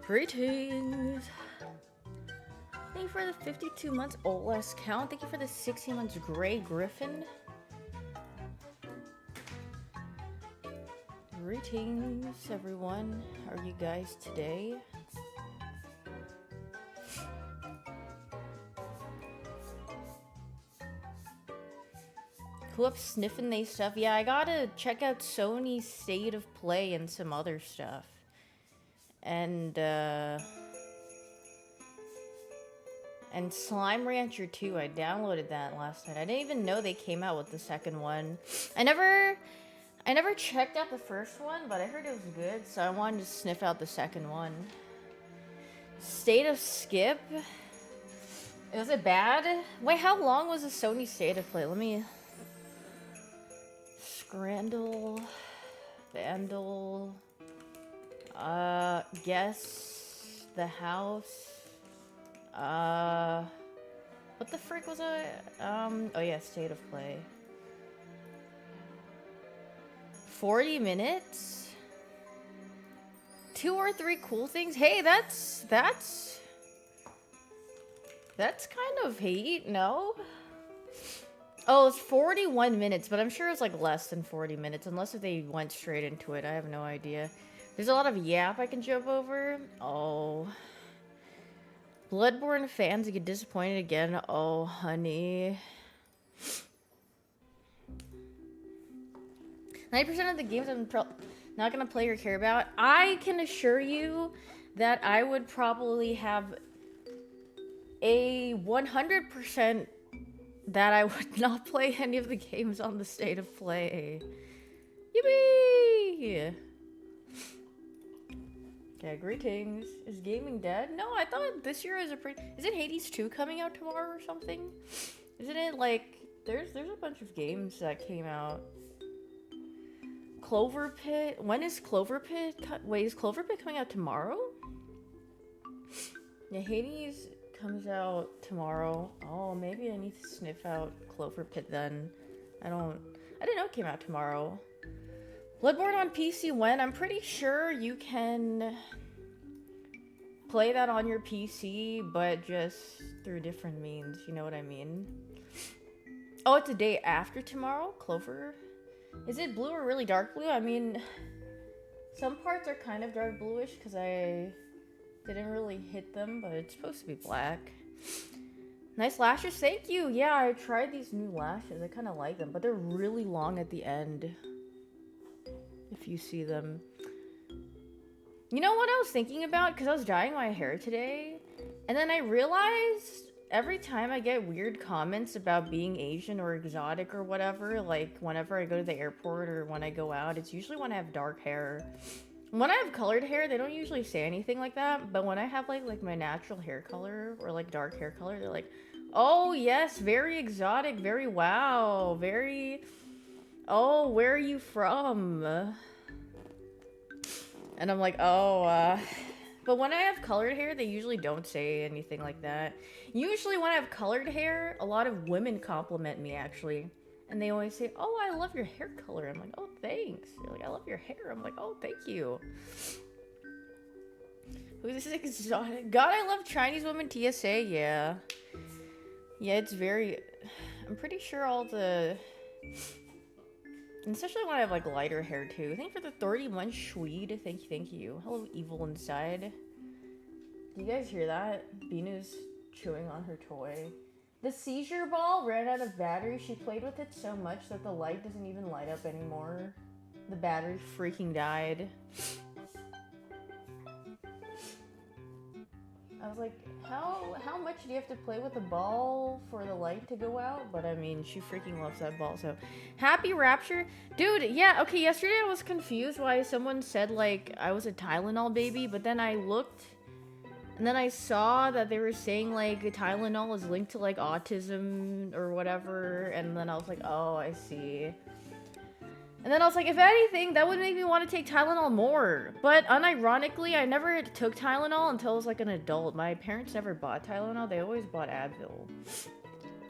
Greetings! Thank you for the 52 months OLS count. Thank you for the 16 months Gray Griffin. Greetings, everyone. How are you guys today? Who up sniffing they stuff? Yeah, I gotta check out Sony's State of Play and some other stuff. And Slime Rancher 2, I downloaded that last night. I didn't even know they came out with the second one. I never checked out the first one, but I heard it was good, so I wanted to sniff out the second one. State of Skip? Was it bad? Wait, how long was the Sony State of Play? Let me... Scrandle... Vandal... Guess... The House... What the frick was I? Oh yeah, State of Play. 40 minutes? 2 or 3 cool things? Hey, that's kind of heat, no? Oh, it's 41 minutes, but I'm sure it's like less than 40 minutes, unless if they went straight into it. I have no idea. There's a lot of yap I can jump over. Oh. Bloodborne fans get disappointed again. Oh, honey. 90% of the games I'm not gonna play or care about. I can assure you that I would probably have a 100% that I would not play any of the games on the State of Play. Yippee! Yeah, greetings. Is gaming dead? No, I thought this year is a pretty... Isn't Hades 2 coming out tomorrow or something? Isn't it like... There's a bunch of games that came out. Clover Pit? When is Clover Pit? Wait, is Clover Pit coming out tomorrow? Yeah, Hades comes out tomorrow. Oh, maybe I need to sniff out Clover Pit then. I didn't know it came out tomorrow. Bloodborne on PC when? I'm pretty sure you can play that on your PC, but just through different means, you know what I mean? Oh, it's a day after tomorrow? Clover? Is it blue or really dark blue? I mean, some parts are kind of dark bluish because I didn't really hit them, but it's supposed to be black. Nice lashes, thank you! Yeah, I tried these new lashes. I kind of like them, but they're really long at the end. If you see them. You know what I was thinking about? Because I was dyeing my hair today, and then I realized every time I get weird comments about being Asian or exotic or whatever, like whenever I go to the airport or when I go out, it's usually when I have dark hair. When I have colored hair, they don't usually say anything like that, but when I have like my natural hair color or like dark hair color, they're like, oh yes, very exotic, very wow, very... Oh, where are you from? And I'm like, oh, But when I have colored hair, they usually don't say anything like that. Usually when I have colored hair, a lot of women compliment me, actually. And they always say, oh, I love your hair color. I'm like, oh, thanks. They're like, I love your hair. I'm like, oh, thank you. Who's this exotic? God, I love Chinese women TSA, yeah. Yeah, it's very... I'm pretty sure all the... And especially when I have like lighter hair too. Thank you for the 31 Schwede. Thank you. Hello, evil inside. Do you guys hear that? Binu's chewing on her toy. The seizure ball ran out of battery. She played with it so much that the light doesn't even light up anymore. The battery freaking died. I was like, how much do you have to play with the ball for the light to go out? But I mean, she freaking loves that ball, so. Happy Rapture? Dude, yeah, okay, yesterday I was confused why someone said, like, I was a Tylenol baby, but then I looked, and then I saw that they were saying, like, Tylenol is linked to, like, autism or whatever, and then I was like, oh, I see. And then I was like, if anything, that would make me want to take Tylenol more. But unironically, I never took Tylenol until I was like an adult. My parents never bought Tylenol. They always bought Advil.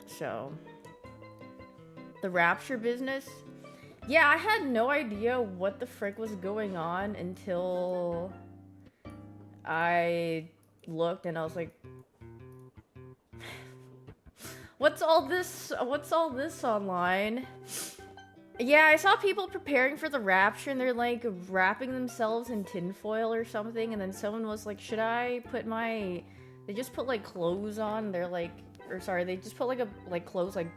So. The Rapture business. Yeah, I had no idea what the frick was going on until I looked and I was like, what's all this? What's all this online? Yeah, I saw people preparing for the rapture and they're like wrapping themselves in tinfoil or something, and then someone was like, should I put my... They just put like clothes on, they're like... Or sorry, they just put like clothes, like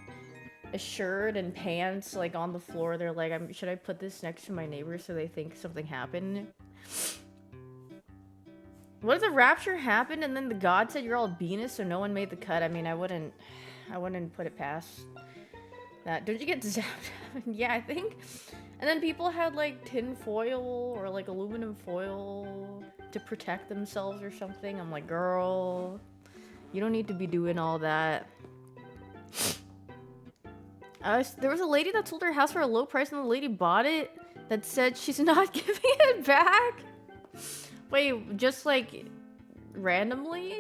a shirt and pants like on the floor. They're like, should I put this next to my neighbor so they think something happened? What if the rapture happened and then the god said you're all Venus so no one made the cut? I mean, I wouldn't put it past that. Don't you get zapped? Yeah, I think. And then people had like tin foil or like aluminum foil to protect themselves or something. I'm like, girl, you don't need to be doing all that. There was a lady that sold her house for a low price and the lady bought it that said she's not giving it back. Wait, just like randomly?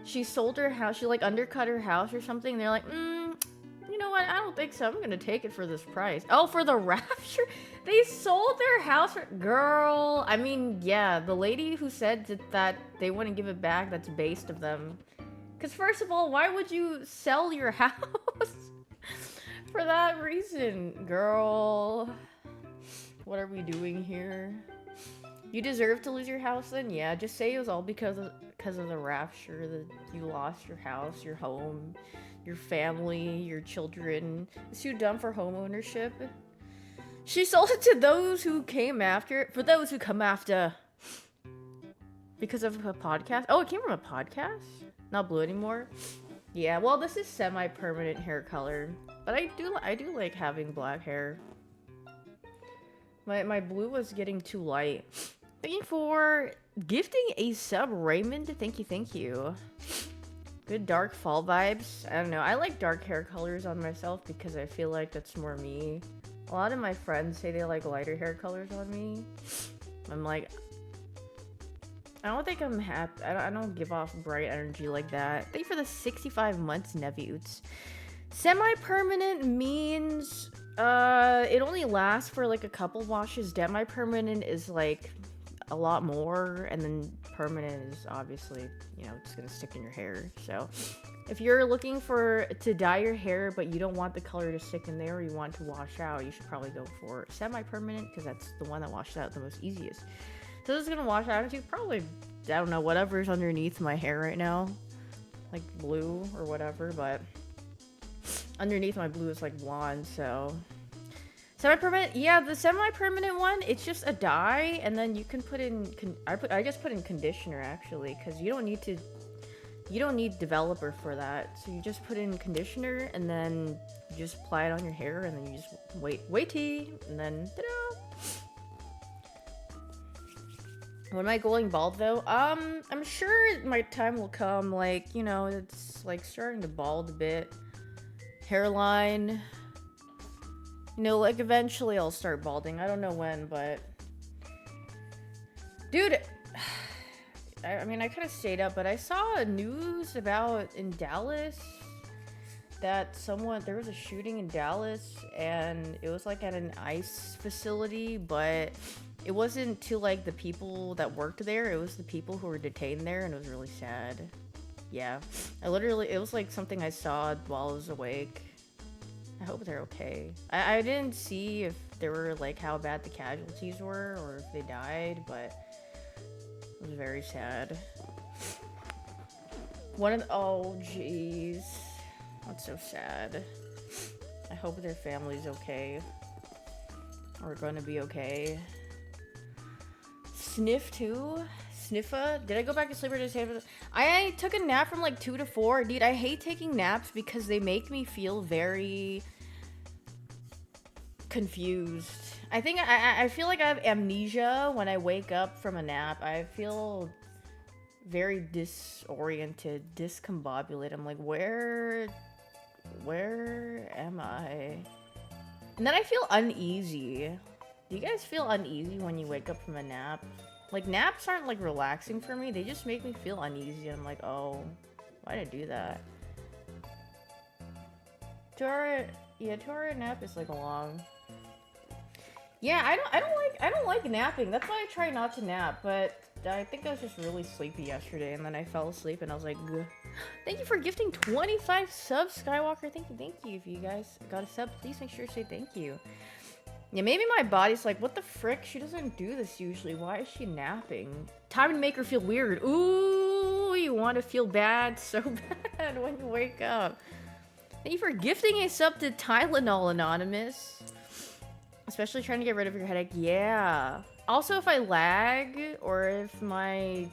She sold her house, she like undercut her house or something. They're like, you know what? I don't think so. I'm gonna take it for this price. Oh, for the rapture? They sold their house for... Girl, I mean, yeah, the lady who said that they wouldn't give it back, that's based of them. Because first of all, why would you sell your house? For that reason, girl. What are we doing here? You deserve to lose your house then? Yeah, just say it was all because of the rapture, that you lost your house, your home, your family, your children. It's too dumb for home ownership. She sold it to those who came after. For those who come after. Because of a podcast? Oh, it came from a podcast? Not blue anymore? Yeah, well, this is semi-permanent hair color. But I do like having black hair. My blue was getting too light. Thank you for gifting a sub, Raymond. Thank you. Good dark fall vibes. I don't know. I like dark hair colors on myself because I feel like that's more me. A lot of my friends say they like lighter hair colors on me. I'm like, I don't think I'm happy. I don't give off bright energy like that. Thank you for the 65 months, Neviutes. Semi-permanent means it only lasts for like a couple washes. Demi-permanent is like a lot more, and then permanent is obviously, you know, it's gonna stick in your hair. So if you're looking to dye your hair but you don't want the color to stick in there, or you want to wash out, you should probably go for semi-permanent because that's the one that washes out the most easiest. So this is gonna wash out into probably, I don't know, whatever's underneath my hair right now, like blue or whatever, but underneath my blue is like blonde. So semi-permanent, yeah, the semi-permanent one, it's just a dye, and then you can put in I just put in conditioner actually, because you don't need developer for that. So you just put in conditioner and then you just apply it on your hair, and then you just wait, and then ta-da! When am I going bald though? I'm sure my time will come. Like, you know, it's like starting to bald a bit. Hairline. You know, like eventually I'll start balding. I don't know when, but dude, I mean, I kind of stayed up, but I saw news about in Dallas that there was a shooting in Dallas, and it was like at an ICE facility, but it wasn't to like the people that worked there, it was the people who were detained there, and it was really sad. Yeah, it was like something I saw while I was awake. I hope they're okay. I didn't see if they were like how bad the casualties were or if they died, but it was very sad. Oh jeez, that's so sad. I hope their family's okay, or gonna be okay. Sniff too? Sniffa? Did I go back to sleep or just have... I took a nap from like 2 to 4. Dude, I hate taking naps because they make me feel very confused. I think I feel like I have amnesia when I wake up from a nap. I feel very disoriented, discombobulated. I'm like, where am I? And then I feel uneasy. Do you guys feel uneasy when you wake up from a nap? Like, naps aren't, like, relaxing for me. They just make me feel uneasy. I'm like, oh, why did I do that? 2-hour nap is, like, long. Yeah, I don't like napping. That's why I try not to nap. But I think I was just really sleepy yesterday, and then I fell asleep, and I was like, "Gah." Thank you for gifting 25 subs, Skywalker. Thank you, thank you. If you guys got a sub, please make sure to say thank you. Yeah, maybe my body's like, what the frick? She doesn't do this usually. Why is she napping? Time to make her feel weird. Ooh, you want to feel bad so bad when you wake up. Thank you for gifting a sub to Tylenol Anonymous. Especially trying to get rid of your headache. Yeah. Also, if I lag, or if my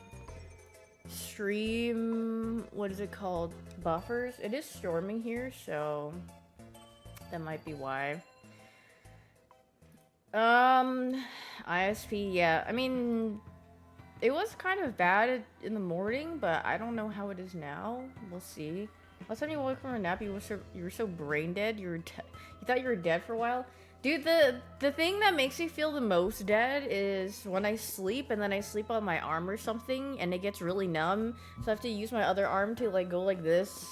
stream, what is it called? Buffers. It is storming here, so that might be why. ISP, yeah. I mean, it was kind of bad in the morning, but I don't know how it is now. We'll see. Last time you woke from a nap, you were so brain dead. You thought you were dead for a while. Dude, the thing that makes me feel the most dead is when I sleep, and then I sleep on my arm or something, and it gets really numb. So I have to use my other arm to like go like this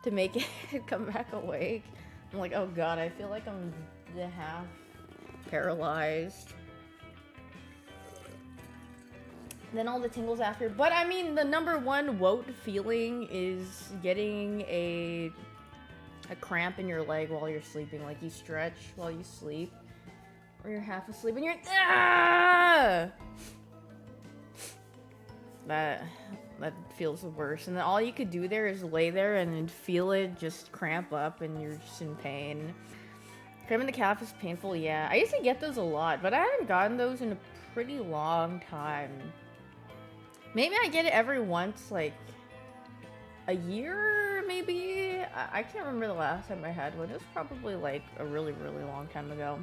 to make it come back awake. I'm like, oh god, I feel like I'm half paralyzed. Then all the tingles after. But I mean, the number one woat feeling is getting a cramp in your leg while you're sleeping. Like you stretch while you sleep, or you're half asleep and you're that feels the worst. And then all you could do there is lay there and feel it just cramp up, and you're just in pain. Cramp in the calf is painful, yeah. I used to get those a lot, but I haven't gotten those in a pretty long time. Maybe I get it every once, like, a year, maybe? I can't remember the last time I had one. It was probably, like, a really, really long time ago.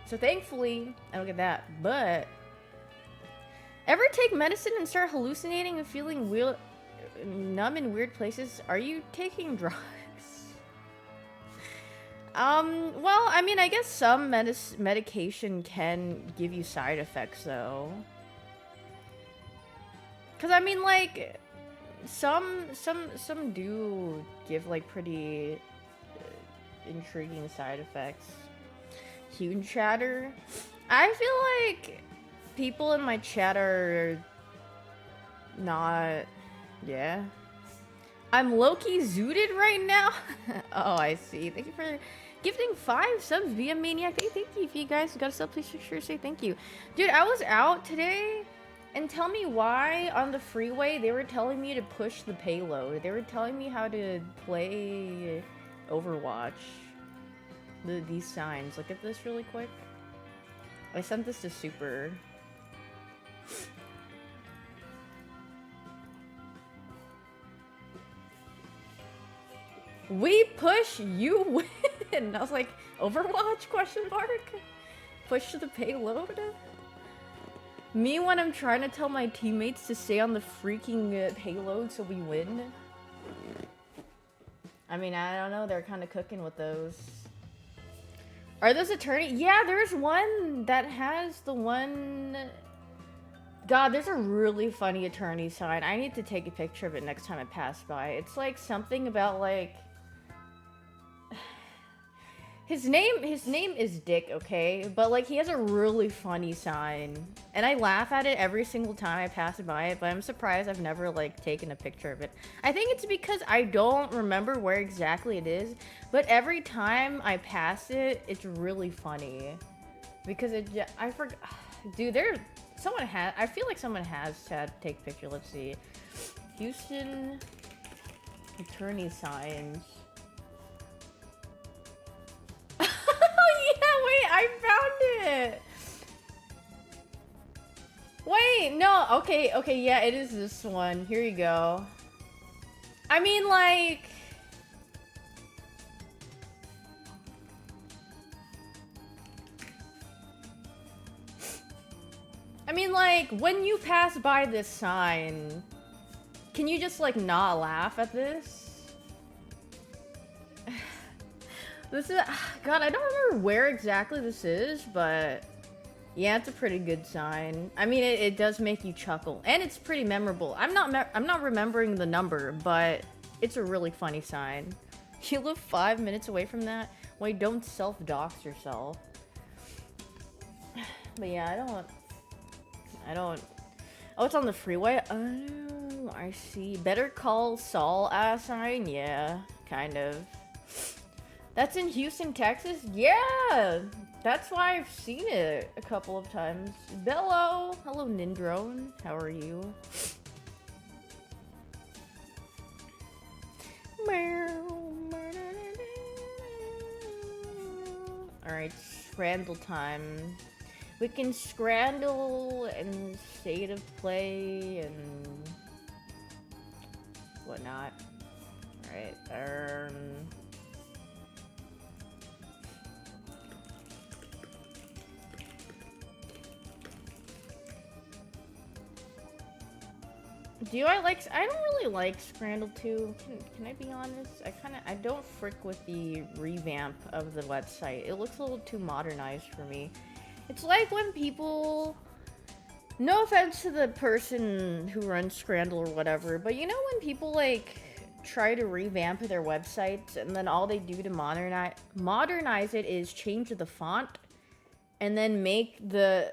So thankfully, I don't get that. But, ever take medicine and start hallucinating and feeling numb in weird places? Are you taking drugs? Well, I mean, I guess some medication can give you side effects, though. Cause I mean, like, some do give like pretty intriguing side effects. Hyoon chatter. I feel like people in my chat are not. Yeah. I'm low-key zooted right now. Oh, I see. Thank you for gifting 5 subs via Maniac. Thank you. If you guys got a sub, please make sure to say thank you. Dude, I was out today. And tell me why on the freeway they were telling me to push the payload. They were telling me how to play Overwatch. These signs. Look at this really quick. I sent this to Super. We push, you win. I was like, Overwatch, question mark? Push the payload? Me when I'm trying to tell my teammates to stay on the freaking payload so we win. I mean, I don't know. They're kind of cooking with those. Are those attorney? Yeah, there's one that has the one... God, there's a really funny attorney sign. I need to take a picture of it next time I pass by. It's like something about like... His name is Dick, okay? But, like, he has a really funny sign. And I laugh at it every single time I pass by it, but I'm surprised I've never, like, taken a picture of it. I think it's because I don't remember where exactly it is, but every time I pass it, it's really funny. Because I forgot... Dude, I feel like someone has to take a picture. Let's see. Houston attorney signs. I found it! Wait, no, okay, yeah, it is this one. Here you go. I mean, like... when you pass by this sign, can you just, like, not laugh at this? This is... God, I don't remember where exactly this is, but... Yeah, it's a pretty good sign. I mean, it does make you chuckle. And it's pretty memorable. I'm not remembering the number, but... It's a really funny sign. You live 5 minutes away from that? Wait, don't self-dox yourself. But yeah, I don't... Oh, it's on the freeway? Oh, I see. Better Call Saul sign? Yeah, kind of. That's in Houston, Texas? Yeah! That's why I've seen it a couple of times. Bello! Hello, Nindrone. How are you? Alright, scrandle time. We can scrandle and state of play and whatnot. Alright, do I don't really like Scrandle 2. Can I be honest? I don't frick with the revamp of the website. It looks a little too modernized for me. It's like when people, no offense to the person who runs Scrandle or whatever, but you know when people like try to revamp their websites and then all they do to modernize it is change the font and then make the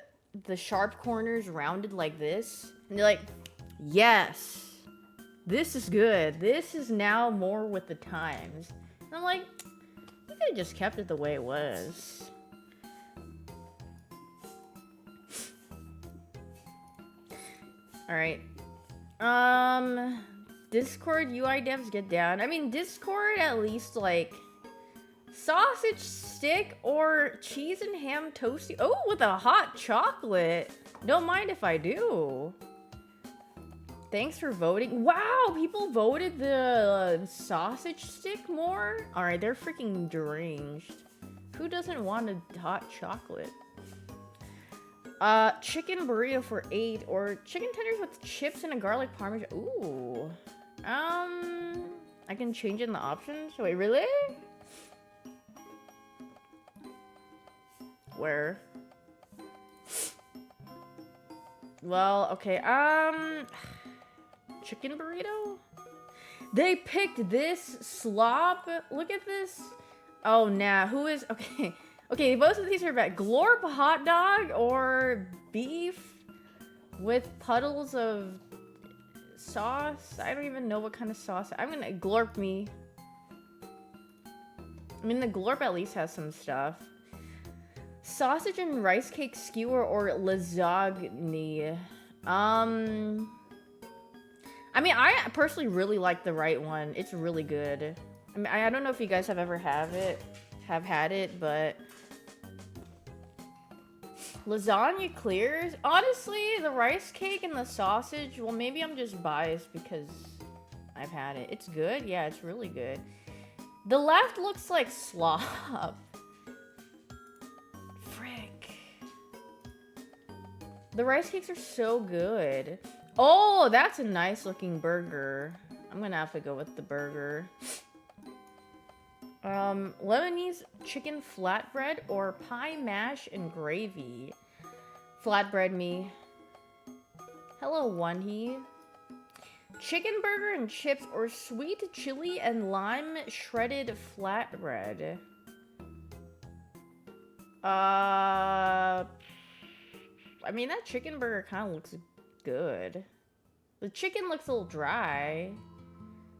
sharp corners rounded like this, and you're like, yes, this is good. This is now more with the times. And I'm like, you could have just kept it the way it was. Alright. Discord UI devs get down. I mean, Discord at least, like, sausage stick or cheese and ham toasty. Oh, with a hot chocolate. Don't mind if I do. Thanks for voting. Wow, people voted the sausage stick more? Alright, they're freaking deranged. Who doesn't want a hot chocolate? Chicken burrito for 8 or chicken tenders with chips and a garlic parmesan. Ooh. I can change in the options. Wait, really? Where? Well, okay. Chicken burrito? They picked this slop. Look at this. Oh, nah. Who is... Okay. Okay, both of these are bad. Glorp hot dog or beef with puddles of sauce? I don't even know what kind of sauce. I'm gonna glorp me. I mean, the glorp at least has some stuff. Sausage and rice cake skewer or lasagna? I mean, I personally really like the right one. It's really good. I mean, I don't know if you guys have ever had it, but lasagna clears. Honestly, the rice cake and the sausage, well, maybe I'm just biased because I've had it. It's good. Yeah, it's really good. The left looks like slop. Frick. The rice cakes are so good. Oh, that's a nice looking burger. I'm gonna have to go with the burger. Lebanese chicken flatbread or pie mash and gravy. Flatbread me. Hello, One-He. Chicken burger and chips or sweet chili and lime shredded flatbread. I mean, that chicken burger kind of looks good. The chicken looks a little dry.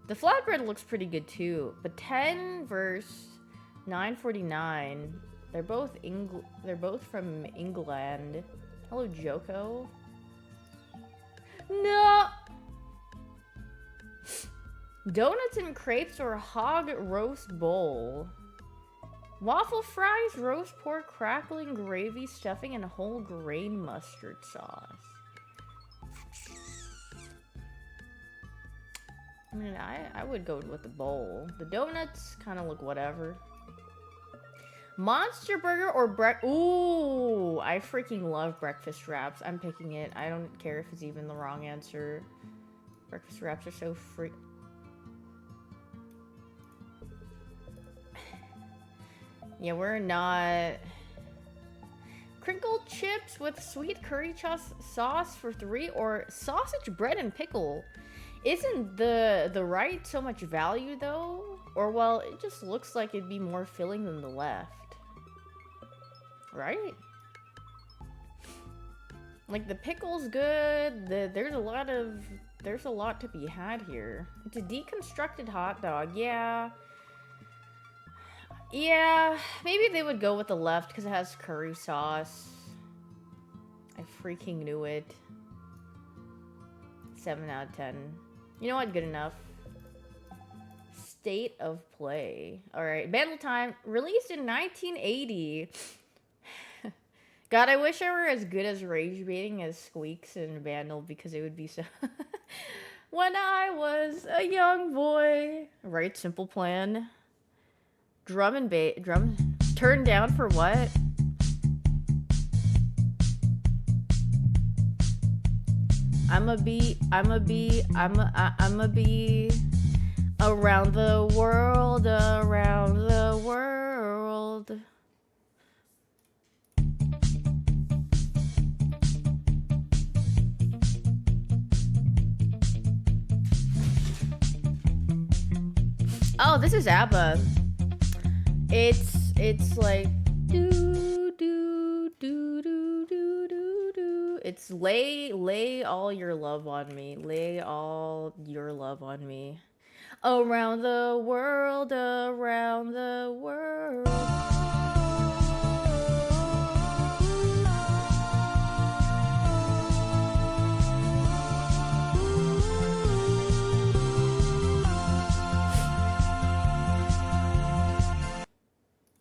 The flatbread looks pretty good too. But 10 versus 9.49. They're both from England. Hello, Joko. No. Donuts and crepes or hog roast bowl. Waffle fries, roast pork, crackling gravy, stuffing, and whole grain mustard sauce. I mean, I would go with the bowl. The donuts kind of look whatever. Monster burger or ooh, I freaking love breakfast wraps. I'm picking it. I don't care if it's even the wrong answer. Breakfast wraps are so free. Yeah, we're not. Crinkle chips with sweet curry sauce for 3 or sausage bread and pickle. Isn't the right so much value though? Or well, it just looks like it'd be more filling than the left. Right? Like the pickle's good. There's a lot to be had here. It's a deconstructed hot dog. Yeah. Yeah, maybe they would go with the left because it has curry sauce. I freaking knew it. 7 out of 10. You know what? Good enough. State of Play. Alright, Battle Time. Released in 1980. God, I wish I were as good as rage baiting as Squeaks and Vandal because it would be so... When I was a young boy. Right, simple plan. Drum and bass. Drum. Turn down for what? I'ma be around the world, around the world. Oh, this is ABBA. It's like do do do do do do do. It's lay all your love on me. Lay all your love on me. Around the world, around the world.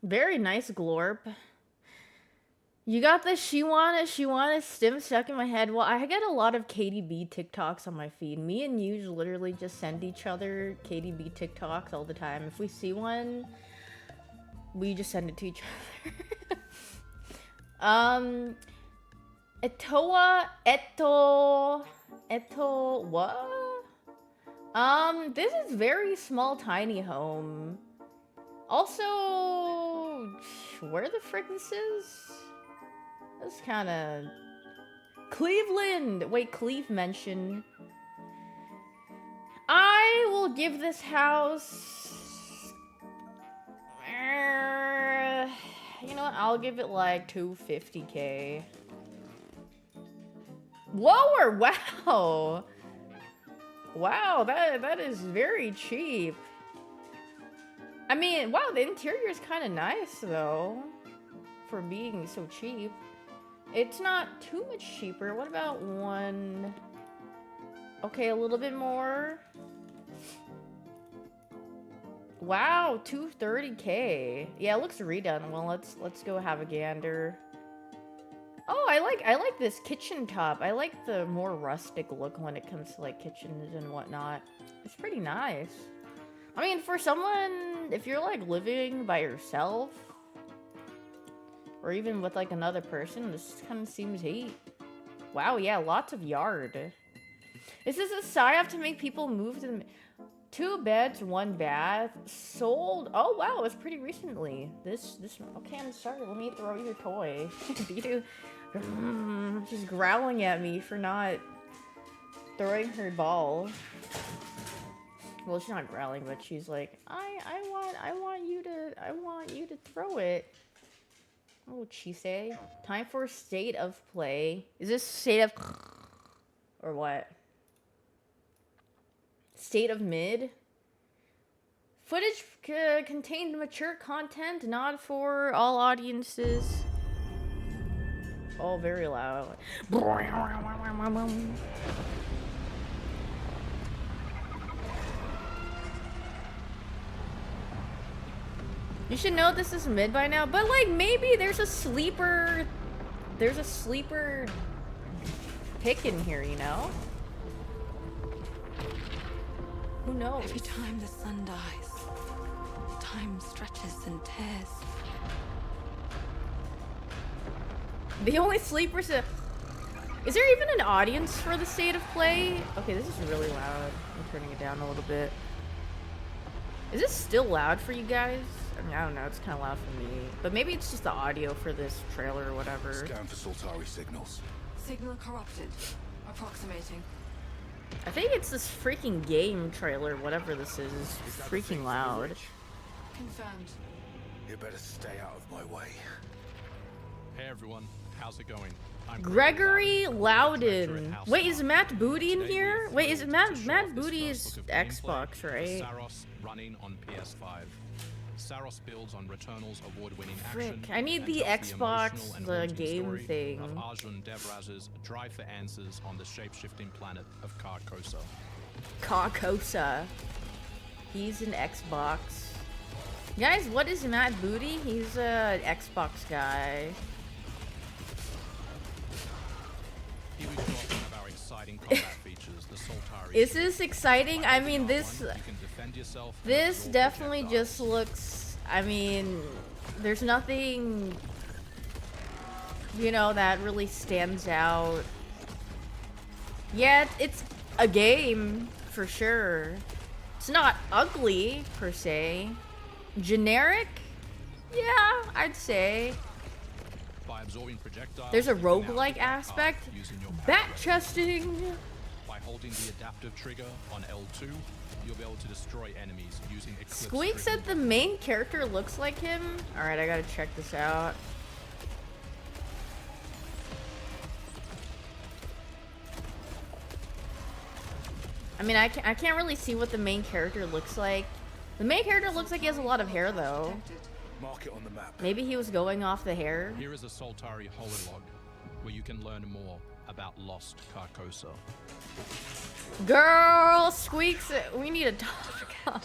Very nice glorp. You got the she wanna stim stuck in my head. Well, I get a lot of KDB TikToks on my feed. Me and you literally just send each other KDB TikToks all the time. If we see one, we just send it to each other. Etoa, Eto, what? This is very small, tiny home. Also, where the frick this is? That's kind of... Cleveland! Wait, Cleve mentioned. I will give this house... you know what? I'll give it like $250K. Lower! Wow! Wow, that is very cheap. I mean, wow, the interior is kind of nice, though, for being so cheap. It's not too much cheaper. What about one? Okay, a little bit more. Wow, $230K. Yeah, it looks redone. Well, let's go have a gander. Oh, I like this kitchen top. I like the more rustic look when it comes to like kitchens and whatnot. It's pretty nice. I mean, for someone, if you're like living by yourself, or even with like another person, this kind of seems heat. Wow, yeah, lots of yard. Is this a psyop to make people move to the... 2 beds, 1 bath, sold. Oh wow, it's pretty recently. This. Okay, I'm sorry. Let me throw your toy. She's growling at me for not throwing her ball. Well, she's not growling, but she's like, I want you to throw it. What would she say? Time for State of Play. Is this State of... or what? State of Mid? Footage contained mature content, not for all audiences. Oh, very loud. You should know this is mid by now, but like maybe there's a sleeper pick in here, you know? Who knows? Every time the sun dies, time stretches and tears. The only sleepers is there even an audience for the State of Play? Okay, this is really loud. I'm turning it down a little bit. Is this still loud for you guys? I mean, I don't know. It's kind of loud for me. But maybe it's just the audio for this trailer or whatever. Scan for Soltari signals. Signal corrupted. Approximating. I think it's this freaking game trailer, whatever this is freaking loud. Confirmed. You better stay out of my way. Hey everyone, how's it going? Gregory Loudon. Wait, is Matt Booty in here? Wait, is Matt Booty is Xbox, right? Saros running on PS5. Saros builds on Returnal's award-winning action. Frick, I need and the tells Xbox, emotional and the haunting game story thing. Of Arjun Devraz's drive for answers on the shape-shifting planet of Carcosa. Carcosa. He's an Xbox. Guys, what is Matt Booty? He's an Xbox guy. Here we've got one of our exciting combat features, the Soltari. Is this exciting? I mean, this You can defend yourself and this absorb definitely projectiles. just looks, I mean, there's nothing, you know, that really stands out. Yeah, it's a game for sure. It's not ugly per se. Generic? Yeah, I'd say. By absorbing projectiles, There's a you can now roguelike pick up aspect. path using your Bat power. chesting. By holding the adaptive trigger on L2, you'll be able to destroy enemies using Eclipse. Squeak said the main character looks like him. Alright, I gotta check this out. I mean, I can't really see what the main character looks like. The main character looks like he has a lot of hair, though. Mark it on the map. Maybe he was going off the hair. Here is a Soltari hololog, where you can learn more about lost Carcosa. Girl, Squeaks, we need to talk.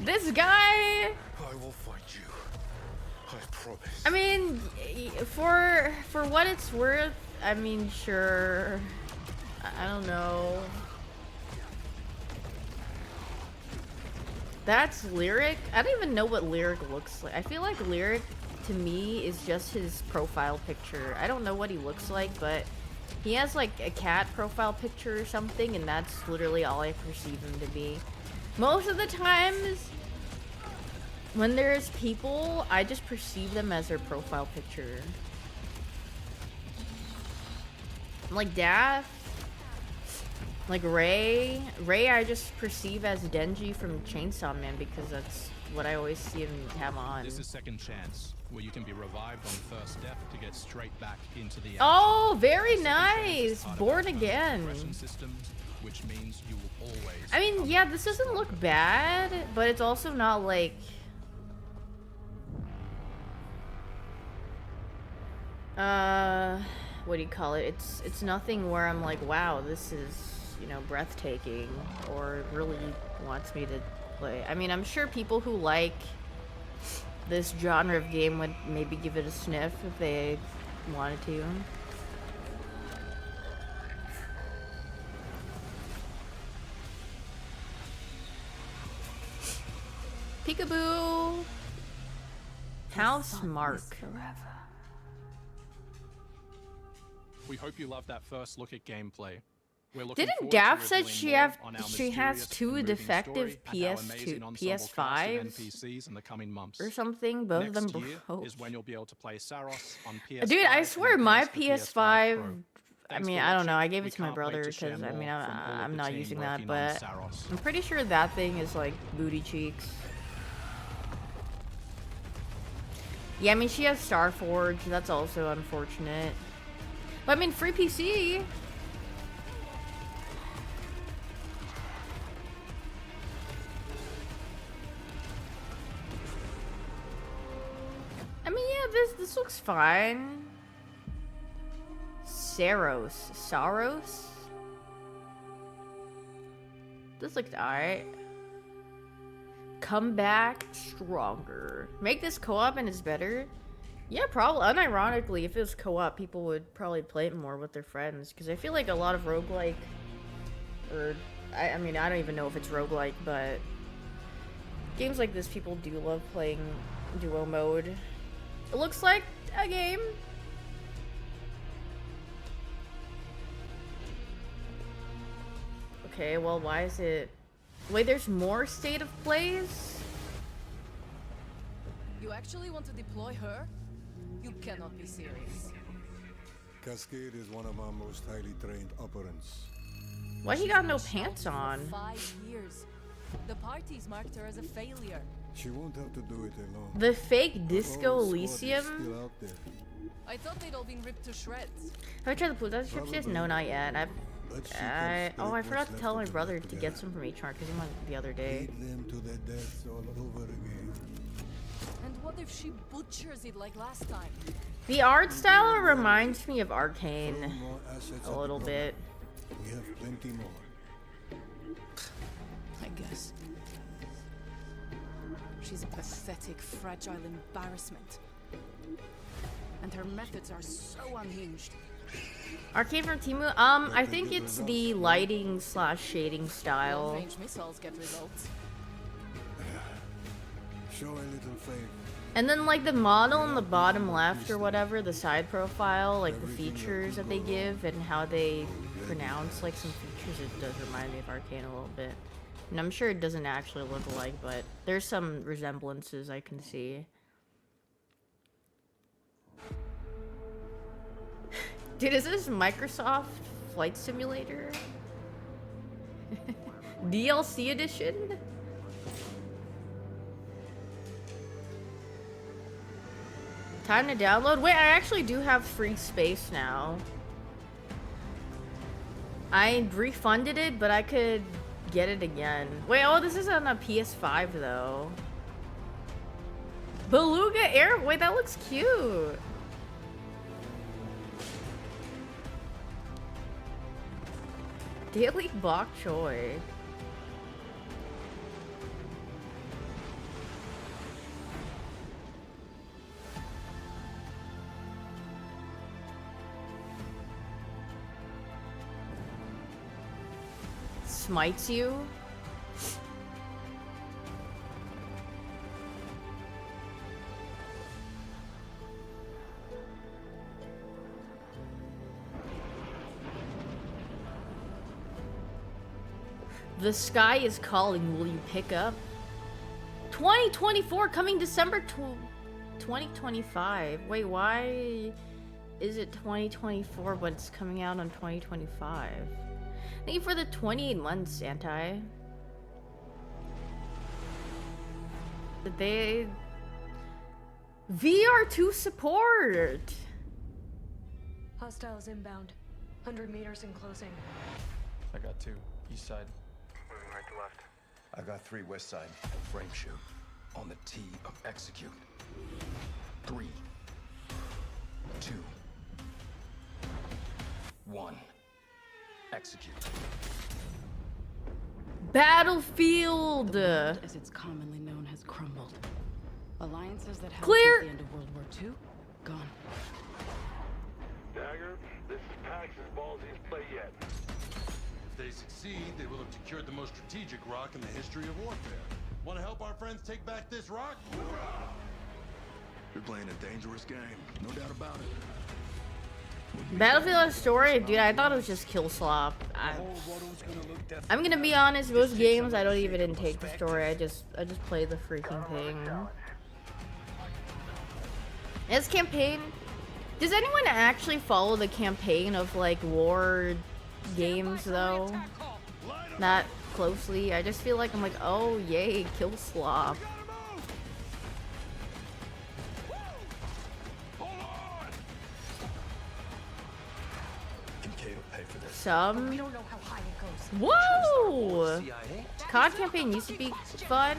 This guy. I will fight you. I promise. I mean, for what it's worth, I mean, sure. I don't know. That's Lyric? I don't even know what Lyric looks like. I feel like Lyric, to me, is just his profile picture. I don't know what he looks like, but he has like a cat profile picture or something, and that's literally all I perceive him to be. Most of the times, when there's people, I just perceive them as their profile picture. Like Daft. Like Ray. Ray I just perceive as Denji from Chainsaw Man because that's what I always see him have on. This is Second Chance, where you can be revived on first death to get straight back into the action. Oh, very Second Chance is nice. part of Born our again. progression systems, which means you will always I mean, come yeah, back this doesn't stronger. look bad, but it's also not like... what do you call it? It's nothing where I'm like, wow, this is, you know, breathtaking, or really wants me to play. I mean, I'm sure people who like this genre of game would maybe give it a sniff if they wanted to. Peekaboo! How smart. We hope you loved that first look at gameplay. We're looking Didn't forward Daft to said revealing more on our she has mysterious two and moving defective story and our PS2 amazing ensemble cast of PS5s NPCs in the coming months. or something? Both of them Next year broke. is when you'll be able to play Saros on PS5. Dude, I and swear enhance my the PS5 PS5. Pro. I Thanks mean, for I don't know. I watching. gave We it to my can't wait brother to share because I mean, more from all of I'm the not team using that, working on but Saros. I'm pretty sure that thing is like booty cheeks. Yeah, I mean, she has Starforge. That's also unfortunate. But I mean, free PC. I mean, yeah, this looks fine. Saros? This looks alright. Come back stronger. Make this co-op and it's better. Yeah, probably. Unironically, if it was co-op, people would probably play it more with their friends. Because I feel like a lot of roguelike... Or... I mean, I don't even know if it's roguelike, but... Games like this, people do love playing duo mode. It looks like a game. Okay, well, why is it... Wait, there's more state of plays? You actually want to deploy her? You cannot be serious. Cascade is one of our most highly trained operants. Why he got no pants on? 5 years. The parties marked her as a failure. She won't have to do it alone. The fake Our Disco whole squad is Elysium? still out there. I thought they'd all been ripped to shreds. Have I tried the Pluto strips yet? No, not yet. But she can Oh, I split forgot what's to tell my left of brother them to together. get some from H-Mart because he went the other day. Lead them to their deaths all over again. And what if she butchers it like last time? The art style reminds me of Arcane Throw more assets a at the little problem. bit. We have plenty more. I guess. She's a pathetic, fragile embarrassment. And her methods are so unhinged. Arcane from Timu? I think it's the lighting slash shading style. Long-range missiles get results. Show a little faith. And then like the model in the bottom left or whatever, the side profile, like the features that they give and how they pronounce like some features, it does remind me of Arcane a little bit. And I'm sure it doesn't actually look alike, but there's some resemblances I can see. Dude, is this Microsoft Flight Simulator? DLC edition? Time to download? Wait, I actually do have free space now. I refunded it, but I could get it again. Wait, oh, this is on a PS5 though. Beluga Air? Wait, that looks cute. Daily bok choy. Smites you? The sky is calling. Will you pick up? 2024 coming December 2025. Wait, why is it 2024 but it's coming out on 2025? Thank you for the 28 months, Anti. Did they... VR2 support! Hostiles inbound. 100 meters in closing. I got 2. East side. Moving right to left. I got 3 west side. Frame shoot. On the T of execute. 3, 2, 1. Execute. Battlefield! As it's commonly known, has crumbled. Alliances that held Clear. since the end of World War II, gone. Dagger, this is Pax's ballsiest play yet. If they succeed, they will have secured the most strategic rock in the history of warfare. Want to help our friends take back this rock? You're playing a dangerous game, no doubt about it. Battlefield has story? Dude, I thought it was just kill slop. I'm gonna be honest, most games I don't even intake the story. I just play the freaking thing. This campaign, does anyone actually follow the campaign of like war games though? Not closely. I just feel like I'm like, oh yay, kill slop. Some. We don't know how high it goes. Whoa! COD campaign used to be fun.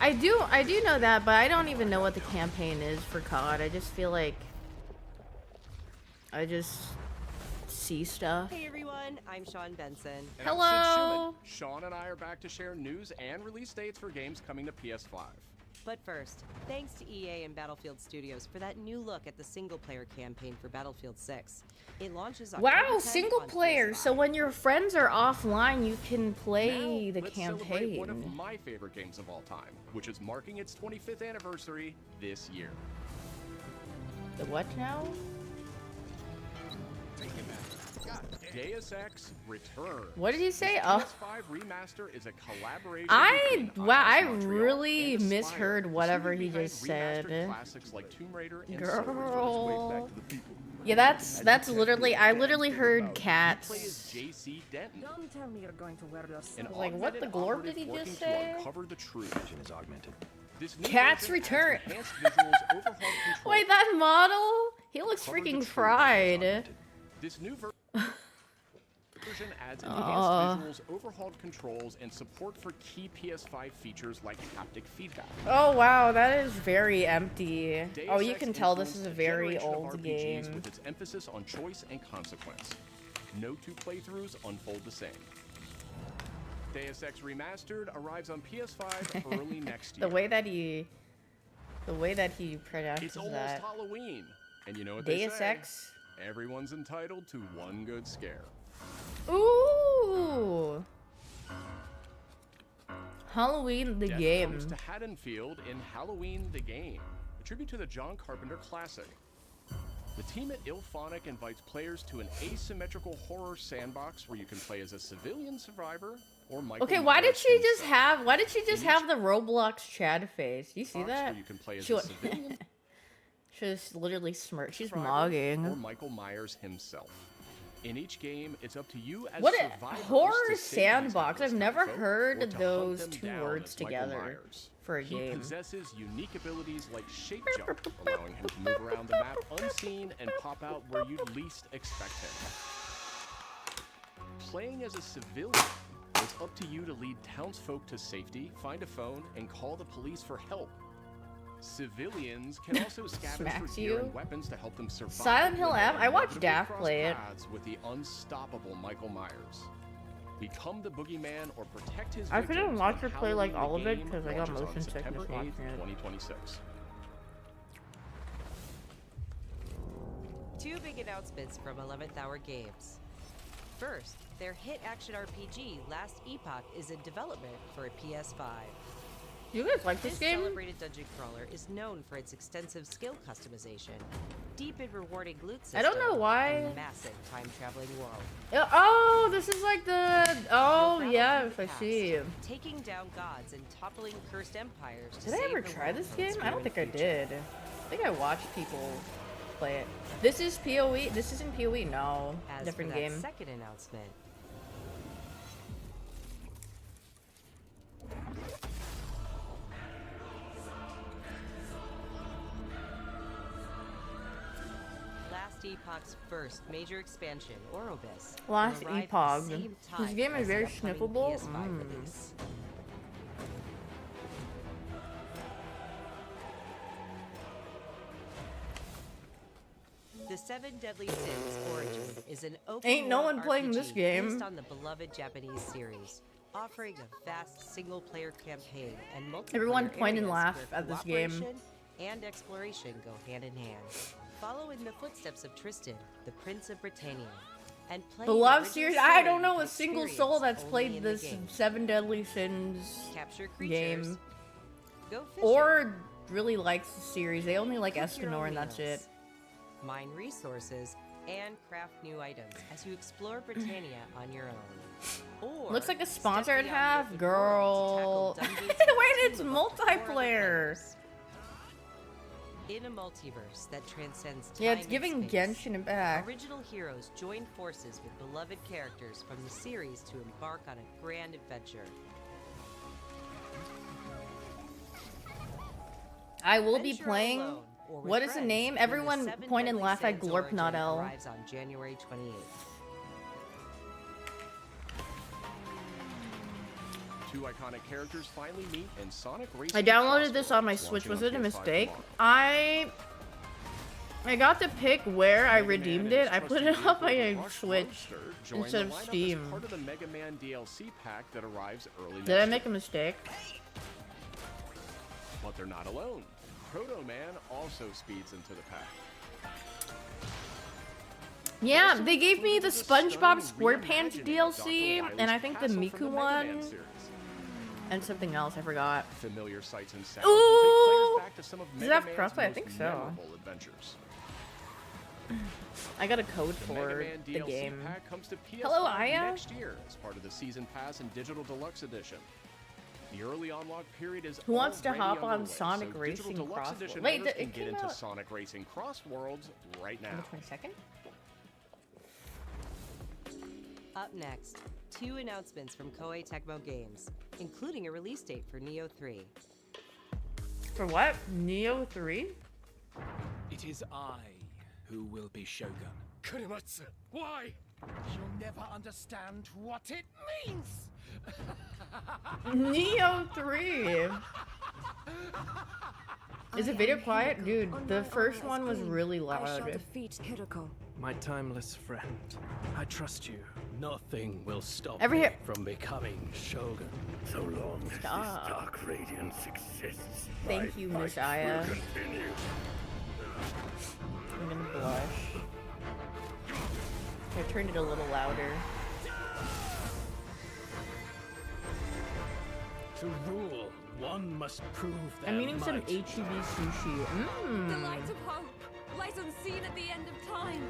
I do know that, but I don't even know what the campaign is for COD. I just feel like I just see stuff. Hey everyone, I'm Sean Benson. And I'm Sid Hello. Schumann. Sean and I are back to share news and release dates for games coming to PS5. But first, thanks to EA and Battlefield Studios for that new look at the single-player campaign for Battlefield 6. It launches October Wow, 10th single on player. PS5. So when your friends are offline, you can play Now, the let's celebrate one of campaign. my favorite games of all time, which is marking its 25th anniversary this year. The what now? Deus Ex Return. What did he say? This Oh. PS5 remaster is a collaboration I between wow, I Montreal really and Aspyr, misheard the whatever studio he behind just remastered said. Classics like Tomb Raider and Soul Returns. Girl. Yeah, that's literally I literally heard Play as cats. JC Denton. Don't tell me you're going to wear those. An Like, what the augmented glorb did operative he just working say? to uncover the truth. Vision is augmented. This new Cat's version adds return. enhanced visuals, overhauled controls. Wait, that model? He looks Covered the freaking tree fried. This new version adds enhanced visuals, overhauled controls, and support for key PS5 features like haptic feedback. Oh wow, that is very empty. Deus Oh, you Ex can tell this influenced is a a very generation of old RPGs game. with its emphasis on choice and consequence. No two playthroughs unfold the same. Deus Ex Remastered arrives on PS5 early next year. The way that he pronounces It's almost that. Halloween, and you know what Deus they say? Ex. Everyone's entitled to one good scare. Ooh. Halloween the Death game. comes to Haddonfield in Halloween the Game, a tribute to the John Carpenter classic. The team at Ilphonic invites players to an asymmetrical horror sandbox where you can play as a civilian survivor or Michael Okay, why did Myers she just himself. have the Roblox Chad face? You see Box that? where you can play as She a wa- civilian She's literally smirk. She's survivor or mogging. Michael Myers himself. In each game, it's up to you as What a survivors horror to save these sandbox. I've helpless never folk or heard to hunt those them two down words as Michael together Myers. for a He game. possesses unique abilities like shape jump, allowing him to move around the map unseen and pop out where you'd least expect him. Playing as a civilian, it's up to you to lead townsfolk to safety, find a phone, and call the police for help. Civilians can also scavenge Smacks for gear you? and weapons to help them survive. Silent Hill when app? they I watched inevitably Daft cross play it. paths with the unstoppable Michael Myers. Become the boogeyman or protect his I couldn't victims watch when her play, like, Halloween all of the it Game 'cause I got launches on motion sickness September watching 8th, it. 2026. Two big announcements from 11th Hour Games. First, their hit action RPG Last Epoch is in development for a PS5. You guys like this game? Celebrated dungeon crawler is known for its extensive skill customization, deep and rewarding loot system, I don't know why. and massive time-traveling world. Oh, this is like the. Oh, You'll battle yes, through I the see. past, taking down gods and toppling cursed empires. to Did I save ever the try world this from game? its I don't ruined think I future. did. I think I watched people play it. This is PoE? This isn't PoE? No. As Different for that game. second announcement, Last Epoch's first major expansion, Orobis, will Last arrive at the Epoch. same This time game is as the very upcoming sniffable. PS5 release. The Seven Deadly Sins Origin is an open Ain't no world one playing this RPG game. based on the beloved Japanese series, offering a vast single-player campaign and multiplayer Everyone point and areas laugh where at this game. cooperation and exploration go hand in hand. Follow in the footsteps of Tristan, the Prince of Britannia, and play The the love original series. story I don't you know can a single experience soul that's only played in the this game. Seven Deadly Sins Capture creatures, game. go fishing, Or really likes the series. They only like cook your Escanor own and that's meals, it. mine resources, and craft new items as you explore Britannia on your own. Or Looks like a step sponsor and beyond half, the open girl. world to tackle dungeons Wait, with a it's team of up to 4 other multiplayer. players. In a multiverse that transcends time Yeah, it's and giving space, Genshin back. original heroes join forces with beloved characters from the series to embark on a grand adventure. I will be Venture playing. alone or with What is the friends name? when the Everyone Seven point and Deadly laugh at Sins Glorp Origin Not L. arrives on January 28th. Two iconic characters finally meet in Sonic Racing. I downloaded this Crossroads, on my Switch. launching Was on it a PS5 mistake? tomorrow. I got to pick where I Mega Man redeemed and it. his I put trusty it on vehicle, the my Rush Switch Roadster, join instead the of lineup as Steam. part of the Mega Man DLC pack that arrives early Did I next make a year. mistake? But they're not alone. Proto Man also speeds into the pack. Yeah, Also they gave me the included is a SpongeBob stunning SquarePants reimagining of DLC, Dr. and I Wily's think the castle from Miku Mega Man one, series. and something else. I forgot. Familiar sights and sounds Ooh! will take players back to some of Does Mega it have Man's crossplay? I most think so. memorable adventures. I got a code The for Mega Man the DLC game. pack comes to PS5 Hello, Aya. next year as part of the Season Pass and Digital Deluxe Edition. The early unlock period is Who wants to already hop on underway, Sonic so Racing Digital Deluxe Cross Edition World? Wait, owners it can get came into out Sonic Racing Cross Worlds right now. on the 22nd? Up next, 2 announcements from Koei Tecmo Games, including a release date for Neo 3. For what? Neo 3? It is I who will be Shogun. Kurimatsu, why? You'll never understand what it means! Neo 3! Is the video quiet? Dude, the first one was really loud. My timeless friend, I trust you. Nothing will stop Every me hit. from becoming Shogun. So long as this dark radiance exists, Thank you, Miss Aya. will continue. I'm gonna blush. I turned it a little louder. To rule, one must prove that I'm eating some HEB sushi. The light of hope lies unseen at the end of time.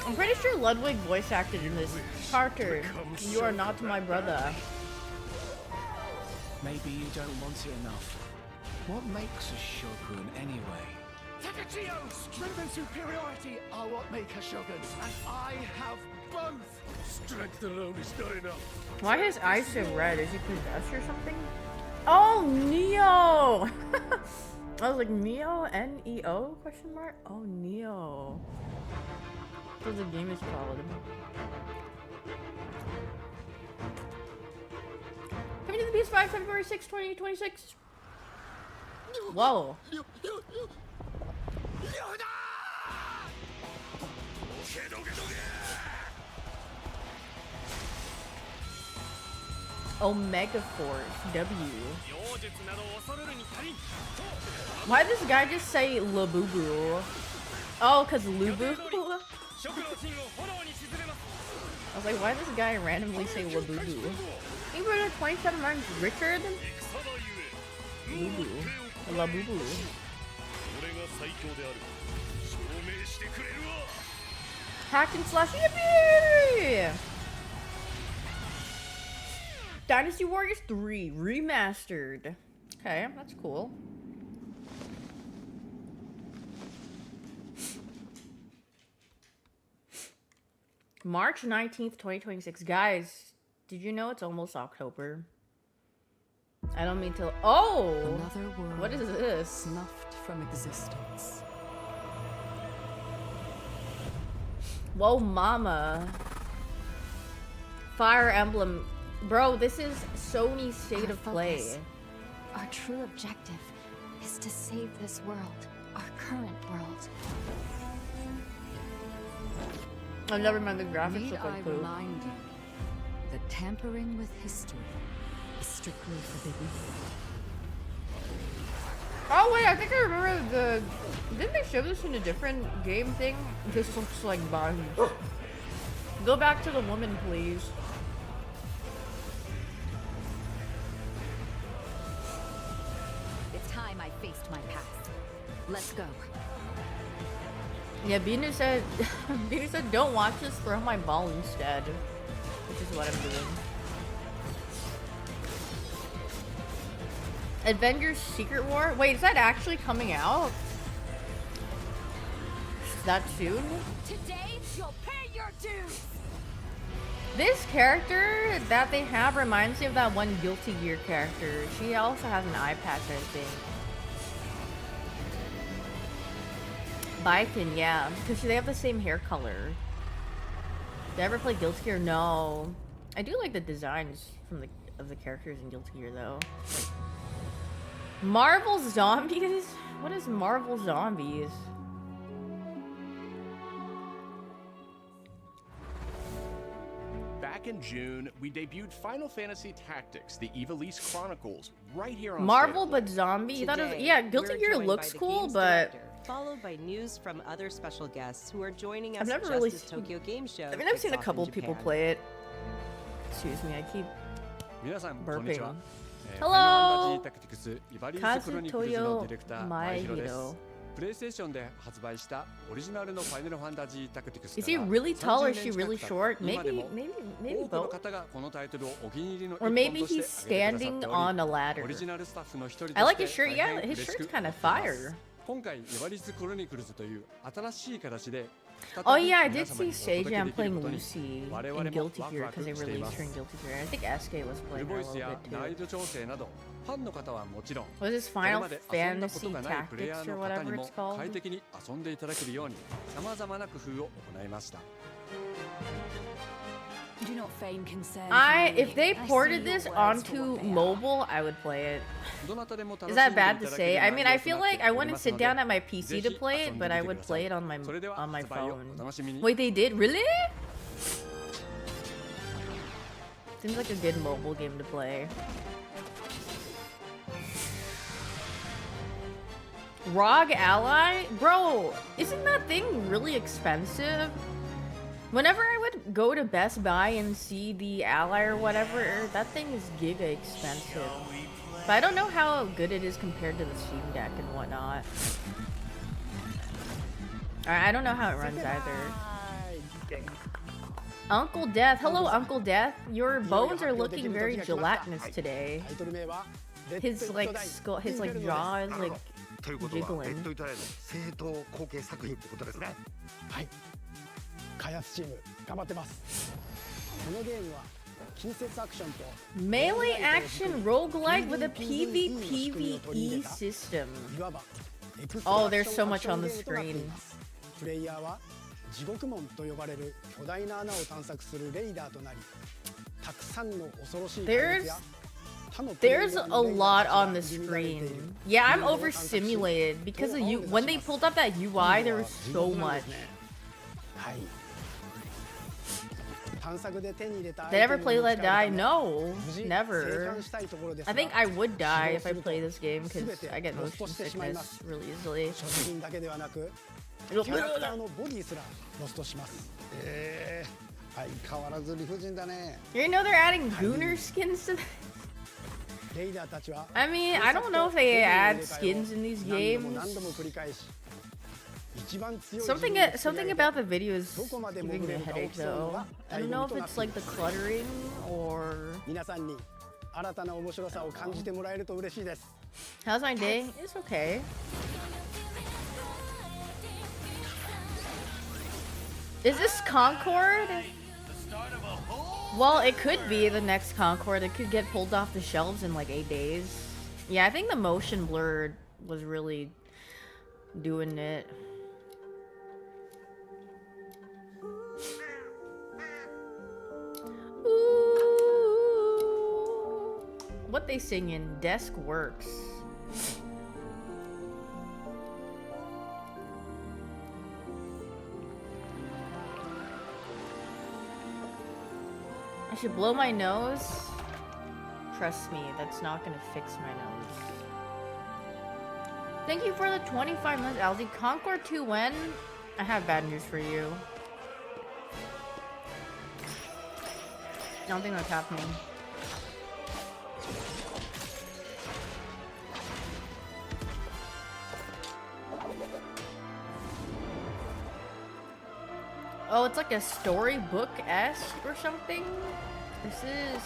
I'm pretty sure Ludwig voice acted in this. Carter, you are not my brother. Maybe you don't want it enough. What makes a Shogun anyway? Takachio! Strength and superiority are what make a Shogun, and I have both! Strength alone is not enough. Why his eyes so red? Is he possessed or something? Oh, Neo! I was like, Neo? N-E-O? Question mark? Oh, Neo. That's what the game is called. Coming to the PS5 February 6, 2026. Whoa. Omega Force W. Why does this guy just say Labubu? Oh, cause Lubu? I was like, why does this guy randomly say Labubu? He was 27 times richer than Lubu. Labubu. Hack and slash, yippee! Dynasty Warriors 3 remastered. Okay, that's cool. March 19th, 2026. Guys, did you know it's almost October? I don't mean to. Oh! Another world what is this? Snuffed from existence. Whoa, mama. Fire Emblem. Bro, this is Sony's State of Play. Our true objective is to save this world, our current world. Oh, never mind, the graphics Need look I like poop. remind you that tampering with history is strictly forbidden. Oh wait, I think I remember the... Didn't they show this in a different game thing? This looks like body. Go back to the woman, please. It's time I faced my past. Let's go. Yeah, Binu said... Binu said, don't watch this, throw my ball instead. Which is what I'm doing. Avengers Secret War? Wait, is that actually coming out? That soon? Today, you'll pay your dues. This character that they have reminds me of that one Guilty Gear character. She also has an eye patch, I think. Baiken, yeah. Because they have the same hair color. Did I ever play Guilty Gear? No. I do like the designs from of the characters in Guilty Gear, though. Marvel Zombies? What is Marvel Zombies? Back in June, we debuted Final Fantasy Tactics, the Ivalice Chronicles, right here on Marvel State of Play. but zombie? That is, Today, yeah, Guilty we're Gear joined looks by the cool, game's but... director, followed by news from other special guests who are joining us I've never just really as Tokyo Game Show. I mean, I've kicks seen a off couple in of people Japan. play it. Excuse me, I keep 皆さんこんにちは。 Hello! タクティクスイバリーズクロニクルズのディレクター前広です。 Kazutoyo プレイステーションで発売したオリジナルのファイナルファンタジータクティクス Is he really tall or is she really short? Maybe both. 方がこのタイトルをお気に入りの Or maybe he's standing on a ladder. オリジナルスタッフの一人として I like his shirt, 大変 yeah, his 嬉しく shirt's kind of 思います fire. 今回イバリーズクロニクルズという新しい形で Oh yeah, I did see Seijam playing Lucy in Guilty Gear because they released her in Guilty Gear. I think SK was playing her a little bit too. Was this Final Fantasy Tactics or whatever it's called? Do not feign concern. If they ported this onto mobile, I would play it. Is that bad to say? I mean, I feel like I wouldn't sit down at my PC to play it, but I would play it on my phone. Wait, they did? Really? Seems like a good mobile game to play. ROG Ally? Bro, isn't that thing really expensive? Whenever I would go to Best Buy and see the Ally or whatever, that thing is giga expensive. But I don't know how good it is compared to the Steam Deck and whatnot. I don't know how it runs either. Uncle Death. Hello, Uncle Death. Your bones are looking very gelatinous today. His like skull, his like jaw is like jiggling. 開発チーム頑張ってます。このゲームは近接アクションと Melee action roguelike with a PvPvE system. Oh, there's so much on the screen. プレイヤーは地獄門と呼ばれる巨大な穴を探索するレイダーとなり、たくさんの恐ろしい怪物や There's a lot on the screen. Yeah, I'm overstimulated because of you. When they pulled up that UI, there was so much. Did I ever play Let Die? No, never. I think I would die if I play this game because I get motion sickness really easily. You know they're adding Gooner skins to this? I mean, I don't know if they add skins in these games. Something about the video is giving me a headache though. I don't know if it's like the cluttering or... How's my day? It's okay. Is this Concord? Well, it could be the next Concord. It could get pulled off the shelves in like 8 days. Yeah, I think the motion blur was really doing it. What they singing? Desk Works. I should blow my nose? Trust me, that's not gonna fix my nose. Thank you for the 25 months, Alzi. Concord 2 when? I have bad news for you. I don't think that's happening. Oh, it's like a storybook-esque or something? This is...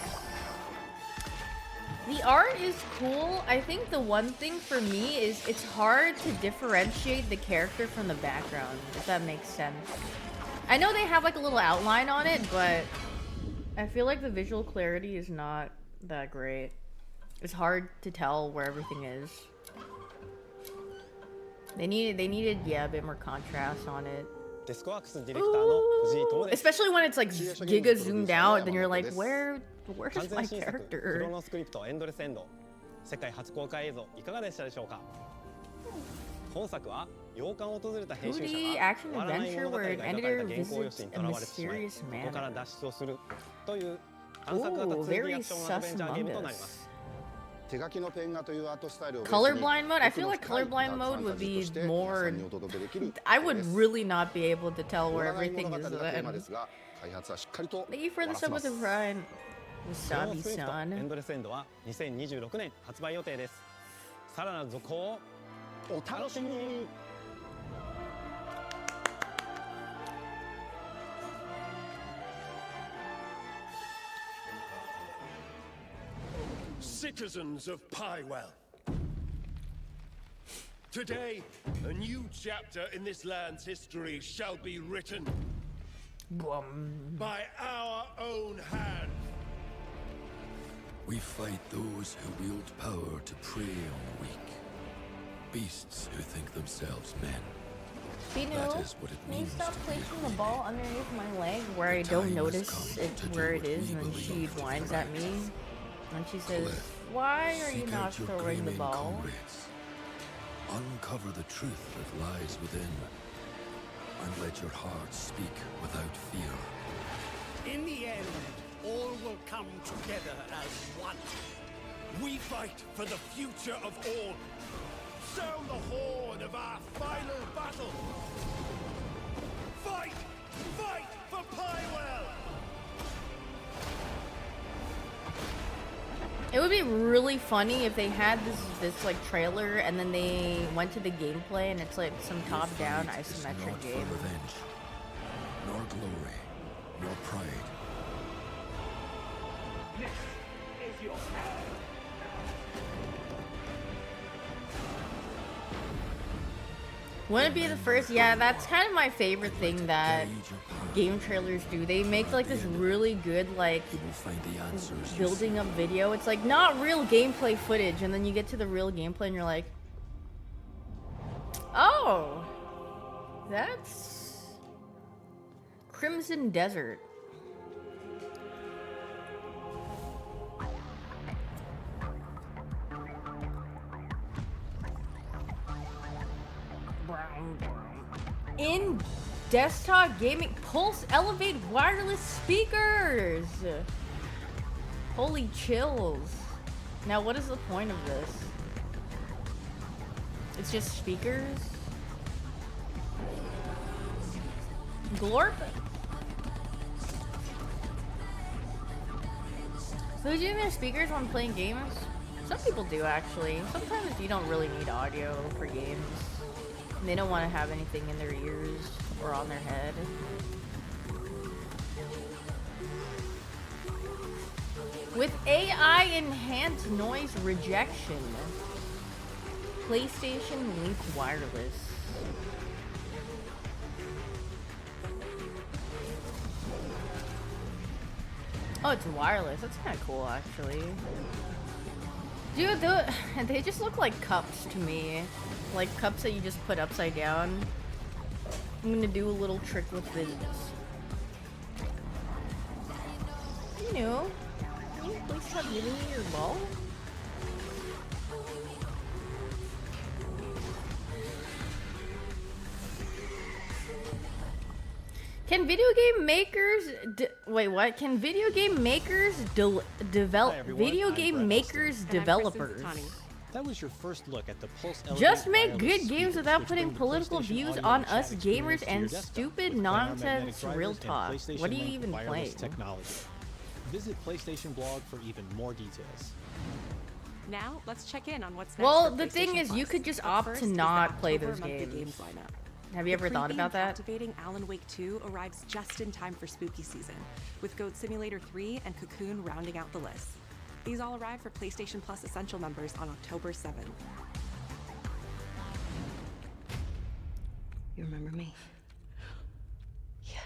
The art is cool. I think the one thing for me is it's hard to differentiate the character from the background, if that makes sense. I know they have like a little outline on it, but I feel like the visual clarity is not that great. It's hard to tell where everything is. They needed, yeah, a bit more contrast on it. Ooh, especially when it's like giga zoomed out, then you're like, where's my character? 2D action adventure where an editor visits a mysterious man. Ooh, very sus Among Us. Colorblind mode? I feel like colorblind mode would be more... I would really not be able to tell where everything is then. Thank you for the sub with the Brian. Wasabi-san. 2026年発売予定です。さらなる続報をお楽しみに。Citizens of Pywell, Today, a new chapter in this land's history shall be written. By our own hand. We fight those who wield power to prey on the weak. Beasts who think themselves men. That is what it can you means stop to be placing the ball underneath my leg where I don't notice it where it is, and then she whines at me and she says, "Why are you not throwing the ball?" Comrades. Uncover the truth that lies within, and let your heart speak without fear. In the end, all will come together as one. We fight for the future of all. Sound the horn of our final battle. Fight! Fight for Pywell! It would be really funny if they had this like trailer and then they went to the gameplay and it's like some top-down isometric game. For revenge, nor glory, nor pride. This is your hand. Wouldn't it be the first? Yeah, that's kind of my favorite thing that game trailers do. They make like this really good like building up video. It's like not real gameplay footage, and then you get to the real gameplay and you're like, oh, that's Crimson Desert. In desktop gaming, Pulse Elevate wireless speakers. Holy chills. Now what is the point of this? It's just speakers? Glorp? Who's using their speakers when playing games? Some people do actually. Sometimes you don't really need audio for games. They don't want to have anything in their ears or on their head. With AI enhanced noise rejection, PlayStation linked wireless. Oh, it's wireless. That's kind of cool, actually. Dude, they just look like cups to me. Like cups that you just put upside down. I'm gonna do a little trick with this. You know, can you please stop giving me your ball? Can video game makers wait, what? Can video game makers develop video game makers developers? That was your first look at the Pulse just make good games without putting political views on us gamers and stupid nonsense real talk. What do you even play? Technology. Visit PlayStation blog for even more details. Now, let's check in on what's next. Well, the thing is, you could just opt to not play those games. Have you ever thought about that? Captivating Alan Wake 2 arrives just in time for spooky season, with Goat Simulator 3 and Cocoon rounding out the list. These all arrive for PlayStation Plus Essential members on October 7th. You remember me? Yeah.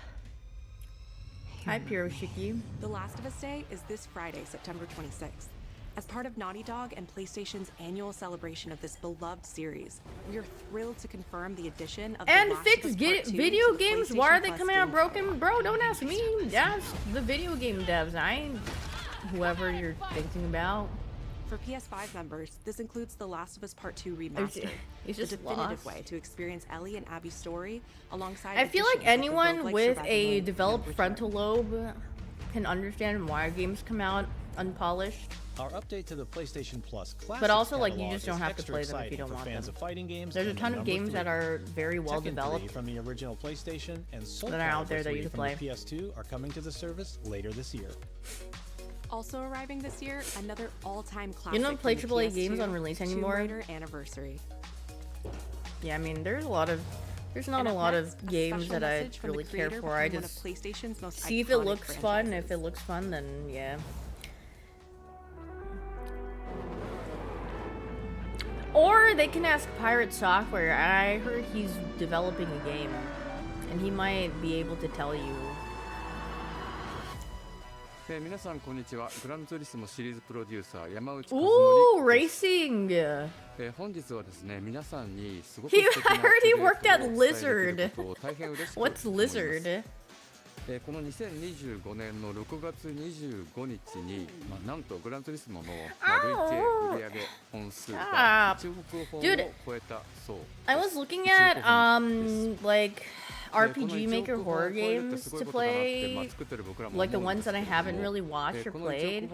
Hi, Piroshiki. The Last of Us Day is this Friday, September 26th. As part of Naughty Dog and PlayStation's annual celebration of this beloved series, we are thrilled to confirm the addition of and The Last fix of Us Part 2 video to games. PlayStation Why are they Plus coming out Game broken? Bro, don't ask me. Ask the video game devs. I ain't whoever you're thinking about. For PS5 members, this includes The Last of Us Part 2 Remastered, He's the just definitive lost. way to experience Ellie and Abby's story alongside. I feel like additions the anyone roguelike with survival a mode developed and frontal lobe can understand why games come out unpolished. Our update to the PlayStation Plus Classic But also, like, you catalog just don't is have to extra play them if you exciting don't for want fans them. of fighting games. There's a and ton of number games 3, that are very well Tekken 3 developed from the original PlayStation and Soul that are out Calibur there that 3 you can from play. the PS2 are coming to the service later this year. Also arriving this year, another all-time classic. You don't play from the AAA games PS2, on release Tomb anymore? Raider Anniversary. Yeah, I mean, there's not And a up lot next, of a games special that I message from the really care creator for. I behind one of just PlayStation's most see if it iconic looks fun. franchises. If it looks fun, then yeah. Or they can ask Pirate Software. I heard he's developing a game, and he might be able to tell you. 皆さんこんにちは。グランツーリスモシリーズプロデューサー山内和 Ooh, 則です。 racing! 本日はですね、皆さんにすごく I 素敵な heard he プレ worked ゼ at ントをお伝えでき Lizard. ることを大変嬉しく思います。 What's Lizard? この2025年の6月25日に、なんとグランツーリスモの、累計売上本数が1億本を超えたそう。I was looking at like RPG Maker horror games to play, like the ones that I haven't really watched or played.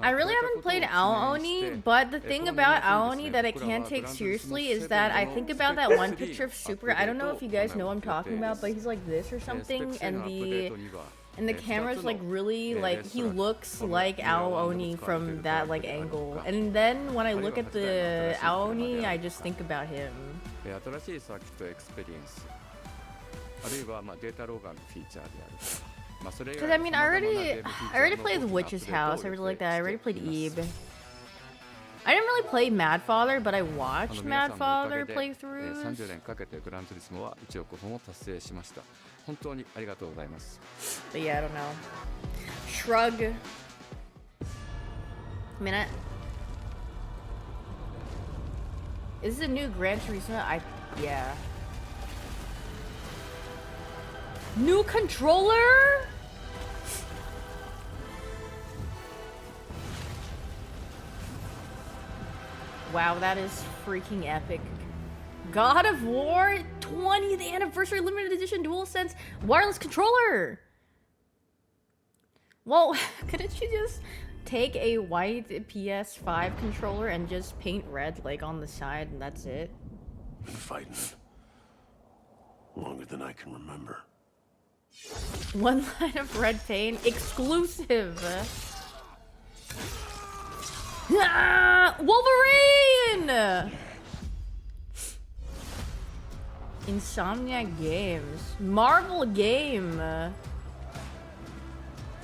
I really haven't played Aoni, but the thing about Aoni that I can't take seriously is that I think about that one picture of Super. I don't know if you guys know what I'm talking about, but he's like this or something, and the camera's like really like he looks like Aoni from that like angle. And then when I look at the Aoni, I just think about him. 新しいサーキットエクスペリエンス、あるいはデータローガンのフィーチャーであるとか。Because I mean, I already played The Witch's House. I really like that. I already played Eve. I didn't really play Mad Father, but I watched Mad Father playthroughs. 30年かけてグランツーリスモは1億本を達成しました。本当にありがとうございます。But yeah, I don't know. Shrug. Minute. Is this a new Gran Turismo? Yeah. New controller? Wow, that is freaking epic. God of War 20th anniversary limited edition DualSense wireless controller. Well, couldn't you just take a white PS5 controller and just paint red like on the side and that's it? Been fighting longer than I can remember. One line of red paint exclusive. Ah, Wolverine! Insomniac Games. Marvel game.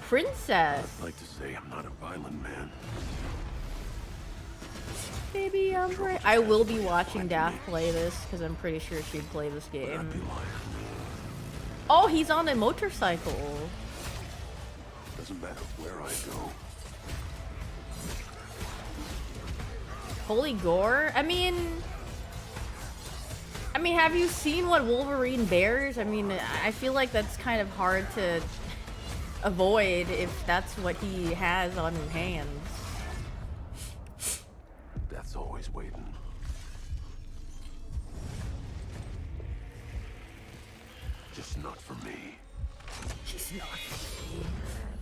Princess. I'd like to say I'm not a violent man. Baby, I will be watching Daft play this because I'm pretty sure she'd play this game. Oh, he's on a motorcycle. Doesn't matter where I go. Holy gore. I mean, have you seen what Wolverine bears? I mean, I feel like that's kind of hard to avoid if that's what he has on his hands. That's always waiting. Just not for me. Just not for me.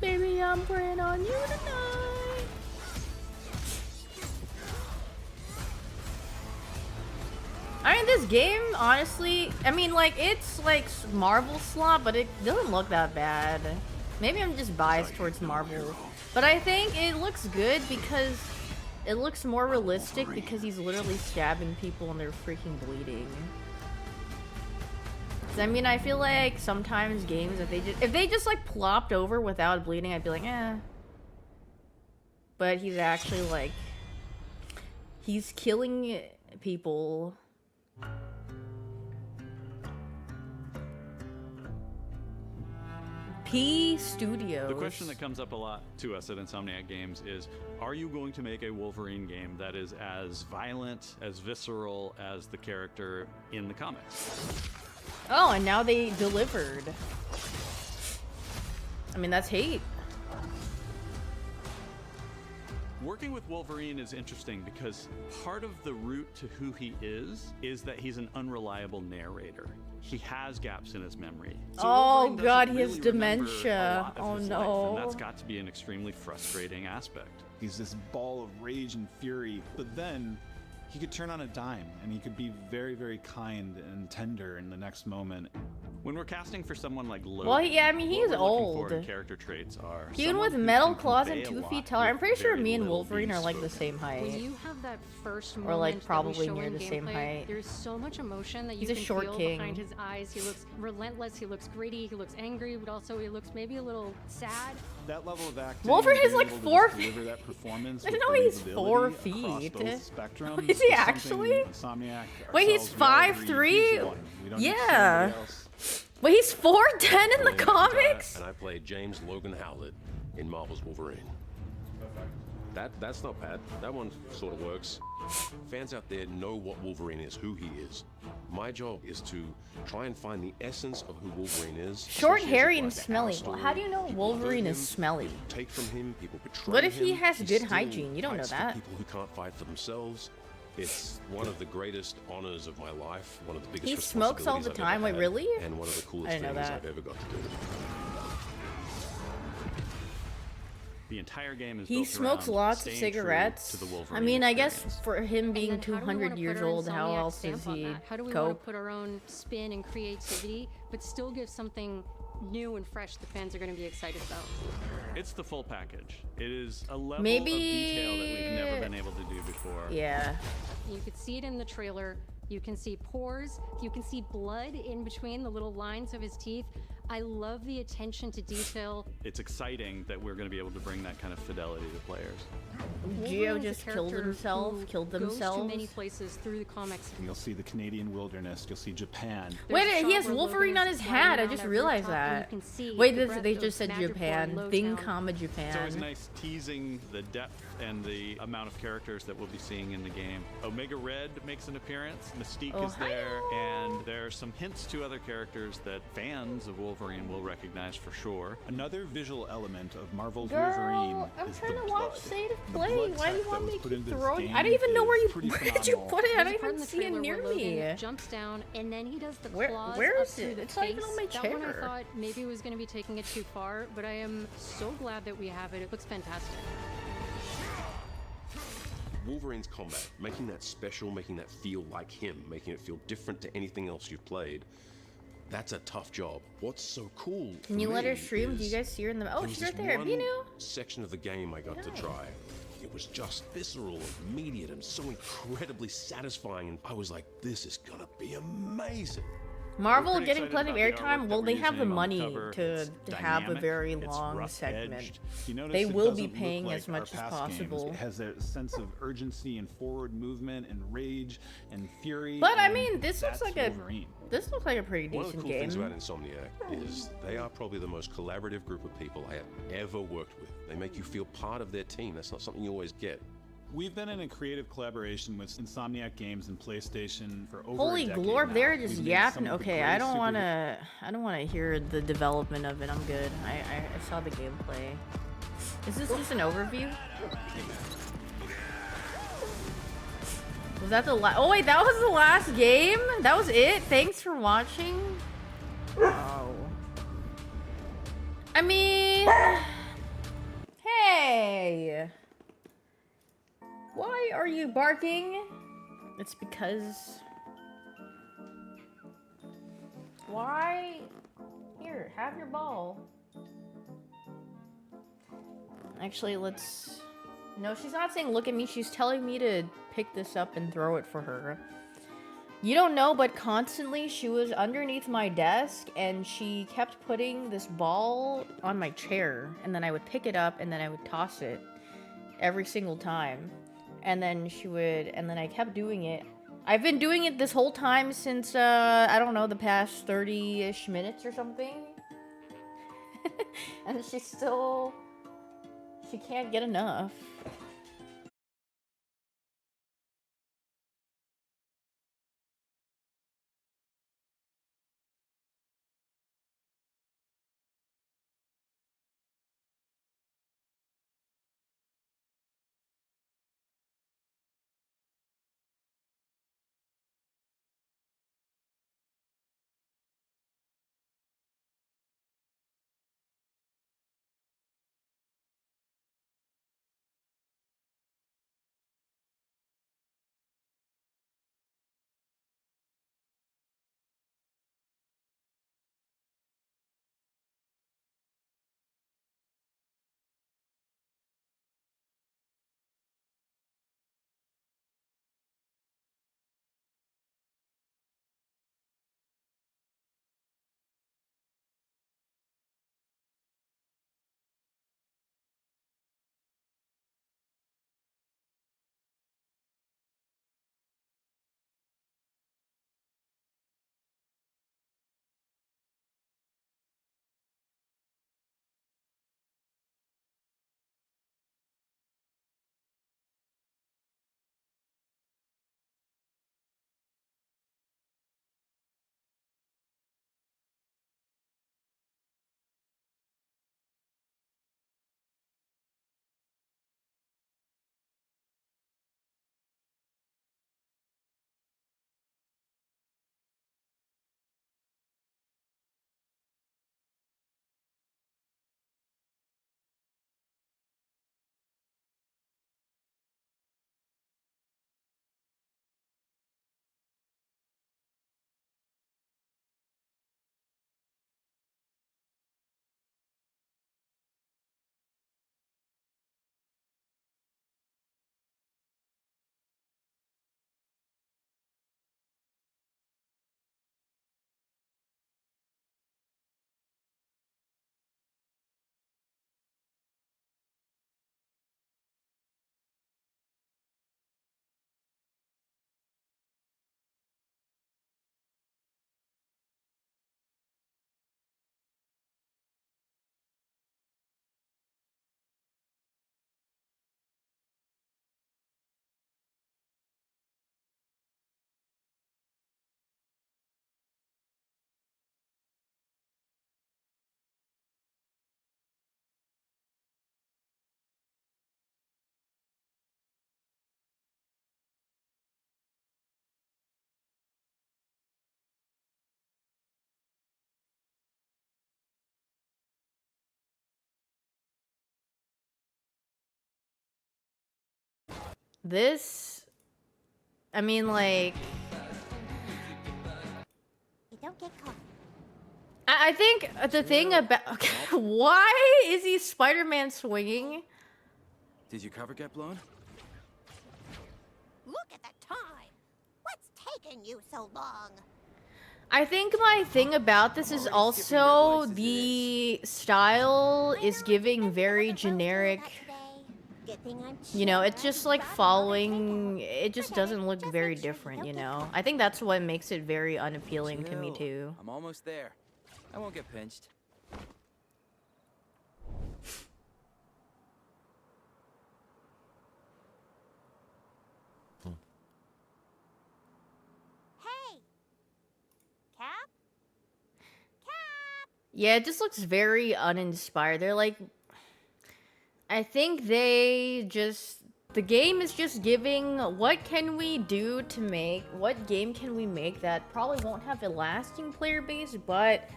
Baby, I'm praying on you tonight. I mean, this game, honestly, I mean, like, it's like Marvel slop, but it doesn't look that bad. Maybe I'm just biased towards Marvel. But I think it looks good because it looks more realistic because he's literally stabbing people and they're freaking bleeding. 'Cause, I mean, I feel like sometimes games, if they just like plopped over without bleeding, I'd be like, eh. But he's actually like, he's killing people. P Studios. The question that comes up a lot to us at Insomniac Games is, are you going to make a Wolverine game that is as violent, as visceral as the character in the comics? Oh, and now they delivered. I mean, that's hate. Working with Wolverine is interesting because part of the root to who he is that he's an unreliable narrator. He has gaps in his memory. So oh God, he really has dementia. Oh no. Life, and that's got to be an extremely frustrating aspect. He's this ball of rage and fury, but then he could turn on a dime and he could be very, very kind and tender in the next moment. When we're casting for someone like Logan, well, yeah, I mean, he what is we're looking old. for in character traits are Even someone with who metal can claws convey and a 2 lot feet taller, I'm with pretty sure very me and little Wolverine being are like the spoken. same height. When you have that first Or moment like that we probably show near in the same gameplay, height. there's so much emotion that you He's a can short feel king. behind his eyes. He looks relentless, he looks gritty, he looks angry, but also he looks maybe a little sad. That level of acting, Wolverine is being like able to 4 just deliver that performance I with know he's believability 4 across feet. both spectrums Is he something actually? Insomniac Wait, he's ourselves, we all agree 5'3"? he's the one. We don't need to see Yeah. anybody else. Wait, he's 4'10" in the comics? And I played James Logan Howlett in Marvel's Wolverine. That's not bad. That one sort of works. Fans out there know what Wolverine is, who he is. My job is to try and find the essence of who Wolverine is. Short, especially as hairy, it and applies to smelly. our story. Well, how do you know People Wolverine hurt is him, smelly? people take from him, people betray What if he him. has good still hygiene? You don't know fights for that. people who can't fight for themselves. It's one of the greatest honors of my life, one of the biggest He smokes all the responsibilities I've time. ever Wait, had, really? and one of the I coolest didn't know things that. I've ever got to do. The entire game is He built smokes around lots of staying true cigarettes. to the I Wolverine mean, I experience. guess for him being And then how do we 200 wanna years put our old, how Insomniac else stamp does on he that? How do we want cope? to put our own spin and creativity, but still give something new and fresh the fans are going to be excited about? It's the full package. It is a level Maybe- of detail that we've never been able to do before. Yeah. You could see it in the trailer. You can see pores. You can see blood in between the little lines of his teeth. I love the attention to detail. It's exciting that we're going to be able to bring that kind of fidelity to players. Geo Wolverine's a just killed character himself, who killed Goes to themselves. many places through the comics. You'll see the Canadian wilderness. You'll see Japan. Wait, There's a he has shot where Wolverine Logan on is his flying hat. I around just that realized rooftop and that. you can see Wait, the this, breath they of just said Madripoor Japan. and Thing, Lowtown. comma, It's always Japan. nice teasing the depth and the amount of characters that we'll be seeing in the game. Omega Red makes an appearance, Mystique is there, and there are some hints to other characters that fans of Wolverine will recognize for sure. Another visual element of Marvel's Girl, Wolverine I'm is trying the to blood. watch State of The Play. blood Why do you tech want that me was put to into this throw? game I don't even know where you. is pretty Where did you phenomenal. put it? I There's don't a part even in the see it trailer near where me. Logan jumps down and then he does the Where- claws where up is through it? the It's face. not even on my That one I chair. thought maybe was going to be taking it too far, but I am so glad that we have it. It looks fantastic. Wolverine's combat, making that special, making that feel like him, making it feel different to anything else you've played, that's a tough job. What's so cool Can for you let her me stream? Do you is guys see her in the? Oh, there was she's this right there. one Binu. section of the game I got to Nice. try. It was just visceral, immediate, and so incredibly satisfying. And I was like, this is gonna be amazing. Marvel We're pretty getting excited plenty of about the airtime. artwork Well, that they we're have the using on the money cover. to It's have a dynamic, very it's long rough-edged. segment. You notice They it will be doesn't look paying like as much our as past games. possible. It has a sense of urgency and forward movement and rage and fury. But I and mean, this looks that's like a Wolverine. this looks like a pretty One of the decent cool game. things about Insomniac is they are probably the most collaborative group of people I have ever worked with. They make you feel part of their team. That's not something you always get. We've been in a creative collaboration with Insomniac Games and PlayStation for over Holy a decade glorb, now. they're just We've made yapping. some of the Okay, I greatest don't superhero- wanna hear the development of it. I'm good. I saw the gameplay. Is this just an overview? Was that the last? Oh wait, that was the last game? That was it? Thanks for watching. Oh. I mean, hey. Why are you barking? It's because... Why? Here, have your ball. Actually, let's... No, she's not saying look at me. She's telling me to pick this up and throw it for her. You don't know, but constantly she was underneath my desk and she kept putting this ball on my chair. And then I would pick it up and then I would toss it every single time. And then she would, and then I kept doing it. I've been doing it this whole time since, I don't know, the past 30-ish minutes or something. And she can't get enough. This, I mean, like, You don't get caught. I think the thing about, okay, why is he Spider-Man swinging? Did your cover get blown? Look at the time. What's taking you so long? I think my thing about this is also the style is giving very generic. You know, it's just like following, it just doesn't look very different, you know? I think that's what makes it very unappealing to me too. I'm almost there. I won't get pinched. Hey! Cap? Yeah, it just looks very uninspired. They're like, I think they just, the game is just giving, what can we do to make, what game can we make that probably won't have a lasting player base, but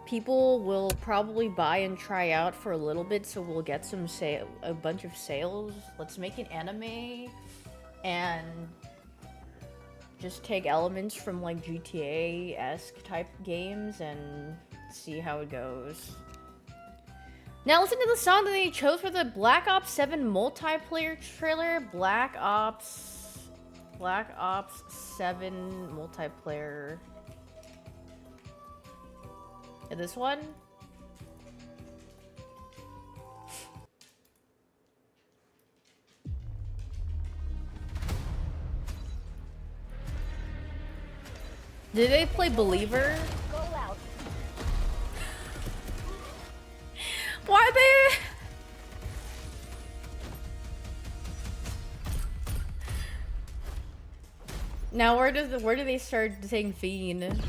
people will probably buy and try out for a little bit, so we'll get some a bunch of sales. Let's make an anime and just take elements from like GTA-esque type games and see how it goes. Now listen to the song that they chose for the Black Ops 7 multiplayer trailer. Black Ops 7 multiplayer. This one? Did they play Believer? Go out. Why they? Now where do they start saying fiend?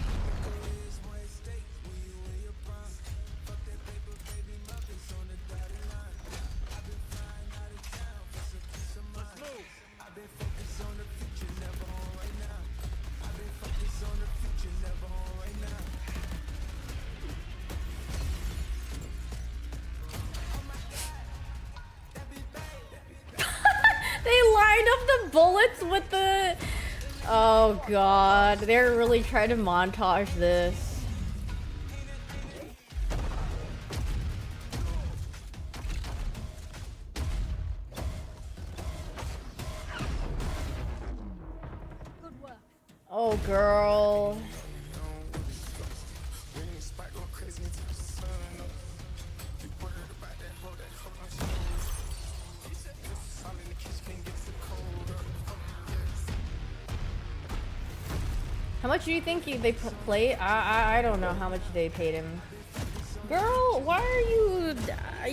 They lined up the bullets with the... Oh god, they're really trying to montage this. Oh girl. How much do you think they play? I don't know how much they paid him. Girl, why are you?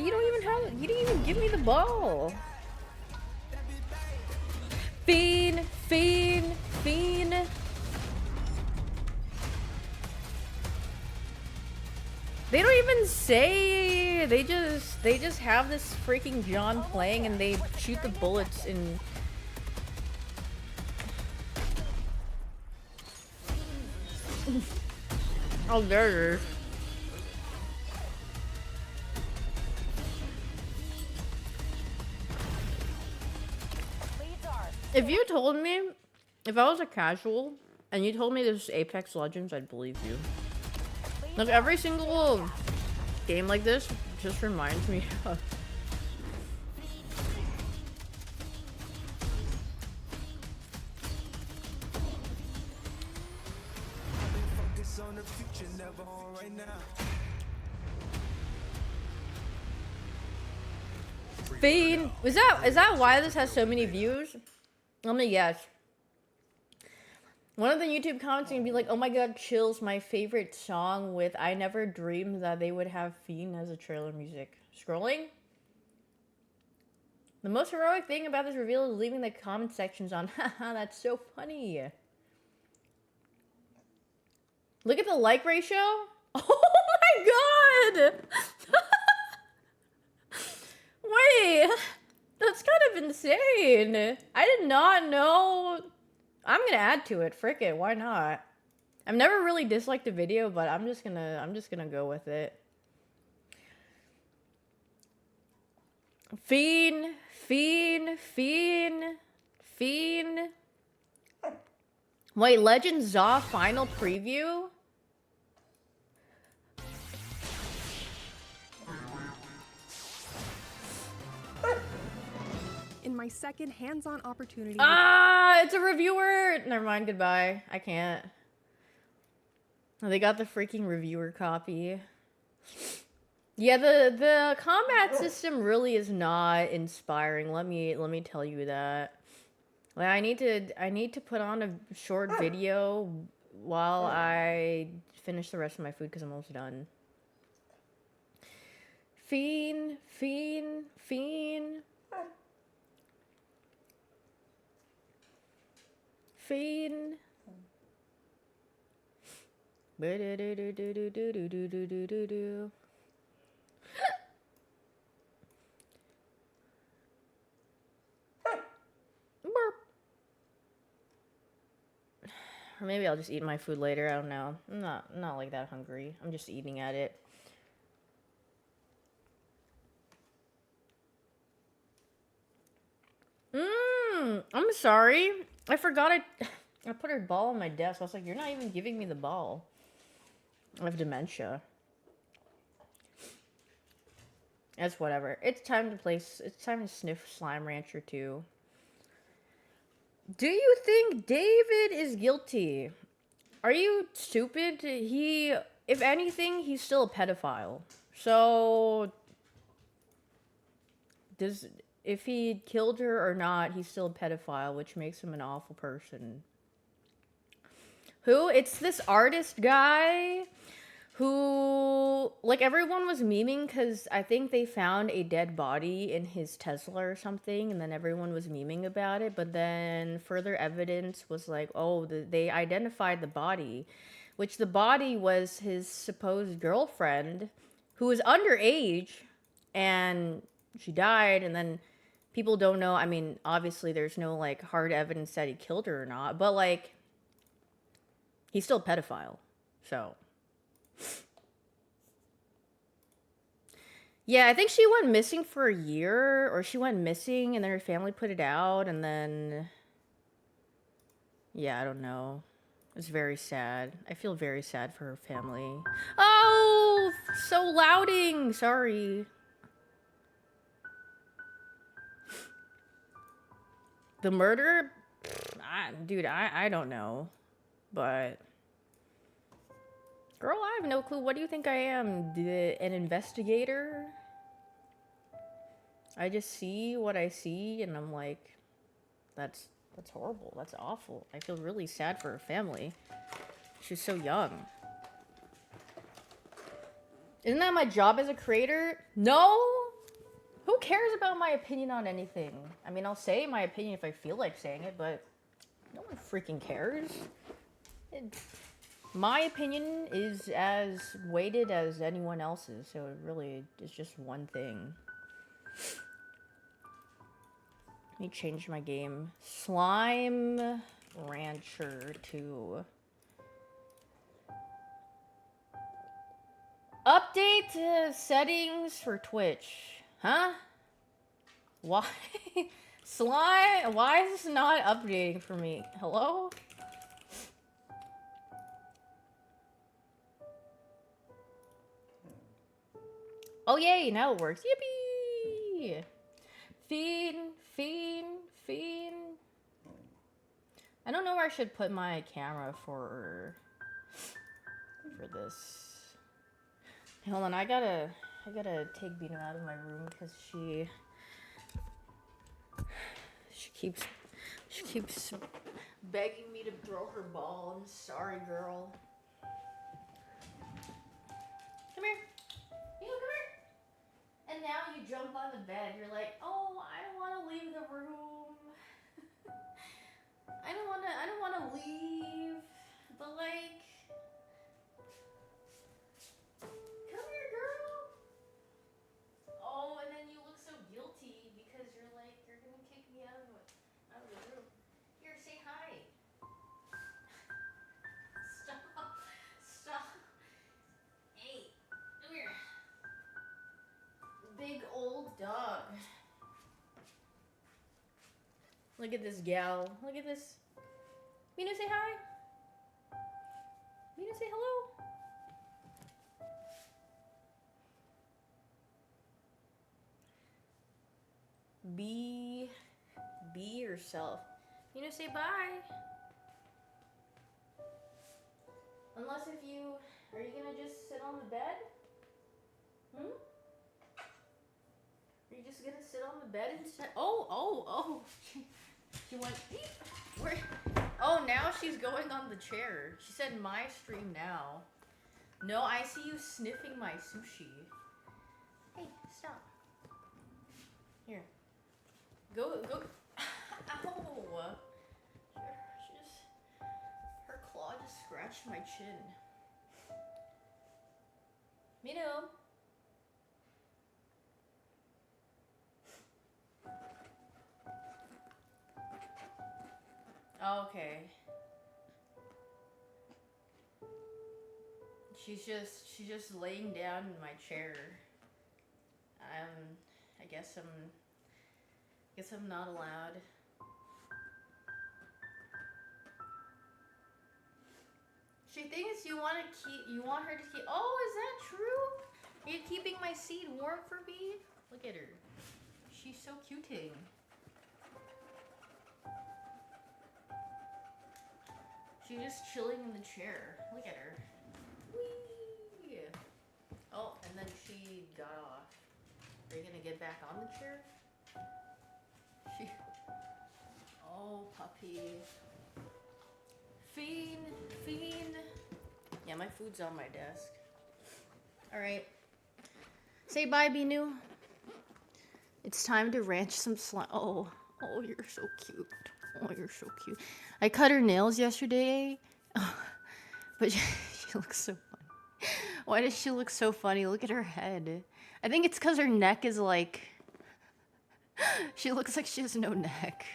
You don't even have. You didn't even give me the ball. Fiend, fiend, fiend. They don't even say. They just have this freaking John playing, and they shoot the bullets in. Oh, there it is. If you told me, if I was a casual, and you told me this is Apex Legends, I'd believe you. Like, every single game like this just reminds me of... Fiend. Is that why this has so many views? Let me guess. One of the YouTube comments can be like, "Oh my god, Chills, my favorite song with I never dreamed that they would have Fiend as a trailer music." Scrolling? The most heroic thing about this reveal is leaving the comment sections on. Haha, that's so funny. Look at the like ratio. Oh my god! Wait, that's kind of insane. I did not know. I'm gonna add to it. Frick it, why not? I've never really disliked a video, but I'm just gonna go with it. Fiend, fiend, fiend, Fiend. Wait, Legend Zaw final preview? In my second hands-on opportunity. Ah, it's a reviewer. Never mind, goodbye. I can't. Oh, they got the freaking reviewer copy. Yeah, the combat system really is not inspiring. Let me tell you that. Like, I need to put on a short video while I finish the rest of my food because I'm almost done. Fiend. Or maybe I'll just eat my food later. I don't know. I'm not like that hungry. I'm just eating at it. I'm sorry. I forgot I put her ball on my desk. I was like, you're not even giving me the ball. I have dementia. It's whatever. It's time to sniff Slime Rancher 2. Do you think David is guilty? Are you stupid? If anything, he's still a pedophile. So, if he killed her or not, he's still a pedophile, which makes him an awful person. Who? It's this artist guy who, like, everyone was memeing because I think they found a dead body in his Tesla or something, and then everyone was memeing about it, but then further evidence was like, oh, they identified the body, which the body was his supposed girlfriend, who was underage, and she died, and then people don't know, I mean, obviously there's no, like, hard evidence that he killed her or not, but, like, he's still a pedophile, so... Yeah, I think she went missing for a year, or she went missing and then her family put it out, and then... Yeah, I don't know. It's very sad. I feel very sad for her family. Oh! So louding! Sorry. The murder? Dude, I don't know. But... Girl, I have no clue. What do you think I am? An investigator? I just see what I see, and I'm like, that's horrible. That's awful. I feel really sad for her family. She's so young. Isn't that my job as a creator? No? Who cares about my opinion on anything? I mean, I'll say my opinion if I feel like saying it, but no one freaking cares. My opinion is as weighted as anyone else's, so it really is just one thing. Let me change my game. Slime Rancher 2. Update settings for Twitch. Huh? Why? Slime? Why is this not updating for me? Hello? Oh yay, now it works. Yippee! Fiend. I don't know where I should put my camera for this. Hold on, I gotta take Beano out of my room because she keeps begging me to throw her ball. I'm sorry, girl. Come here. You come here. And now you jump on the bed. You're like, oh, I don't want to leave the room. I don't want to leave. But like, come here, girl. Oh, and then you look so guilty because you're like, you're gonna kick me out of the room. Here, say hi. Stop. Hey, come here. Big old dog. Look at this gal. Look at this. Mina, say hi. Mina, say hello. Be yourself. Mina, say bye. Unless if you... Are you gonna just sit on the bed? Hmm? Are you just gonna sit on the bed instead? Oh. She went beep. Where? Oh, now she's going on the chair. She said my stream now. No, I see you sniffing my sushi. Hey, stop. Here. Go. Ow. Her claw just scratched my chin. Mino. Okay. She's just laying down in my chair. I guess I'm not allowed. She thinks you want her to keep. Oh, is that true? Are you keeping my seat warm for me? Look at her. She's so cuting. She's just chilling in the chair. Look at her. Whee! Oh, and then she got off. Are you gonna get back on the chair? Oh, puppy. Fiend. Yeah, my food's on my desk. Alright. Say bye, Binu. It's time to ranch some slime. Oh, you're so cute. Oh, you're so cute. I cut her nails yesterday, but she looks so funny. Why does she look so funny? Look at her head. I think it's because her neck is like... She looks like she has no neck.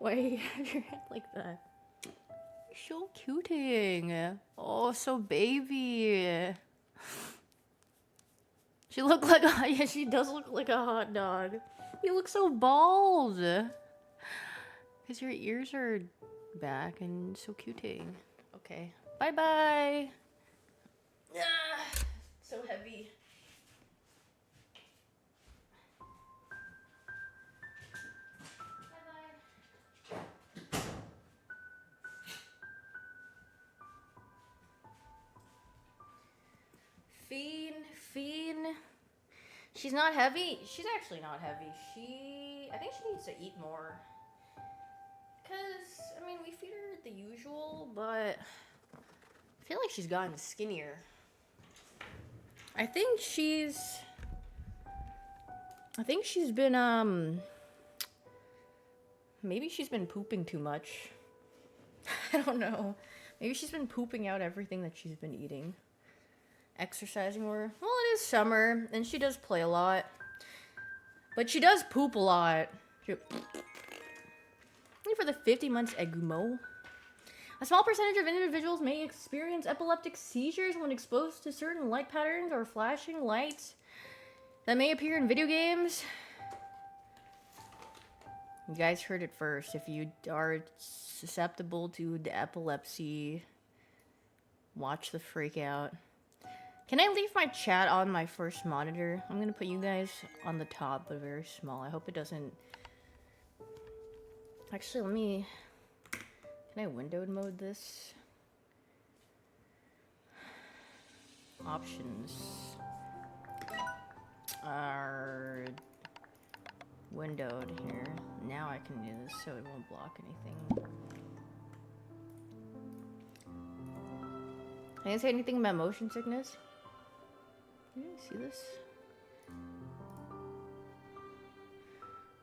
Why do you have your head like that? You're so cuting. Oh, so baby. She looked like a... Yeah, she does look like a hot dog. You look so bald. Because your ears are back and so cuting. Okay. Bye-bye. Ah, so heavy. Bye-bye. Fiend. She's not heavy. She's actually not heavy. I think she needs to eat more. Because, I mean, we feed her the usual, but I feel like she's gotten skinnier. I think she's been, maybe she's been pooping too much. I don't know. Maybe she's been pooping out everything that she's been eating. Exercising more. Well, it is summer, and she does play a lot. But she does poop a lot. For the 50 months Egumo. A small percentage of individuals may experience epileptic seizures when exposed to certain light patterns or flashing lights that may appear in video games. You guys heard it first. If you are susceptible to the epilepsy, watch the freak out. Can I leave my chat on my first monitor? I'm gonna put you guys on the top, but very small. I hope it doesn't... Actually, let me... Can I windowed mode this? Options are windowed here. Now I can do this so it won't block anything. I didn't say anything about motion sickness. Did you see this?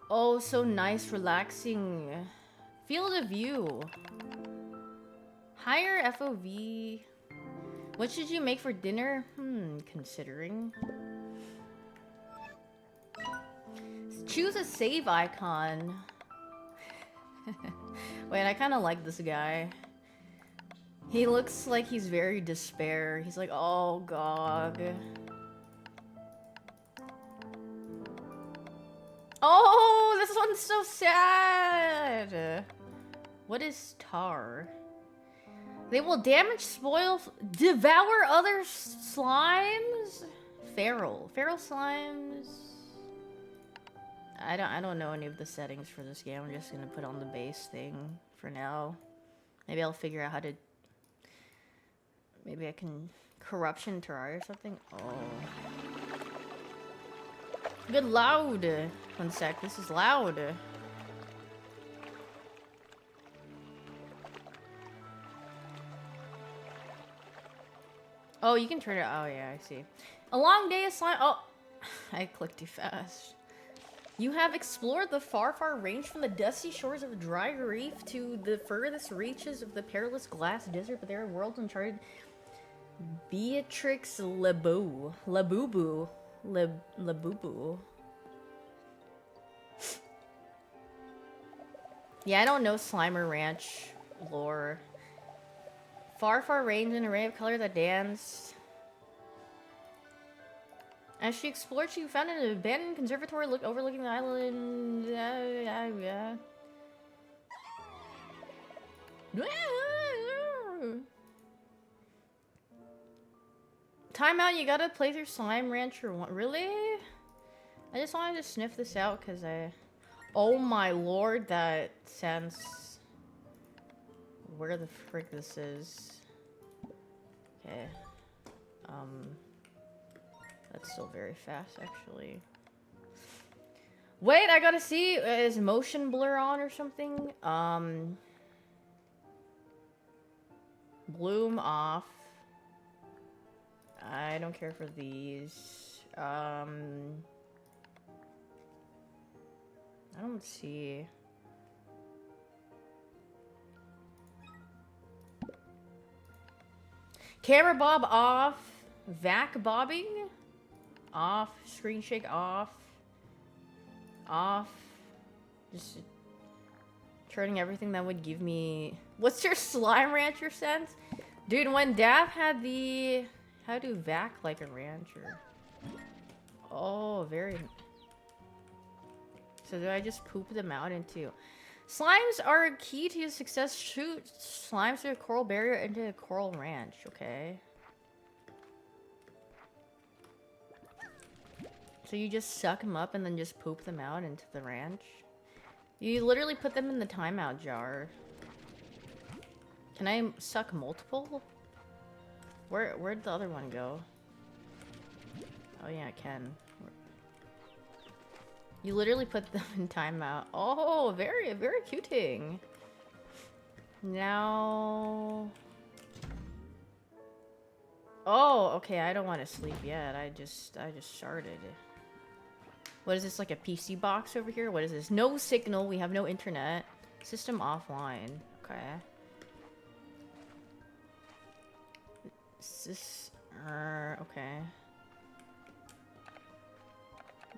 Oh, so nice, relaxing. Field of view. Higher FOV. What should you make for dinner? Considering. Choose a save icon. Wait, I kind of like this guy. He looks like he's very despair. He's like, oh god. Oh, this is one's so sad. What is tar? They will damage, spoil, devour other slimes. Feral slimes. I don't know any of the settings for this game. I'm just gonna put on the base thing for now. Maybe I'll figure out how to. Maybe I can corruption Terraria or something. Oh, good loud. 1 sec. This is loud. Oh, you can turn it. Oh yeah, I see. A long day of slime. Oh, I clicked too fast. You have explored the far range from the dusty shores of a dry reef to the furthest reaches of the perilous glass desert, but there are worlds uncharted. Beatrix Labubu. Yeah, I don't know Slimer Ranch lore. Far range, an array of colors that danced. As she explored, she found an abandoned conservatory overlooking the island. Yeah. Time out, you gotta play through Slime Rancher 1. Really? I just wanted to sniff this out because I... Oh my lord, that sense... Where the frick this is. Okay. That's still very fast, actually. Wait, I gotta see. Is motion blur on or something? Bloom off. I don't care for these. I don't see. Camera bob off. Vac bobbing off. Screen shake off. Off. Just turning everything that would give me... What's your Slime Rancher sense? Dude, when Dav had the... How to vac like a rancher? Oh, very... So do I just poop them out into... Slimes are key to success. Shoot slimes through a coral barrier into a coral ranch, okay? So you just suck them up and then just poop them out into the ranch? You literally put them in the timeout jar. Can I suck multiple? Where'd the other one go? Oh yeah, I can. You literally put them in timeout. Oh, very cuting. Now... Oh, okay, I don't want to sleep yet. I just started. What is this, like a PC box over here? What is this? No signal. We have no internet. System offline. Okay. Okay.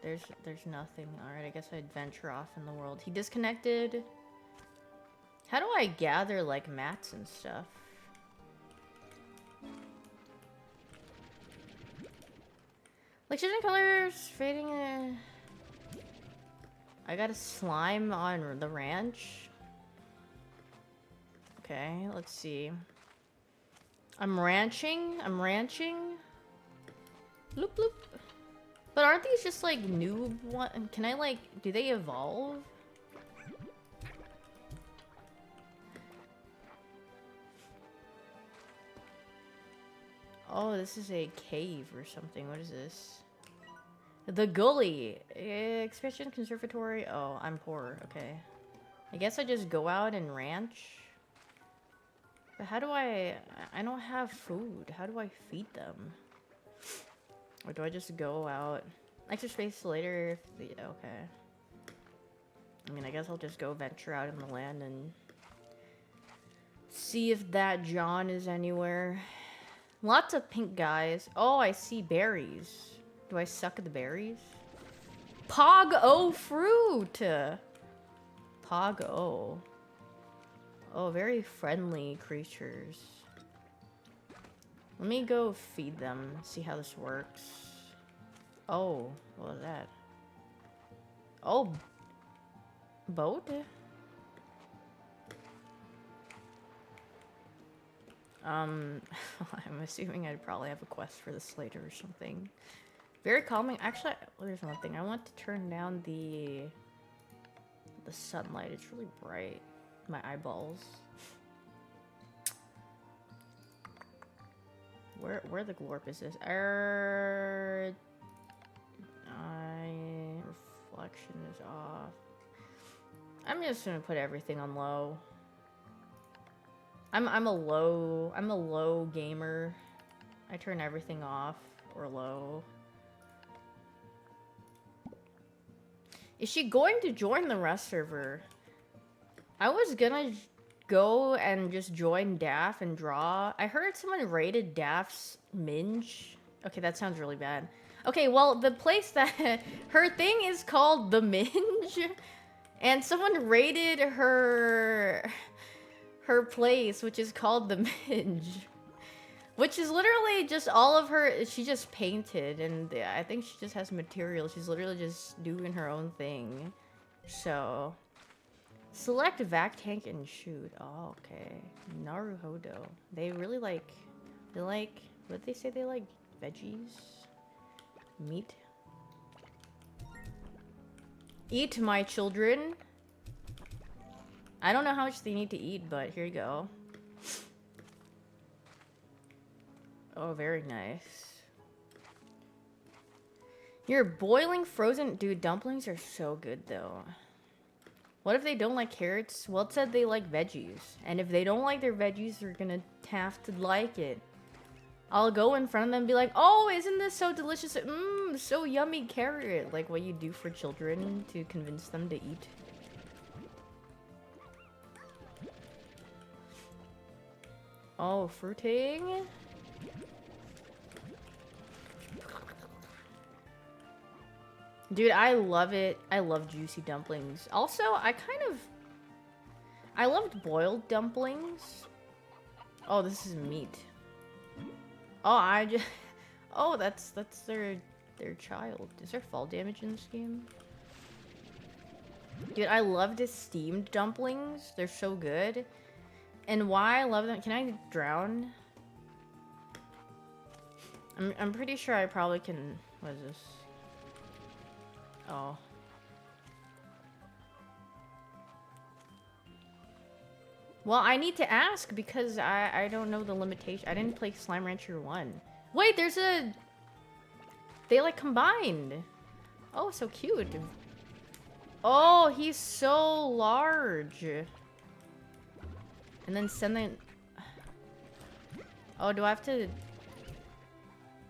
There's nothing. Alright, I guess I'd venture off in the world. He disconnected. How do I gather, like, mats and stuff? Like, changing colors, fading. I got a slime on the ranch. Okay, let's see. I'm ranching. Bloop bloop. But aren't these just like noob one? Can I like, do they evolve? Oh, this is a cave or something. What is this? The Gully. Expansion Conservatory. Oh, I'm poor. Okay. I guess I just go out and ranch. But how do I don't have food. How do I feed them? Or do I just go out? Extra space later if the... Okay. I mean, I guess I'll just go venture out in the land and... see if that John is anywhere. Lots of pink guys. Oh, I see berries. Do I suck at the berries? Pog-O fruit! Pog-O. Oh, very friendly creatures. Let me go feed them, see how this works. Oh, what was that? Oh. Boat? I'm assuming I'd probably have a quest for this later or something. Very calming. Actually, there's one thing. I want to turn down the sunlight. It's really bright. My eyeballs. Where the glorp is this? Eye reflection is off. I'm just gonna put everything on low. I'm a low gamer. I turn everything off or low. Is she going to join the rest server? I was gonna go and just join Daff and draw. I heard someone rated Daff's Minge. Okay, that sounds really bad. Okay, well, the place that her thing is called the Minge, and someone rated her place, which is called the Minge, which is literally just all of her. She just painted, and I think she just has material. She's literally just doing her own thing. So select vac tank and shoot. Oh, okay. Naruhodo. They really like. They like. What did they say? They like veggies, meat. Eat, my children. I don't know how much they need to eat, but here you go. Oh, very nice. You're boiling frozen... Dude, dumplings are so good, though. What if they don't like carrots? Well, it said they like veggies. And if they don't like their veggies, they're gonna have to like it. I'll go in front of them and be like, oh, isn't this so delicious? Mmm, so yummy carrot. Like what you do for children to convince them to eat. Oh, fruiting. Dude, I love it. I love juicy dumplings. Also, I loved boiled dumplings. Oh, this is meat. Oh, oh, that's their child. Is there fall damage in this game? Dude, I love the steamed dumplings. They're so good. And why I love them... Can I drown? I'm pretty sure I probably can... What is this? Oh. Well, I need to ask because I don't know the limitation. I didn't play Slime Rancher 1. Wait, there's a... They like combined. Oh, so cute. Oh, he's so large. And then send the... Oh, do I have to...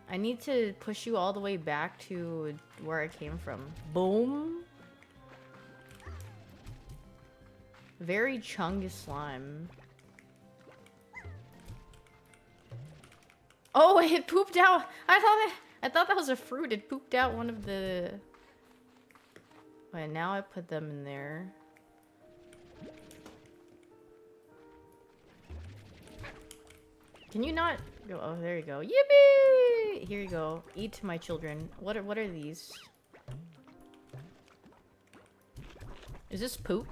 I need to push you all the way back to where I came from. Boom. Very chungus slime. Oh, it pooped out. I thought that was a fruit. It pooped out one of the... Wait, now I put them in there. Can you not go? Oh, there you go. Yippee! Here you go. Eat, my children. What are these? Is this poop?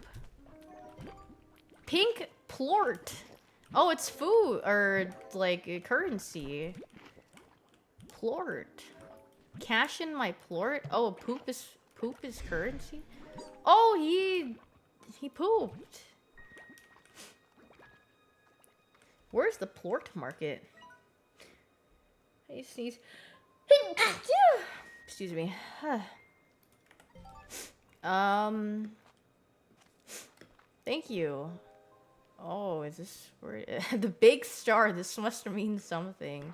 Pink plort. Oh, it's food or like a currency. Plort. Cash in my plort. Oh, poop is currency. Oh, he pooped. Where's the plort market? I sneeze. Excuse me. Thank you. Oh, is this where the big star? This must mean something.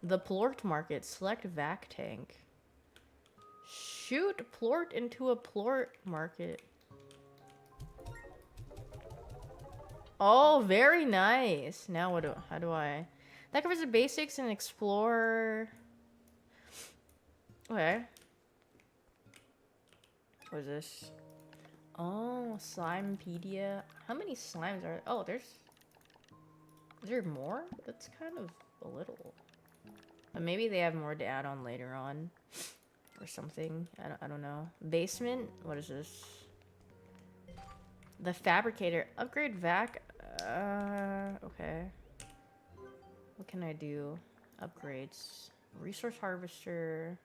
The plort market. Select vac tank. Shoot plort into a plort market. Oh, very nice. Now how do I... That covers the basics and explore... Okay. What is this? Oh, Slimepedia. How many slimes are... Oh, is there more? That's kind of a little. But maybe they have more to add on later on. Or something. I don't know. Basement? What is this? The fabricator. Upgrade vac. Okay. What can I do? Upgrades. Resource harvester.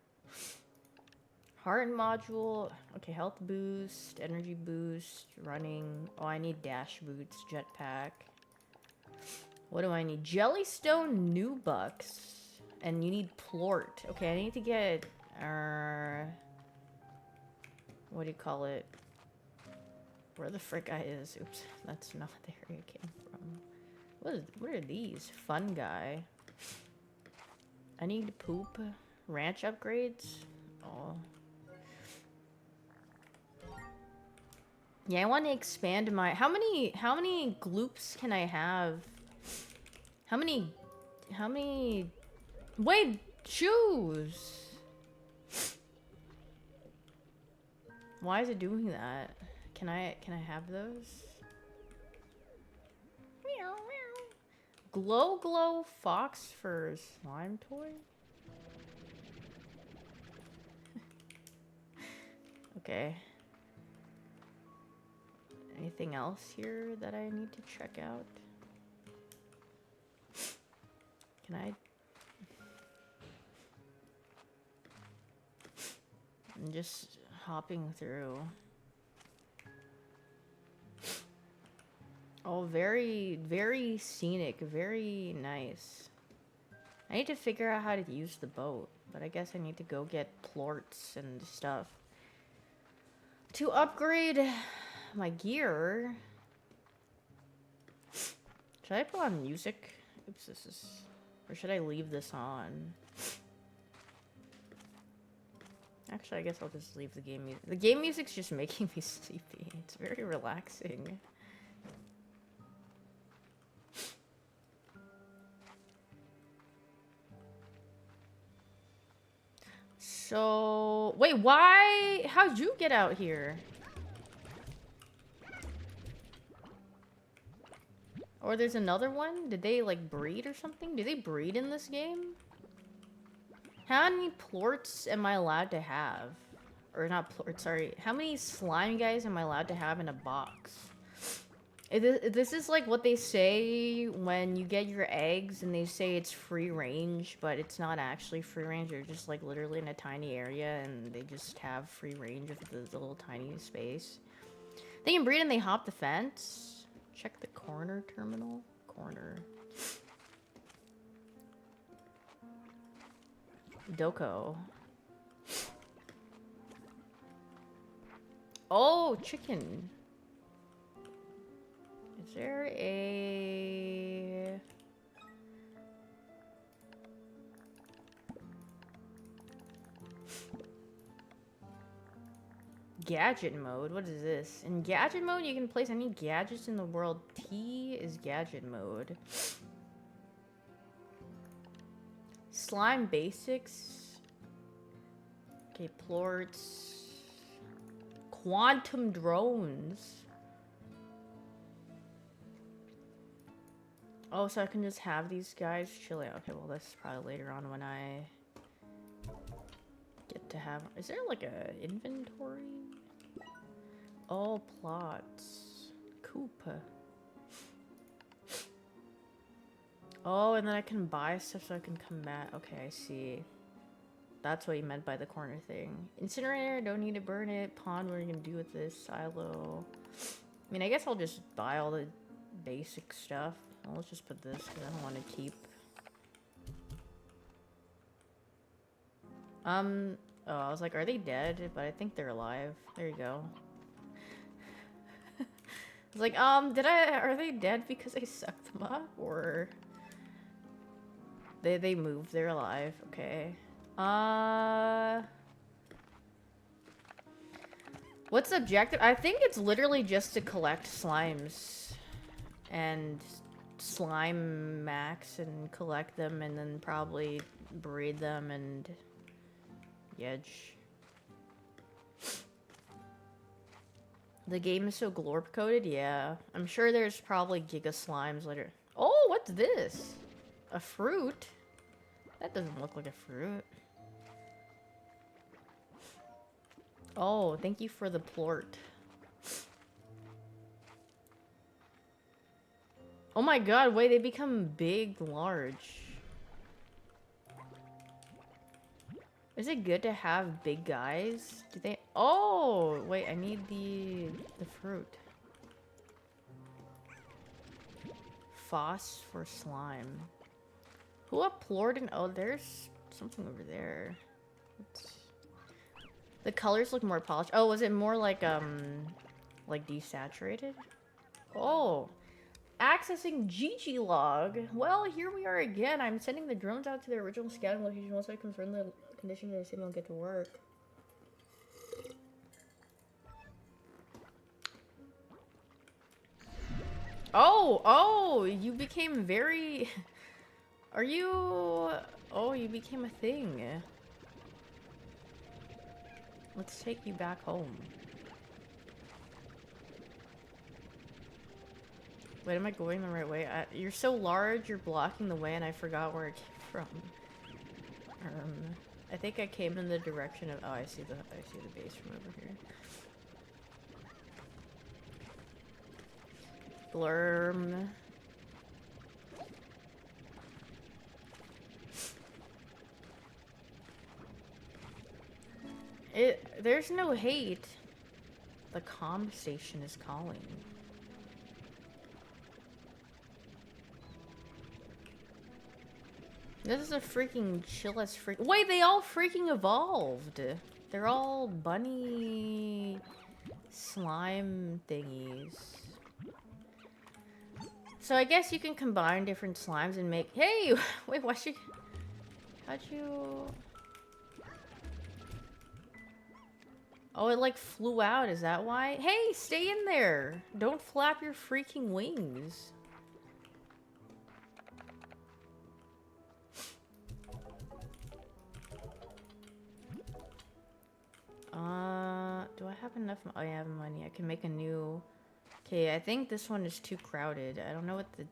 Heart module. Okay, health boost. Energy boost. Running. Oh, I need dash boots. Jetpack. What do I need? Jellystone new bucks. And you need plort. Okay, I need to get... what do you call it? Where the frick I is. Oops, that's not the area I came from. What are these? Fun guy. I need poop. Ranch upgrades? Oh. Yeah, I want to expand my... How many gloops can I have? How many... Wait, shoes! Why is it doing that? Can I have those? Meow, meow. Glow fox fur slime toy? Okay. Anything else here that I need to check out? Can I... I'm just hopping through. Oh, very, very scenic. Very nice. I need to figure out how to use the boat. But I guess I need to go get plorts and stuff. To upgrade my gear... Should I put on music? Oops, this is... Or should I leave this on? Actually, I guess I'll just leave the game music. The game music's just making me sleepy. It's very relaxing. So... Wait, why? How'd you get out here? Or there's another one? Did they, like, breed or something? Do they breed in this game? How many plorts am I allowed to have? Or not plorts, sorry. How many slime guys am I allowed to have in a box? This is like what they say when you get your eggs and they say it's free range, but it's not actually free range. They're just like literally in a tiny area and they just have free range of the little tiny space. They can breed and they hop the fence. Check the corner terminal. Corner. Doko. Oh, chicken. Is there a... Gadget mode? What is this? In gadget mode, you can place any gadgets in the world. T is gadget mode. Slime basics. Okay, plorts. Quantum drones. Oh, so I can just have these guys chilling. Okay, well, this is probably later on when I get to have... Is there like a inventory? Oh, plots. Koopa. Oh, and then I can buy stuff so I can combat. Okay, I see. That's what you meant by the corner thing. Incinerator, don't need to burn it. Pond, what are you gonna do with this? Silo. I mean, I guess I'll just buy all the basic stuff. Well, let's just put this because I don't want to keep. Oh, I was like, are they dead? But I think they're alive. There you go. I was like, are they dead because I sucked them up? Or... They moved, they're alive. Okay. What's the objective? I think it's literally just to collect slimes. And slime max and collect them and then probably breed them and... Yedge. The game is so glorp coded? Yeah. I'm sure there's probably giga slimes later. Oh, what's this? A fruit? That doesn't look like a fruit. Oh, thank you for the plort. Oh my god, wait, they become big, large. Is it good to have big guys? Do they? Oh, wait, I need the fruit. Phos for slime. Who uplored an? Oh, there's something over there. The colors look more polished. Oh, was it more like desaturated? Oh, accessing GG log. Well, here we are again. I'm sending the drones out to their original scouting location once I confirm the condition and they will get to work. Oh, you became very... Are you... Oh, you became a thing. Let's take you back home. Wait, am I going the right way? You're so large, you're blocking the way, and I forgot where it came from. I think I came in the direction of... Oh, I see the base from over here. Blurm. There's no hate. The comm station is calling. This is a freaking chill-ass freak. Wait, they all freaking evolved. They're all bunny slime thingies. So I guess you can combine different slimes and make... Hey! Wait, how'd you... Oh, it like flew out, is that why? Hey, stay in there! Don't flap your freaking wings. Do I have enough? Oh, I have money. I can make a new... Okay, I think this one is too crowded. I don't know what the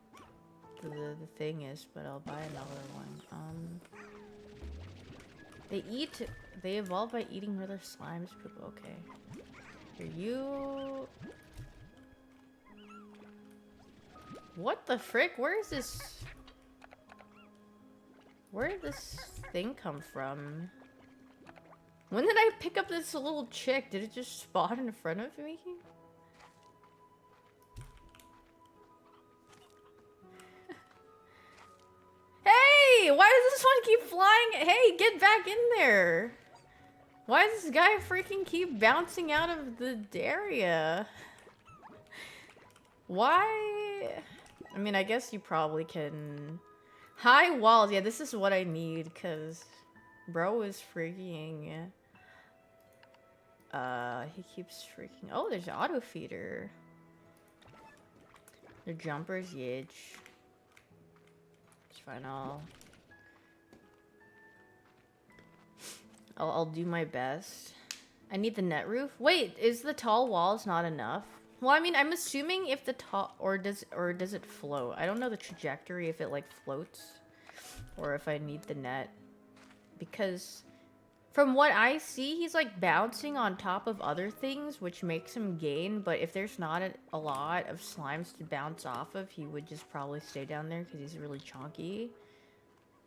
thing is, but I'll buy another one. They evolve by eating other slimes. Okay. Here, you... What the frick? Where is this? Where did this thing come from? When did I pick up this little chick? Did it just spawn in front of me? Hey! Why does this one keep flying? Hey, get back in there! Why does this guy freaking keep bouncing out of the area? Why? I mean, I guess you probably can... High walls. Yeah, this is what I need, because... Bro is freaking... he keeps freaking... Oh, there's an auto feeder. The jumpers, yage. It's fine, I'll do my best. I need the net roof. Wait, is the tall walls not enough? Well, I mean, I'm assuming if the tall... Or does it float? I don't know the trajectory if it, like, floats. Or if I need the net. Because... From what I see, he's like bouncing on top of other things, which makes him gain, but if there's not a lot of slimes to bounce off of, he would just probably stay down there because he's really chonky.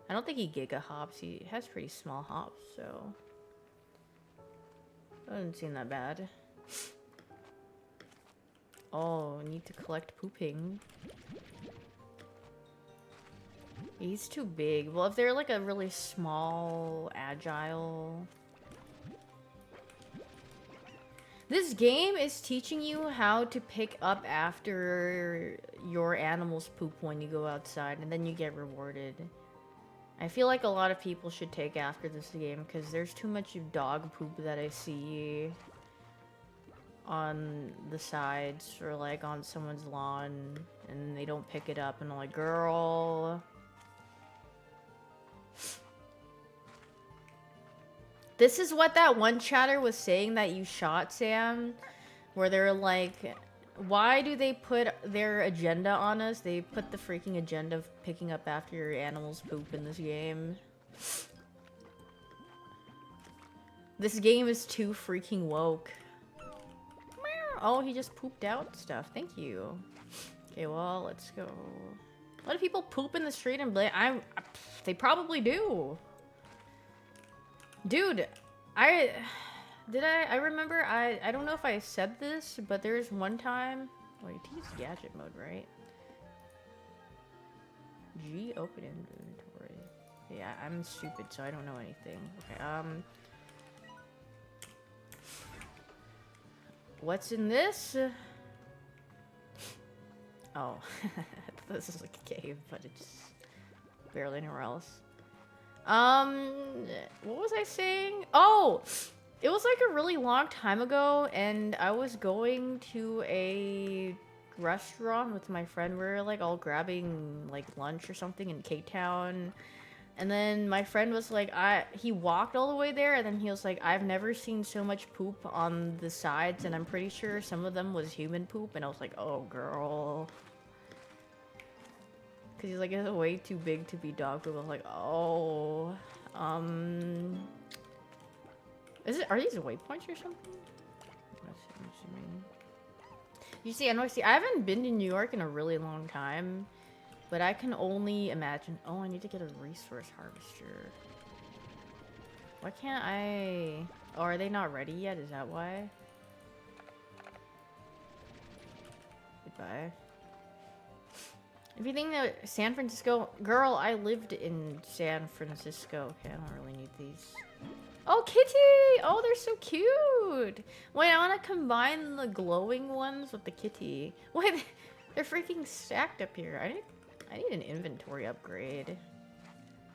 I don't think he giga hops. He has pretty small hops, so... Doesn't seem that bad. Oh, need to collect pooping. He's too big. Well, if they're like a really small, agile... This game is teaching you how to pick up after your animal's poop when you go outside, and then you get rewarded. I feel like a lot of people should take after this game, because there's too much dog poop that I see on the sides, or like on someone's lawn, and they don't pick it up, and I'm like, girl... This is what that one chatter was saying that you shot, Sam. Where they're like, why do they put their agenda on us? They put the freaking agenda of picking up after your animal's poop in this game. This game is too freaking woke. Oh, he just pooped out stuff. Thank you. Okay, well, let's go. A lot of people poop in the street and they probably do. Dude, I remember, I don't know if I said this, but there's one time, wait, use gadget mode, right? G, open inventory. Yeah, I'm stupid, so I don't know anything. Okay, what's in this? Oh, this is like a cave, but it's barely anywhere else. What was I saying? Oh, it was like a really long time ago, and I was going to a restaurant with my friend. We were like all grabbing like lunch or something in K-Town. And then my friend was like, he walked all the way there, and then he was like, I've never seen so much poop on the sides, and I'm pretty sure some of them was human poop. And I was like, oh, girl. Because he's like, it's way too big to be dog poop. I was like, oh. Are these waypoints or something? I'm assuming. You see, NYC, I haven't been to New York in a really long time. But I can only imagine. Oh, I need to get a resource harvester. Why can't I? Oh, are they not ready yet? Is that why? Goodbye. If you think that San Francisco, girl, I lived in San Francisco. Okay, I don't really need these. Oh, kitty! Oh, they're so cute. Wait, I want to combine the glowing ones with the kitty. Wait, they're freaking stacked up here. I need an inventory upgrade.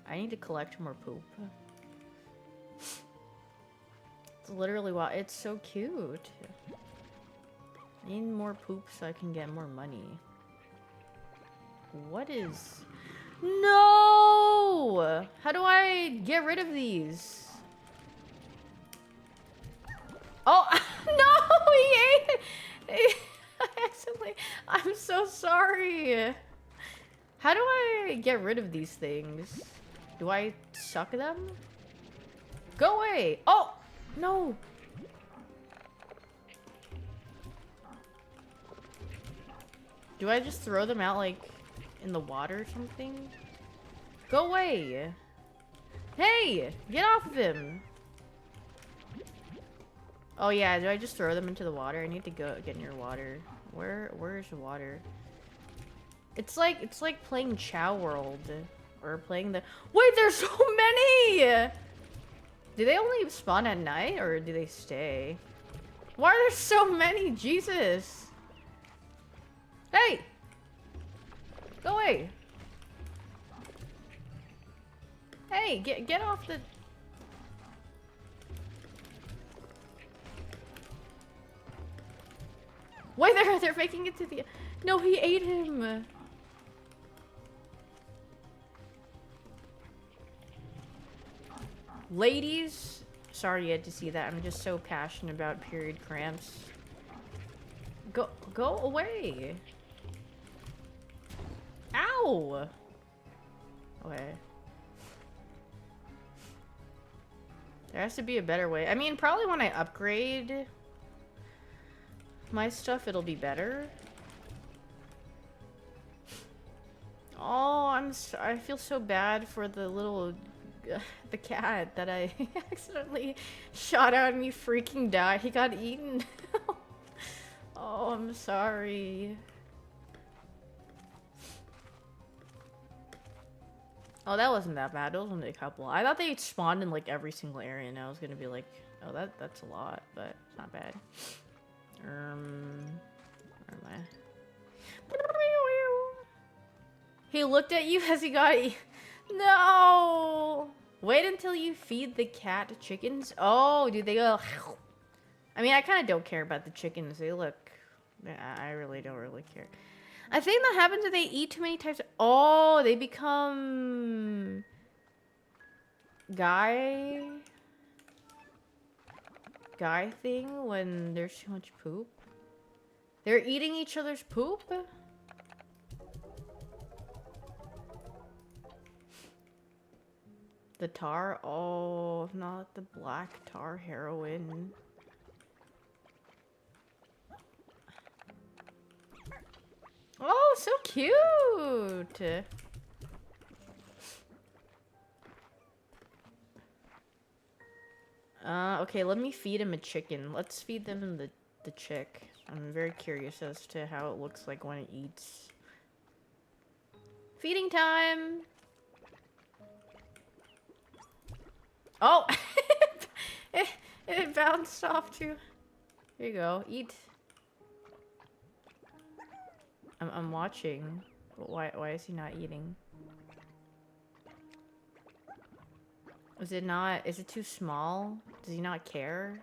I need to collect more poop. It's literally wow. It's so cute. I need more poop so I can get more money. What is... No! How do I get rid of these? Oh, no! He ate it! I accidentally... I'm so sorry. How do I get rid of these things? Do I suck them? Go away! Oh! No! Do I just throw them out, like, in the water or something? Go away! Hey! Get off of him! Oh yeah, do I just throw them into the water? I need to go get near water. Where's the water? It's like playing Chow World. Or playing the... Wait, there's so many! Do they only spawn at night, or do they stay? Why are there so many? Jesus! Hey! Go away! Hey, get off the... Wait, they're making it to the... No, he ate him! Ladies, sorry you had to see that. I'm just so passionate about period cramps. Go away. Ow! Okay. There has to be a better way. I mean, probably when I upgrade my stuff, it'll be better. Oh, I feel so bad for the little... the cat that I accidentally shot out and he freaking died. He got eaten. Oh, I'm sorry. Oh, that wasn't that bad. It was only a couple. I thought they spawned in like every single area, and I was gonna be like, oh, that's a lot, but it's not bad. Where am I? He looked at you as he got No! Wait until you feed the cat chickens. Oh, do they go... I mean, I kind of don't care about the chickens. They look... I really don't care. I think that happens if they eat too many types of... Oh, they become... Guy thing when there's too much poop. They're eating each other's poop? The tar? Oh, not the black tar heroin. Oh, Oh, so cute. Okay, let me feed him a chicken. Let's feed them the chick. I'm very curious as to how it looks like when it eats. Feeding time! Oh! it bounced off too. Here you go, eat. I'm watching. Why is he not eating? Is it too small? Does he not care?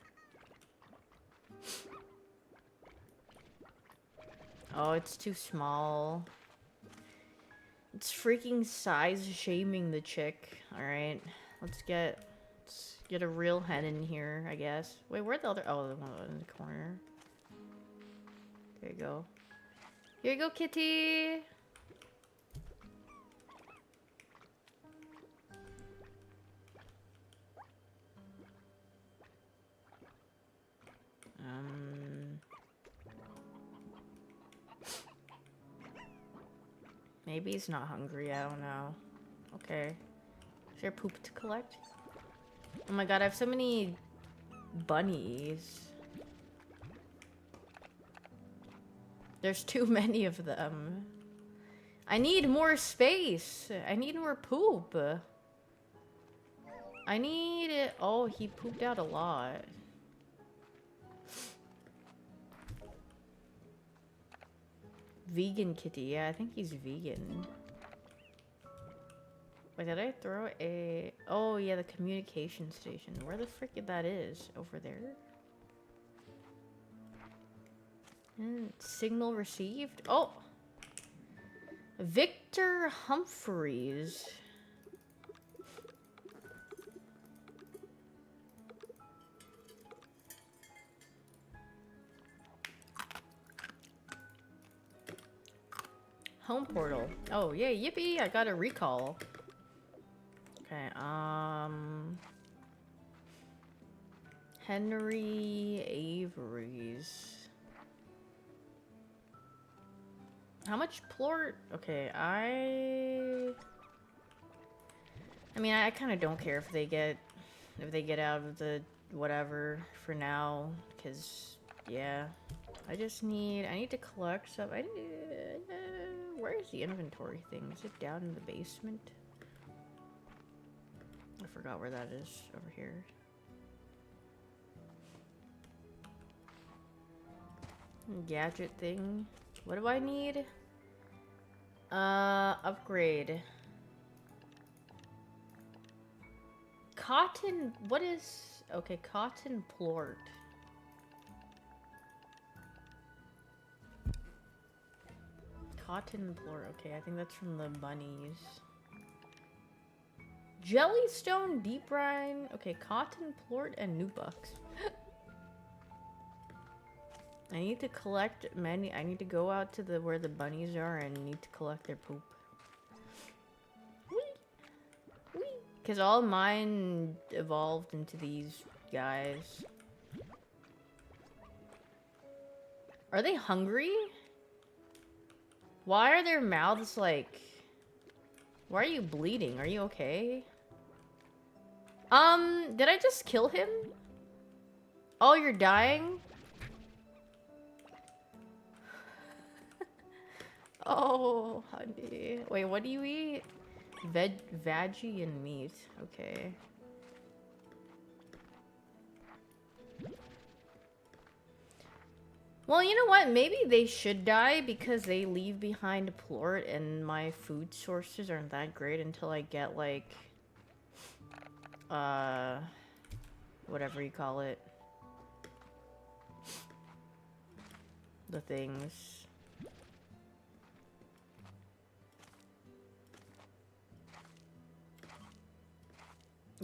Oh, it's too small. It's freaking size shaming the chick. Alright. Let's get a real hen in here, I guess. Wait, where'd the other the one in the corner. There you go. Here you go, kitty! Maybe he's not hungry, I don't know. Okay. Is there poop to collect? Oh my god, I have so many bunnies. There's too many of them. I need more space. I need more poop. I need it. Oh, he pooped out a lot. Vegan kitty. Yeah, I think he's vegan. Wait, did I throw a... Oh, yeah, the communication station. Where the frick that is? Over there? Signal received? Oh! Victor Humphreys. Home portal. Oh, yeah, yippee! I got a recall. Okay, Henry Avery's. How much plort? Okay, I mean, I kind of don't care if they get out of the whatever for now, because yeah, I need to collect stuff. Where is the inventory thing? Is it down in the basement? I forgot where that is. Over here. Gadget thing. What do I need? Upgrade. Cotton, what is... Okay, cotton plort. Cotton plort, okay, I think that's from the bunnies. Jellystone, deep brine, okay, cotton plort and nubucks. I need to collect many. I need to go out to where the bunnies are and need to collect their poop. Whee! Whee! Because all mine evolved into these guys. Are they hungry? Why are their mouths like... Why are you bleeding? Are you okay? Did I just kill him? Oh, you're dying? Oh, honey. Wait, what do you eat? Veggie and meat. Okay. Well, you know what? Maybe they should die because they leave behind a plort and my food sources aren't that great until I get, like... whatever you call it. The things.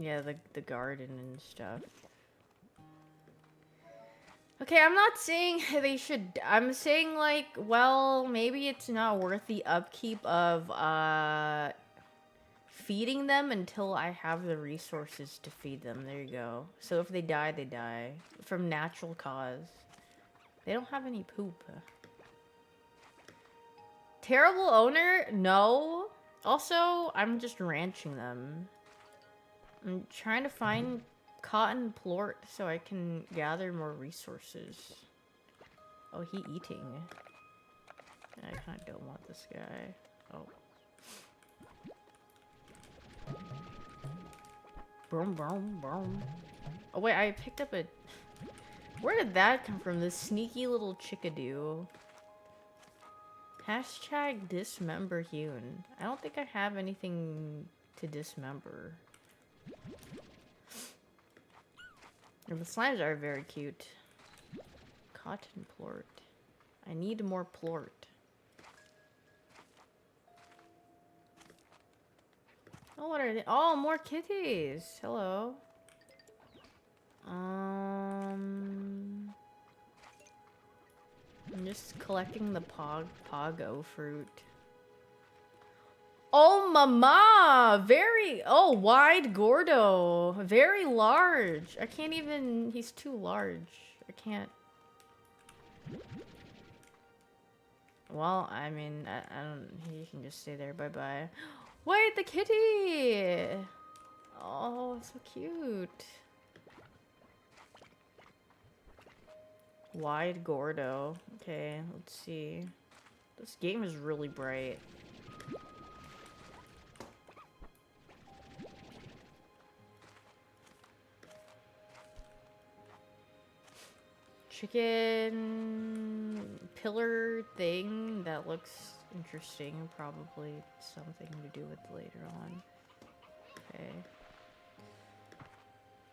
Yeah, the garden and stuff. Okay, I'm not saying they should... I'm saying, like, well, maybe it's not worth the upkeep of, feeding them until I have the resources to feed them. There you go. So if they die, they die. From natural cause. They don't have any poop. Terrible owner? No. Also, I'm just ranching them. I'm trying to find cotton plort so I can gather more resources. Oh, he eating. I kind of don't want this guy. Oh. Boom, boom, boom. Oh wait, I picked up a... Where did that come from? This sneaky little chickadee. Hashtag dismember Hyoon. I don't think I have anything to dismember. And the slimes are very cute. Cotton plort. I need more plort. Oh, what are they? Oh, more kitties. Hello. I'm just collecting the pogo fruit. Oh, mama! Very... Oh, wide Gordo. Very large. I can't even... He's too large. I can't... Well, I mean, I don't... He can just stay there. Bye-bye. Wait, the kitty! Oh, so cute. Wide Gordo. Okay, let's see. This game is really bright. Chicken pillar thing that looks interesting. Probably something to do with later on. Okay.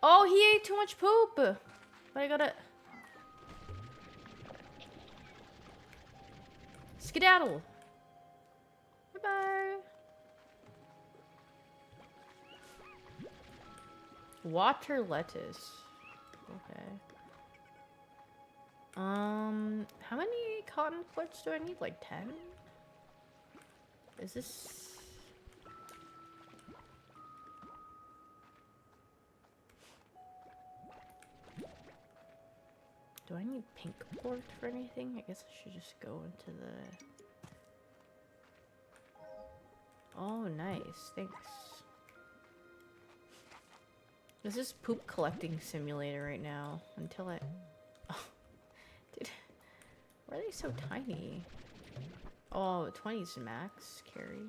Oh, he ate too much poop! But I gotta... Skedaddle! Bye-bye! Water lettuce. Okay. How many cotton plorts do I need? Like 10? Is this... Do I need pink plort for anything? I guess I should just go into the... Oh, nice. Thanks. This is poop collecting simulator right now. Until I... Oh. Dude. Why are they so tiny? Oh, 20's max carry.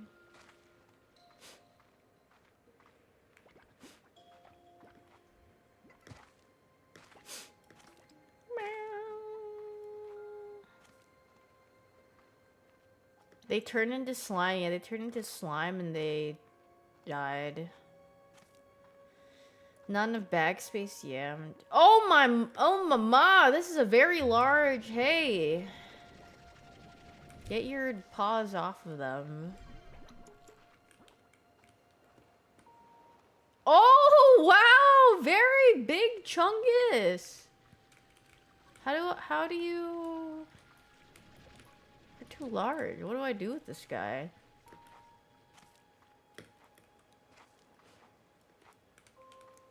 They turn into slime. Yeah, they turned into slime and they died. None of bag space. Yeah. Oh my mama! This is a very large. Hey, get your paws off of them. Oh wow! Very big Chungus. How do you? You're too large. What do I do with this guy?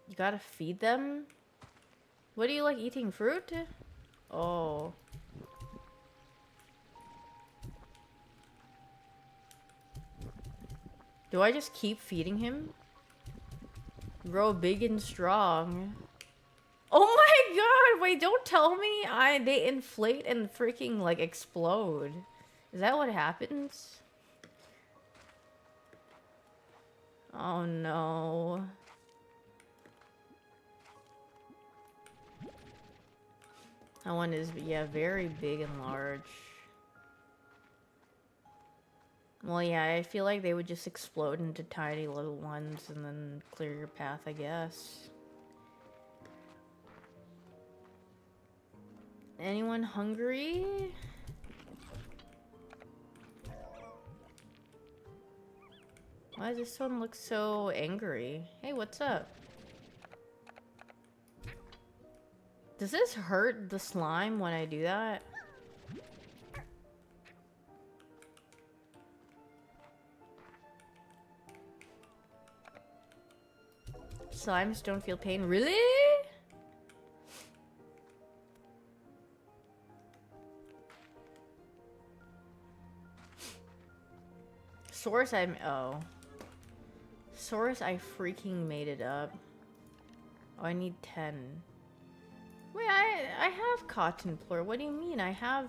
You gotta feed them? What do you like eating fruit? Oh. Do I just keep feeding him? Grow big and strong. Oh my god! Wait, don't tell me they inflate and freaking like explode. Is that what happens? Oh no. That one is, yeah, very big and large. Well, yeah, I feel like they would just explode into tiny little ones and then clear your path, I guess. Anyone hungry? Why does this one look so angry? Hey, what's up? Does this hurt the slime when I do that? Slimes don't feel pain. Really? Source, oh. Source, I freaking made it up. Oh, I need 10. Wait, I have cotton floor. What do you mean? I have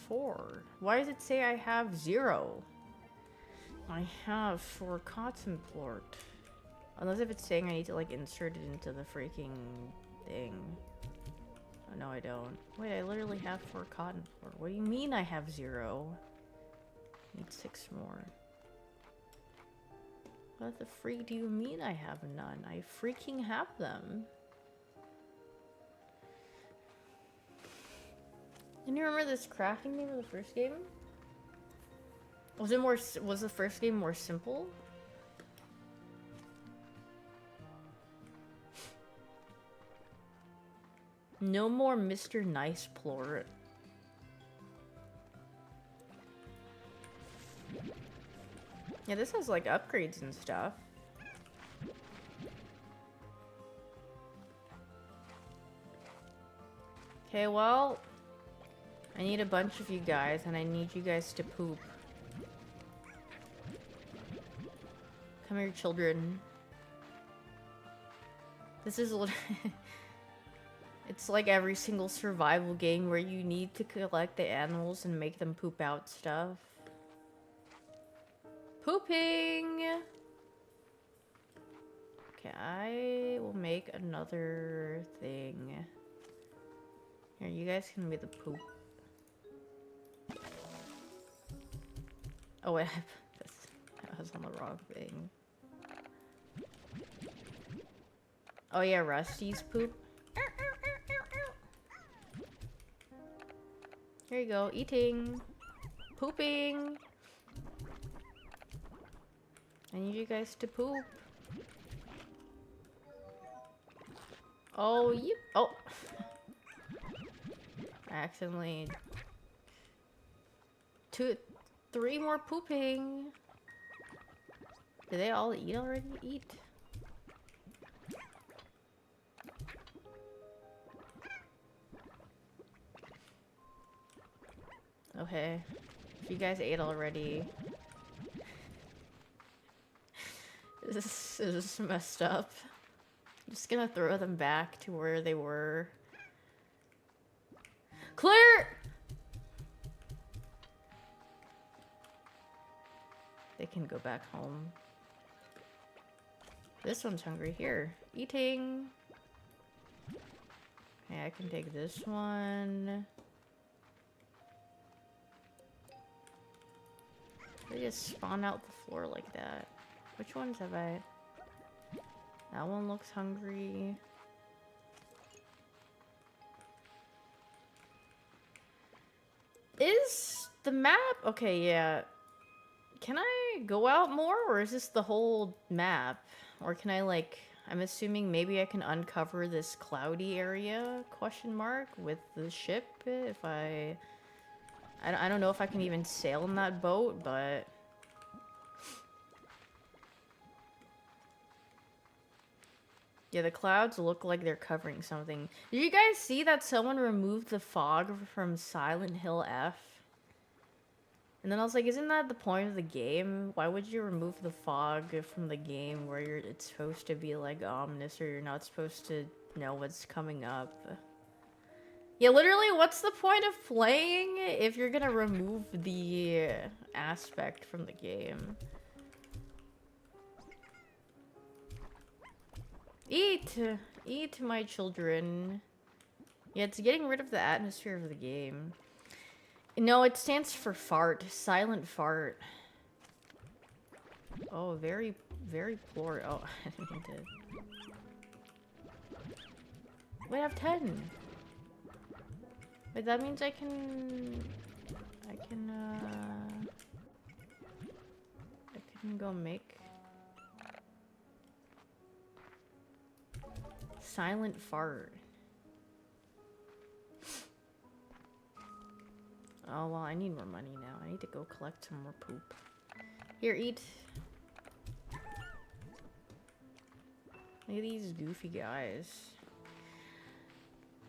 4. Why does it say I have 0? I have 4 cotton plort. Unless if it's saying I need to like insert it into the freaking thing. Oh, no, I don't. Wait, I literally have 4 cotton plort. What do you mean I have 0? Need 6 more. What the freak do you mean I have none? I freaking have them. Can you remember this crafting game of the first game? Was the first game more simple? No more Mr. Nice plort. Yeah, this has like upgrades and stuff. Okay, well, I need a bunch of you guys, and I need you guys to poop. Come here, children. This is it's like every single survival game where you need to collect the animals and make them poop out stuff. Pooping! Okay, I will make another thing. Here, you guys can be the poop. Oh wait, I was on the wrong thing. Oh yeah, Rusty's poop. Here you go, eating. Pooping. I need you guys to poop. Oh, you. Oh. I accidentally. 3 more pooping. Did they all eat already? Eat. Okay. If you guys ate already. This is messed up. I'm just gonna throw them back to where they were. Clear! They can go back home. This one's hungry. Here. Eating. Okay, I can take this one. They just spawn out the floor like that. Which ones have I? That one looks hungry. Is the map... Okay, yeah. Can I go out more, or is this the whole map? Or can I, like... I'm assuming maybe I can uncover this cloudy area, question mark, with the ship, if I don't know if I can even sail in that boat, but... Yeah, the clouds look like they're covering something. Did you guys see that someone removed the fog from Silent Hill F? And then I was like, isn't that the point of the game? Why would you remove the fog from the game where it's supposed to be like ominous, or you're not supposed to know what's coming up? Yeah, literally, what's the point of playing if you're gonna remove the aspect from the game? Eat! Eat, my children. Yeah, it's getting rid of the atmosphere of the game. No, it stands for fart. Silent fart. Oh, very, very poor. Oh, I didn't mean to. Wait, I have 10. Wait, that means I can go make silent fart. Oh, well, I need more money now. I need to go collect some more poop. Here, eat. Look at these goofy guys.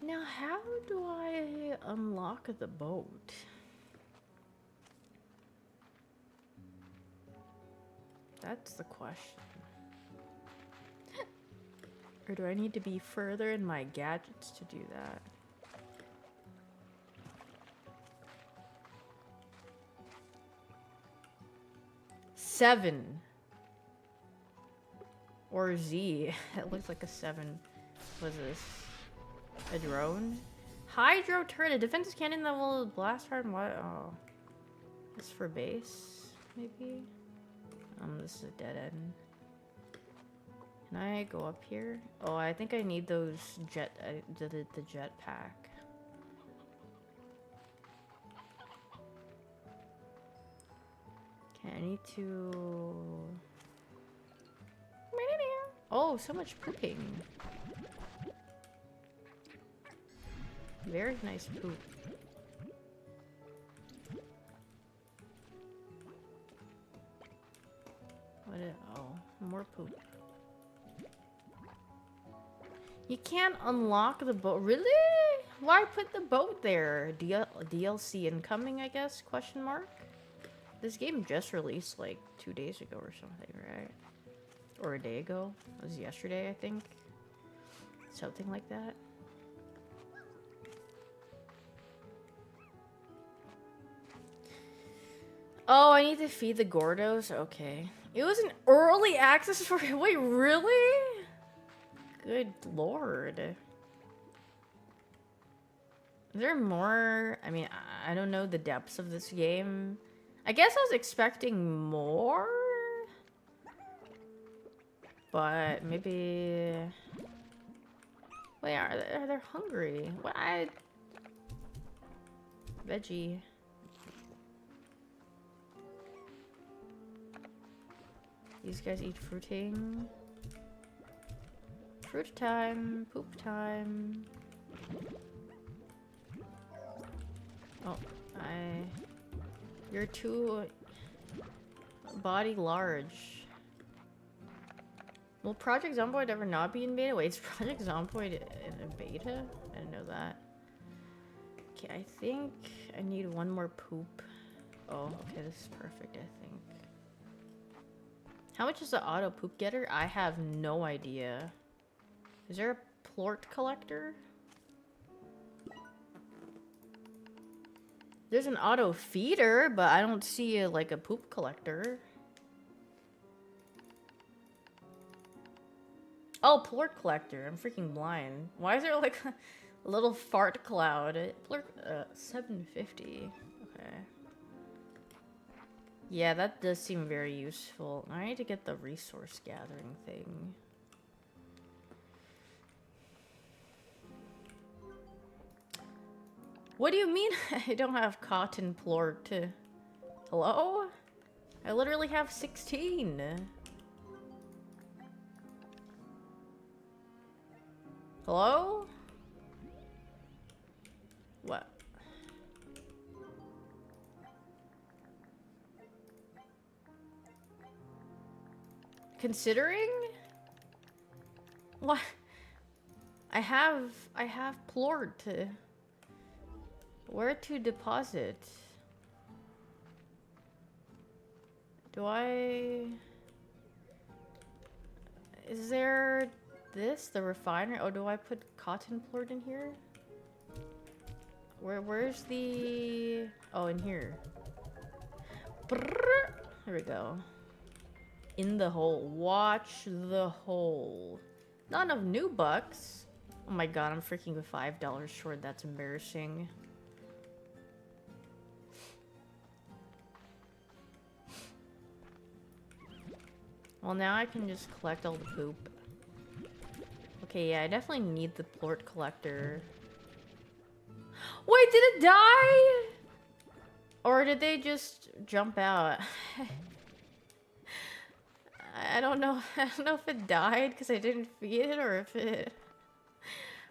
Now, how do I unlock the boat? That's the question. Or do I need to be further in my gadgets to do that? Seven. Or Z. It looks like a 7. What's this? A drone? Hydro turret. A defensive cannon that will blast hard and what? Oh. This for base, maybe? This is a dead end. Can I go up here? Oh, I think I need those the jet pack. Okay, I need to... Oh, so much pooping. Very nice poop. What is... Oh, more poop. You can't unlock the boat. Really? Why put the boat there? DLC incoming, I guess? Question mark? This game just released like 2 days ago or something, right? Or a day ago. It was yesterday, I think. Something like that. Oh, I need to feed the Gordos? Okay. It was an early access for... Wait, really? Good lord. Is there more? I mean, I don't know the depths of this game. I guess I was expecting more? But maybe... Wait, are they hungry? What? Veggie. These guys eat fruiting. Fruit time. Poop time. Oh, You're too... body large. Will Project Zomboid ever not be in beta? Wait, is Project Zomboid in a beta? I didn't know that. Okay, I think I need one more poop. Oh, okay, this is perfect, I think. How much is the auto poop getter? I have no idea. Is there a plort collector? There's an auto feeder, but I don't see like a poop collector. Oh, plort collector. I'm freaking blind. Why is there like a little fart cloud? Plort, 750. Okay. Yeah, that does seem very useful. I need to get the resource gathering thing. What do you mean I don't have cotton plort? Hello? I literally have 16. Hello? What? Considering? What? I have plort. Where to deposit? Do I... Is there this? The refinery? Oh, do I put cotton plort in here? Where's the... Oh, in here. There we go. In the hole. Watch the hole. Not enough new bucks. Oh my god, I'm freaking $5 short. That's embarrassing. Well, now I can just collect all the poop. Okay, yeah, I definitely need the plort collector. Wait, did it die? Or did they just jump out? I don't know. I don't know if it died because I didn't feed it, or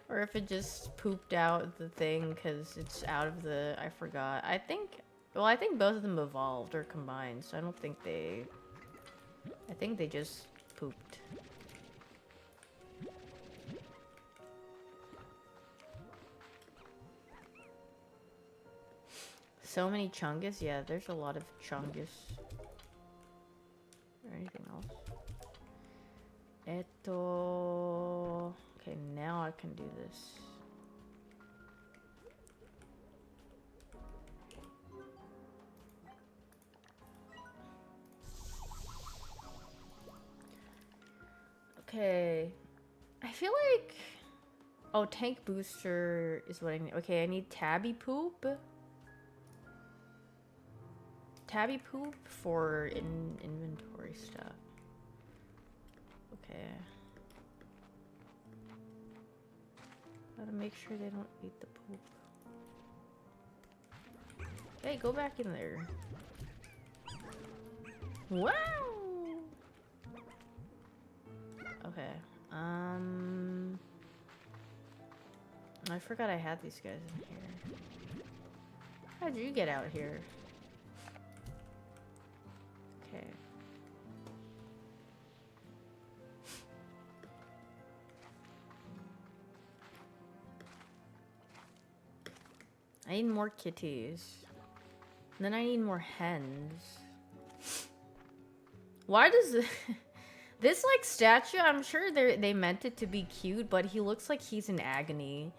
if it just pooped out the thing because it's out of the... I forgot. I think both of them evolved or combined, so I don't think they... I think they just pooped. So many Chungus? Yeah, there's a lot of Chungus. Or anything else? Okay, now I can do this. Okay. I feel like... Oh, tank booster is what I need. Okay, I need tabby poop. Tabby poop for inventory stuff. Okay. Gotta make sure they don't eat the poop. Hey, go back in there. Wow! Okay. I forgot I had these guys in here. How'd you get out here? Okay. I need more kitties. And then I need more hens. Why does this like statue, I'm sure they meant it to be cute, but he looks like he's in agony.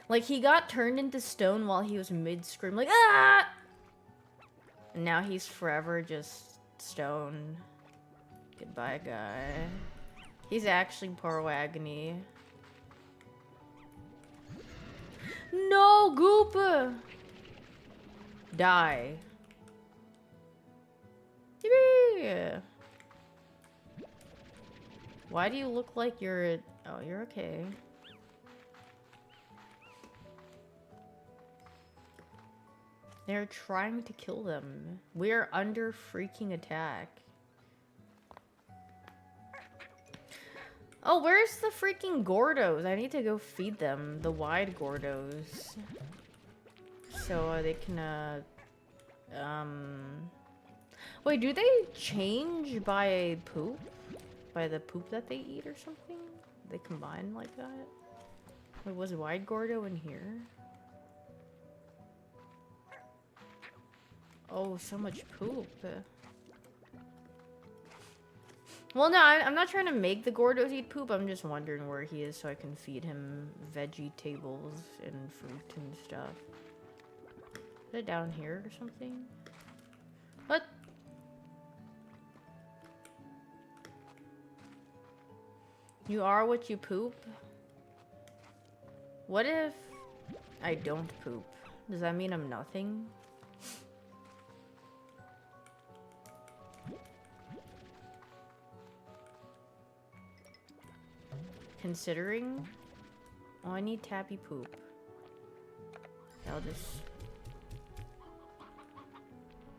Like he got turned into stone while he was mid-scream, like, ah! And now he's forever just stone. Goodbye, guy. He's actually poor agony. No, Goop! Die. Yippee! Why do you look like you're... Oh, you're okay. They're trying to kill them. We're under freaking attack. Oh, where's the freaking Gordos? I need to go feed them. The wide Gordos. So they can, Wait, do they change by poop? By the poop that they eat or something? They combine like that? Wait, was wide Gordo in here? Oh, so much poop. Well, no, I'm not trying to make the Gordos eat poop. I'm just wondering where he is so I can feed him veggie tables and fruit and stuff. Is it down here or something? What? You are what you poop? What if I don't poop? Does that mean I'm nothing? Considering... Oh, I need tabby poop. I'll just...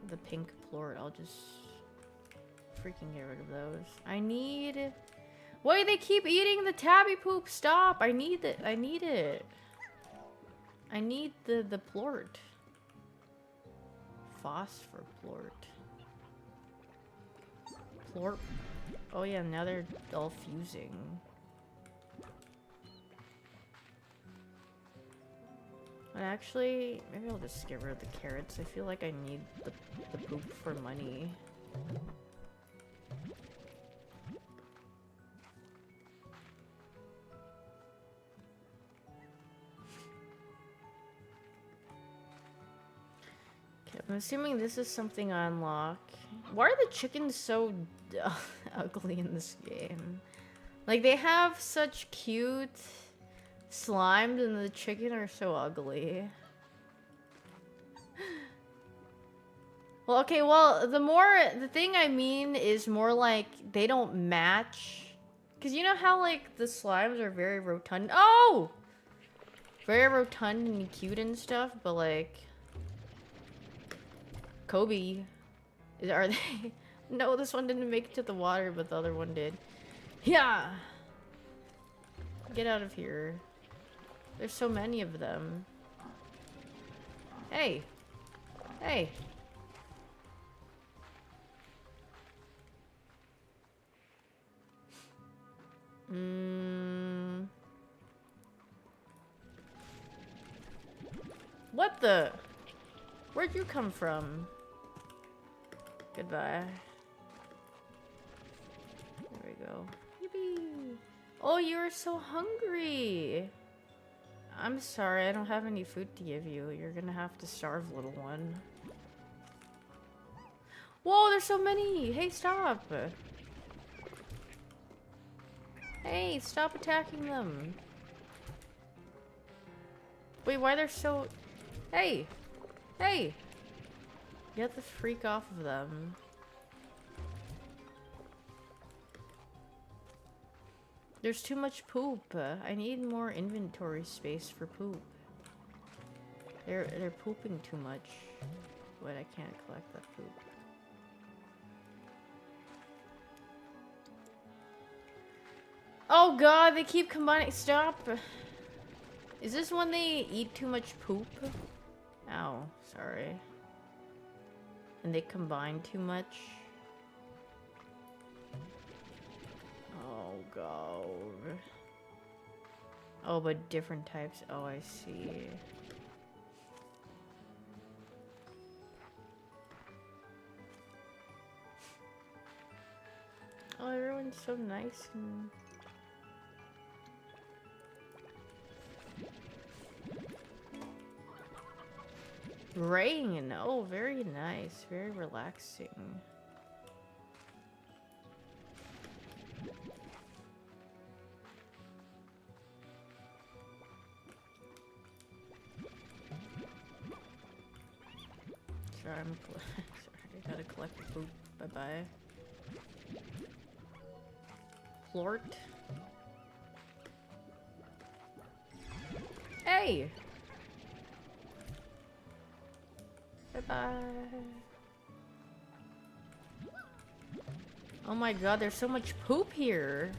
The pink plort, I'll just... freaking get rid of those. I need... Wait, they keep eating the tabby poop! Stop! I need it! I need it! I need the plort. Phosphor plort. Plort... Oh yeah, now they're all fusing. But actually, maybe I'll just get rid of the carrots. I feel like I need the poop for money. Okay, I'm assuming this is something I unlock. Why are the chickens so ugly in this game? Like, they have such cute... slimes and the chicken are so ugly. Well, okay, well, the thing I mean is more like they don't match. Because you know how, like, the slimes are very rotund. Oh! Very rotund and cute and stuff, but, like... Kobe. Are they... No, this one didn't make it to the water, but the other one did. Yeah! Get out of here. There's so many of them. Hey! Hey! What the? Where'd you come from? Goodbye. go. Yippee! Oh, you were so hungry! I'm sorry, I don't have any food to give you. You're gonna have to starve, little one. Whoa, there's so many! Hey, stop! Hey, stop attacking them! Wait, why they're so... Hey! Hey! You have to freak off of them. There's too much poop. I need more inventory space for poop. They're pooping too much. But I can't collect that poop. Oh god, they keep combining. Stop! Is this when they eat too much poop? Ow, sorry. And they combine too much? Oh god. Oh, but different types. Oh, I see. Oh, everyone's so nice and... Rain! Oh, very nice. Very relaxing. Sorry, sorry, I gotta collect the poop. Bye-bye. Plort. Hey! Bye-bye. Oh my god, there's so much poop here.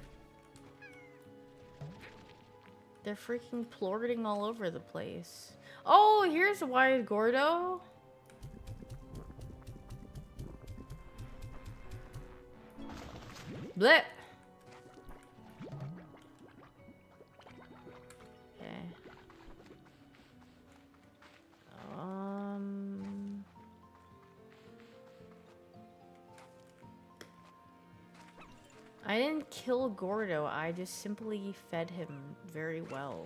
They're freaking plorting all over the place. Oh, here's Wyatt Gordo. Blech. Okay. I didn't kill Gordo, I just simply fed him very well.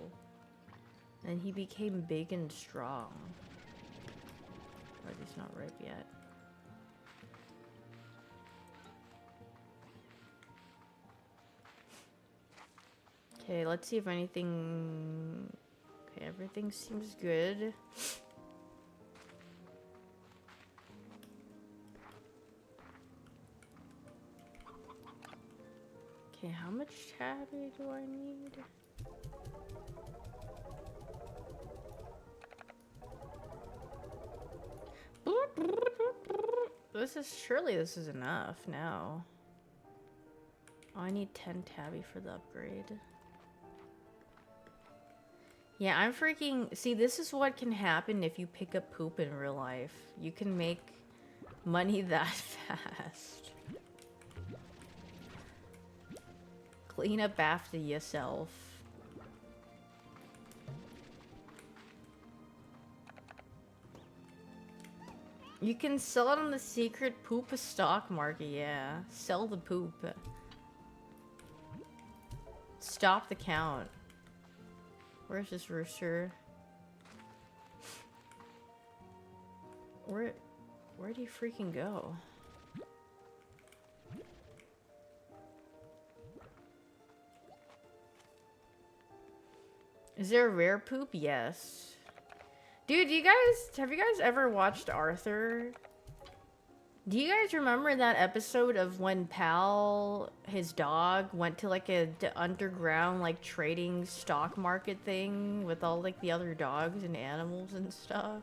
And he became big and strong. But he's not ripe yet. Okay, let's see if anything... Okay, everything seems good. Okay, how much tabby do I need? Surely this is enough now. Oh, I need 10 tabby for the upgrade. Yeah, I'm freaking... See, this is what can happen if you pick up poop in real life. You can make money that fast. Clean up after yourself. You can sell it on the secret poop stock market, yeah. Sell the poop. Stop the count. Where's this rooster? Where'd he freaking go? Is there a rare poop? Yes. Dude, have you guys ever watched Arthur? Do you guys remember that episode of when Pal, his dog, went to like a underground like trading stock market thing with all like the other dogs and animals and stuff?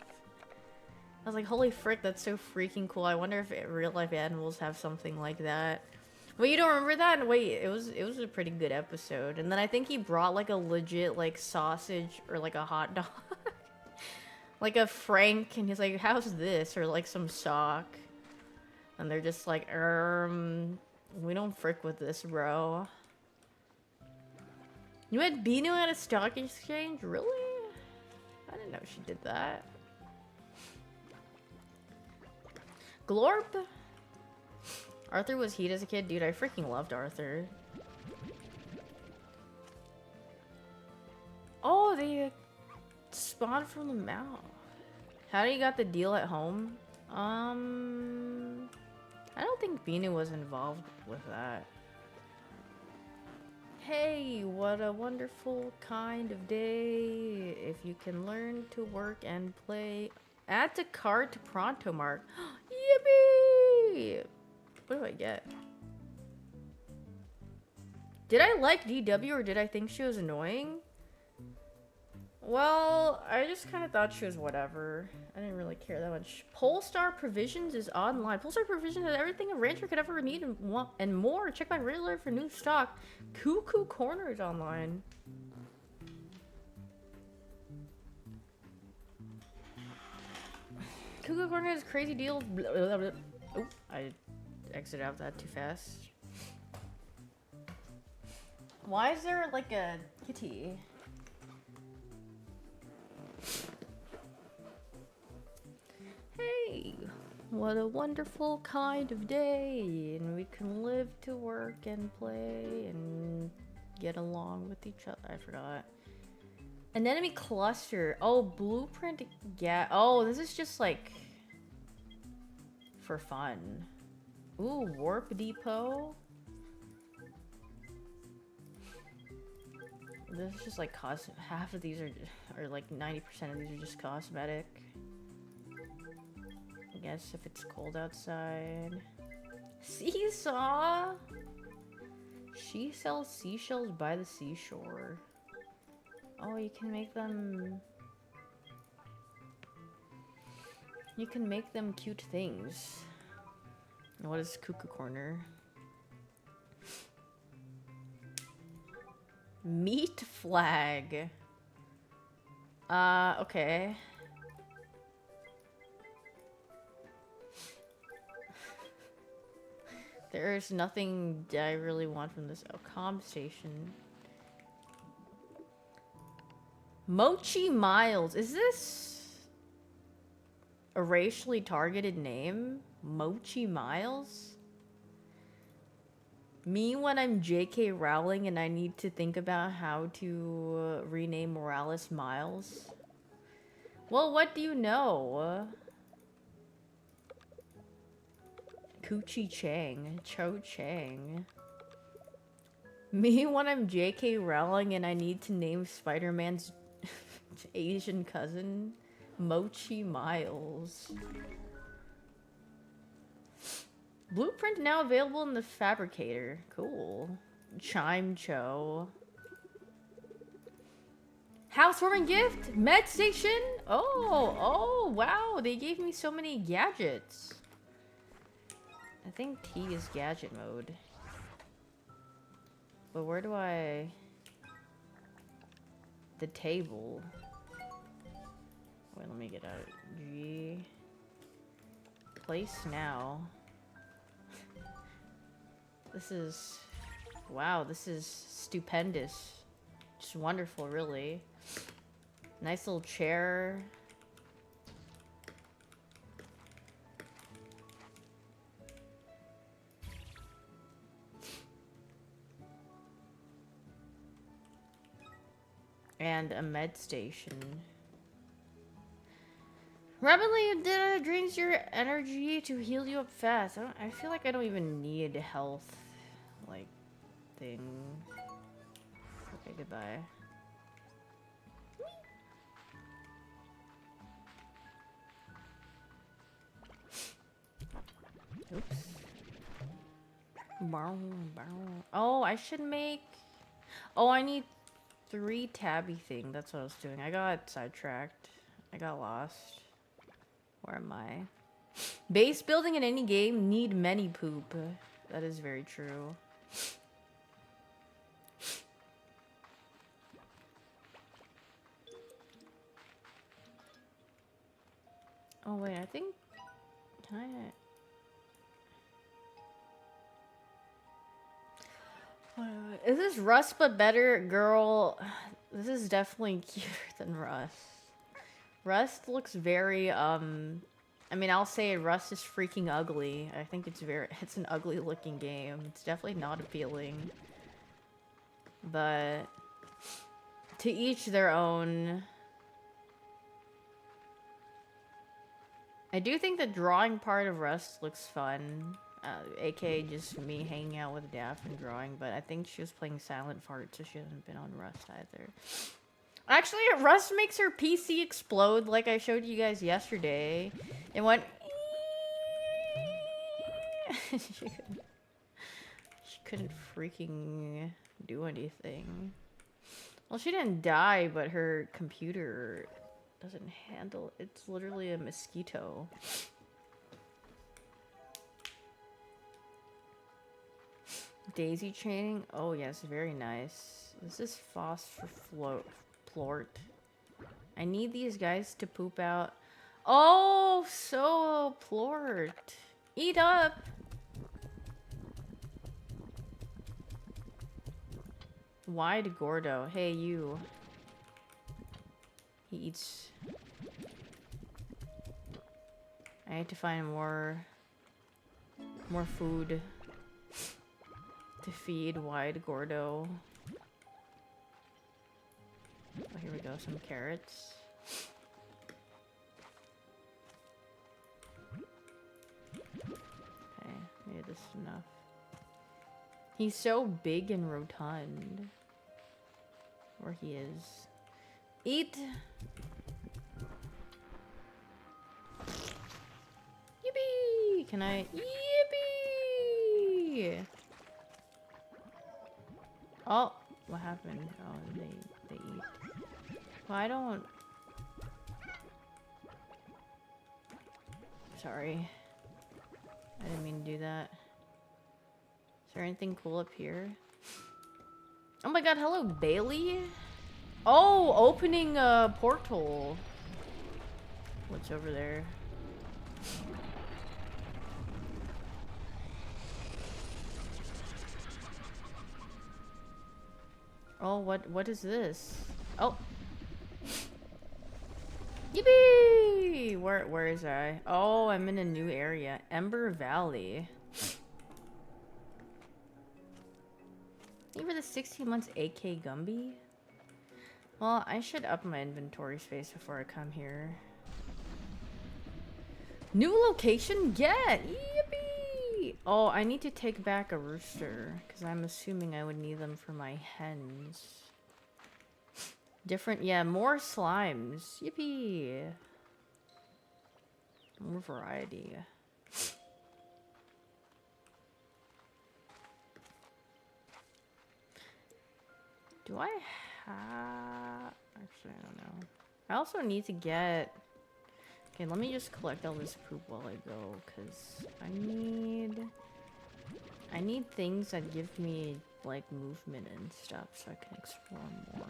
I was like, holy frick, that's so freaking cool. I wonder if real life animals have something like that. Wait, you don't remember that? Wait, it was a pretty good episode. And then I think he brought like a legit like sausage or like a hot dog. Like a frank, and he's like, how's this? Or like some sock. And they're just like, we don't frick with this, bro. You had Binu at a stock exchange? Really? I didn't know she did that. Glorp? Arthur was heat as a kid? Dude, I freaking loved Arthur. Oh, they spawned from the mouth. How do you got the deal at home? I don't think Binu was involved with that. Hey, what a wonderful kind of day. If you can learn to work and play. Add to cart to Pronto Mark. Yippee! What do I get? Did I like DW or did I think she was annoying? Well, I just kind of thought she was whatever. I didn't really care that much. Polestar Provisions is online. Polestar Provisions has everything a rancher could ever need and more. Check my regular for new stock. Cuckoo Corner is online. Cuckoo Corner has crazy deals. Oh, I exited out that too fast. Why is there like a kitty? Hey, what a wonderful kind of day, and we can live to work and play and get along with each other. I forgot. An enemy cluster. Oh, blueprint. Yeah. Oh, this is just like for fun. Ooh, warp depot. This is just like half of these are like 90% of these are just cosmetic. I guess if it's cold outside. Seesaw! She sells seashells by the seashore. Oh, you can make them... You can make them cute things. What is Cuckoo Corner? Meat flag. Okay. There's nothing I really want from this. Oh, comm station. Mochi Miles. Is this a racially targeted name? Mochi Miles? Me when I'm J.K. Rowling and I need to think about how to rename Morales Miles? Well, what do you know? Coochie Chang. Cho Chang. Me when I'm J.K. Rowling and I need to name Spider-Man's Asian cousin? Mochi Miles. Blueprint now available in the Fabricator. Cool. Chime Cho. Housewarming gift? Med station? Oh, wow. They gave me so many gadgets. I think T is gadget mode. But where do I... The table. Wait, let me get out. G. Place now. This is... Wow, this is stupendous. Just wonderful, really. Nice little chair. And a med station. Rapidly drains your energy to heal you up fast. I feel like I don't even need a health, like, thing. Okay, goodbye. Oops. Oh, I should make... Oh, I need 3 tabby thing. That's what I was doing. I got sidetracked. I got lost. Where am I? Base building in any game need many poop. That is very true. Oh wait, I think... Can I... Is this Rust but better? Girl, this is definitely cuter than Rust. Rust looks very, I mean, I'll say Rust is freaking ugly. I think it's an ugly looking game. It's definitely not appealing. But to each their own. I do think the drawing part of Rust looks fun. AK just me hanging out with Daff and drawing, but I think she was playing Silent Fart, so she hasn't been on Rust either. Actually, Rust makes her PC explode like I showed you guys yesterday. It went... she couldn't freaking do anything. Well, she didn't die, but her computer doesn't handle... It's literally a mosquito. Daisy chaining? Oh yes, very nice. This is phosphor-plort. I need these guys to poop out. Oh, so plort. Eat up! Wide Gordo. Hey, you. He eats... I need to find more food to feed Wide Gordo. Oh, here we go, some carrots. Okay, maybe this is enough. He's so big and rotund. Where he is. Eat! Yippee! Can I... Yippee! Oh, what happened? Oh, they eat. Well, I don't... Sorry. I didn't mean to do that. Is there anything cool up here? Oh my god, hello, Bailey? Oh, opening a portal. What's over there? Oh, what is this? Oh. Yippee! Where is I? Oh, I'm in a new area. Ember Valley. Even the 16 months AK Gumby? Well, I should up my inventory space before I come here. New location get! Yippee! Oh, I need to take back a rooster, because I'm assuming I would need them for my hens. Different, yeah, more slimes. Yippee! More variety. Do I have... Actually, I don't know. I also need to get... Okay, let me just collect all this poop while I go, because I need things that give me, like, movement and stuff so I can explore more.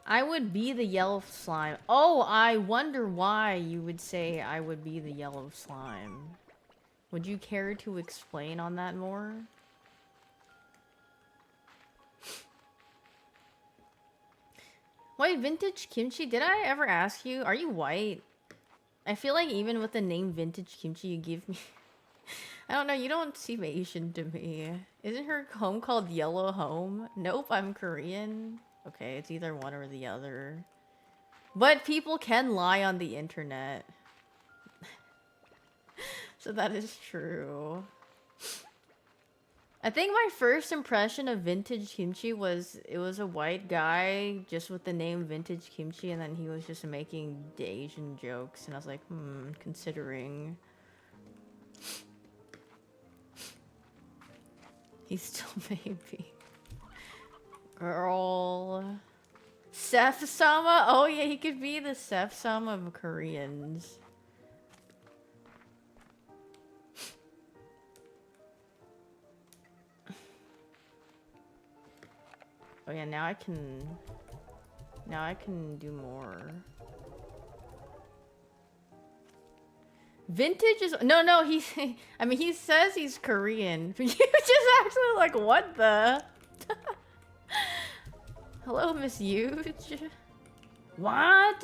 I would be the yellow slime. Oh, I wonder why you would say I would be the yellow slime. Would you care to explain on that more? Wait, vintage kimchi? Did I ever ask you? Are you white? I feel like even with the name vintage kimchi you give me... I don't know, you don't seem Asian to me. Isn't her home called Yellow Home? Nope, I'm Korean. Okay, it's either one or the other. But people can lie on the internet. So that is true. I think my first impression of vintage kimchi was it was a white guy just with the name vintage kimchi, and then he was just making Asian jokes, and I was like, considering. He's still maybe. Girl. Seth Sama? Oh yeah, he could be the Seth Sama of Koreans. Oh yeah, now I can do more. Vintage is no, he I mean he says he's Korean. But you just actually like what the Hello, Miss Huge. What?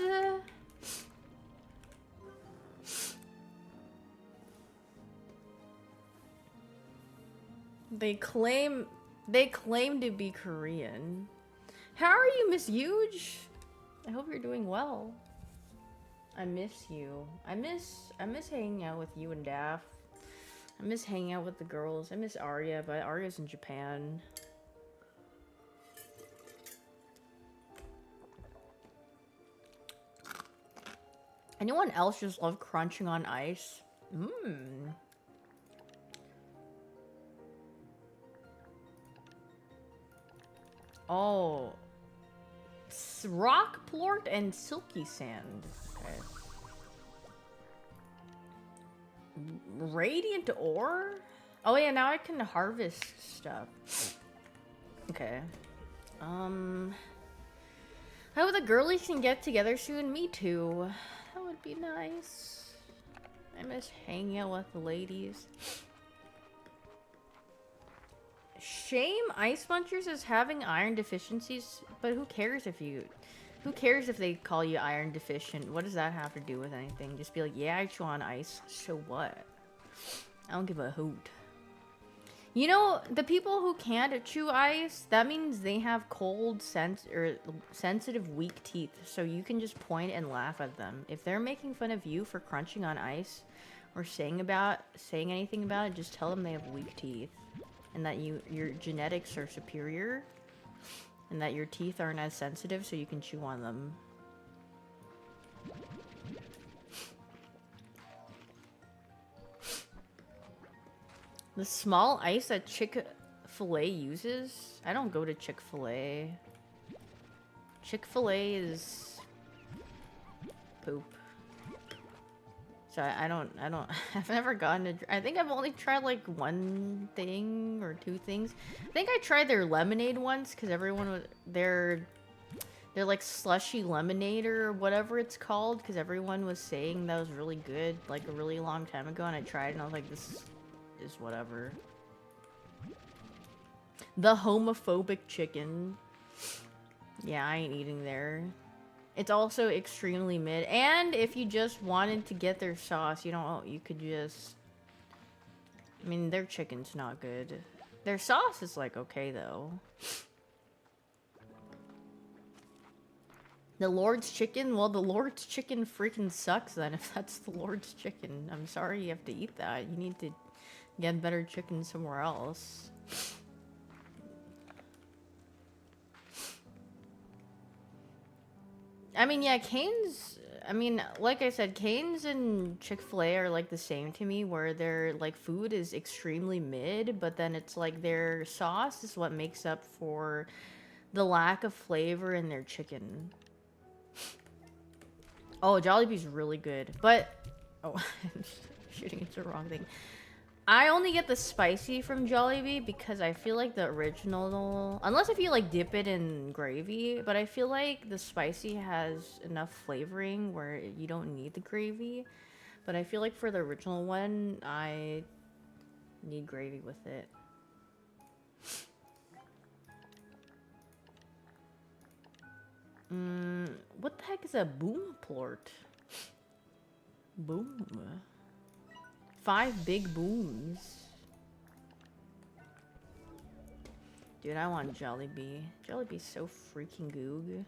They claim to be Korean. How are you, Miss Huge? I hope you're doing well. I miss you. I miss hanging out with you and Daff. I miss hanging out with the girls. I miss Arya, but Arya's in Japan. Anyone else just love crunching on ice? Mmm. Oh. Rock plort and silky sand. Okay. Radiant ore? Oh yeah, now I can harvest stuff. Okay. I hope the girlies can get together soon. Me too. That would be nice. I miss hanging out with the ladies. Shame Ice Munchers is having iron deficiencies, but who cares if they call you iron deficient? What does that have to do with anything? Just be like, yeah, I chew on ice. So what? I don't give a hoot. You know, the people who can't chew ice, that means they have cold, sensitive, weak teeth. So you can just point and laugh at them. If they're making fun of you for crunching on ice or saying anything about it, just tell them they have weak teeth. And that your genetics are superior. And that your teeth aren't as sensitive so you can chew on them. The small ice that Chick-fil-A uses? I don't go to Chick-fil-A. Chick-fil-A is poop. So I've never gotten I think I've only tried like one thing or two things. I think I tried their lemonade once because everyone was, they're like slushy lemonade or whatever it's called, because everyone was saying that was really good like a really long time ago, and I tried and I was like, this is whatever. The homophobic chicken. Yeah, I ain't eating there. It's also extremely mid. And if you just wanted to get their sauce, you could just... I mean, their chicken's not good. Their sauce is like okay though. The Lord's chicken? Well, the Lord's chicken freaking sucks then if that's the Lord's chicken. I'm sorry you have to eat that. You need to get better chicken somewhere else. I mean, yeah, Cane's... I mean, like I said, Cane's and Chick-fil-A are like the same to me, where their like food is extremely mid, but then it's like their sauce is what makes up for the lack of flavor in their chicken. Oh, Jollibee's really good, but... Oh, I'm shooting into the wrong thing. I only get the spicy from Jollibee because I feel like the original... Unless if you like dip it in gravy, but I feel like the spicy has enough flavoring where you don't need the gravy. But I feel like for the original one, I need gravy with it. What the heck is a boom plort? Boom. 5 big booms. Dude, I want Jollibee. Jollibee's so freaking goog.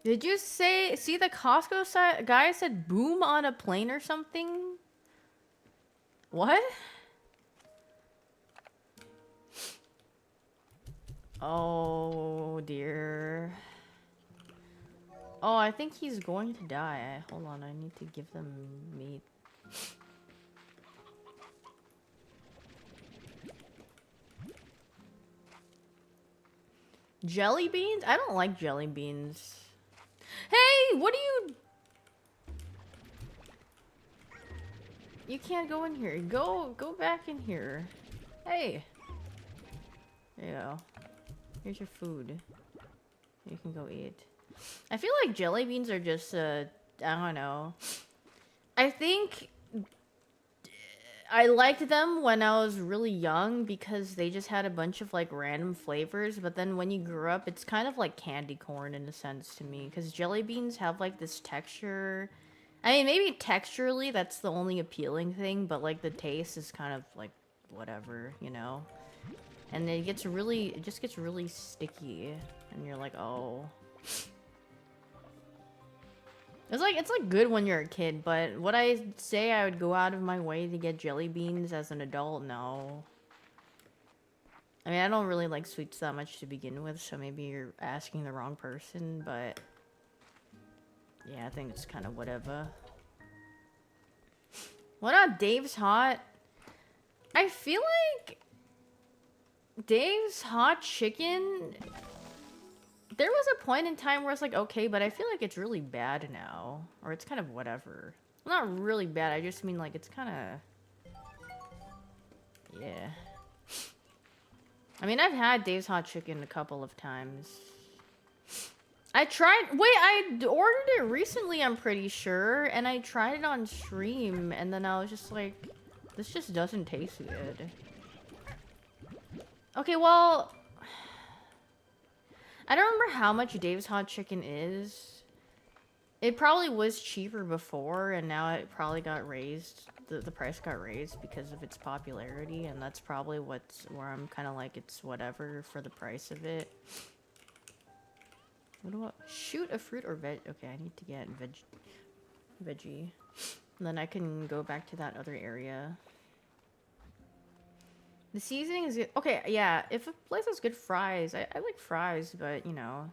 Did you see the Costco guy said boom on a plane or something? What? Oh dear. Oh, I think he's going to die. Hold on, I need to give them meat. Jelly beans? I don't like jelly beans. Hey, what are you... You can't go in here. Go back in here. Hey. There you go. Here's your food. You can go eat. I feel like jelly beans are just, I don't know. I think I liked them when I was really young because they just had a bunch of, like, random flavors. But then when you grew up, it's kind of like candy corn in a sense to me. Because jelly beans have, like, this texture. I mean, maybe texturally that's the only appealing thing, but like the taste is kind of like whatever, you know? And it just gets really sticky, and you're like, oh. It's like good when you're a kid, but would I say I would go out of my way to get jelly beans as an adult? No. I mean, I don't really like sweets that much to begin with, so maybe you're asking the wrong person, but yeah, I think it's kind of whatever. What up, Dave's Hot? I feel like Dave's Hot Chicken, there was a point in time where it's like, okay, but I feel like it's really bad now. Or it's kind of whatever. Well, not really bad, I just mean like it's kind of... Yeah. I mean, I've had Dave's Hot Chicken a couple of times. I tried... Wait, I ordered it recently, I'm pretty sure. And I tried it on stream, and then I was just like, this just doesn't taste good. Okay, well... I don't remember how much Dave's Hot Chicken is. It probably was cheaper before, and now it probably got raised. The price got raised because of its popularity, and that's probably where I'm kind of like, it's whatever for the price of it. What do I... Shoot a fruit or veg... Okay, I need to get veggie. And then I can go back to that other area. The seasoning is good. Okay, yeah, if a place has good fries, I like fries, but, you know.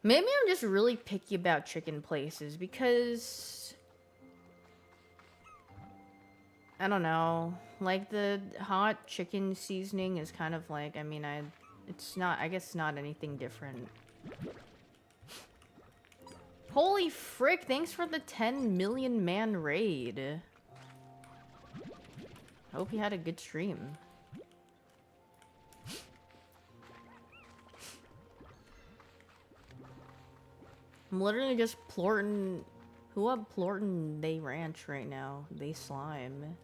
Maybe I'm just really picky about chicken places, because... I don't know. Like, the hot chicken seasoning is kind of like, I mean, it's not, I guess not anything different. Holy frick, thanks for the 10 million man raid. Hope you had a good stream. I'm literally just plorting... Who up plorting they ranch right now? They slime.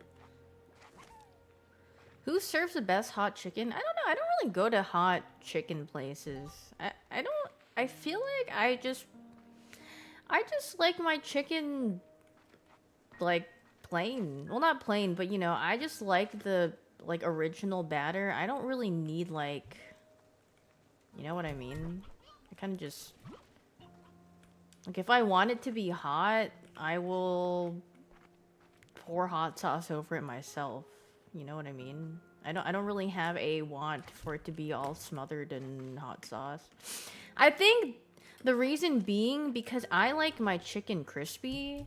Who serves the best hot chicken? I don't know. I don't really go to hot chicken places. I don't... I feel like I just like my chicken... Like... plain. Well, not plain, but you know, I just like the like original batter. I don't really need like, you know what I mean? I kind of just like, if I want it to be hot, I will pour hot sauce over it myself. You know what I mean? I don't really have a want for it to be all smothered in hot sauce. I think the reason being because I like my chicken crispy.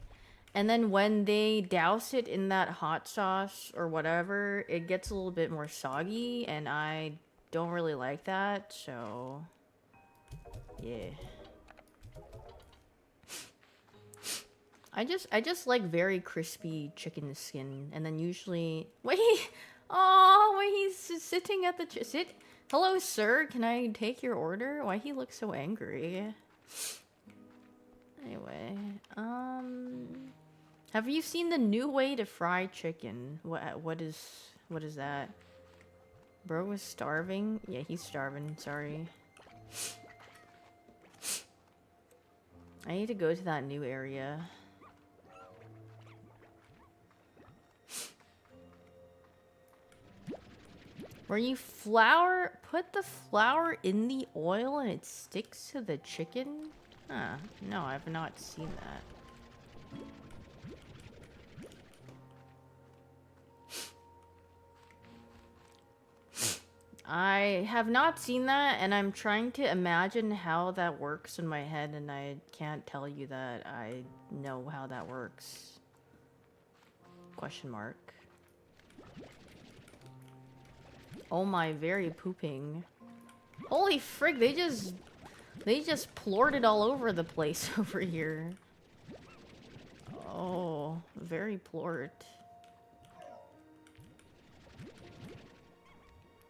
And then when they douse it in that hot sauce or whatever, it gets a little bit more soggy, and I don't really like that, so yeah. I just like very crispy chicken skin, and then usually wait, he's sitting at the Hello, sir. Can I take your order? Why he looks so angry? Anyway, have you seen the new way to fry chicken? What is that? Bro was starving? Yeah, he's starving, sorry. I need to go to that new area. Where you put the flour in the oil and it sticks to the chicken? Huh, no, I've not seen that. I have not seen that, and I'm trying to imagine how that works in my head, and I can't tell you that I know how that works. Question mark. Oh my, very pooping. Holy frig, they just plored it all over the place over here. Oh, very plort.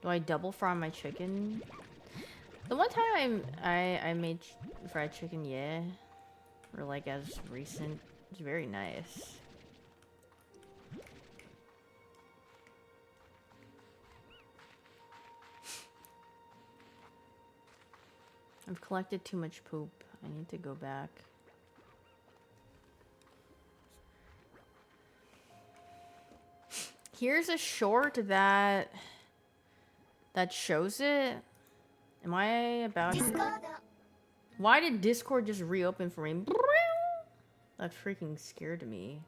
Do I double fry my chicken? The one time I made fried chicken, yeah. Or like as recent. It's very nice. I've collected too much poop. I need to go back. Here's a short that shows it. Am I about to... Why did Discord just reopen for me? That freaking scared me.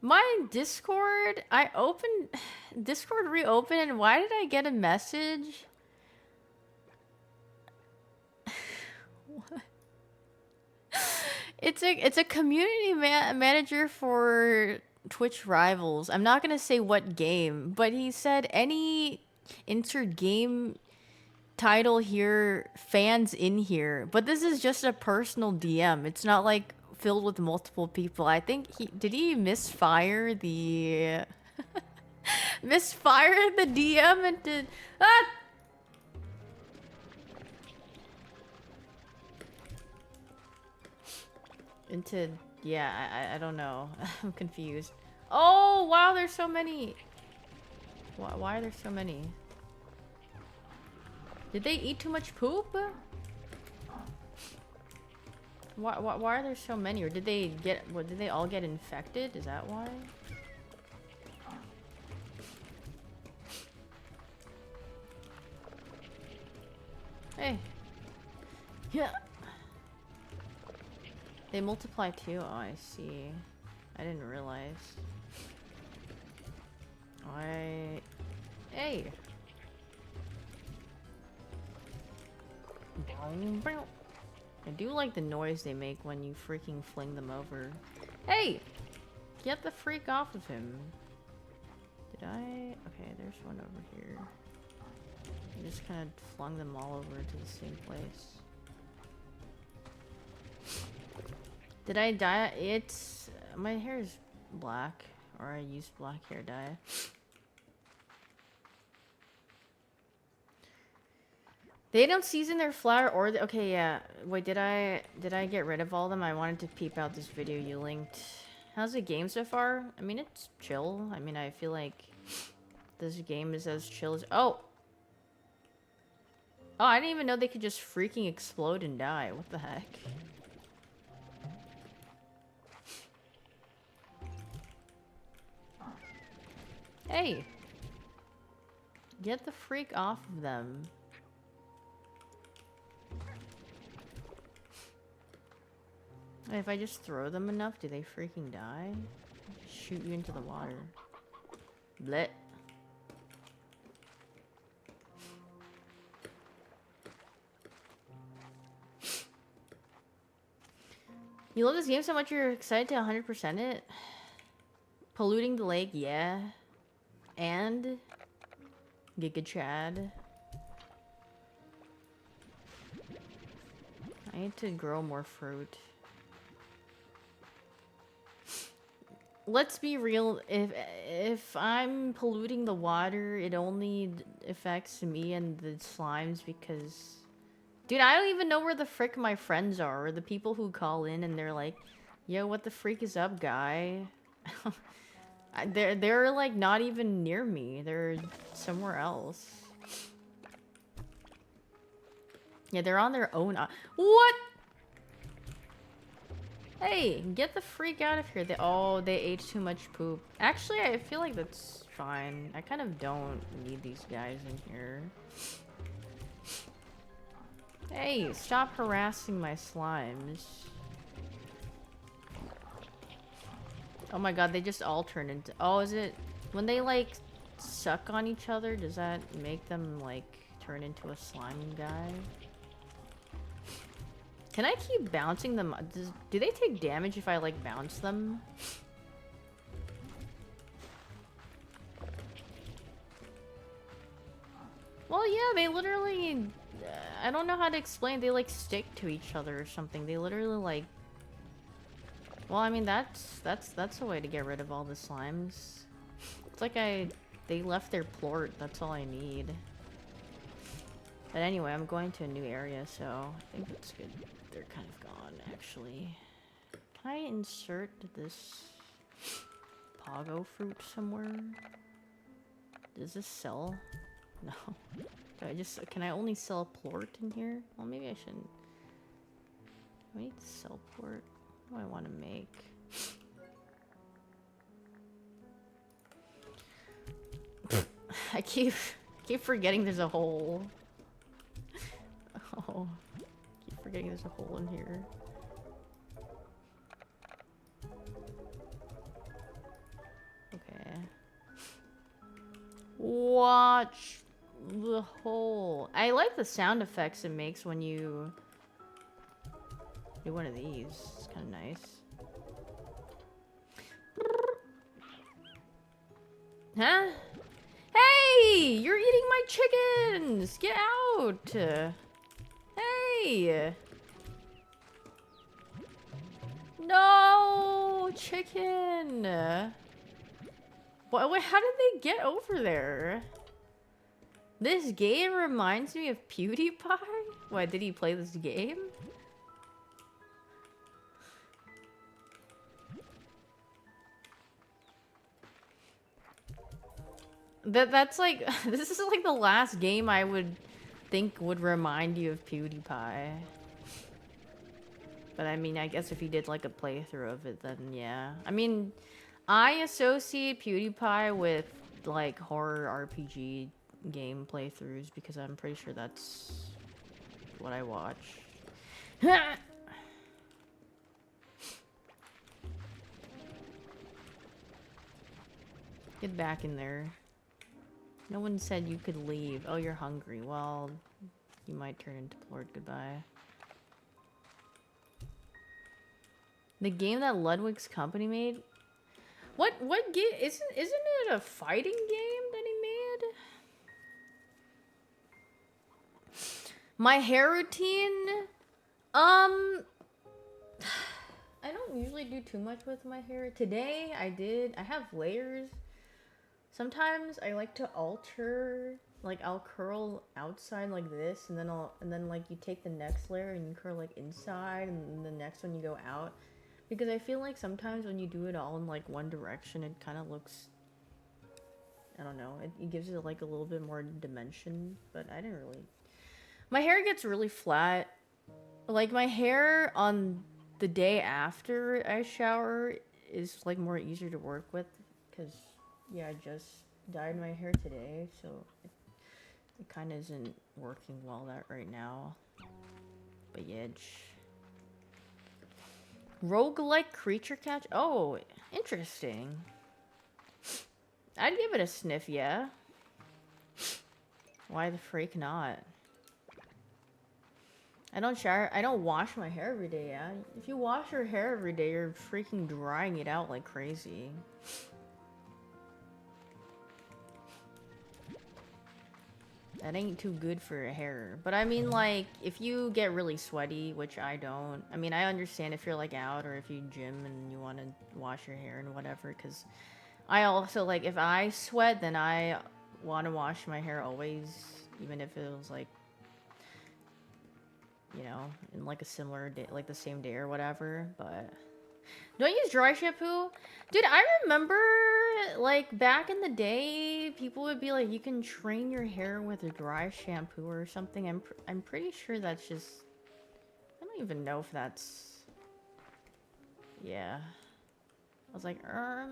My Discord, Discord reopened, and why did I get a message? What? It's a community manager for Twitch Rivals. I'm not gonna say what game, but he said any insert game title here, fans in here. But this is just a personal DM. It's not like filled with multiple people. I think did he misfire the misfire the DM and did into yeah, I don't know. I'm confused. Oh wow, there's so many. Why are there so many? Did they eat too much poop? Why are there so many? Or did they get... What, did they all get infected? Is that why? Hey. Yeah. They multiply too? Oh, I see. I didn't realize. Hey. I do like the noise they make when you freaking fling them over. Hey! Get the freak off of him. Did I? Okay, there's one over here. I just kind of flung them all over to the same place. Did I dye? It's... My hair is black. Or I used black hair dye. They don't season their flour or the, okay, yeah. Wait, did I get rid of all of them? I wanted to peep out this video you linked. How's the game so far? I mean, it's chill. I mean, I feel like this game is as chill as... Oh! Oh, I didn't even know they could just freaking explode and die. What the heck? Hey! Get the freak off of them. If I just throw them enough, do they freaking die? Shoot you into the water. Blech. You love this game so much you're excited to 100% it? Polluting the lake, yeah. And Giga Chad. I need to grow more fruit. Let's be real, if I'm polluting the water, it only affects me and the slimes because... Dude, I don't even know where the frick my friends are, or the people who call in and they're like, yo, what the freak is up, guy? They're like not even near me, they're somewhere else. Yeah, they're on their own. What? Hey, get the freak out of here. They ate too much poop. Actually, I feel like that's fine. I kind of don't need these guys in here. Hey, stop harassing my slimes. Oh my god, they just all turn into... Oh, is it... When they, like, suck on each other, does that make them, like, turn into a slime guy? Can I keep bouncing them? Do they take damage if I, like, bounce them? Well, yeah, they literally... I don't know how to explain. They, like, stick to each other or something. They literally, like... Well, I mean, that's a way to get rid of all the slimes. It's like they left their plort. That's all I need. But anyway, I'm going to a new area, so I think that's good. They're kind of gone, actually. Can I insert this Pogo fruit somewhere? Does this sell? No. Can I only sell plort in here? Well, maybe I shouldn't. I need cell port. What do I want to make? I keep forgetting there's a hole. Oh, keep forgetting there's a hole in here. Okay. Watch the hole. I like the sound effects it makes when you do one of these. It's kind of nice. Huh? Hey! You're eating my chickens! Get out! Hey! No! Chicken! What, how did they get over there? This game reminds me of PewDiePie? Why, did he play this game? That's like, this is like the last game I would think would remind you of PewDiePie. But I mean, I guess if you did like a playthrough of it, then yeah. I mean, I associate PewDiePie with like horror RPG game playthroughs because I'm pretty sure that's what I watch. Get back in there. No one said you could leave. Oh, you're hungry. Well, you might turn into Lord Goodbye. The game that Ludwig's company made? What game? Isn't it a fighting game that he made? My hair routine? I don't usually do too much with my hair. Today I did. I have layers. Sometimes I like to alter, like I'll curl outside like this, and then like you take the next layer and you curl like inside, and the next one you go out, because I feel like sometimes when you do it all in like one direction, it kind of looks, I don't know, it gives it like a little bit more dimension. But I didn't really. My hair gets really flat. Like my hair on the day after I shower is like more easier to work with, because. Yeah, I just dyed my hair today, so it kind of isn't working well that right now. But yeah, roguelike creature catch. Oh, interesting. I'd give it a sniff, yeah. Why the freak not? I don't shower. I don't wash my hair every day, yeah. If you wash your hair every day, you're freaking drying it out like crazy. That ain't too good for your hair. But I mean, like, if you get really sweaty, which I don't. I mean, I understand if you're, like, out or if you gym and you want to wash your hair and whatever. Because I also, like, if I sweat, then I want to wash my hair always. Even if it was, like, you know, in, like, a similar day, like, the same day or whatever. But don't use dry shampoo? Dude, I remember, like, back in the day, people would be like, you can train your hair with a dry shampoo or something. I'm pretty sure that's just... I don't even know if that's... Yeah. I was like, I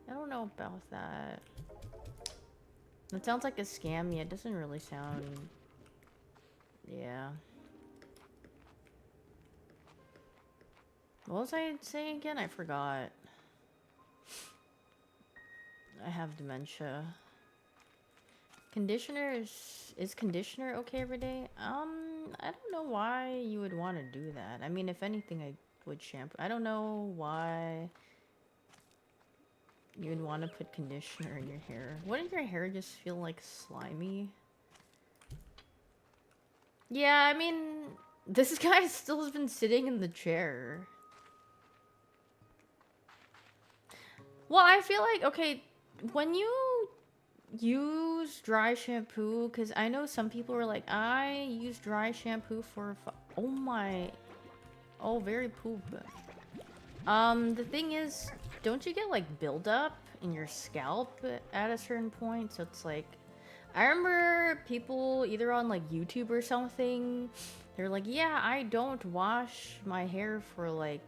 don't know about that. It sounds like a scam. Yeah, it doesn't really sound... Yeah. What was I saying again? I forgot. I have dementia. Conditioner is conditioner okay every day? I don't know why you would want to do that. I mean, if anything, I would shampoo. I don't know why you would want to put conditioner in your hair. Wouldn't your hair just feel like slimy? Yeah, I mean, this guy still has been sitting in the chair. Well, I feel like, okay, when you use dry shampoo, because I know some people were like, I use dry shampoo for, oh my, oh, very poop. The thing is, don't you get like buildup in your scalp at a certain point? So it's like, I remember people either on like YouTube or something, they're like, yeah, I don't wash my hair for like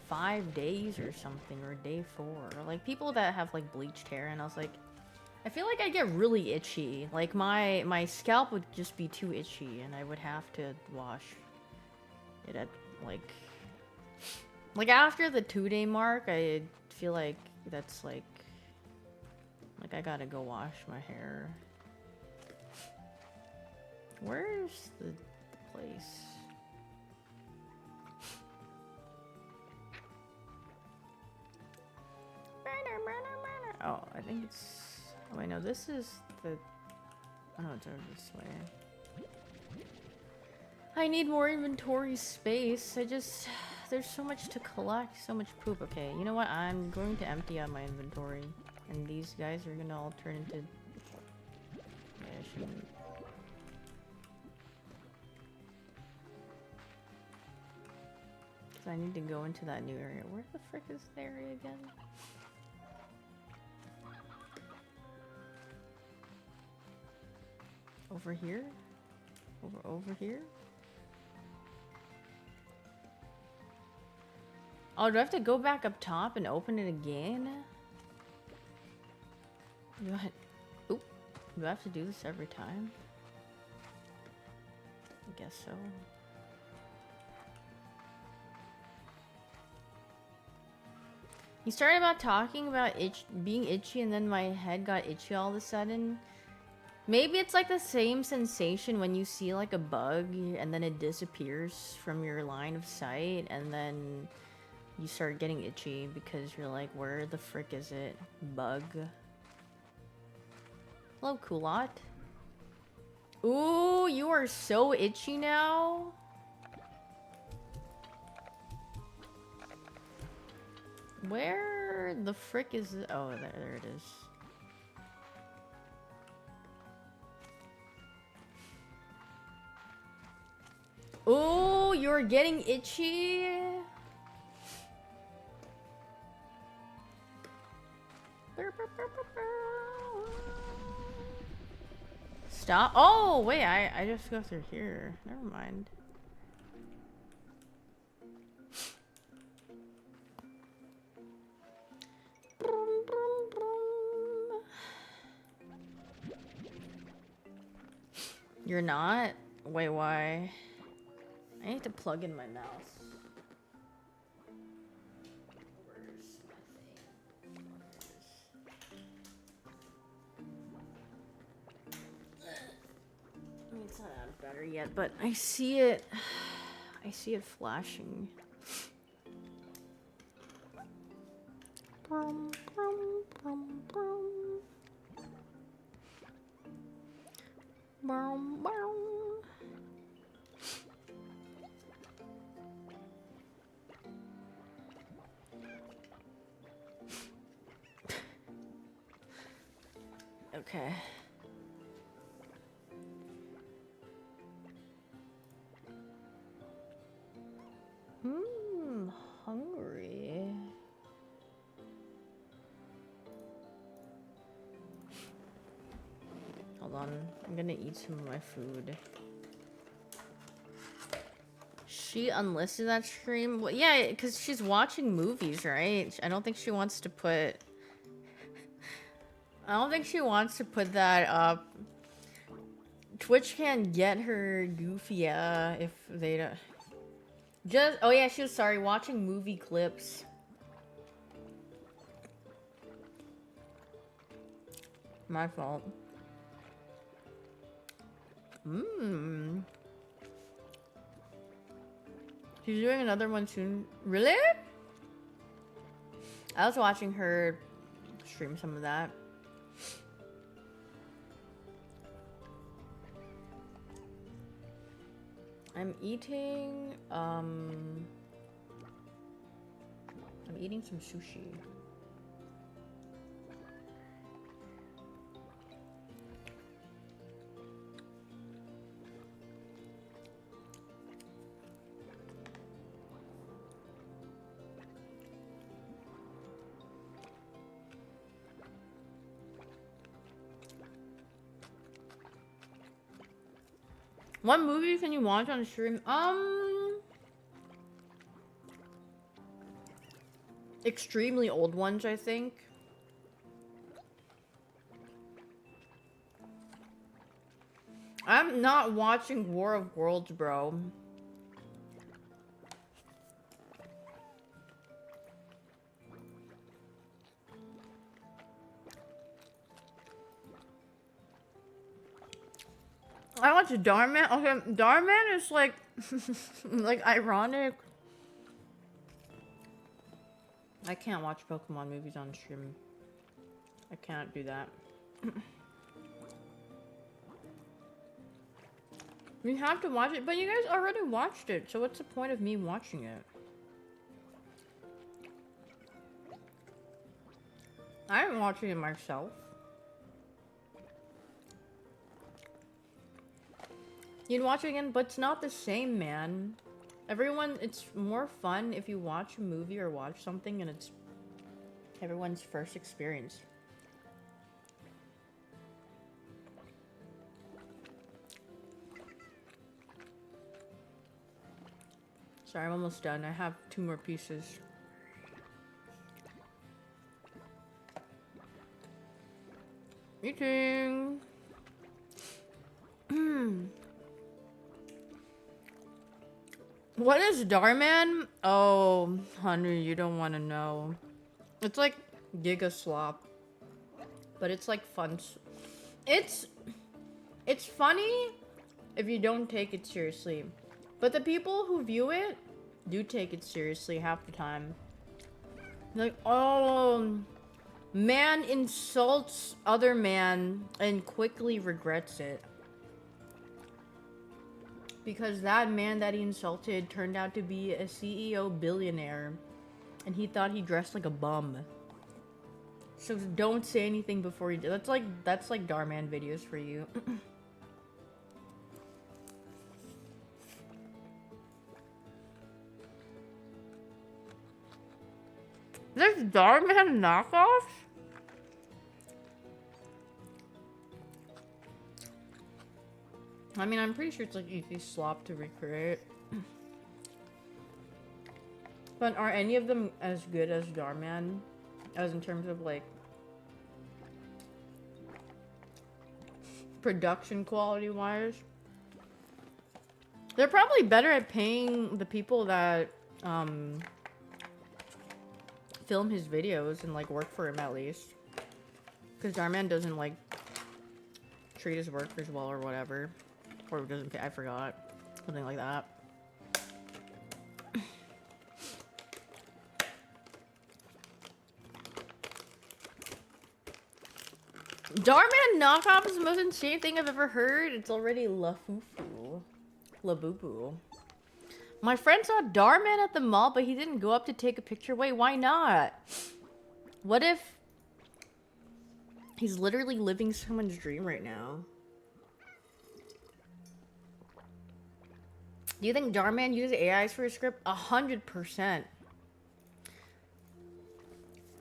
5 days or something, or day 4. Or like people that have like bleached hair, and I was like, I feel like I get really itchy. Like my scalp would just be too itchy, and I would have to wash it at like after the 2-day mark. I feel like that's like I gotta go wash my hair. Where's the place? Oh, I think it's... Oh, wait, no, this is the... Oh, no, it's over this way. I need more inventory space. There's so much to collect, so much poop. Okay, you know what? I'm going to empty out my inventory. And these guys are gonna all turn into... Yeah, I shouldn't... Because I need to go into that new area. Where the frick is the area again? Over here? Over here? Oh, do I have to go back up top and open it again? Do I have to do this every time? I guess so. He started about talking about being itchy, and then my head got itchy all of a sudden. Maybe it's like the same sensation when you see like a bug and then it disappears from your line of sight, and then you start getting itchy because you're like, where the frick is it? Bug. Hello, Kulot. Ooh, you are so itchy now. Where the frick is it? Oh, there it is. Ooh, you're getting itchy. Stop. Oh, wait, I just go through here. Never mind. You're not? Wait, why? I need to plug in my mouse. Where's my thing? I mean, it's not out of battery yet, but I see it. I see it flashing. Brum, brum, brum, brum. Brum, brum. Okay. Hungry. Hold on, I'm gonna eat some of my food. She unlisted that stream? Well, yeah, because she's watching movies, right? I don't think she wants to put... I don't think she wants to put that up. Twitch can get her goofy if they don't... Just... Oh yeah, she was, sorry, watching movie clips. My fault. She's doing another one soon. Really? I was watching her stream some of that. I'm eating some sushi. What movie can you watch on stream? Extremely old ones, I think. I'm not watching War of Worlds, bro. I watch Darman. Okay, Darman is like, like ironic. I can't watch Pokemon movies on stream. I can't do that. We have to watch it, but you guys already watched it, so what's the point of me watching it? I'm watching it myself. You'd watch it again, but it's not the same, man. Everyone, it's more fun if you watch a movie or watch something and it's everyone's first experience. Sorry, I'm almost done. I have 2 more pieces. Eating. What is Darman? Oh, honey, you don't want to know. It's like Giga Slop, but it's like fun. It's funny if you don't take it seriously, but the people who view it do take it seriously half the time. Like, oh, man insults other man and quickly regrets it. Because that man that he insulted turned out to be a CEO billionaire. And he thought he dressed like a bum. So don't say anything before you do. That's like Darman videos for you. There's Darman knockoffs? I mean, I'm pretty sure it's like easy slop to recreate. But are any of them as good as Darman? As in terms of like production quality wise? They're probably better at paying the people that film his videos and like work for him at least. Because Darman doesn't like treat his workers well or whatever. Or doesn't pay, I forgot. Something like that. Darman knockoff is the most insane thing I've ever heard. It's already La Fufu. La Boo Boo. My friend saw Darman at the mall, but he didn't go up to take a picture. Wait, why not? What if he's literally living someone's dream right now? Do you think Darman uses AIs for his script? 100%.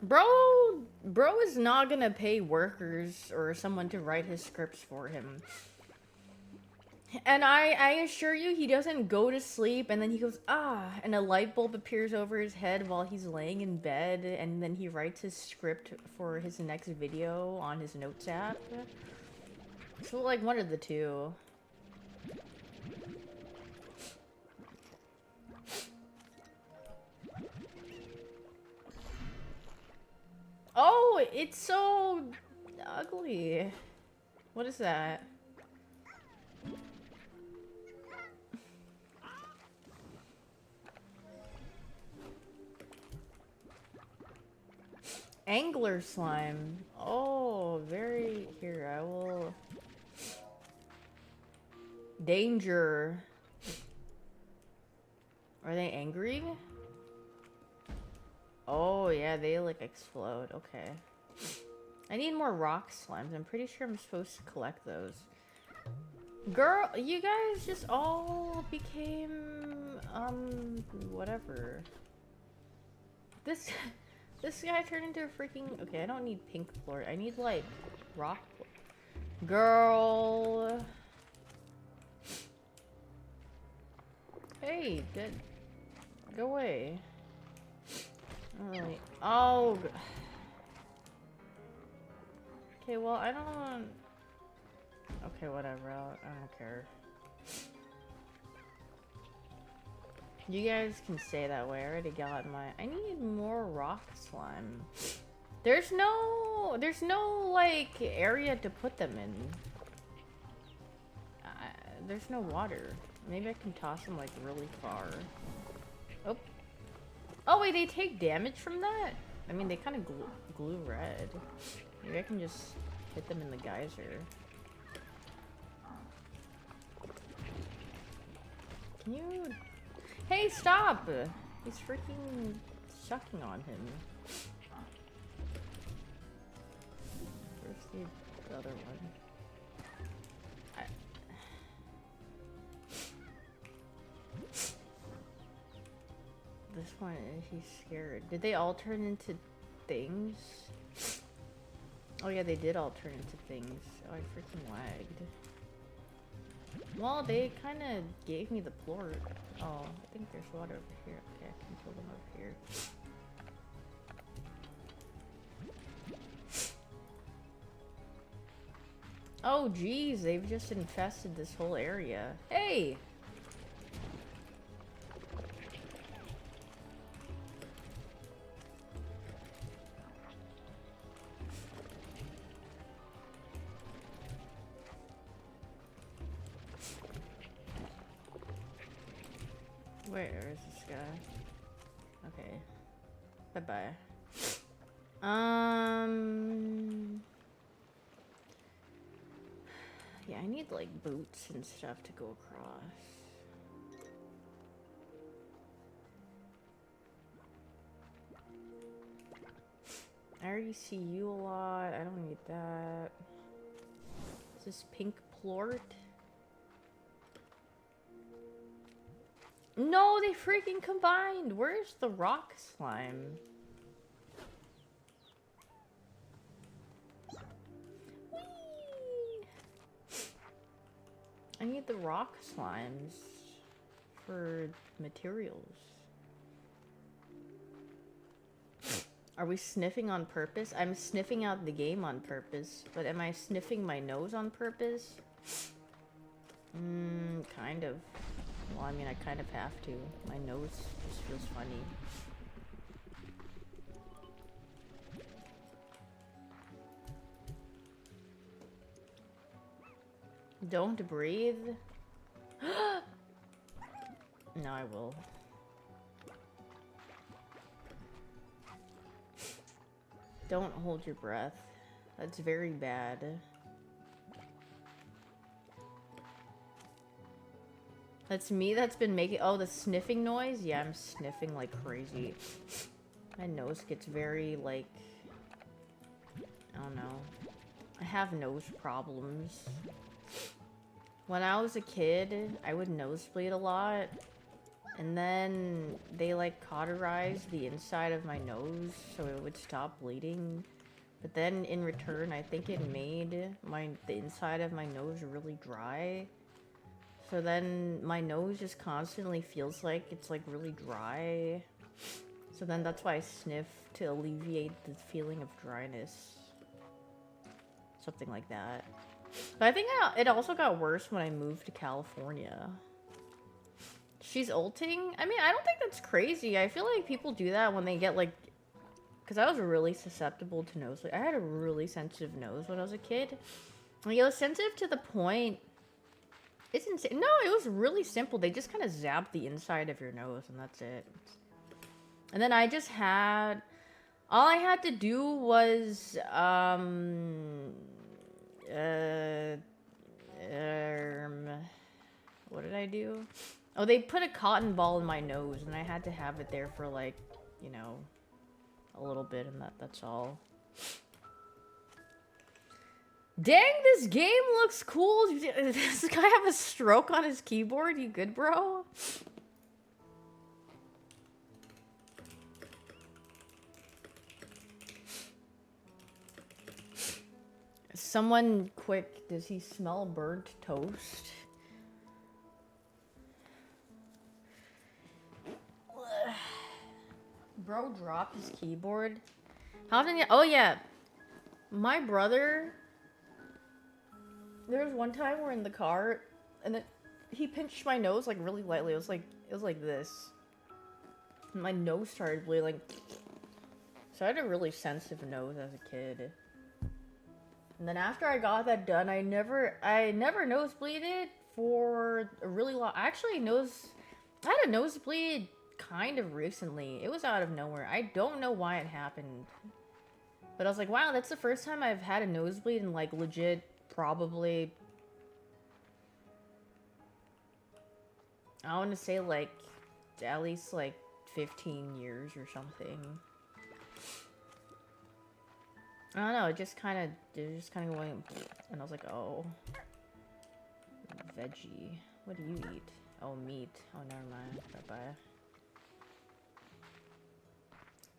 Bro is not gonna pay workers or someone to write his scripts for him. And I assure you, he doesn't go to sleep and then he goes, ah, and a light bulb appears over his head while he's laying in bed, and then he writes his script for his next video on his notes app. So, like, one of the two. Oh, it's so ugly. What is that? Angler slime. Oh, very... Here, I will... Danger. Are they angry? Oh, yeah, they, like, explode. Okay. I need more rock slimes. I'm pretty sure I'm supposed to collect those. Girl, you guys just all became, whatever. This guy turned into a freaking... Okay, I don't need pink floor. I need, like, rock floor. Girl. Hey, good. Go away. Alright. Oh. Okay, well, I don't. Okay, whatever. I don't care. You guys can stay that way. I already got my. I need more rock slime. There's no like area to put them in. There's no water. Maybe I can toss them like really far. Oh. Oh wait, they take damage from that? I mean, they kind of glue red. Maybe I can just hit them in the geyser. Can you? Hey, stop! He's freaking sucking on him. Where's the other one? This one, he's scared. Did they all turn into things? Oh yeah, they did all turn into things. Oh, I freaking lagged. Well, they kind of gave me the plort. Oh, I think there's water over here. Okay, I can pull them over here. Oh, geez, they've just infested this whole area. Hey! Where is this guy? Okay. Bye-bye. Yeah, I need like boots and stuff to go across. I already see you a lot. I don't need that. Is this pink plort? No, they freaking combined. Where's the rock slime? Whee! I need the rock slimes for materials. Are we sniffing on purpose? I'm sniffing out the game on purpose, but am I sniffing my nose on purpose? Kind of. Well, I mean, I kind of have to. My nose just feels funny. Don't breathe. No, I will. Don't hold your breath. That's very bad. That's me that's been making- oh, the sniffing noise? Yeah, I'm sniffing like crazy. My nose gets very, like... I don't know. I have nose problems. When I was a kid, I would nosebleed a lot. And then they, like, cauterized the inside of my nose so it would stop bleeding. But then, in return, I think it made the inside of my nose really dry. So then my nose just constantly feels like it's like really dry. So then that's why I sniff to alleviate the feeling of dryness. Something like that. But I think it also got worse when I moved to California. She's ulting? I mean, I don't think that's crazy. I feel like people do that when they get like... Because I was really susceptible to nose. I had a really sensitive nose when I was a kid. Like, it was sensitive to the point... It's insane. No, it was really simple. They just kind of zapped the inside of your nose, and that's it. And then I just had... All I had to do was... what did I do? Oh, they put a cotton ball in my nose, and I had to have it there for, like, you know, a little bit, and that's all. Dang, this game looks cool. Does this guy have a stroke on his keyboard? You good, bro? Someone quick, does he smell burnt toast? bro drop his keyboard? How often? Oh yeah, my brother. There was one time we're in the car, and then he pinched my nose like really lightly. It was like this. And my nose started bleeding. So I had a really sensitive nose as a kid. And then after I got that done, I never nosebleeded for a really long. I had a nosebleed kind of recently. It was out of nowhere. I don't know why it happened. But I was like, wow, that's the first time I've had a nosebleed in like legit probably, I want to say like at least like 15 years or something. I don't know, it just kind of going, and I was like, oh, veggie. What do you eat? Oh, meat. Oh, never mind. Bye-bye.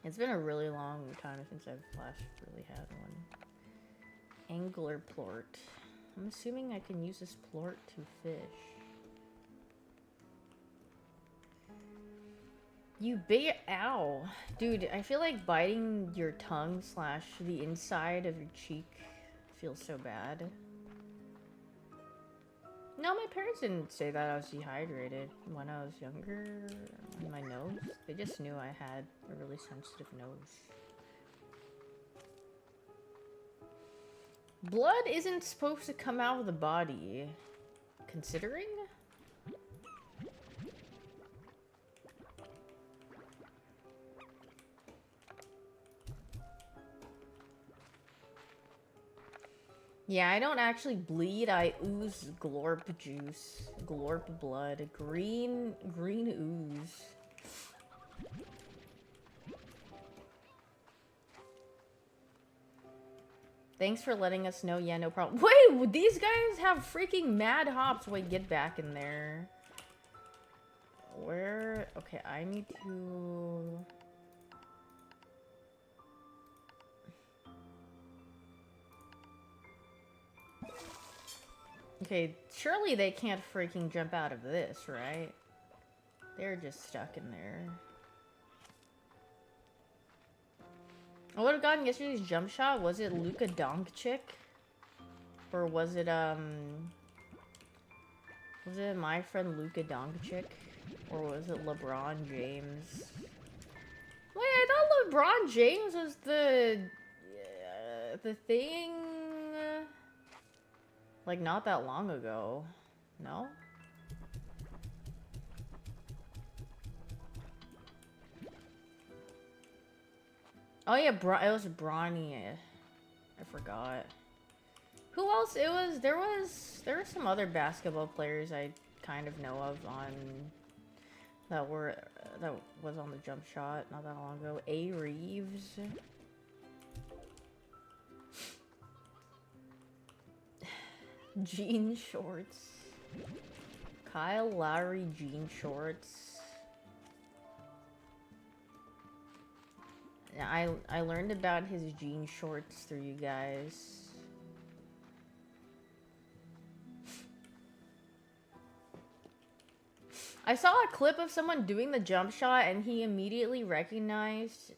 It's been a really long time since I've last really had one. Angler plort. I'm assuming I can use this plort to fish. You bait. Ow. Dude, I feel like biting your tongue / the inside of your cheek feels so bad. No, my parents didn't say that I was dehydrated when I was younger. On my nose. They just knew I had a really sensitive nose. Blood isn't supposed to come out of the body. Considering? Yeah, I don't actually bleed. I ooze glorp juice. Glorp blood. Green ooze. Thanks for letting us know. Yeah, no problem. Wait, these guys have freaking mad hops. Wait, get back in there. Where? Okay, I need to... Okay, surely they can't freaking jump out of this, right? They're just stuck in there. I would have gotten yesterday's jump shot. Was it Luka Doncic? Or was it my friend Luka Doncic? Or was it LeBron James? Wait, I thought LeBron James was the thing, like, not that long ago. No? Oh yeah, it was Bronny. I forgot. Who else? There were some other basketball players I kind of know of that was on the jump shot not that long ago. A. Reeves. Jean shorts. Kyle Lowry jean shorts. Yeah, I learned about his jean shorts through you guys. I saw a clip of someone doing the jump shot and he immediately recognized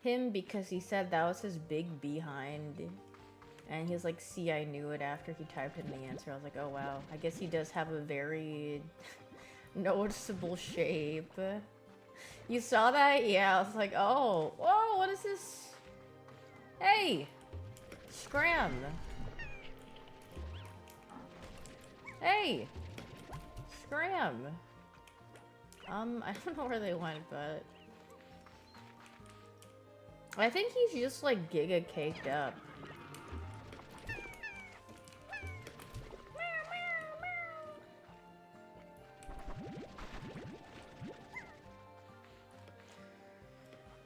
him because he said that was his big behind. And he's like, see, I knew it after he typed in the answer. I was like, oh wow, I guess he does have a very noticeable shape. You saw that? Yeah, I was like, oh, whoa, what is this? Hey! Scram! Hey! Scram! I don't know where they went, but... I think he's just, like, giga caked up.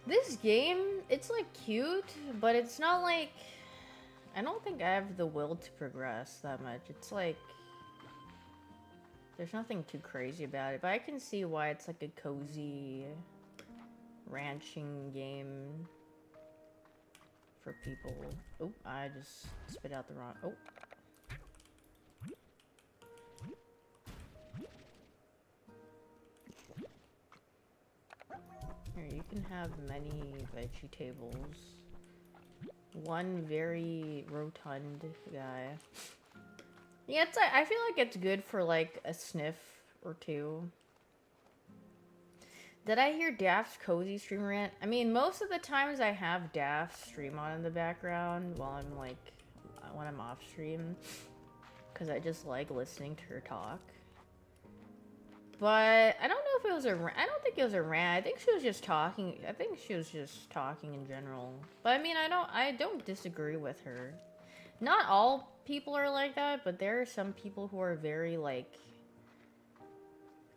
This game, it's, like, cute, but it's not, like... I don't think I have the will to progress that much. It's, like... There's nothing too crazy about it, but I can see why it's, like, a cozy ranching game for people. Oh, I just spit out the wrong... Oh. Here, you can have many vegetables. One very rotund guy. Yeah, it's like, I feel like it's good for like a sniff or two. Did I hear Daft's cozy stream rant? I mean, most of the times I have Daft stream on in the background while I'm like, when I'm off stream. Because I just like listening to her talk. But I don't know if it was a rant. I don't think it was a rant. I think she was just talking. I think she was just talking in general. But I mean, I don't disagree with her. Not all people are like that, but there are some people who are very like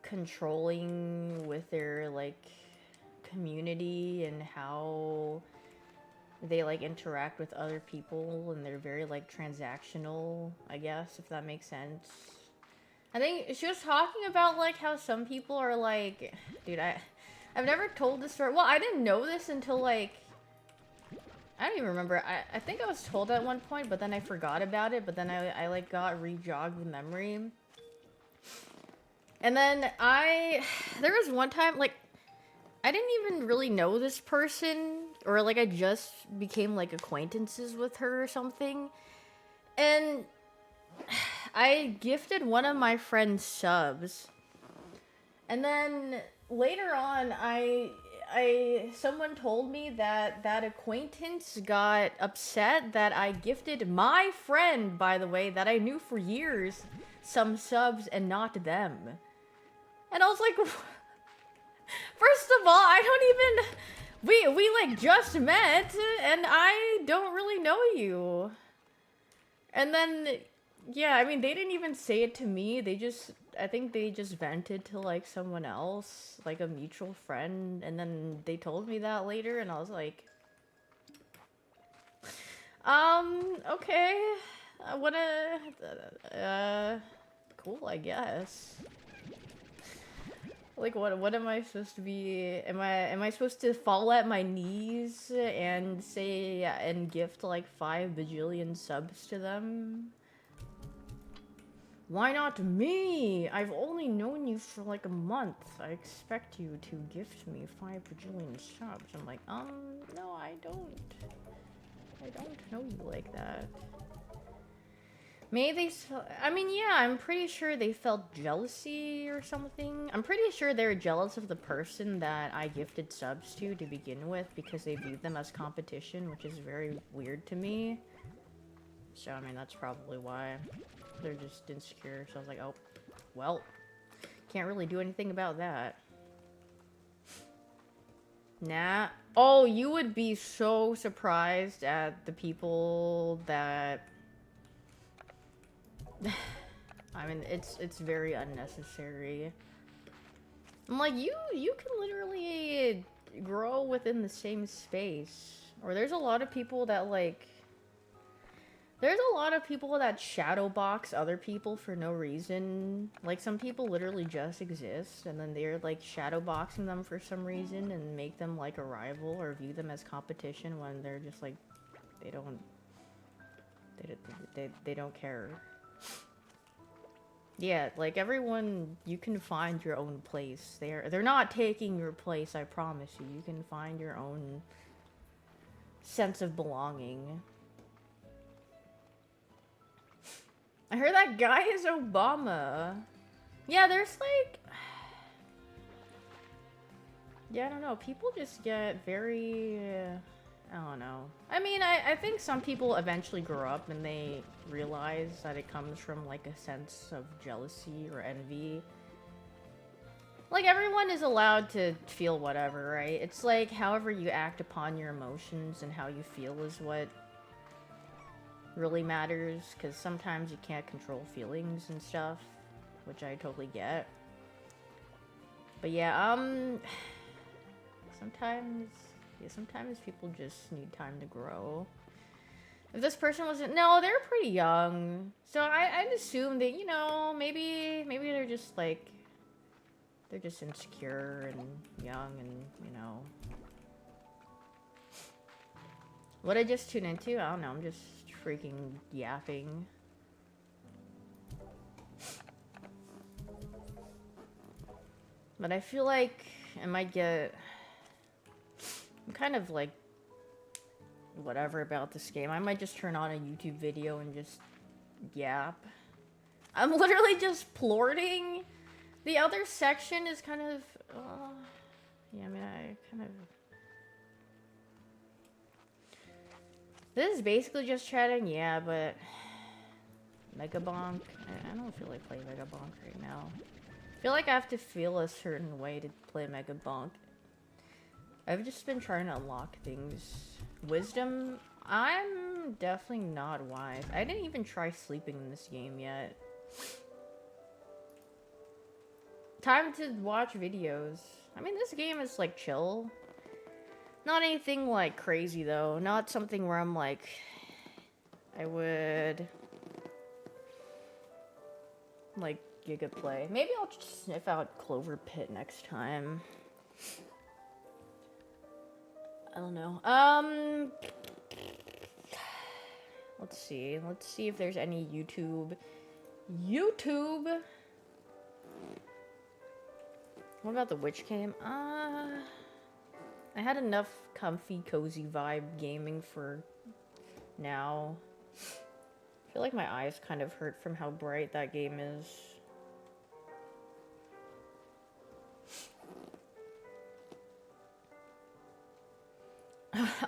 controlling with their like community and how they like interact with other people, and they're very like transactional, I guess, if that makes sense. I think she was talking about like how some people are like, dude, I've never told this story. Well, I didn't know this until like, I don't even remember. I think I was told at one point, but then I forgot about it. But then I like got re-jogged the memory. And then there was one time, like, I didn't even really know this person, or like I just became like acquaintances with her or something. And I gifted one of my friends subs. And then later on, someone told me that that acquaintance got upset that I gifted my friend, by the way, that I knew for years, some subs and not them. And I was like, first of all, I don't even, we like just met and I don't really know you. And then, yeah, I mean, they didn't even say it to me. I think they just vented to like someone else, like a mutual friend. And then they told me that later and I was like, okay, cool, I guess. Like, what am I supposed to be? Am I supposed to fall at my knees and say and gift like 5 bajillion subs to them? Why not me? I've only known you for like a month. I expect you to gift me 5 bajillion subs. I'm like, no, I don't. I don't know you like that. Maybe I mean, yeah, I'm pretty sure they felt jealousy or something. I'm pretty sure they're jealous of the person that I gifted subs to begin with because they viewed them as competition, which is very weird to me. So, I mean, that's probably why. They're just insecure. So I was like, oh, well, can't really do anything about that. Nah. Oh, you would be so surprised at the people that... I mean, it's very unnecessary. I'm like, you can literally grow within the same space. Or there's a lot of people that like... There's a lot of people that shadow box other people for no reason. Like, some people literally just exist, and then they're like shadow boxing them for some reason and make them like a rival or view them as competition when they're just like, they don't care. Yeah, like everyone, you can find your own place. They're not taking your place, I promise you. You can find your own sense of belonging. I heard that guy is Obama. Yeah, there's like... Yeah, I don't know. People just get very... I don't know. I mean, I think some people eventually grow up and they realize that it comes from like a sense of jealousy or envy. Like, everyone is allowed to feel whatever, right? It's like however you act upon your emotions and how you feel is what really matters, because sometimes you can't control feelings and stuff, which I totally get. But yeah, sometimes people just need time to grow. If this person wasn't... No, they're pretty young. So I'd assume that, you know, maybe they're just like... They're just insecure and young and, you know... What I just tuned into? I don't know, I'm just freaking yapping. But I feel like I might get... I'm kind of like whatever about this game. I might just turn on a YouTube video and just yap. I'm literally just plorting. The other section is kind of yeah, I mean, I kind of... This is basically just chatting, yeah, but... Mega Bonk? I don't feel like playing Mega Bonk right now. I feel like I have to feel a certain way to play Mega Bonk. I've just been trying to unlock things. Wisdom? I'm definitely not wise. I didn't even try sleeping in this game yet. Time to watch videos. I mean, this game is like chill. Not anything like crazy though. Not something where I'm like, I would like giga play. Maybe I'll just sniff out Clover Pit next time. I don't know. Let's see. Let's see if there's any YouTube. What about the Witch game? I had enough comfy, cozy vibe gaming for now. I feel like my eyes kind of hurt from how bright that game is.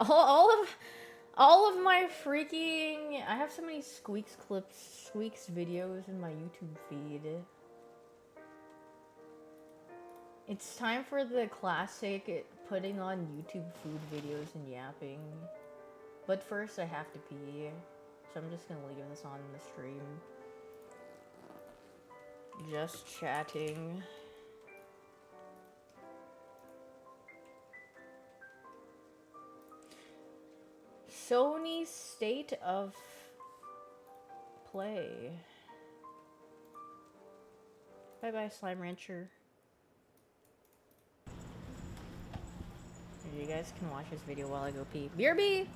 all of my freaking... I have so many Squeaks videos in my YouTube feed. It's time for the classic putting on YouTube food videos and yapping. But first I have to pee. So I'm just gonna leave this on the stream. Just chatting. Sony State of Play. Bye bye, Slime Rancher. You guys can watch this video while I go pee. BRB!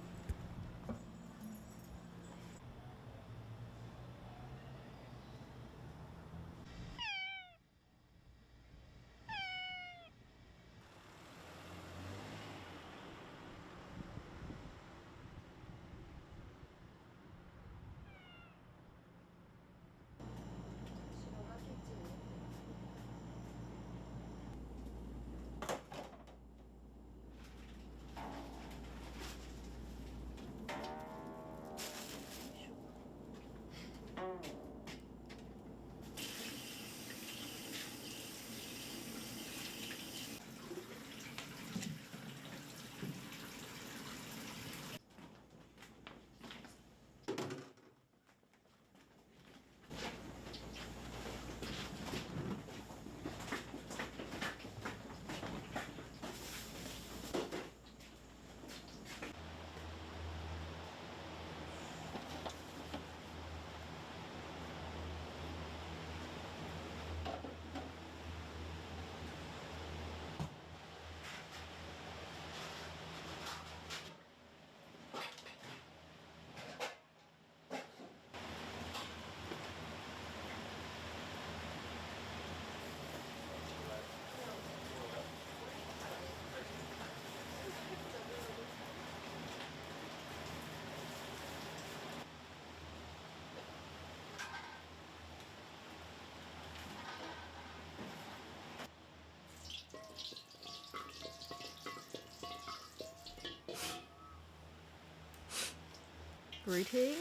Greetings.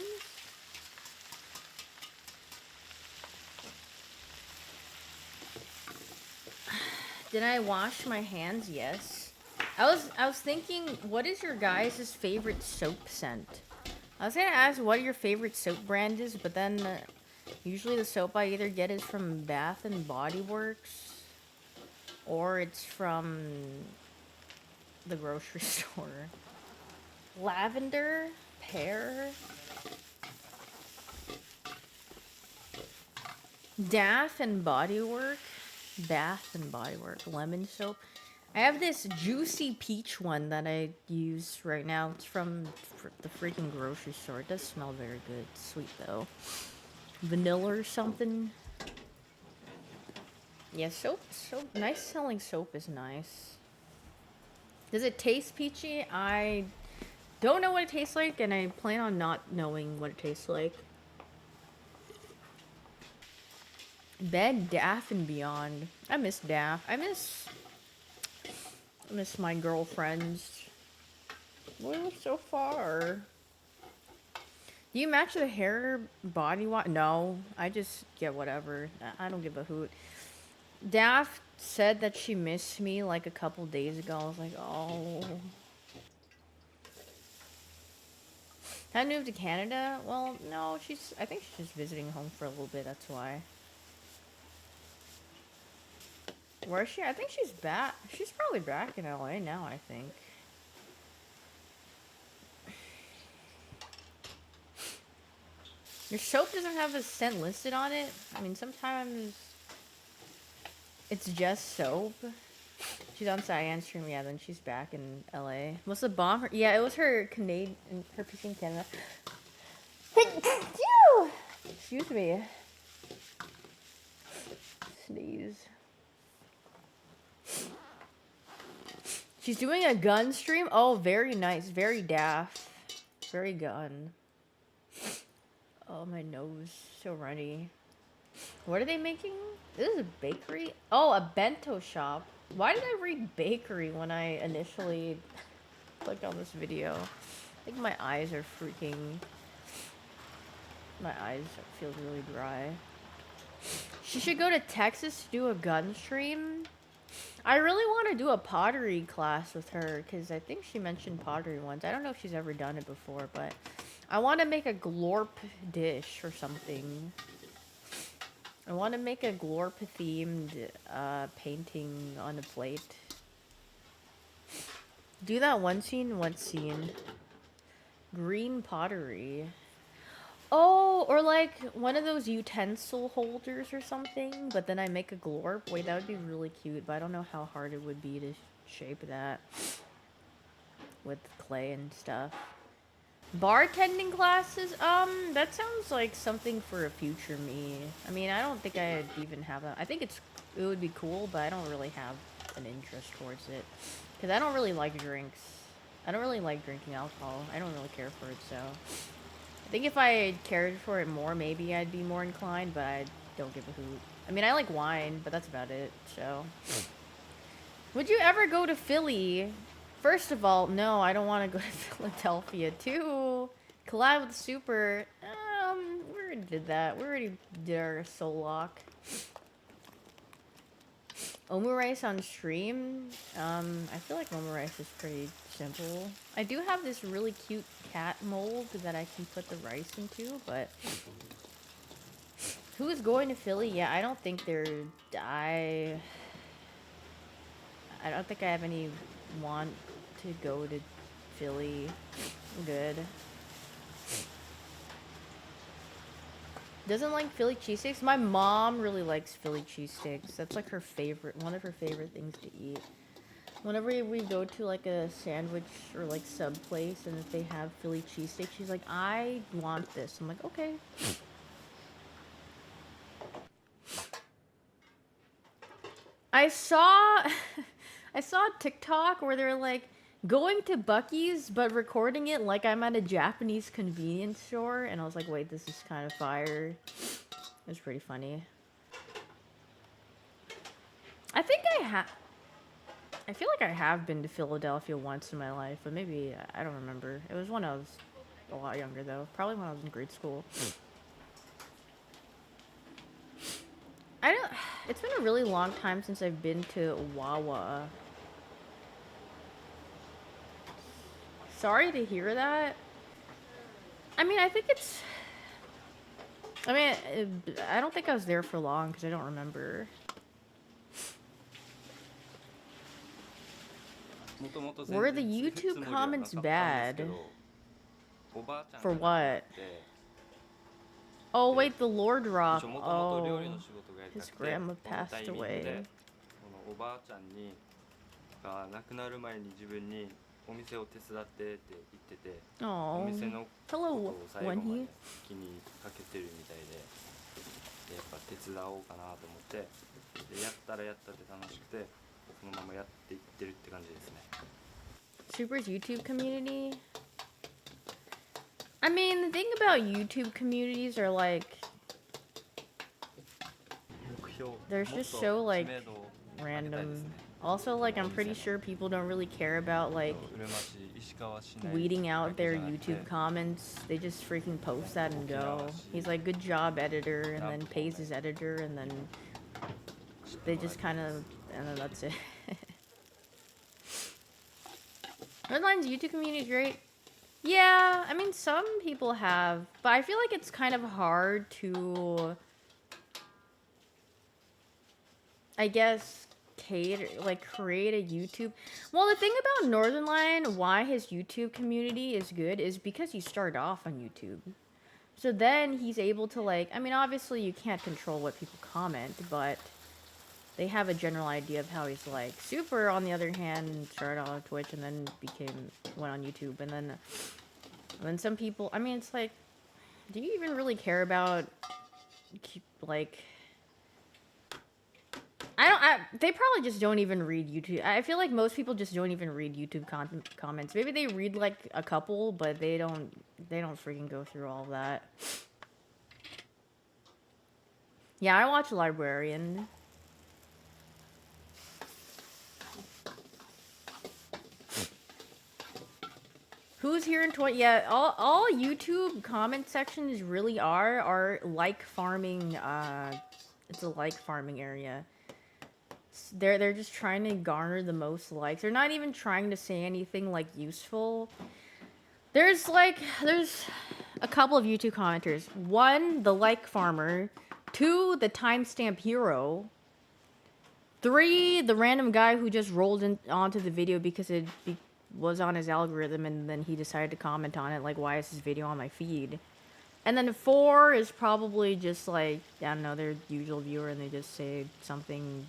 Did I wash my hands? Yes. I was thinking, what is your guys' favorite soap scent? I was gonna ask what your favorite soap brand is, but then usually the soap I either get is from Bath and Body Works or it's from the grocery store. Lavender, pear, Bath and Body Works, lemon soap. I have this juicy peach one that I use right now. It's from the freaking grocery store. It does smell very good. It's sweet though. Vanilla or something. Yeah, soap. Nice smelling soap is nice. Does it taste peachy? I don't know what it tastes like, and I plan on not knowing what it tastes like. Bed Daff and Beyond. I miss Daff. I miss my girlfriends. We live so far. Do you match the hair body wash? No, I just get whatever. I don't give a hoot. Daff said that she missed me like a couple days ago. I was like, oh. I moved to Canada? Well, no, I think she's just visiting home for a little bit, that's why. Where is she? I think she's back. She's probably back in LA now, I think. Your soap doesn't have a scent listed on it? I mean, sometimes it's just soap. She's on Cyan stream, yeah, then she's back in LA. Was the bomb? Yeah, it was her Canadian, her PC in Canada. Excuse me. Sneeze. She's doing a gun stream? Oh, very nice. Very daft. Very gun. Oh, my nose. So runny. What are they making? This is a bakery? Oh, a bento shop. Why did I read bakery when I initially clicked on this video? I think my eyes are freaking... My eyes feel really dry. She should go to Texas to do a gun stream. I really want to do a pottery class with her because I think she mentioned pottery once. I don't know if she's ever done it before, but I want to make a glorp dish or something. I want to make a glorp themed painting on a plate. Do that one scene? What scene? Green pottery. Oh, or like one of those utensil holders or something, but then I make a glorp. Wait, that would be really cute, but I don't know how hard it would be to shape that with clay and stuff. Bartending classes? That sounds like something for a future me. I mean, I don't think I'd even have a... I think it would be cool, but I don't really have an interest towards it. Because I don't really like drinks. I don't really like drinking alcohol. I don't really care for it, so... I think if I cared for it more, maybe I'd be more inclined, but I don't give a hoot. I mean, I like wine, but that's about it, so... Would you ever go to Philly? First of all, no, I don't want to go to Philadelphia. Two, collab with Super. We already did that. We already did our soul lock. Omurice on stream. I feel like omurice is pretty simple. I do have this really cute cat mold that I can put the rice into, but who is going to Philly? Yeah, I don't think they're... I don't think I have any want to go to Philly. I'm good. Doesn't like Philly cheesesteaks? My mom really likes Philly cheesesteaks. That's like her favorite, one of her favorite things to eat. Whenever we go to like a sandwich or like sub place and if they have Philly cheesesteak, she's like, I want this. I'm like, okay. I saw a TikTok where they're like going to Buc-ee's but recording it like I'm at a Japanese convenience store, and I was like, wait, this is kind of fire. It was pretty funny. I think I feel like I have been to Philadelphia once in my life, but maybe I don't remember. It was when I was a lot younger though, probably when I was in grade school. It's been a really long time since I've been to Wawa. Sorry to hear that. I mean, I think it's... I mean, I don't think I was there for long because I don't remember. Were the YouTube comments bad? For what? Oh wait, the lore drop. Oh, his grandma passed away. Oh, hello, Wenhee. やっぱ手伝おうかなと思ってでやったらやったで楽しくてこのままやっていってるって感じですね。Super's YouTube community. I mean, the thing about YouTube communities are like, they're just so like random. Also, like, I'm pretty sure people don't really care about like weeding out their YouTube comments. They just freaking post that and go. He's like, good job, editor, and then pays his editor, and then they just kind of, and then that's it. Redline's YouTube community is great. Yeah, I mean, some people have, but I feel like it's kind of hard to, I guess, create a YouTube. Well, the thing about Northern Lion, why his YouTube community is good, is because he started off on YouTube. So then he's able to, like, I mean, obviously you can't control what people comment, but they have a general idea of how he's like. Super, on the other hand, started on Twitch and then went on YouTube, and then some people, I mean, it's like, do you even really care about, like, they probably just don't even read YouTube. I feel like most people just don't even read YouTube comments. Maybe they read like a couple, but they don't freaking go through all of that. Yeah, I watch Librarian. Who's here in 20? Yeah, all YouTube comment sections really are like farming. It's a like farming area. They're just trying to garner the most likes. They're not even trying to say anything like useful. There's a couple of YouTube commenters. 1, the like farmer. 2, the timestamp hero. 3, the random guy who just rolled onto the video because it was on his algorithm and then he decided to comment on it, like, why is this video on my feed? And then 4 is probably just like, I don't know, their usual viewer, and they just say something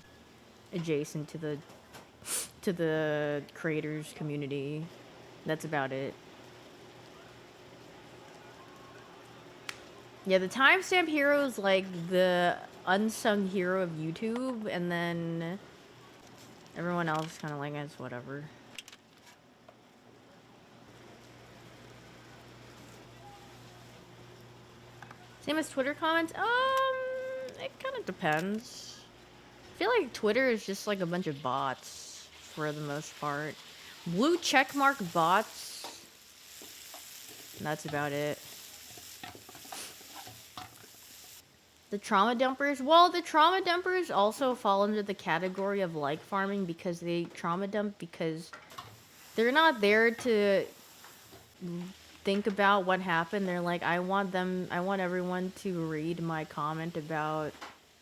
adjacent to the creators community. That's about it. Yeah, the timestamp hero is like the unsung hero of YouTube, and then everyone else kind of like, it's whatever. Same as Twitter comments? It kind of depends. I feel like Twitter is just like a bunch of bots for the most part. Blue checkmark bots. That's about it. The trauma dumpers? Well, the trauma dumpers also fall under the category of like farming because they trauma dump because they're not there to think about what happened. They're like, I want everyone to read my comment about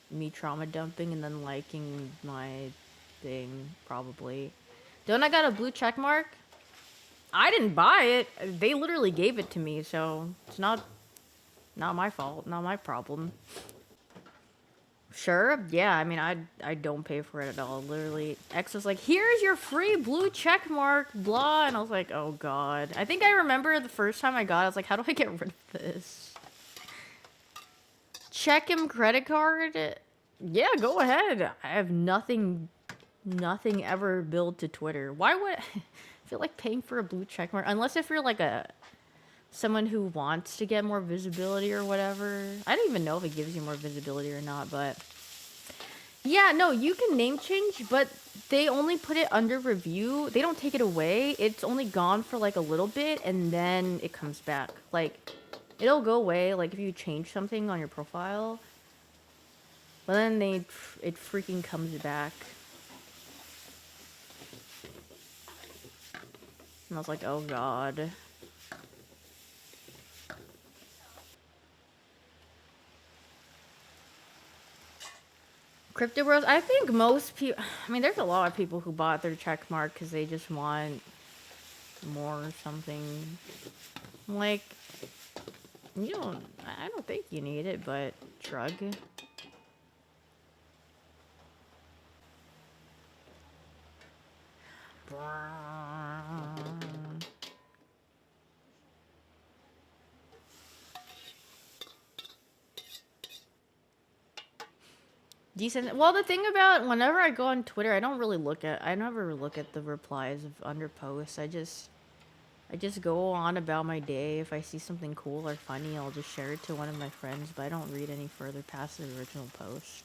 me trauma dumping and then liking my thing, probably. Don't I got a blue check mark? I didn't buy it. They literally gave it to me, so it's not my fault, not my problem. Sure, yeah, I mean, I don't pay for it at all. Literally, X was like, here's your free blue check mark, blah, and I was like, oh god. I think I remember the first time I got it, I was like, how do I get rid of this? Check him credit card? Yeah, go ahead. I have nothing ever billed to Twitter. Why would I feel like paying for a blue check mark? Unless if you're like someone who wants to get more visibility or whatever. I don't even know if it gives you more visibility or not, but yeah, no, you can name change, but they only put it under review. They don't take it away. It's only gone for like a little bit and then it comes back. Like, it'll go away, like, if you change something on your profile. But then it freaking comes back. And I was like, oh god. Crypto Bros, I think most people, I mean, there's a lot of people who bought their check mark because they just want more or something. Like, I don't think you need it, but shrug. Decent. Well, the thing about whenever I go on Twitter, I never look at the replies of under posts. I just go on about my day. If I see something cool or funny, I'll just share it to one of my friends, but I don't read any further past the original post.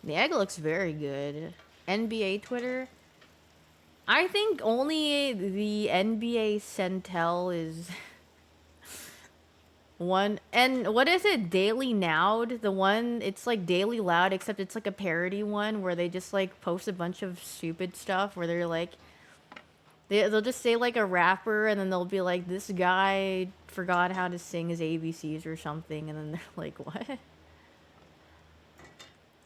The egg looks very good. NBA Twitter. I think only the NBA Centel is one. And what is it? Daily Nowd? The one, it's like Daily Loud, except it's like a parody one where they just like post a bunch of stupid stuff where they're like, they'll just say like a rapper and then they'll be like, this guy forgot how to sing his ABCs or something, and then they're like, what?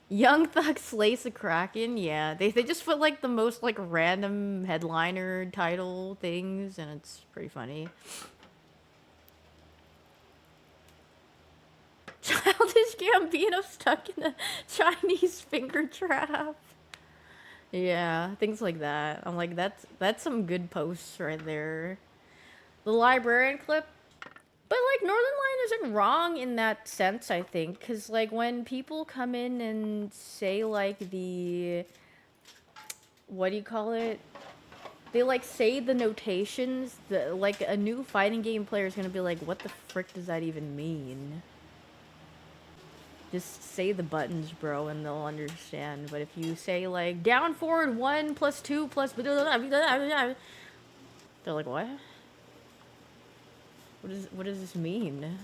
Young Thug slays the Kraken. Yeah, they just put like the most like random headliner title things, and it's pretty funny. Childish Gambino stuck in a Chinese finger trap. Yeah, things like that. I'm like, that's some good posts right there. The librarian clip. But, like, Northern Lion isn't wrong in that sense, I think. Because, like, when people come in and say, like, what do you call it? They, like, say the notations. Like, a new fighting game player is going to be like, what the frick does that even mean? Just say the buttons, bro, and they'll understand. But if you say, like, down, forward, 1 plus 2 plus... They're like, what? What does this mean?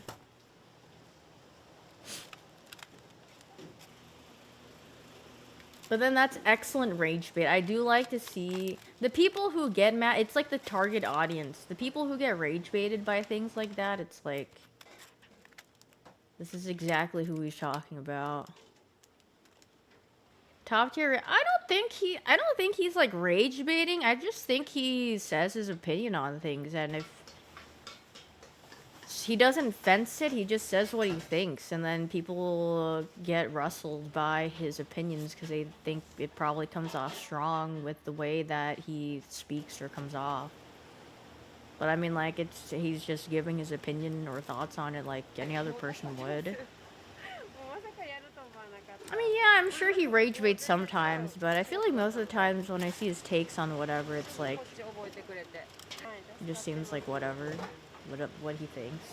But then that's excellent rage bait. I do like to see the people who get mad. It's like the target audience. The people who get rage baited by things like that. It's like, this is exactly who he's talking about. Top tier. I don't think he's like rage baiting. I just think he says his opinion on things, and if he doesn't fence it, he just says what he thinks, and then people get rustled by his opinions because they think it probably comes off strong with the way that he speaks or comes off. But I mean, like, he's just giving his opinion or thoughts on it like any other person would. I mean, yeah, I'm sure he rage baits sometimes, but I feel like most of the times when I see his takes on whatever, it's like, it just seems like whatever. What he thinks.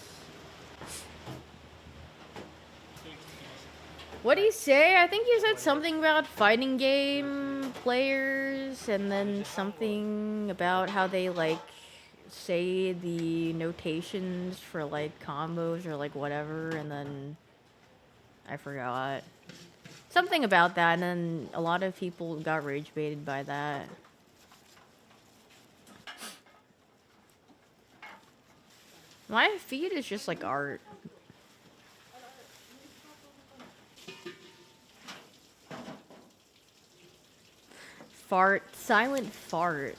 What did he say? I think he said something about fighting game players, and then something about how they, like, say the notations for, like, combos or, like, whatever, and then I forgot. Something about that, and then a lot of people got rage baited by that. My feed is just like art. Fart. Silent fart.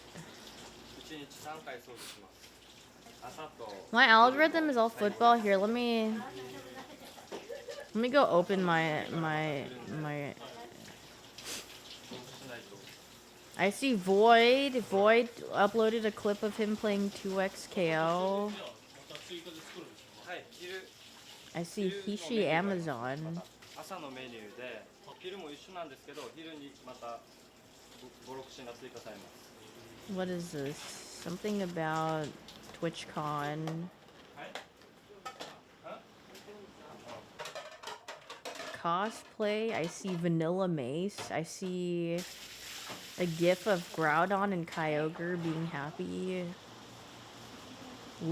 My algorithm is all football. Here, let me go open my I see Void. Void uploaded a clip of him playing 2XKO. I see Hishi Amazon. What is this? Something about TwitchCon. Cosplay. I see Vanilla Mace. I see a gif of Groudon and Kyogre being happy.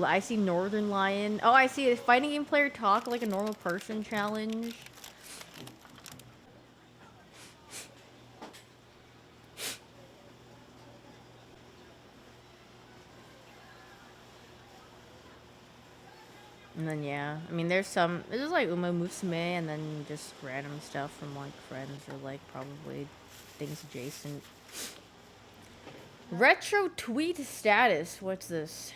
I see Northern Lion. Oh, I see a fighting game player talk like a normal person challenge. And then, yeah. I mean, there's like Uma Musume and then just random stuff from, like, friends or, like, probably things adjacent. Retro tweet status. What's this?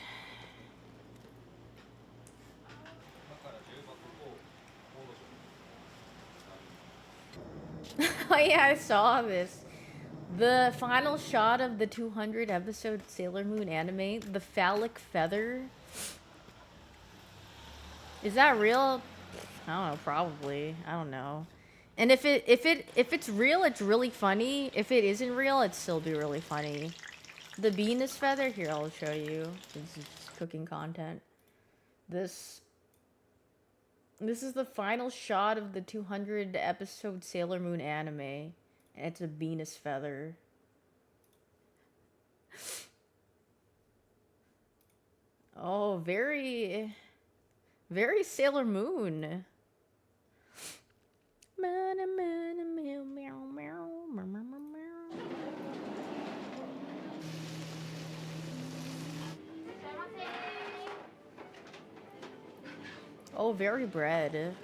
Oh yeah, I saw this. The final shot of the 200 episode Sailor Moon anime, the phallic feather. Is that real? I don't know, probably. I don't know. And if it's real, it's really funny. If it isn't real, it'd still be really funny. The Venus feather, here I'll show you. This is cooking content. This is the final shot of the 200 episode Sailor Moon anime. And it's a Venus feather. Oh, very Sailor Moon. Oh, very bread.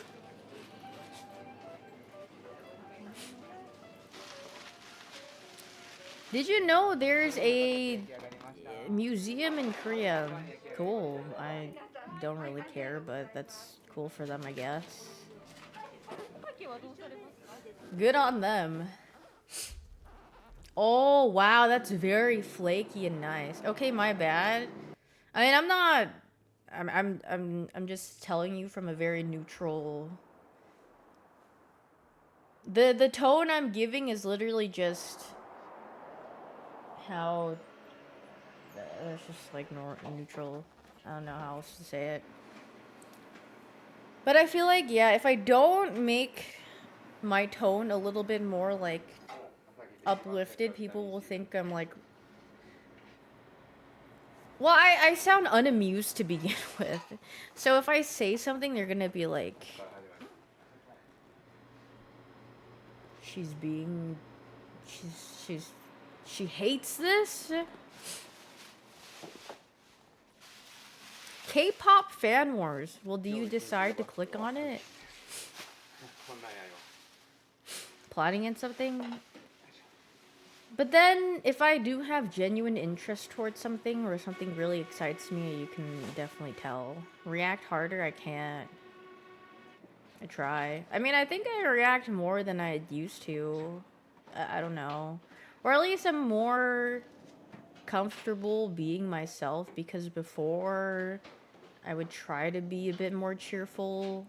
Did you know there's a museum in Korea? Cool. I don't really care, but that's cool for them, I guess. Good on them. Oh, wow, that's very flaky and nice. Okay, my bad. I mean, I'm just telling you from a very neutral. The tone I'm giving is literally just how it's just like neutral. I don't know how else to say it. But I feel like, yeah, if I don't make my tone a little bit more like uplifted, people will think I'm like, well, I sound unamused to begin with. So if I say something, they're gonna be like, she hates this. K-pop fan wars. Well, do you decide to click on it? Plotting in something? But then, if I do have genuine interest towards something, or something really excites me, you can definitely tell. React harder, I can't. I try. I mean, I think I react more than I used to. I don't know. Or at least I'm more comfortable being myself, because before I would try to be a bit more cheerful.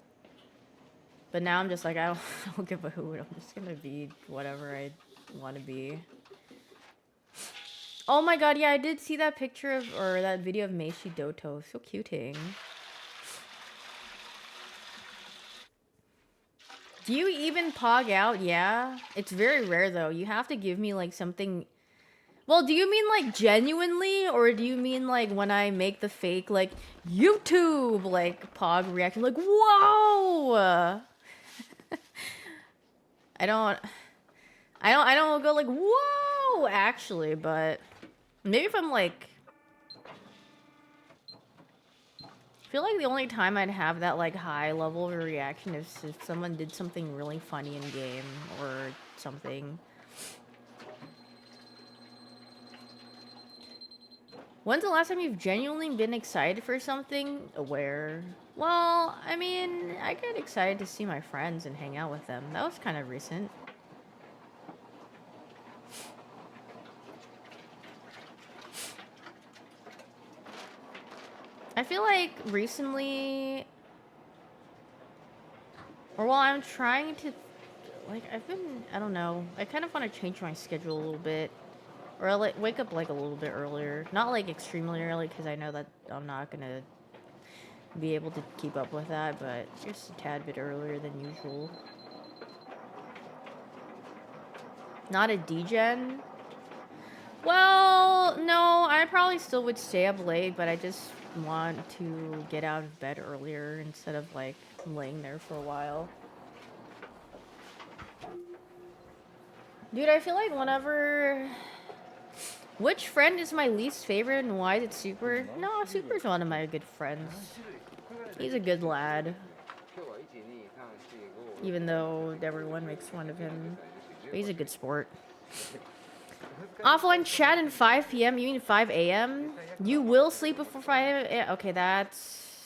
But now I'm just like, I don't give a hoot. I'm just gonna be whatever I want to be. Oh my god, yeah, I did see that picture of, or that video of Meishi Doto. So cuting. Do you even pog out? Yeah. It's very rare though. You have to give me like something. Well, do you mean like genuinely, or do you mean like when I make the fake like YouTube like pog reaction, like whoa? I don't go like whoa actually, but maybe if I'm like, I feel like the only time I'd have that like high level of a reaction is if someone did something really funny in game or something. When's the last time you've genuinely been excited for something? Aware. Well, I mean, I get excited to see my friends and hang out with them. That was kind of recent. I feel like recently, or while I'm trying to, like, I don't know, I kind of want to change my schedule a little bit. Or I like wake up like a little bit earlier. Not like extremely early, because I know that I'm not gonna be able to keep up with that, but just a tad bit earlier than usual. Not a degen? Well, no, I probably still would stay up late, but I just want to get out of bed earlier instead of like laying there for a while. Dude, I feel like whenever... Which friend is my least favorite and why is it Super? No, Super's one of my good friends. He's a good lad. Even though everyone makes fun of him. But he's a good sport. Offline chat at 5 p.m. You mean 5 a.m.? You will sleep before 5 a.m.? Okay, that's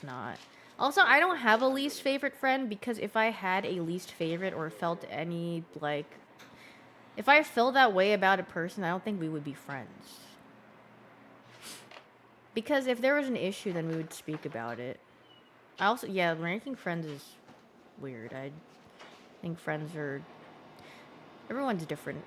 not. Also, I don't have a least favorite friend, because if I had a least favorite or felt any, like... If I felt that way about a person, I don't think we would be friends. Because if there was an issue, then we would speak about it. I also, yeah, ranking friends is weird. I think friends are, everyone's different.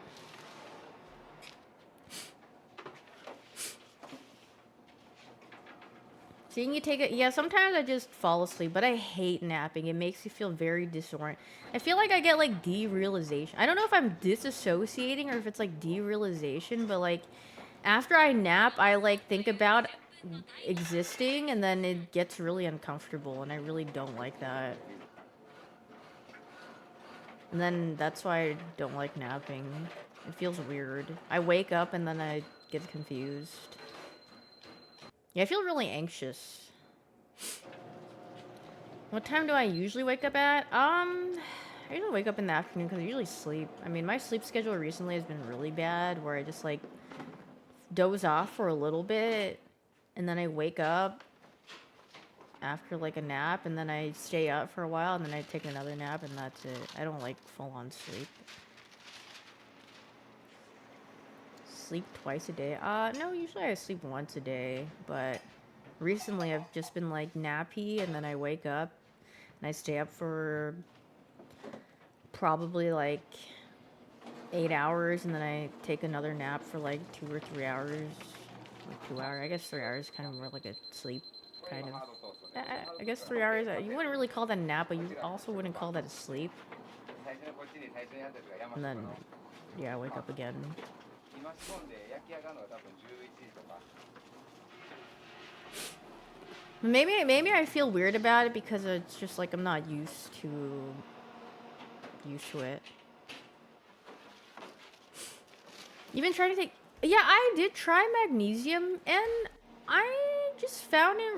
Seeing you take it, yeah, sometimes I just fall asleep, but I hate napping. It makes me feel very disoriented. I feel like I get like derealization. I don't know if I'm disassociating or if it's like derealization, but like after I nap, I like think about existing and then it gets really uncomfortable and I really don't like that. And then that's why I don't like napping. It feels weird. I wake up and then I get confused. Yeah, I feel really anxious. What time do I usually wake up at? I usually wake up in the afternoon because I usually sleep. I mean, my sleep schedule recently has been really bad where I just like doze off for a little bit and then I wake up after like a nap and then I stay up for a while and then I take another nap and that's it. I don't like full on sleep. Sleep twice a day? No, usually I sleep once a day, but recently I've just been like nappy and then I wake up and I stay up for probably like 8 hours and then I take another nap for like 2 or 3 hours. Like 2 hours. I guess 3 hours is kind of more like a sleep kind of. I guess 3 hours. You wouldn't really call that a nap, but you also wouldn't call that a sleep. And then, yeah, I wake up again. Maybe I feel weird about it because it's just like I'm not used to it. Even trying to take, yeah, I did try magnesium and I just found it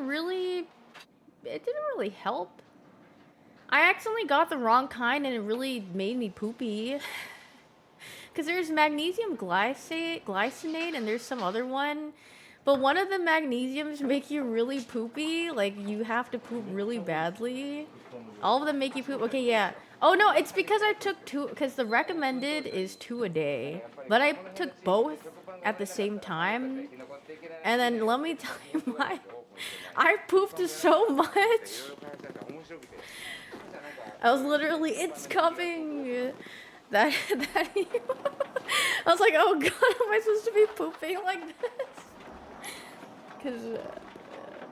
didn't really help. I accidentally got the wrong kind and it really made me poopy. Because there's magnesium glycinate and there's some other one. But one of the magnesiums make you really poopy. Like, you have to poop really badly. All of them make you poop. Okay, yeah. Oh, no, it's because I took 2... Because the recommended is 2 a day. But I took both at the same time. And then, let me tell you, I pooped so much. I was literally, it's coming. I was like, oh god, am I supposed to be pooping like this?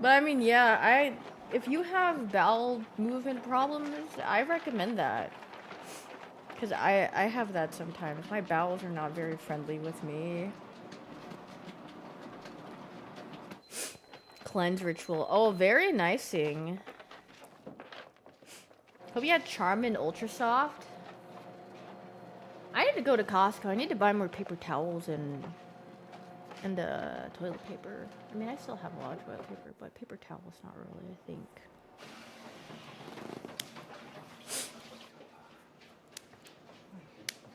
But I mean, yeah, if you have bowel movement problems, I recommend that. Because I have that sometimes. My bowels are not very friendly with me. Cleanse ritual. Oh, very nicing. Hope you had Charmin Ultra Soft. I need to go to Costco. I need to buy more paper towels and toilet paper. I mean, I still have a lot of toilet paper, but paper towels not really, I think.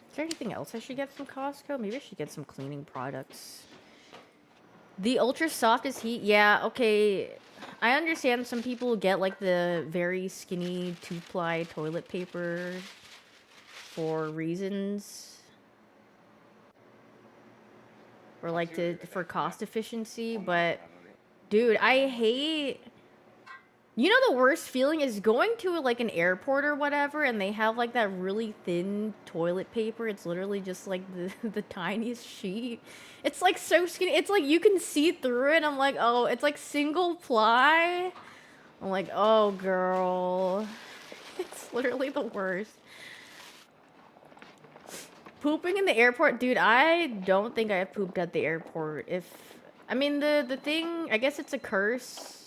Is there anything else I should get from Costco? Maybe I should get some cleaning products. The Ultra Softest Heat? Yeah, okay. I understand some people get like the very skinny 2-ply toilet paper for reasons. Or like for cost efficiency, but dude, I hate... You know the worst feeling is going to like an airport or whatever and they have like that really thin toilet paper. It's literally just like the tiniest sheet. It's like so skinny. It's like you can see through it. I'm like, oh, it's like single ply. I'm like, oh girl. It's literally the worst. Pooping in the airport, dude, I don't think I've pooped at the airport. I mean, the thing, I guess it's a curse.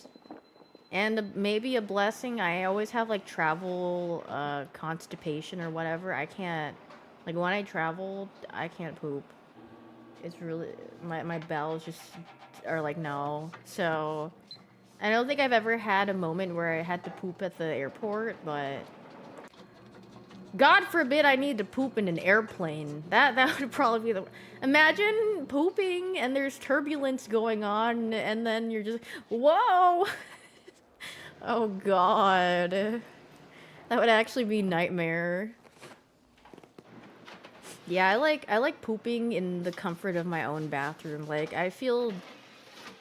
And maybe a blessing. I always have like travel constipation or whatever. I can't, like when I travel, I can't poop. It's really, my bowels just are like, no. So, I don't think I've ever had a moment where I had to poop at the airport, but God forbid I need to poop in an airplane. That would probably be the... Imagine pooping and there's turbulence going on and then you're just, whoa! Oh god. That would actually be nightmare. Yeah, I like pooping in the comfort of my own bathroom. Like, I feel...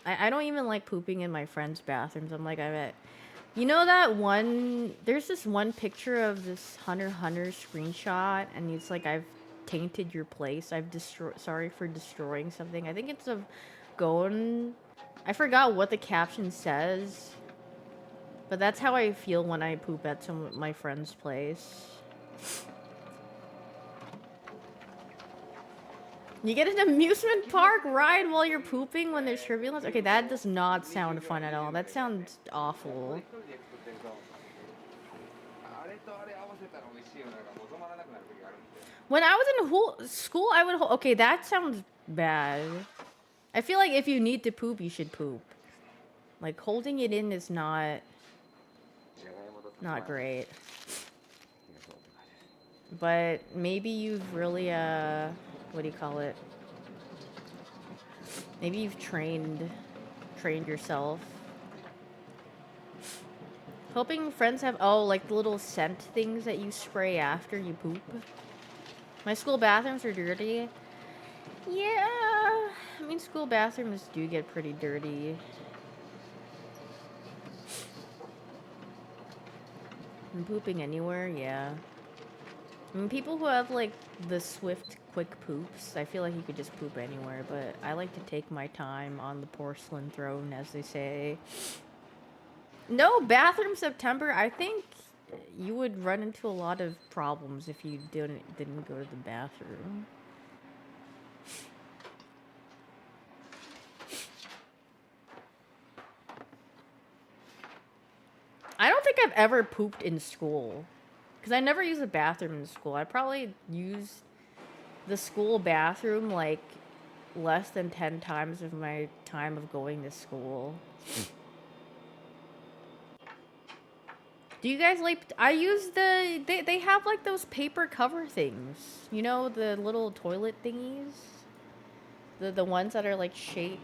I don't even like pooping in my friends' bathrooms. I'm like, You know that one, there's this one picture of this Hunter x Hunter screenshot, and it's like, I've tainted your place. Sorry for destroying something. I think it's of Gon. I forgot what the caption says, but that's how I feel when I poop at some of my friend's place. You get an amusement park ride while you're pooping when there's turbulence? Okay, that does not sound fun at all. That sounds awful. When I was in school, I would... Okay, that sounds bad. I feel like if you need to poop, you should poop. Like, holding it in is not great. But maybe you've really, what do you call it? Maybe you've trained yourself. Hoping friends have, like the little scent things that you spray after you poop. My school bathrooms are dirty. Yeah, I mean, school bathrooms do get pretty dirty. And pooping anywhere, yeah. I mean, people who have, like, the swift, quick poops, I feel like you could just poop anywhere, but I like to take my time on the porcelain throne, as they say. No, bathroom September, I think you would run into a lot of problems if you didn't go to the bathroom. I don't think I've ever pooped in school. Because I never use a bathroom in school. I probably use the school bathroom like less than 10 times of my time of going to school. Do you guys like... I use the... They have like those paper cover things. You know, the little toilet thingies? The ones that are like shaped.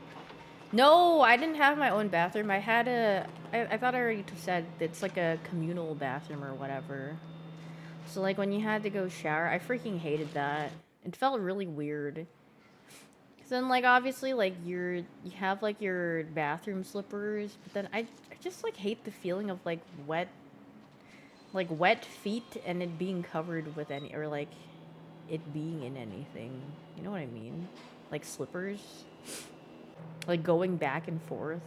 No, I didn't have my own bathroom. I had a... I thought I already said it's like a communal bathroom or whatever. So, like, when you had to go shower, I freaking hated that. It felt really weird. Cause then, like, obviously, like, you have, like, your bathroom slippers, but then I just, like, hate the feeling of, like, wet feet and it being covered with any, or, like, it being in anything. You know what I mean? Like, slippers. Like, going back and forth.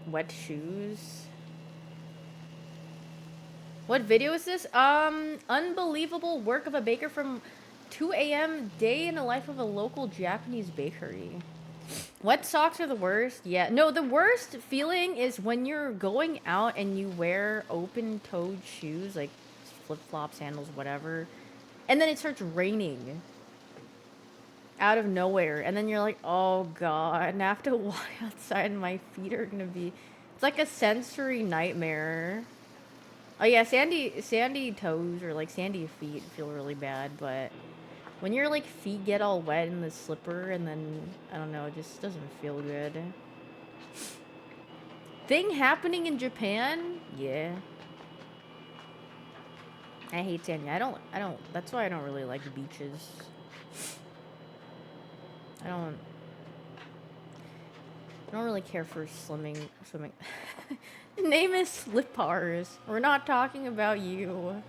Wet shoes. What video is this? Unbelievable work of a baker from 2 a.m. day in the life of a local Japanese bakery. Wet socks are the worst. Yeah. No, the worst feeling is when you're going out and you wear open-toed shoes, like flip-flops, sandals, whatever, and then it starts raining out of nowhere, and then you're like, oh god, and I have to walk outside and my feet are gonna be... It's like a sensory nightmare. Oh yeah, sandy toes or like sandy feet feel really bad, but when your like feet get all wet in the slipper and then, I don't know, it just doesn't feel good. Thing happening in Japan? Yeah. I hate sandy. I don't, that's why I don't really like beaches. I don't really care for swimming. Name is Slippars. We're not talking about you.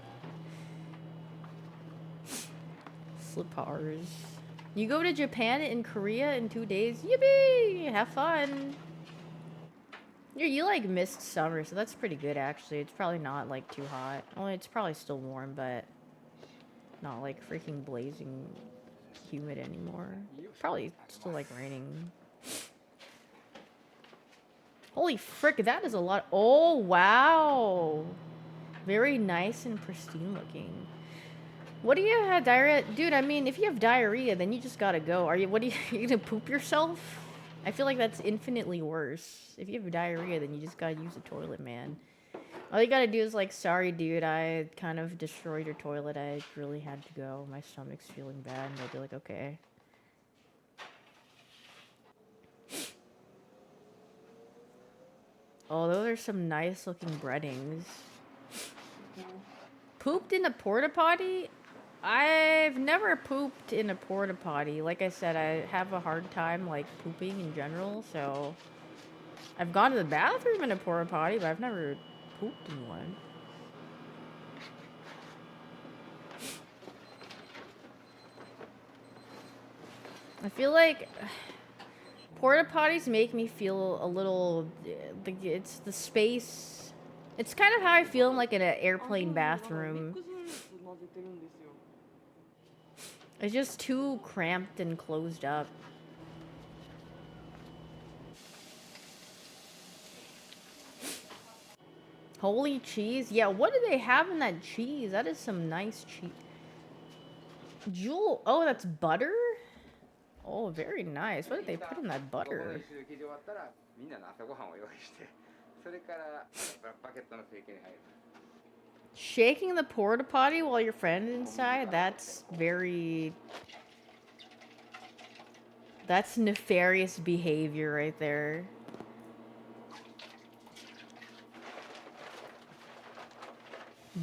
Slippars. You go to Japan and Korea in 2 days? Yippee! Have fun. You like missed summer, so that's pretty good actually. It's probably not like too hot. Well, it's probably still warm, but not like freaking blazing humid anymore. Probably still like raining. Holy frick, that is a lot. Oh, wow. Very nice and pristine looking. What do you have diarrhea? Dude, I mean, if you have diarrhea, then you just gotta go. Are you gonna poop yourself? I feel like that's infinitely worse. If you have diarrhea, then you just gotta use the toilet, man. All you gotta do is like, sorry, dude, I kind of destroyed your toilet. I really had to go. My stomach's feeling bad. And they'll be like, okay. Oh, those are some nice looking breadings. Pooped in a porta potty? I've never pooped in a porta potty. Like I said, I have a hard time like pooping in general, so I've gone to the bathroom in a porta potty, but I've never pooped in one. I feel like porta potties make me feel a little it's the space. It's kind of how I feel in like in an airplane bathroom. It's just too cramped and closed up. Holy cheese? Yeah, what do they have in that cheese? That is some nice cheese. Jewel. Oh, that's butter? Oh, very nice. What did they put in that butter? Shaking the porta potty while your friend is inside? That's very... That's nefarious behavior right there.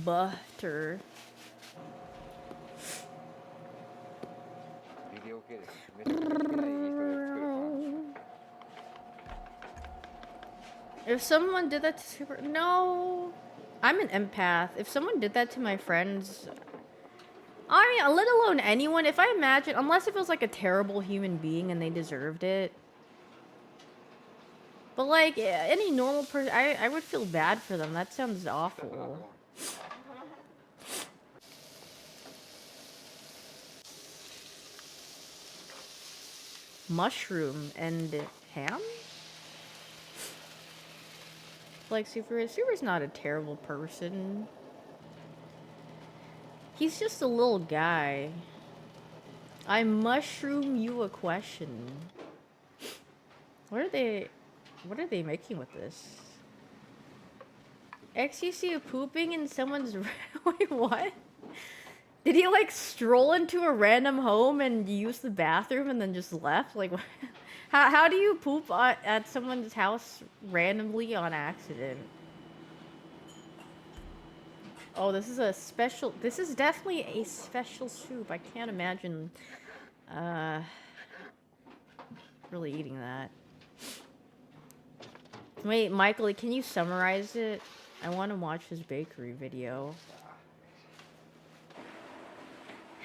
Butter. If someone did that to Super... No! I'm an empath. If someone did that to my friends... I mean, let alone anyone, if I imagine... Unless if it was like a terrible human being and they deserved it. But like, any normal person... I would feel bad for them. That sounds awful. Mushroom and ham? Like, Super's not a terrible person. He's just a little guy. I mushroom you a question. What are they making with this? XUC pooping in someone's... Wait, what? Did he, like, stroll into a random home and use the bathroom and then just left? Like, what? How do you poop at someone's house randomly on accident? Oh, this is a special... This is definitely a special soup. I can't imagine, really eating that. Wait, Michael, can you summarize it? I want to watch his bakery video.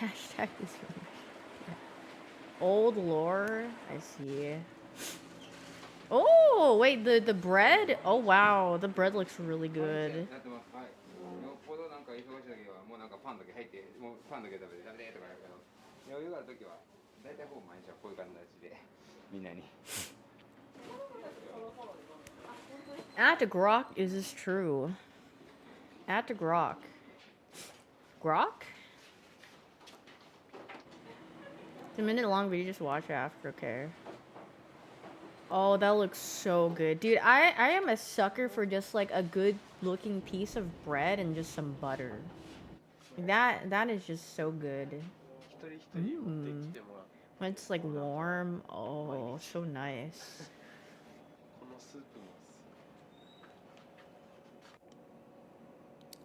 Hashtag this one. Old lore. I see. Oh, wait, the bread? Oh, wow. The bread looks really good. At the grok, is this true? At the grok. Grok? It's a minute long, but you just watch after, okay. Oh, that looks so good. Dude, I am a sucker for just like a good looking piece of bread and just some butter. That is just so good. When it's like warm, oh, so nice.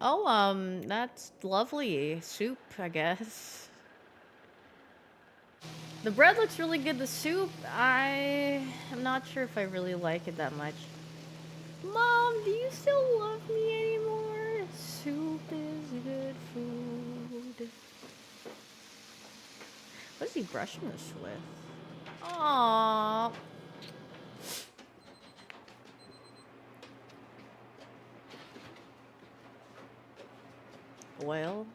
Oh, that's lovely. Soup, I guess. The bread looks really good. The soup, I'm not sure if I really like it that much. Mom, do you still love me anymore? Soup is good food. What is he brushing this with? Aww. Oil.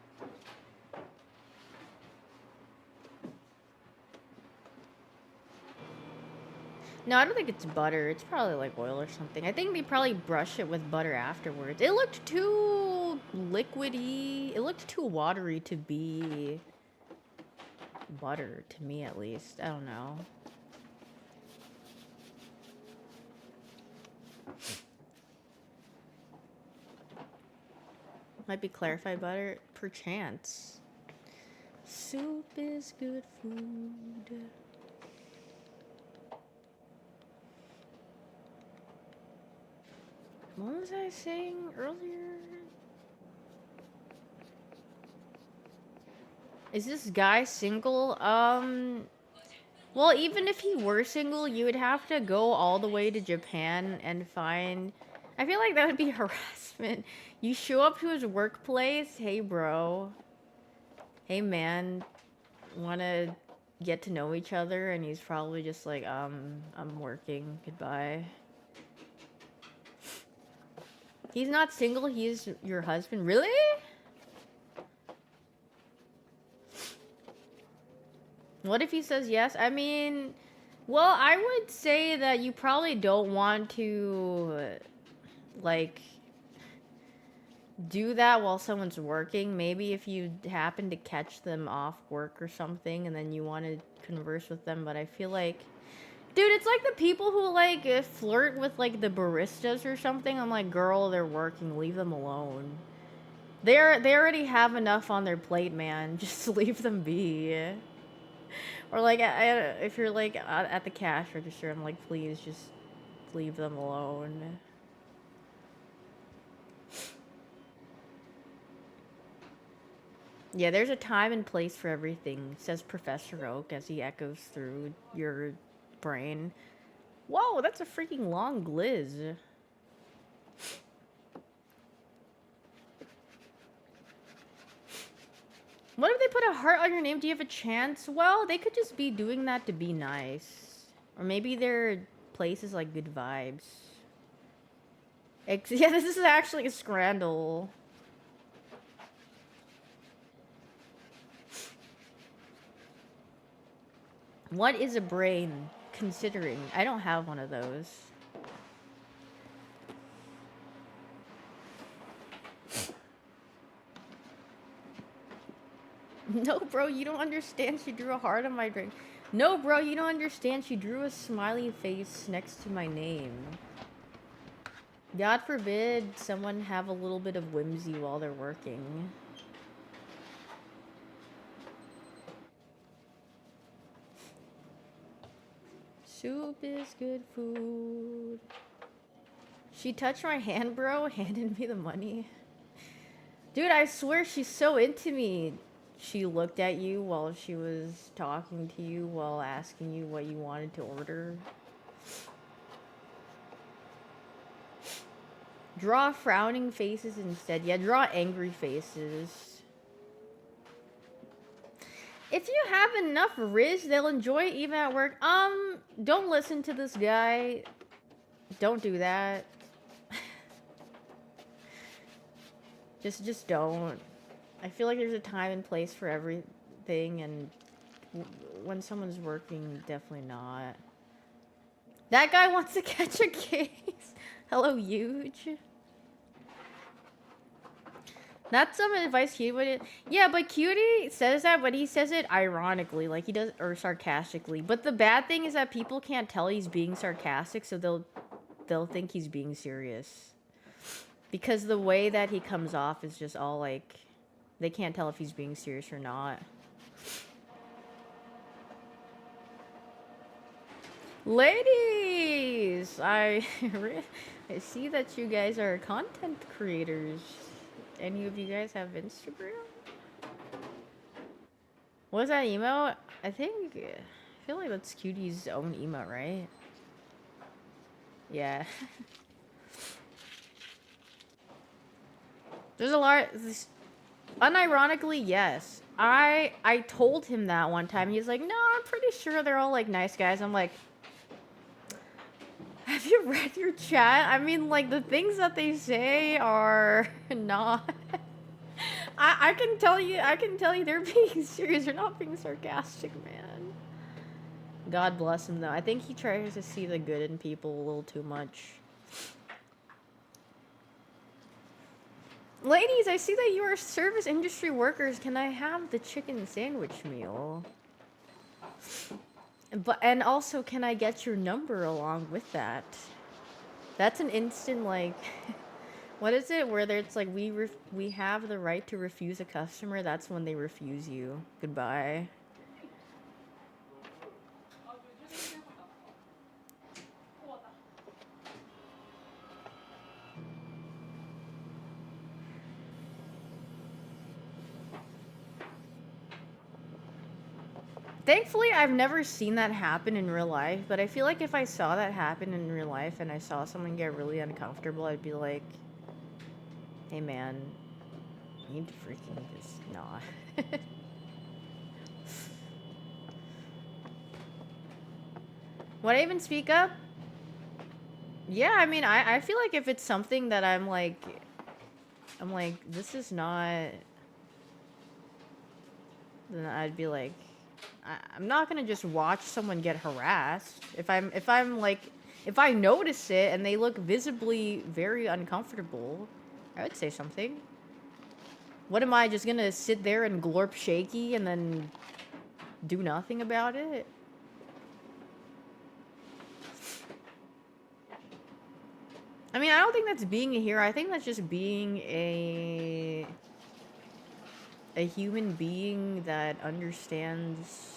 No, I don't think it's butter. It's probably like oil or something. I think they probably brush it with butter afterwards. It looked too liquidy. It looked too watery to be butter, to me at least. I don't know. Might be clarified butter, perchance. Soup is good food. What was I saying earlier? Is this guy single? Well, even if he were single, you would have to go all the way to Japan and find... I feel like that would be harassment. You show up to his workplace, hey bro, hey man, wanna get to know each other? And he's probably just like, I'm working, goodbye. He's not single, he's your husband? Really? What if he says yes? I mean, well, I would say that you probably don't want to, like, do that while someone's working. Maybe if you happen to catch them off work or something and then you want to converse with them, but I feel like... Dude, it's like the people who, like, flirt with, like, the baristas or something. I'm like, girl, they're working. Leave them alone. They already have enough on their plate, man. Just leave them be. Or, like, if you're, like, at the cash register, I'm like, please, just leave them alone. Yeah, there's a time and place for everything, says Professor Oak as he echoes through your brain. Whoa, that's a freaking long glizz. What if they put a heart on your name? Do you have a chance? Well, they could just be doing that to be nice. Or maybe their place is like good vibes. Yeah, this is actually a scrandle. What is a brain? Considering. I don't have one of those. No, bro, you don't understand. She drew a heart on my drink. No, bro, you don't understand. She drew a smiley face next to my name. God forbid someone have a little bit of whimsy while they're working. Soup is good food. She touched my hand, bro. Handed me the money. Dude, I swear she's so into me. She looked at you while she was talking to you while asking you what you wanted to order. Draw frowning faces instead. Yeah, draw angry faces. If you have enough riz, they'll enjoy it even at work. Don't listen to this guy. Don't do that. Just don't. I feel like there's a time and place for everything, and when someone's working, definitely not. That guy wants to catch a case. Hello, huge. That's some advice Cutie would. Yeah, but Cutie says that, but he says it ironically, like he does, or sarcastically. But the bad thing is that people can't tell he's being sarcastic, so they'll think he's being serious. Because the way that he comes off is just all like, they can't tell if he's being serious or not. Ladies, I see that you guys are content creators. Any of you guys have Instagram? What's that emote? I feel like that's Cutie's own emote, right? Yeah. There's a lot. Unironically, yes. I told him that one time. He's like, no, I'm pretty sure they're all like nice guys. I'm like, have you read your chat? I mean, like, the things that they say are not. I can tell you they're being serious. They're not being sarcastic, man. God bless him, though. I think he tries to see the good in people a little too much. Ladies, I see that you are service industry workers. Can I have the chicken sandwich meal? And also, can I get your number along with that? That's an instant, like, what is it? Where it's like, we have the right to refuse a customer. That's when they refuse you. Goodbye. Thankfully, I've never seen that happen in real life, but I feel like if I saw that happen in real life and I saw someone get really uncomfortable, I'd be like, hey man, you need to freaking just not. Would I even speak up? Yeah, I mean, I feel like if it's something that I'm like, this is not, then I'd be like, I'm not gonna just watch someone get harassed. If I notice it and they look visibly very uncomfortable, I would say something. What am I just gonna sit there and glorp shaky and then do nothing about it? I mean, I don't think that's being a hero. I think that's just being a human being that understands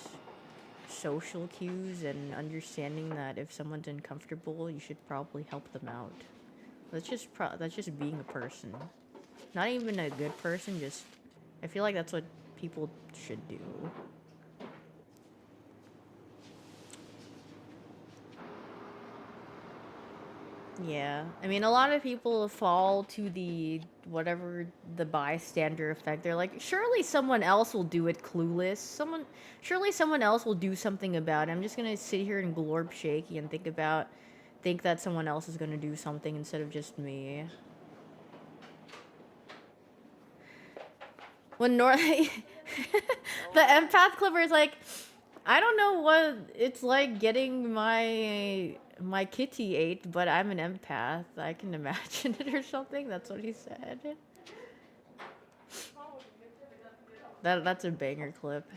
social cues and understanding that if someone's uncomfortable, you should probably help them out. That's just being a person. Not even a good person, just I feel like that's what people should do. Yeah, I mean, a lot of people fall to the whatever the bystander effect. They're like, surely someone else will do it, clueless. Surely someone else will do something about it. I'm just gonna sit here and glorp shaky and think that someone else is gonna do something instead of just me. When the empath clipper is like, I don't know what it's like getting my kitty ate, but I'm an empath. I can imagine it or something. That's what he said. That's a banger clip.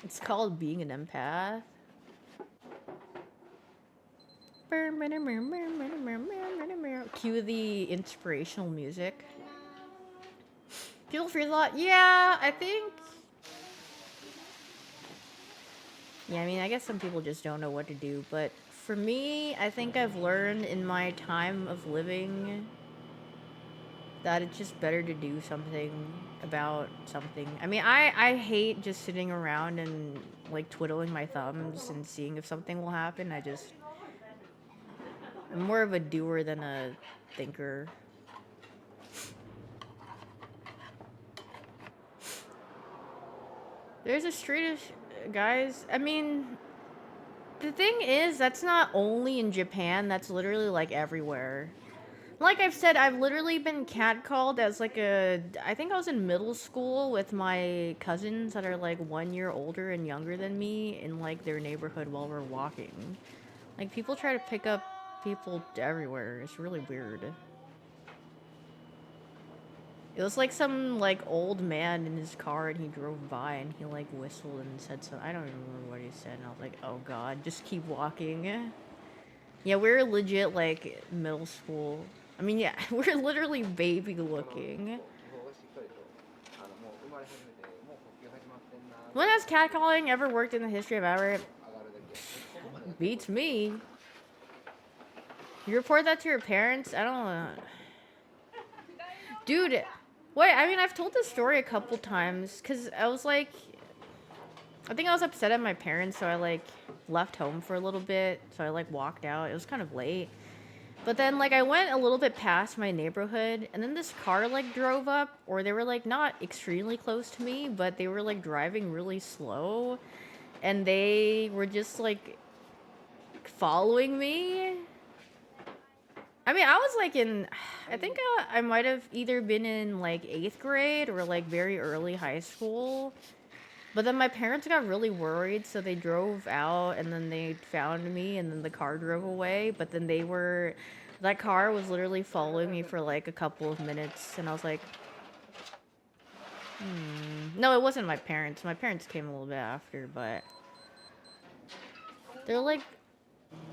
It's called being an empath. Cue the inspirational music. People freeze a lot. Yeah, I think. Yeah, I mean, I guess some people just don't know what to do, but for me, I think I've learned in my time of living that it's just better to do something about something. I mean, I hate just sitting around and, like, twiddling my thumbs and seeing if something will happen. I'm more of a doer than a thinker. There's a street of guys. I mean, the thing is, that's not only in Japan, that's literally, like, everywhere. Like I've said, I've literally been catcalled as, like, I think I was in middle school with my cousins that are, like, 1 year older and younger than me in, like, their neighborhood while we're walking. Like, people try to pick up people everywhere. It's really weird. It was like some, like, old man in his car and he drove by and he, like, whistled and said something. I don't even remember what he said, and I was like, oh god, just keep walking. Yeah, we're legit, like, middle school. I mean, yeah, we're literally baby looking. When has catcalling ever worked in the history of ever? Beats me. You report that to your parents? I don't know. Dude, wait, I mean, I've told this story a couple times, because I was like, I think I was upset at my parents, so I, like, left home for a little bit, so I, like, walked out. It was kind of late. But then, like, I went a little bit past my neighborhood, and then this car, like, drove up, or they were, like, not extremely close to me, but they were, like, driving really slow, and they were just, like, following me. I mean, I was, like, I think I might have either been in, like, 8th grade or, like, very early high school. But then my parents got really worried, so they drove out, and then they found me, and then the car drove away. But then that car was literally following me for, like, a couple of minutes, and I was like, No, it wasn't my parents. My parents came a little bit after, but they're like,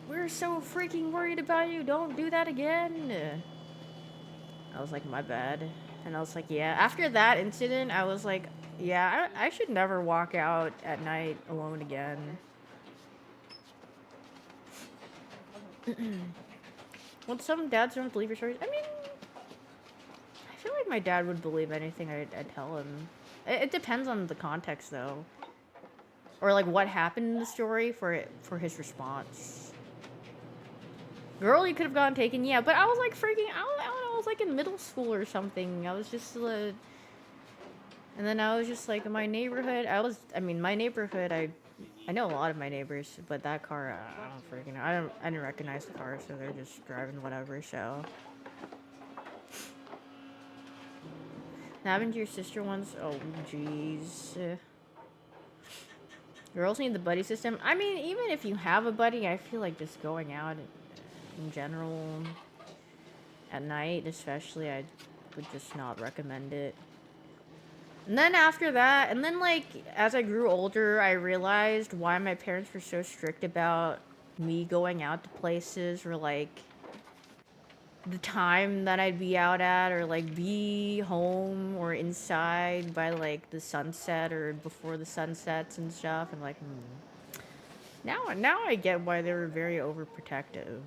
we're so freaking worried about you, don't do that again. I was like, my bad. And I was like, yeah. After that incident, I was like, yeah, I should never walk out at night alone again. Well, some dads don't believe your stories. I mean, I feel like my dad would believe anything I'd tell him. It depends on the context, though. or like what happened in the story for his response. Girl, you could have gotten taken, yeah, but I was like freaking, I don't know, I was like in middle school or something. I was just and then I was just like in my neighborhood. My neighborhood, I know a lot of my neighbors, but that car, I don't freaking know. I didn't recognize the car, so they're just driving whatever, so. Happened to your sister once? Oh, jeez. Girls need the buddy system. I mean, even if you have a buddy, I feel like just going out in general at night, especially, I would just not recommend it. And then after that, and then like as I grew older, I realized why my parents were so strict about me going out to places, or like the time that I'd be out at, or like be home or inside by like the sunset or before the sun sets and stuff. And like, now I get why they were very overprotective.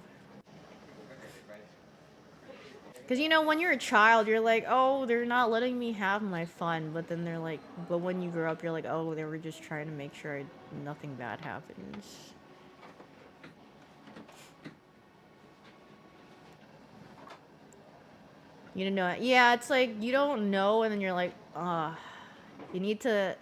Because, you know, when you're a child, you're like, oh, they're not letting me have my fun. But then they're like, but when you grow up, you're like, oh, they were just trying to make sure nothing bad happens. You don't know. Yeah, it's like, you don't know, and then you're like, you need to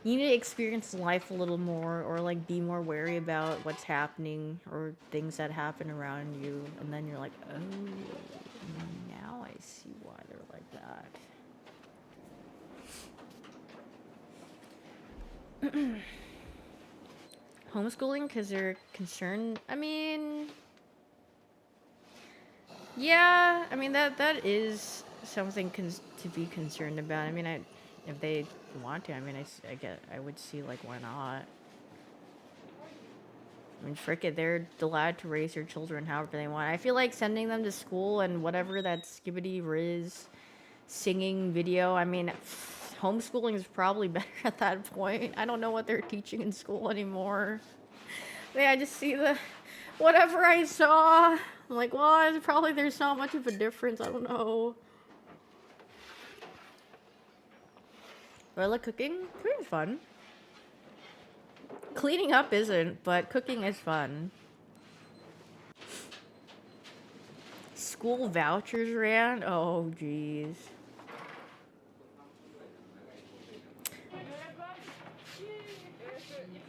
experience life a little more, or like be more wary about what's happening or things that happen around you. And then you're like, oh, now I see why they're like that. Homeschooling because they're concerned. I mean, yeah, I mean that is something to be concerned about. I mean, if they want to, I mean, I would see like why not. I mean, frick it, they're allowed to raise their children however they want. I feel like sending them to school and whatever that skibbity riz singing video, I mean, homeschooling is probably better at that point. I don't know what they're teaching in school anymore. Yeah, I just see whatever I saw. I'm like, well, probably there's not much of a difference. I don't know. But I like cooking. Cooking's fun. Cleaning up isn't, but cooking is fun. School vouchers ran? Oh, jeez.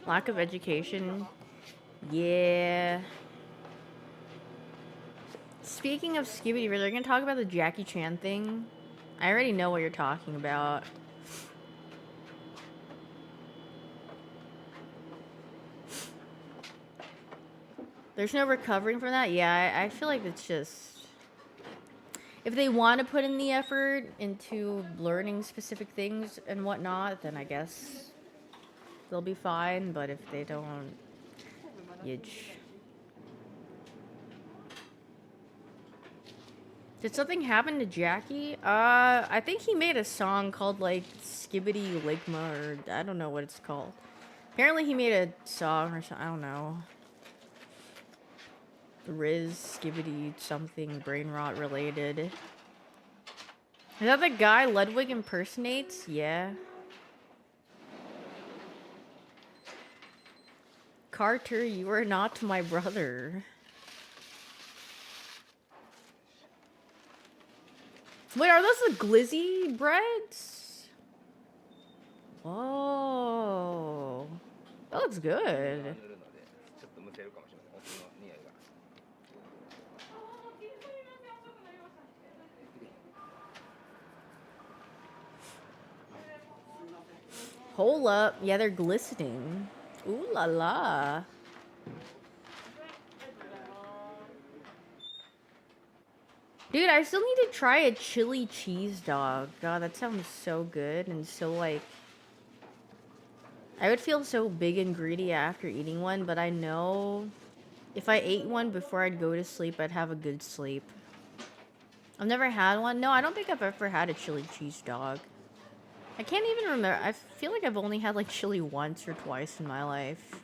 Lack of education. Yeah. Speaking of Skibidi, are they gonna talk about the Jackie Chan thing? I already know what you're talking about. There's no recovering from that? Yeah, I feel like it's just... If they want to put in the effort into learning specific things and whatnot, then I guess they'll be fine. But if they don't... Yitch. Did something happen to Jackie? I think he made a song called, like, Skibbity Ligma, or I don't know what it's called. Apparently he made a song or something, I don't know. Riz, Skibbity, something, brain rot related. Is that the guy Ludwig impersonates? Yeah. Carter, you are not my brother. Wait, are those the glizzy breads? Oh. That looks good. Hold up. Yeah, they're glistening. Ooh la la. Dude, I still need to try a chili cheese dog. God, that sounds so good and so like... I would feel so big and greedy after eating one, but I know if I ate one before I'd go to sleep, I'd have a good sleep. I've never had one. No, I don't think I've ever had a chili cheese dog. I can't even remember. I feel like I've only had like chili once or twice in my life.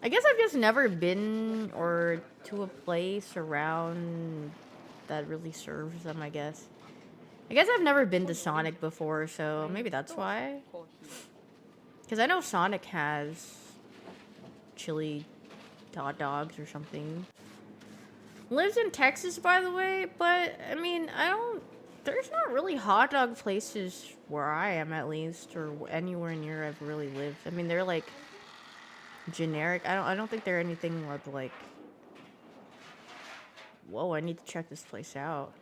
I guess I've just never been or to a place around that really serves them, I guess. I guess I've never been to Sonic before, so maybe that's why. Because I know Sonic has chili hot dogs or something. Lives in Texas, by the way, but I mean, there's not really hot dog places where I am, at least, or anywhere near I've really lived. I mean, they're like generic. I don't think they're anything with like. Whoa, I need to check this place out.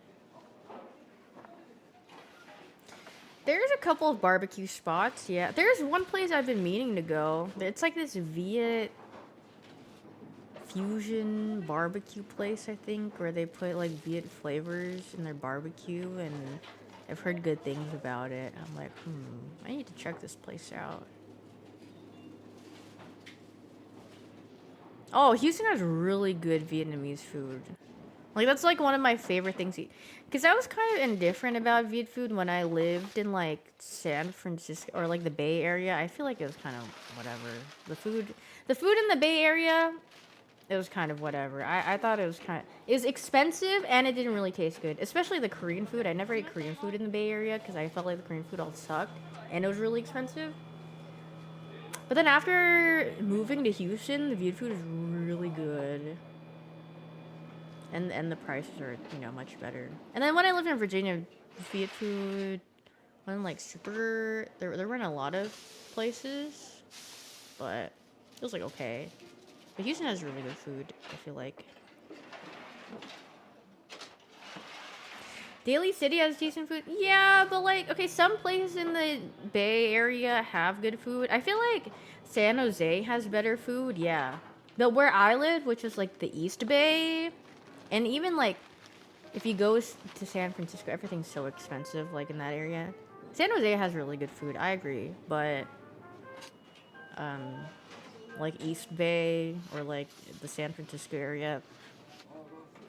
There's a couple of barbecue spots, yeah. There's one place I've been meaning to go. It's like this Viet fusion barbecue place, I think, where they put like Viet flavors in their barbecue, and I've heard good things about it. I'm like, I need to check this place out. Oh, Houston has really good Vietnamese food. Like, that's like one of my favorite things to eat. Because I was kind of indifferent about Viet food when I lived in like San Francisco or like the Bay Area. I feel like it was kind of whatever. The food in the Bay Area, it was kind of whatever. I thought it was expensive and it didn't really taste good. Especially the Korean food. I never ate Korean food in the Bay Area because I felt like the Korean food all sucked and it was really expensive. But then after moving to Houston, the Viet food is really good. And the prices are, much better. And then when I lived in Virginia, Viet food wasn't like super. There weren't a lot of places, but it was like okay. But Houston has really good food, I feel like. Daly City has decent food. Yeah, but like, okay, some places in the Bay Area have good food. I feel like San Jose has better food, yeah. But where I live, which is like the East Bay, and even like, if you go to San Francisco, everything's so expensive, like in that area. San Jose has really good food, I agree, but like East Bay or like the San Francisco area,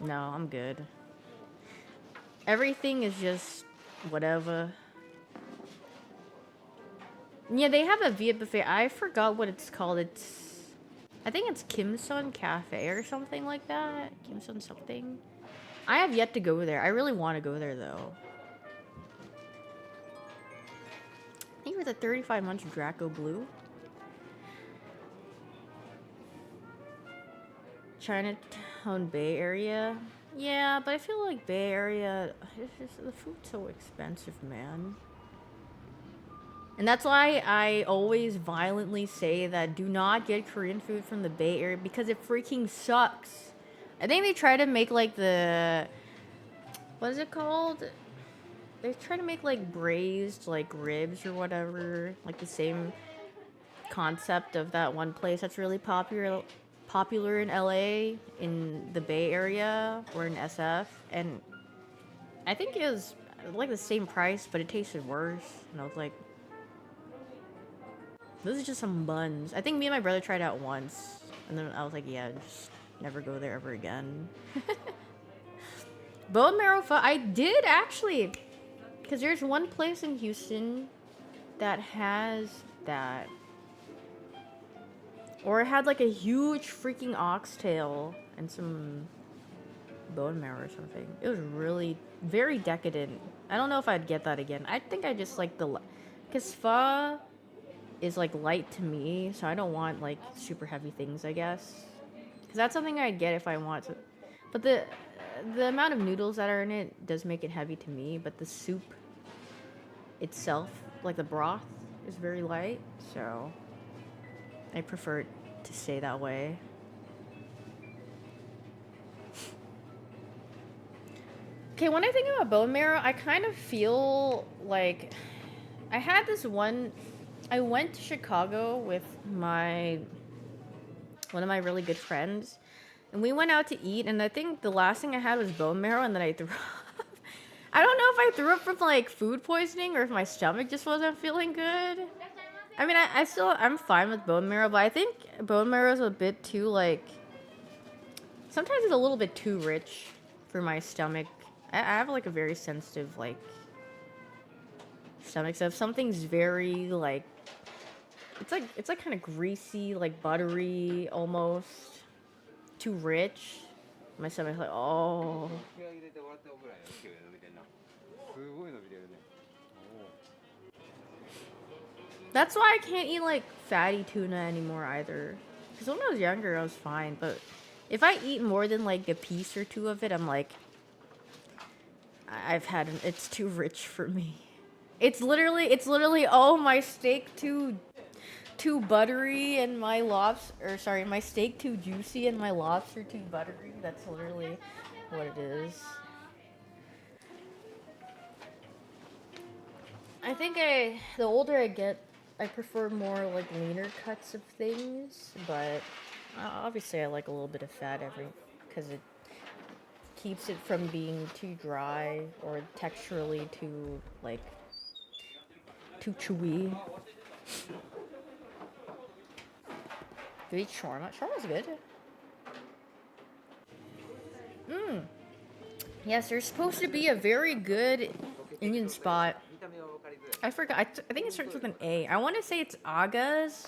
no, I'm good. Everything is just whatever. Yeah, they have a Viet buffet. I forgot what it's called. I think it's Kim Sun Cafe or something like that. Kim Sun something. I have yet to go there. I really want to go there though. I think we're the 35 months Draco Blue. Chinatown Bay Area. Yeah, but I feel like Bay Area, the food's so expensive, man. And that's why I always violently say that do not get Korean food from the Bay Area because it freaking sucks. I think they try to make like what is it called? They try to make like braised like ribs or whatever, like the same concept of that one place that's really popular in LA, in the Bay Area or in SF, and I think it was like the same price, but it tasted worse. And I was like, this is just some buns. I think me and my brother tried out once, and then I was like, yeah, just never go there ever again. Bone marrow pho, I did actually, because there's one place in Houston that has that. Or it had like a huge freaking oxtail and some bone marrow or something. It was really very decadent. I don't know if I'd get that again. I think I just like because pho is like light to me, so I don't want like super heavy things, I guess. Because that's something I'd get if I want to. But the amount of noodles that are in it does make it heavy to me, but the soup itself, like the broth, is very light, so I prefer it to stay that way. Okay, when I think about bone marrow, I kind of feel like I had this one. I went to Chicago with one of my really good friends, and we went out to eat, and I think the last thing I had was bone marrow, and then I threw up. I don't know if I threw up from like food poisoning or if my stomach just wasn't feeling good. I mean, I'm fine with bone marrow, but I think bone marrow is a bit too like, sometimes it's a little bit too rich for my stomach. I have like a very sensitive like stomach, so if something's very like, it's like kind of greasy, like buttery almost, too rich, my stomach's like, oh. That's why I can't eat like fatty tuna anymore either. Because when I was younger, I was fine. But if I eat more than like a piece or two of it, I'm like, I've had it's too rich for me. It's literally, oh, my steak too buttery and my my steak too juicy and my lobster too buttery. That's literally what it is. I think the older I get, I prefer more like leaner cuts of things, but obviously I like a little bit of fat because it keeps it from being too dry or texturally too chewy. Do you eat shawarma? Shawarma's good. Yes, there's supposed to be a very good Indian spot. I forgot. I think it starts with an A. I want to say it's Aga's,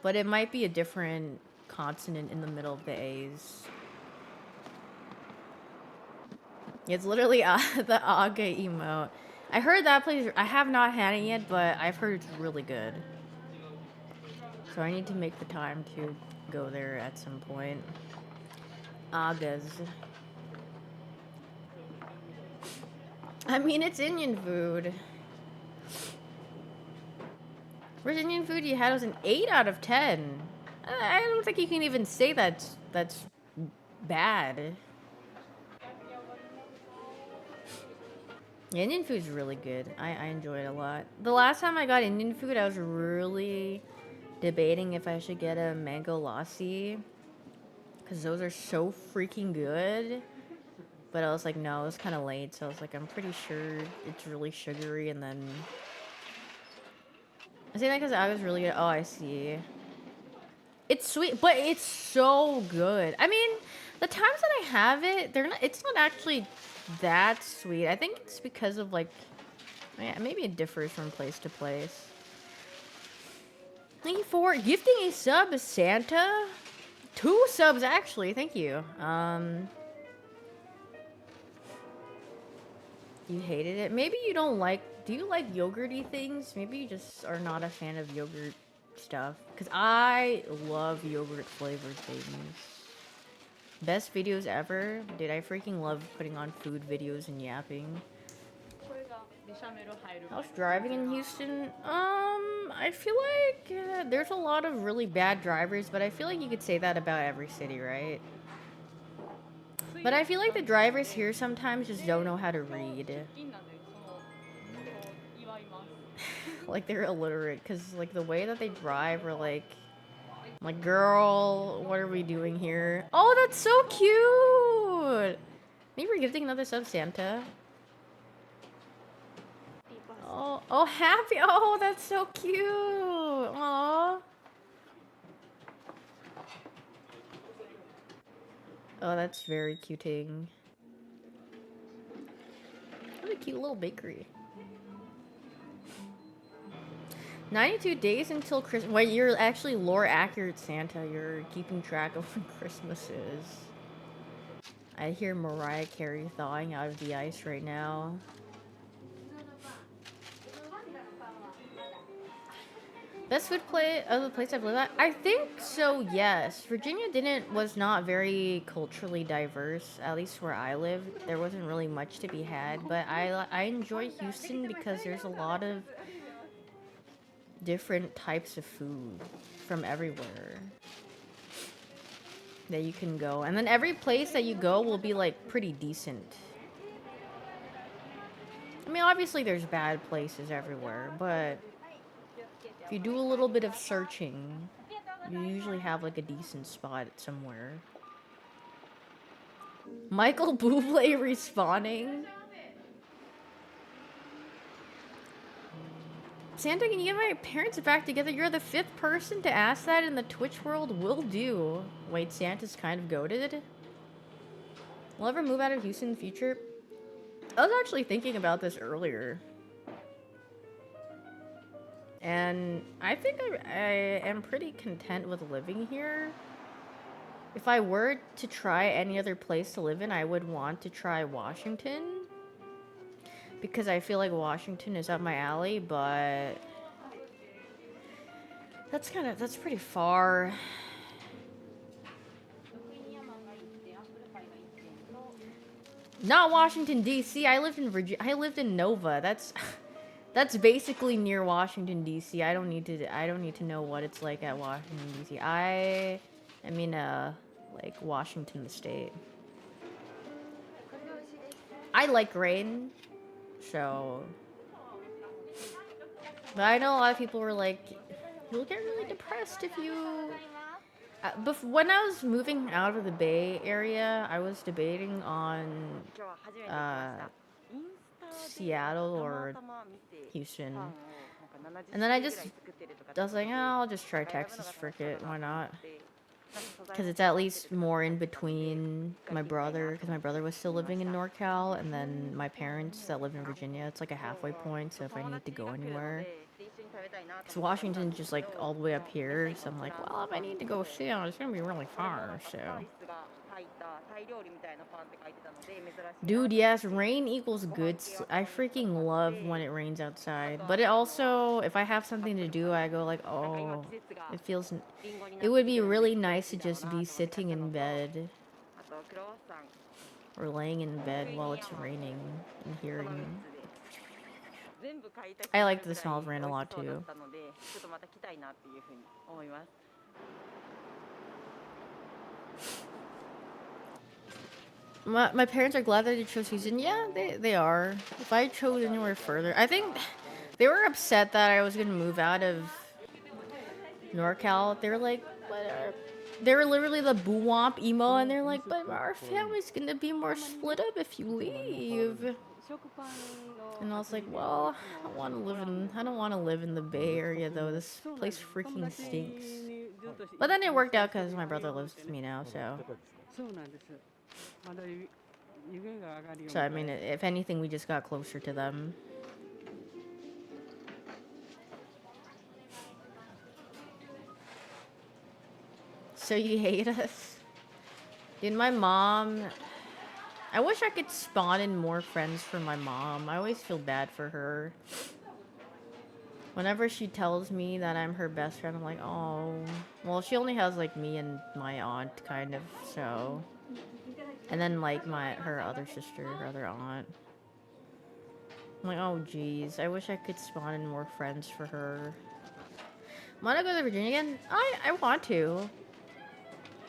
but it might be a different consonant in the middle of the A's. It's literally the Aga emote. I heard that place. I have not had it yet, but I've heard it's really good. So I need to make the time to go there at some point. Aga's. I mean, it's Indian food. Where's Indian food you had? It was an 8 out of 10. I don't think you can even say that's bad. Yeah, Indian food's really good. I enjoy it a lot. The last time I got Indian food, I was really debating if I should get a mango lassi, because those are so freaking good. But I was like, no, it's kind of late, so I was like, I'm pretty sure it's really sugary, and then... I say that because I was really good. Oh, I see. It's sweet, but it's so good. I mean, the times that I have it, it's not actually that sweet. I think it's because of, like... Yeah, maybe it differs from place to place. Thank you for gifting a sub, Santa. 2 subs, actually. Thank you. You hated it? Maybe you don't like... Do you like yogurty things? Maybe you just are not a fan of yogurt stuff. Because I love yogurt flavored things. Best videos ever? Dude, I freaking love putting on food videos and yapping. How's driving in Houston? I feel like there's a lot of really bad drivers, but I feel like you could say that about every city, right? But I feel like the drivers here sometimes just don't know how to read. Like, they're illiterate, because, like, the way that they drive are like, girl, what are we doing here? Oh, that's so cute! Maybe we're gifting another sub, Santa. Oh, happy! Oh, that's so cute! Aww. Oh, that's very cuting. What a cute little bakery. 92 days until Christmas. Wait, you're actually lore accurate, Santa. You're keeping track of when Christmas is. I hear Mariah Carey thawing out of the ice right now. Best food of the place I've lived at? I think so, yes. Virginia was not very culturally diverse, at least where I live. There wasn't really much to be had, but I enjoy Houston because there's a lot of different types of food from everywhere that you can go. And then every place that you go will be, like, pretty decent. I mean, obviously there's bad places everywhere, but... if you do a little bit of searching, you usually have like a decent spot somewhere. Michael Bublé respawning? Santa, can you get my parents back together? You're the 5th person to ask that in the Twitch world. Will do. Wait, Santa's kind of goated? Will I ever move out of Houston in the future? I was actually thinking about this earlier. And I think I am pretty content with living here. If I were to try any other place to live in, I would want to try Washington. Because I feel like Washington is up my alley, but That's pretty far. Not Washington D.C. I lived in Virginia. I lived in Nova. That's basically near Washington D.C. I don't need to know what it's like at Washington D.C. I mean like Washington State. I like rain, so. But I know a lot of people were like, you'll get really depressed if you. When I was moving out of the Bay Area, I was debating on Seattle or Houston. And then I was like, oh, I'll just try Texas, frick it, why not? Because it's at least more in between my brother, because my brother was still living in NorCal, and then my parents that live in Virginia. It's like a halfway point, so if I need to go anywhere. Because Washington's just like all the way up here, so I'm like, well, if I need to go Seattle, it's going to be really far, so. Dude, yes, rain equals good. I freaking love when it rains outside. But it also, if I have something to do, I go like, oh, it would be really nice to just be sitting in bed. Or laying in bed while it's raining and hearing. I like the smell of rain a lot too. My parents are glad that they chose Houston. Yeah, they are. If I chose anywhere further, I think they were upset that I was gonna move out of NorCal. They were like, they were literally the boo womp emo, and they're like, but our family's gonna be more split up if you leave. And I was like, well, I don't want to live in the Bay Area though. This place freaking stinks. But then it worked out because my brother lives with me now, so. So I mean, if anything, we just got closer to them. So you hate us? Dude, my mom. I wish I could spawn in more friends for my mom. I always feel bad for her. Whenever she tells me that I'm her best friend, I'm like, oh. Well, she only has like me and my aunt, kind of, so. And then like her other sister, her other aunt. I'm like, oh geez, I wish I could spawn in more friends for her. Wanna go to Virginia again? I want to.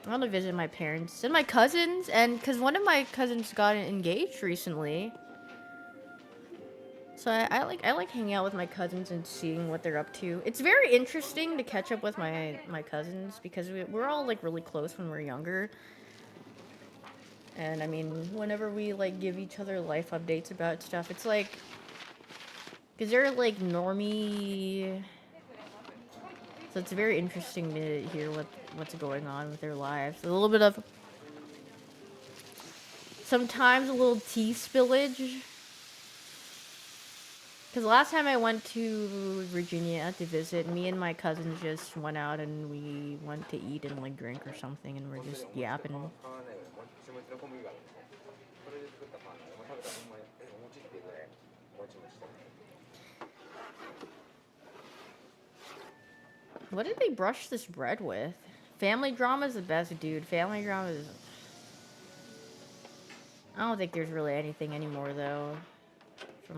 I want to visit my parents and my cousins, and because one of my cousins got engaged recently. So I like hanging out with my cousins and seeing what they're up to. It's very interesting to catch up with my cousins because we're all like really close when we're younger. And I mean, whenever we like give each other life updates about stuff, it's like, because they're like normie. So it's very interesting to hear what's going on with their lives. A little bit of, sometimes a little tea spillage. Because last time I went to Virginia to visit, me and my cousins just went out and we went to eat and like drink or something, and we're just yapping. What did they brush this bread with? Family drama is the best, dude. Family drama is... I don't think there's really anything anymore, though. I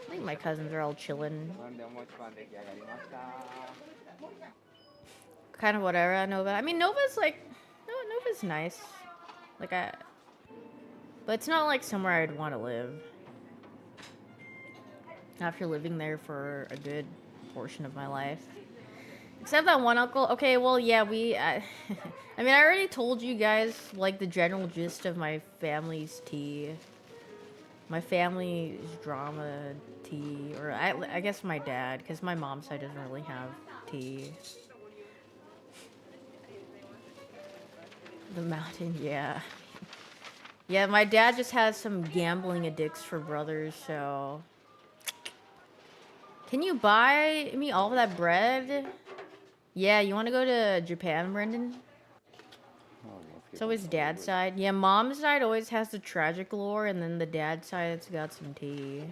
think my cousins are all chilling. Kind of whatever, Nova. I mean, Nova's like... Nova's nice. Like, but it's not like somewhere I'd want to live. After living there for a good portion of my life. Except that one uncle. Okay, well, yeah, I mean, I already told you guys, like, the general gist of my family's tea. My family's drama tea. Or, I guess my dad, because my mom's side doesn't really have tea. The mountain, yeah. Yeah, my dad just has some gambling addicts for brothers, so... Can you buy me all of that bread? Yeah, you want to go to Japan, Brendan? It's always dad's side. Yeah, mom's side always has the tragic lore, and then the dad's side's got some tea.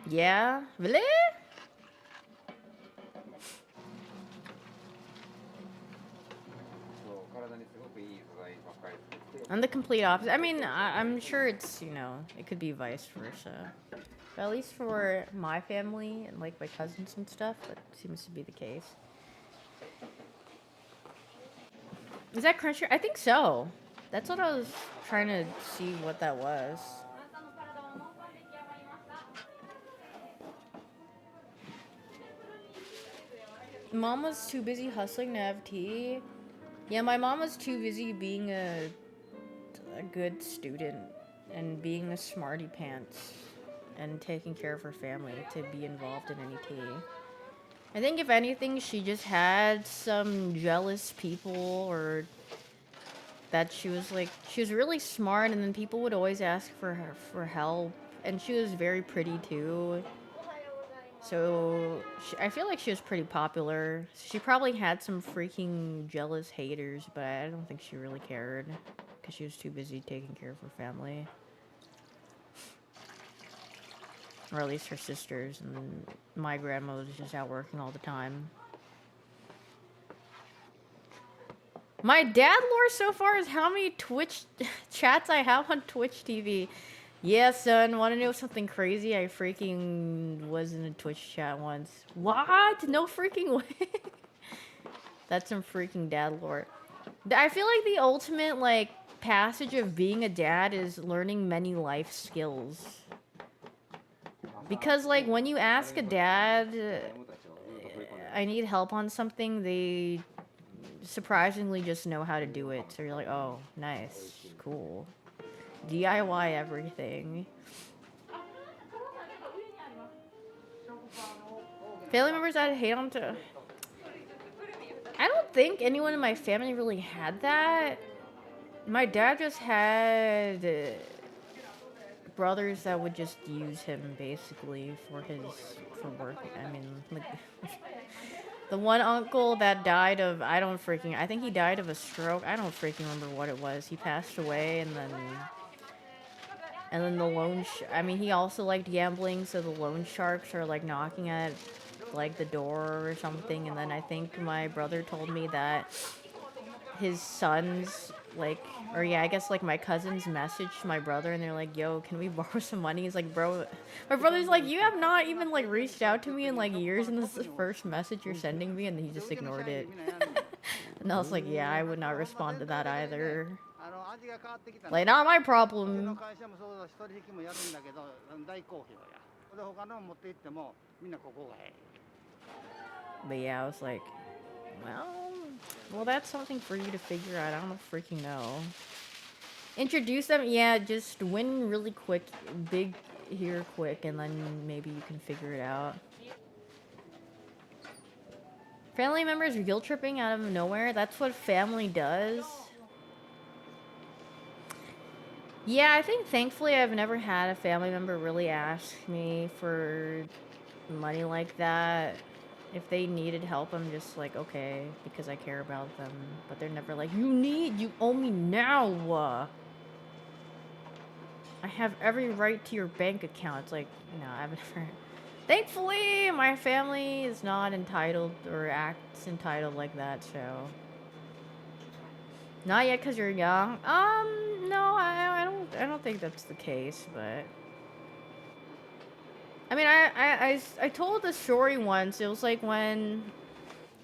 Yeah? Really? I'm the complete opposite. I mean, I'm sure it's, you know, it could be vice versa. But at least for my family and like my cousins and stuff, that seems to be the case. Is that Crunchyroll? I think so. That's what I was trying to see what that was. Mom was too busy hustling to have tea. Yeah, my mom was too busy being a good student and being a smarty pants and taking care of her family to be involved in any tea. I think if anything, she just had some jealous people, or that she was really smart, and then people would always ask for her for help, and she was very pretty too. So I feel like she was pretty popular. She probably had some freaking jealous haters, but I don't think she really cared because she was too busy taking care of her family. Or at least her sisters, and my grandma was just out working all the time. My dad lore so far is how many Twitch chats I have on Twitch TV. Yeah, son, want to know something crazy? I freaking was in a Twitch chat once. What? No freaking way. That's some freaking dad lore. I feel like the ultimate, like, passage of being a dad is learning many life skills. Because, like, when you ask a dad, I need help on something, they surprisingly just know how to do it. So you're like, oh, nice, cool. DIY everything. Family members that hate on to... I don't think anyone in my family really had that. My dad just had brothers that would just use him basically for work. I mean, like, the one uncle that died of, I think he died of a stroke. I don't freaking remember what it was. He passed away, and then the I mean, he also liked gambling, so the loan sharks are like knocking at like the door or something. And then I think my brother told me that his sons, like, or yeah, I guess like my cousins messaged my brother, and they're like, yo, can we borrow some money? He's like, bro, my brother's like, you have not even like reached out to me in like years, and this is the first message you're sending me, and he just ignored it. And I was like, yeah, I would not respond to that either. Like, not my problem. But yeah, I was like, well, that's something for you to figure out. I don't freaking know. Introduce them, yeah, just win really quick, big here quick, and then maybe you can figure it out. Family members guilt tripping out of nowhere, that's what family does. Yeah, I think thankfully I've never had a family member really ask me for money like that. If they needed help, I'm just like, okay, because I care about them. But they're never like, you owe me now. I have every right to your bank account. It's like, no, I've never... Thankfully, my family is not entitled or acts entitled like that, so... Not yet, because you're young. No, I don't think that's the case, but... I mean, I told the story once. It was like when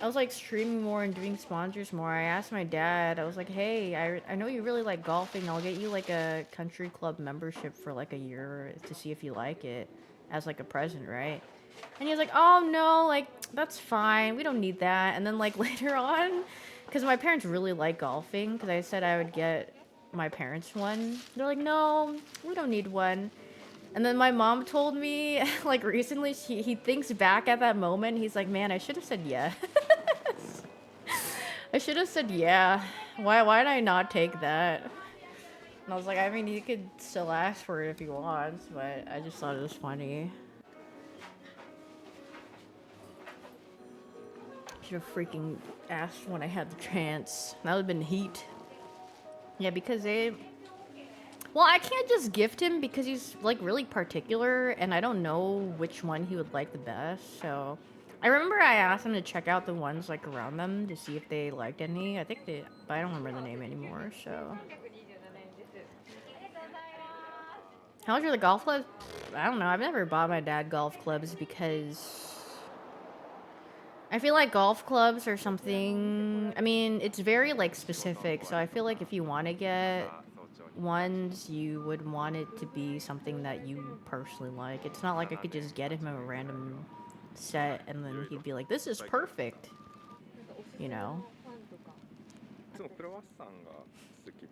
I was like streaming more and doing sponsors more. I asked my dad, I was like, hey, I know you really like golfing. I'll get you like a country club membership for like a year to see if you like it as like a present, right? And he was like, oh no, like that's fine. We don't need that. And then like later on, because my parents really like golfing, because I said I would get my parents one. They're like, no, we don't need one. And then my mom told me, like, recently, he thinks back at that moment. He's like, man, I should have said yes. I should have said yeah. Why did I not take that? And I was like, I mean, you could still ask for it if you want, but I just thought it was funny. Should have freaking asked when I had the chance. That would have been heat. Yeah, because Well, I can't just gift him because he's like really particular and I don't know which one he would like the best. So I remember I asked him to check out the ones like around them to see if they liked any. I think they, but I don't remember the name anymore. So how much are the golf clubs? I don't know. I've never bought my dad golf clubs because I feel like golf clubs are something, I mean, it's very like specific. So I feel like if you want to get ones, you would want it to be something that you personally like. It's not like I could just get him a random set and then he'd be like, this is perfect. You know?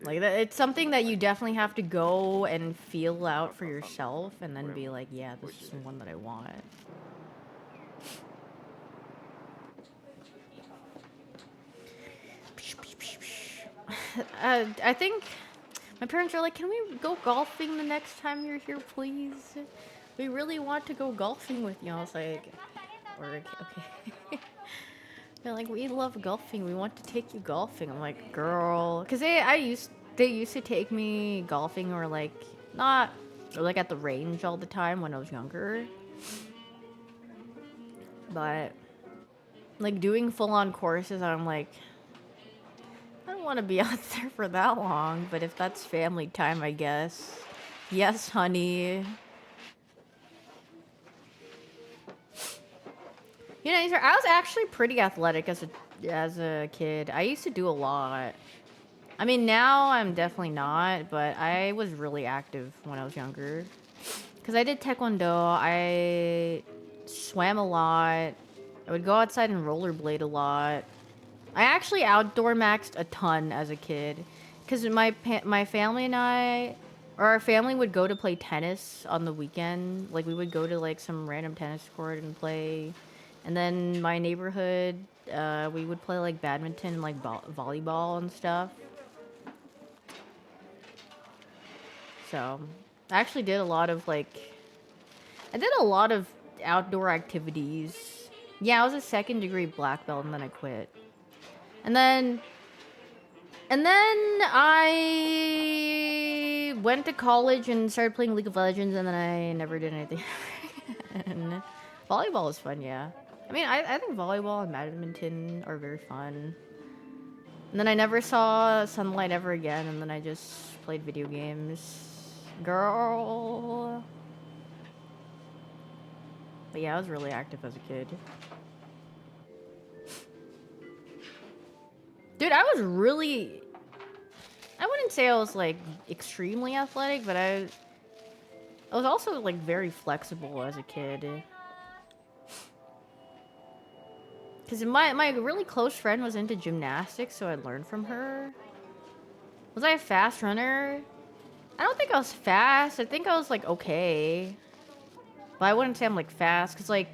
Like, it's something that you definitely have to go and feel out for yourself and then be like, yeah, this is the one that I want. I think my parents are like, can we go golfing the next time you're here, please? We really want to go golfing with you. I was like, okay. They're like, we love golfing. We want to take you golfing. I'm like, girl, because they used to take me golfing or like not or like at the range all the time when I was younger. But like doing full on courses, I'm like, I don't want to be out there for that long. But if that's family time, I guess. Yes, honey. You know, I was actually pretty athletic as a kid. I used to do a lot. I mean, now I'm definitely not, but I was really active when I was younger. Because I did taekwondo, I swam a lot, I would go outside and rollerblade a lot. I actually outdoor maxed a ton as a kid. Because my family and our family would go to play tennis on the weekend. Like, we would go to, like, some random tennis court and play. And then my neighborhood, we would play, like, badminton and, like, volleyball and stuff. So, I actually did a lot of, like... I did a lot of outdoor activities. Yeah, I was a second-degree black belt, and then I quit. And then I went to college and started playing League of Legends, and then I never did anything. And volleyball was fun, yeah. I mean, I think volleyball and badminton are very fun. And then I never saw sunlight ever again, and then I just played video games. Girl. But yeah, I was really active as a kid. Dude, I was really... I wouldn't say I was, like, extremely athletic, but I was also, like, very flexible as a kid. Because my really close friend was into gymnastics, so I learned from her. Was I a fast runner? I don't think I was fast. I think I was, like, okay. But I wouldn't say I'm, like, fast, because, like,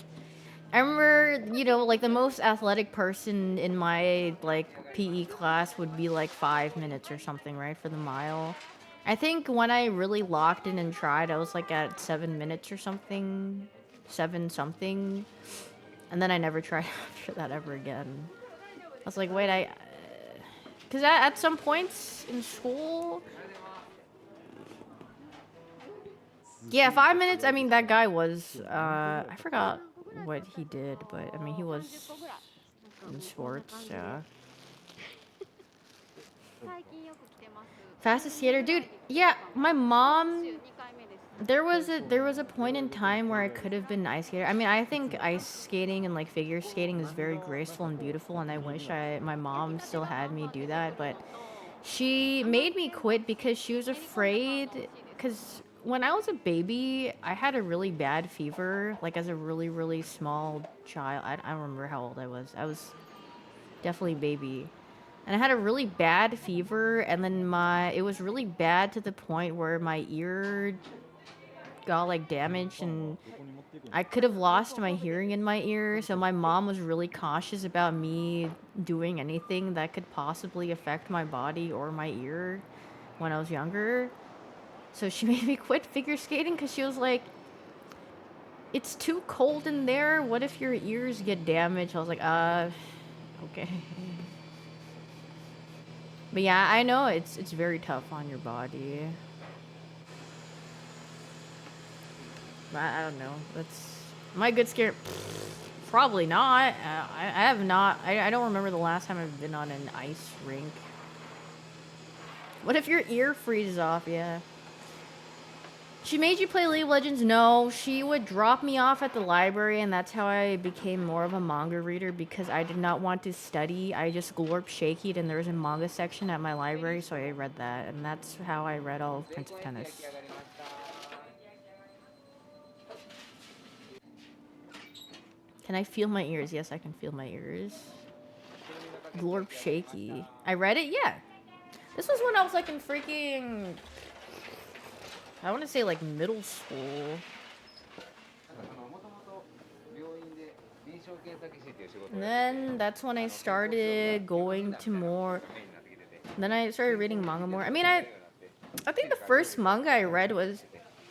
I remember, you know, like, the most athletic person in my, like, PE class would be, like, 5 minutes or something, right, for the mile. I think when I really locked in and tried, I was, like, at 7 minutes or something. 7 something. And then I never tried after that ever again. I was like, wait, because at some points in school... Yeah, 5 minutes, I mean, that guy was, I forgot what he did, but, I mean, he was in sports, yeah. Fastest skater? Dude, yeah, my mom... There was a point in time where I could have been an ice skater. I mean, I think ice skating and, like, figure skating is very graceful and beautiful, and I wish my mom still had me do that, but she made me quit because she was afraid, because... When I was a baby, I had a really bad fever, like as a really, really small child. I don't remember how old I was. I was definitely a baby. And I had a really bad fever, and then it was really bad to the point where my ear got like damaged, and I could have lost my hearing in my ear. So my mom was really cautious about me doing anything that could possibly affect my body or my ear when I was younger. So she made me quit figure skating because she was like, it's too cold in there. What if your ears get damaged? I was like, okay. But yeah, I know it's very tough on your body. I don't know. That's... Am I good scared? Probably not. I have not... I don't remember the last time I've been on an ice rink. What if your ear freezes off? Yeah. She made you play League of Legends? No, she would drop me off at the library, and that's how I became more of a manga reader, because I did not want to study. I just glorp shakied, and there was a manga section at my library, so I read that, and that's how I read all of Prince of Tennis. Can I feel my ears? Yes, I can feel my ears. Glorp shaky. I read it? Yeah. This was when I was like in freaking... I want to say like middle school. And then that's when I started going to more... Then I started reading manga more. I mean, I think the first manga I read was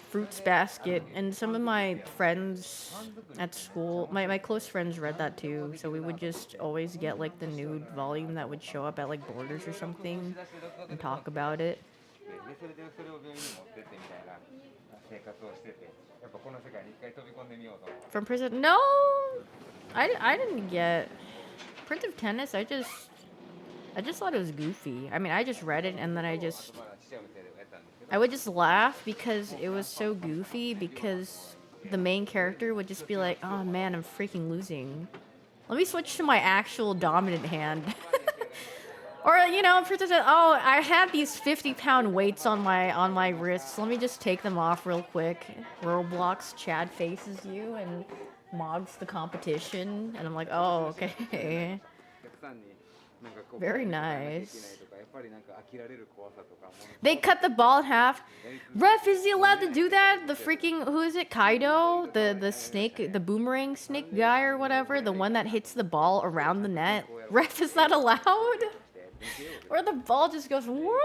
Fruits Basket, and some of my friends at school, my close friends read that too, so we would just always get like the nude volume that would show up at like Borders or something and talk about it. From prison? No! I didn't get... Prince of Tennis, I just thought it was goofy. I mean, I just read it and then I would just laugh because it was so goofy, because the main character would just be like, oh man, I'm freaking losing. Let me switch to my actual dominant hand. Or, you know, oh, I have these 50-pound weights on my wrists. Let me just take them off real quick. Roblox Chad faces you and mogs the competition. And I'm like, oh, okay. Very nice. They cut the ball in half. Ref, is he allowed to do that? The freaking, who is it? Kaido? The snake, the boomerang snake guy or whatever? The one that hits the ball around the net? Ref, is that allowed? Or the ball just goes whoop?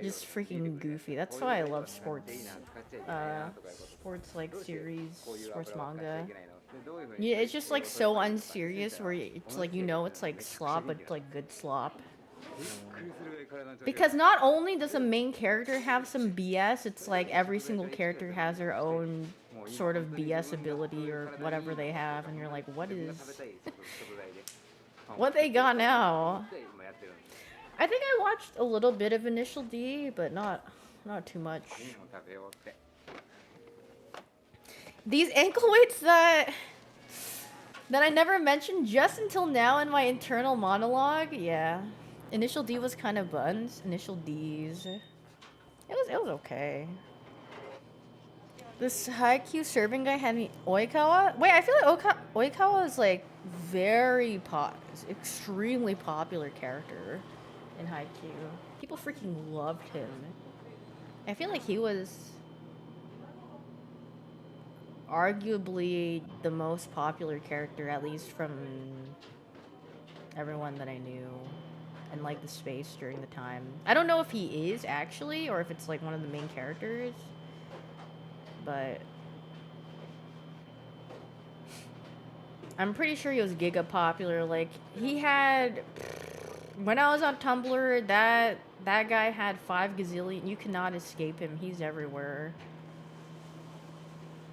Just freaking goofy. That's why I love sports. Sports like series, sports manga. Yeah, it's just like so unserious where it's like, you know, it's like slop, but it's like good slop. Because not only does the main character have some BS, it's like every single character has their own sort of BS ability or whatever they have, and you're like, what is... what they got now? I think I watched a little bit of Initial D, but not too much. These ankle weights that I never mentioned just until now in my internal monologue, yeah. Initial D was kind of buns. Initial D's. It was okay. This Haikyuu serving guy had me Oikawa? Wait, I feel like Oikawa is like very extremely popular character in Haikyuu. People freaking loved him. I feel like he was arguably the most popular character, at least from everyone that I knew in like the space during the time. I don't know if he is actually, or if it's like one of the main characters, but I'm pretty sure he was giga popular. Like, he had, when I was on Tumblr, that guy had 5 gazillion. You cannot escape him. He's everywhere.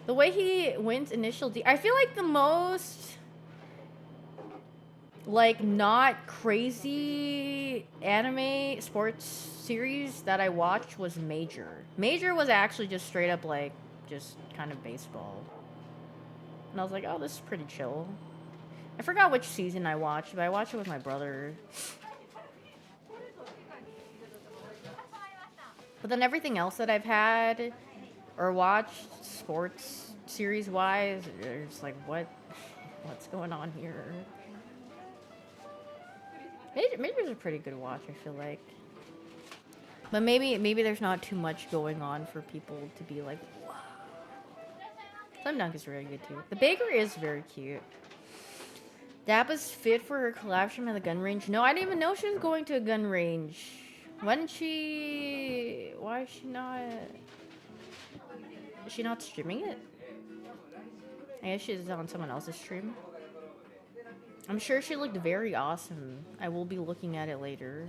The way he wins Initial D, I feel like the most, like, not crazy anime sports series that I watched was Major. Major was actually just straight up, like, just kind of baseball. And I was like, oh, this is pretty chill. I forgot which season I watched, but I watched it with my brother. But then everything else that I've had or watched sports series-wise, it's like, what's going on here? Major's a pretty good watch, I feel like. But maybe there's not too much going on for people to be like, wow. Slam Dunk is really good too. The Baker is very cute. Dabba's fit for her collab stream at the gun range. No, I didn't even know she was going to a gun range. Why is she not... Is she not streaming it? I guess she's on someone else's stream. I'm sure she looked very awesome. I will be looking at it later.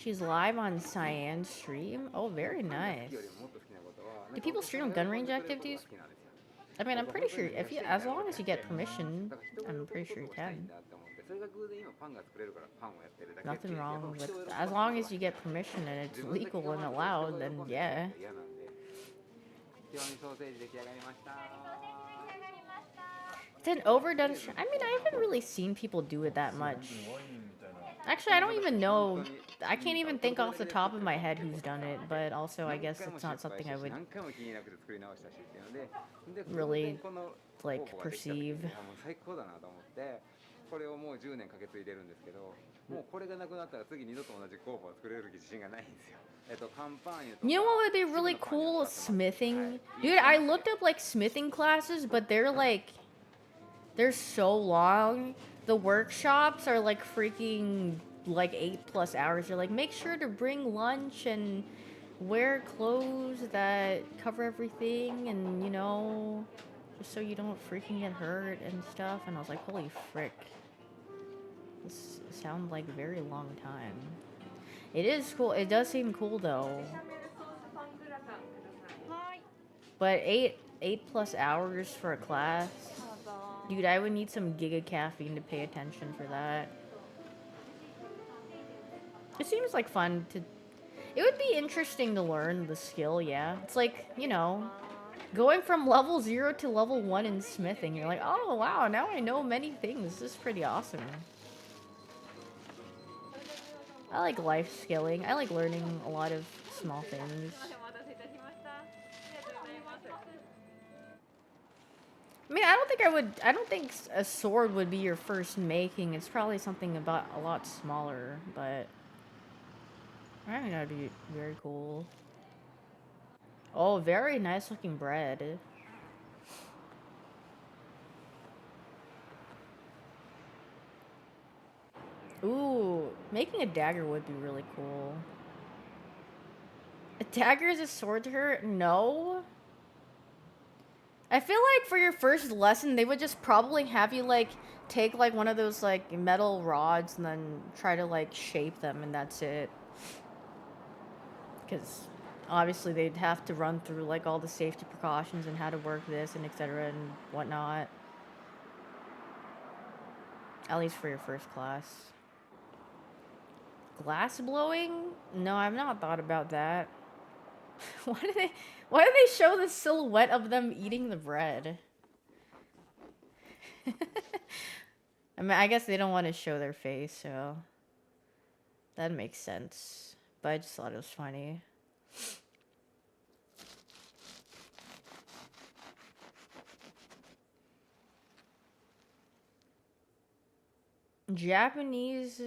She's live on Cyan's stream. Oh, very nice. Do people stream gun range activities? I mean, I'm pretty sure if you, as long as you get permission, I'm pretty sure you can. Nothing wrong with, as long as you get permission and it's legal and allowed, then yeah. It's an overdone. I mean, I haven't really seen people do it that much. Actually, I don't even know. I can't even think off the top of my head who's done it, but also I guess it's not something I would really like perceive. You know what would be really cool? Smithing. Dude, I looked up like smithing classes, but they're so long. The workshops are like freaking like 8+ hours. You're like, make sure to bring lunch and wear clothes that cover everything, and you know, just so you don't freaking get hurt and stuff. And I was like, holy frick. This sounds like a very long time. It is cool. It does seem cool though. But 8+ hours for a class. Dude, I would need some giga caffeine to pay attention for that. It seems like fun to... It would be interesting to learn the skill, yeah. It's like, you know, going from level 0 to level 1 in smithing. You're like, oh wow, now I know many things. This is pretty awesome. I like life skilling. I like learning a lot of small things. I mean, I don't think a sword would be your first making. It's probably something about a lot smaller, but I think that'd be very cool. Oh, very nice looking bread. Ooh, making a dagger would be really cool. A dagger is a sword to her? No. I feel like for your first lesson, they would just probably have you, like, take, like, one of those, like, metal rods and then try to, like, shape them, and that's it. Because, obviously, they'd have to run through, like, all the safety precautions and how to work this and etc. and whatnot. At least for your first class. Glass blowing? No, I've not thought about that. Why do they show the silhouette of them eating the bread? I mean, I guess they don't want to show their face, so that makes sense. But I just thought it was funny. Japanese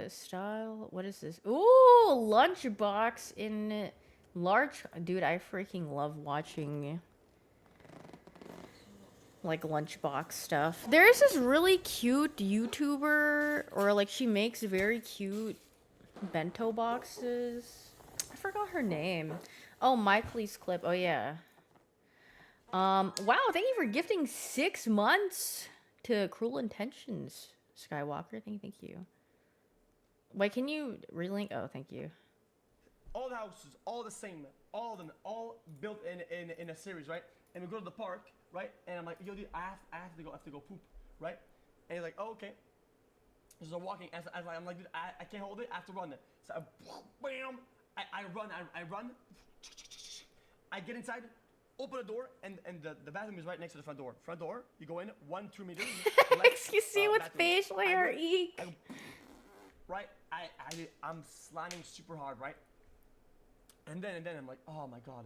style. What is this? Ooh, lunchbox in large. Dude, I freaking love watching like lunchbox stuff. There's this really cute YouTuber, or like she makes very cute bento boxes. I forgot her name. Oh, Miley's clip. Oh yeah. Wow, thank you for gifting 6 months to Cruel Intentions. Skywalker, thank you. Wait, can you relink? Oh, thank you. All the houses, all the same, all of them, all built in a series, right? And we go to the park, right? And I'm like, yo, dude, I have to go poop, right? And he's like, oh, okay. So I'm walking, as I'm like, dude, I can't hold it, I have to run. So bam, I run. I get inside, open the door, and the bathroom is right next to the front door. Front door, you go in 1-2 meters. Excuse me, with facial hair, eek. Right, I'm slamming super hard, right? And then I'm like, oh my god.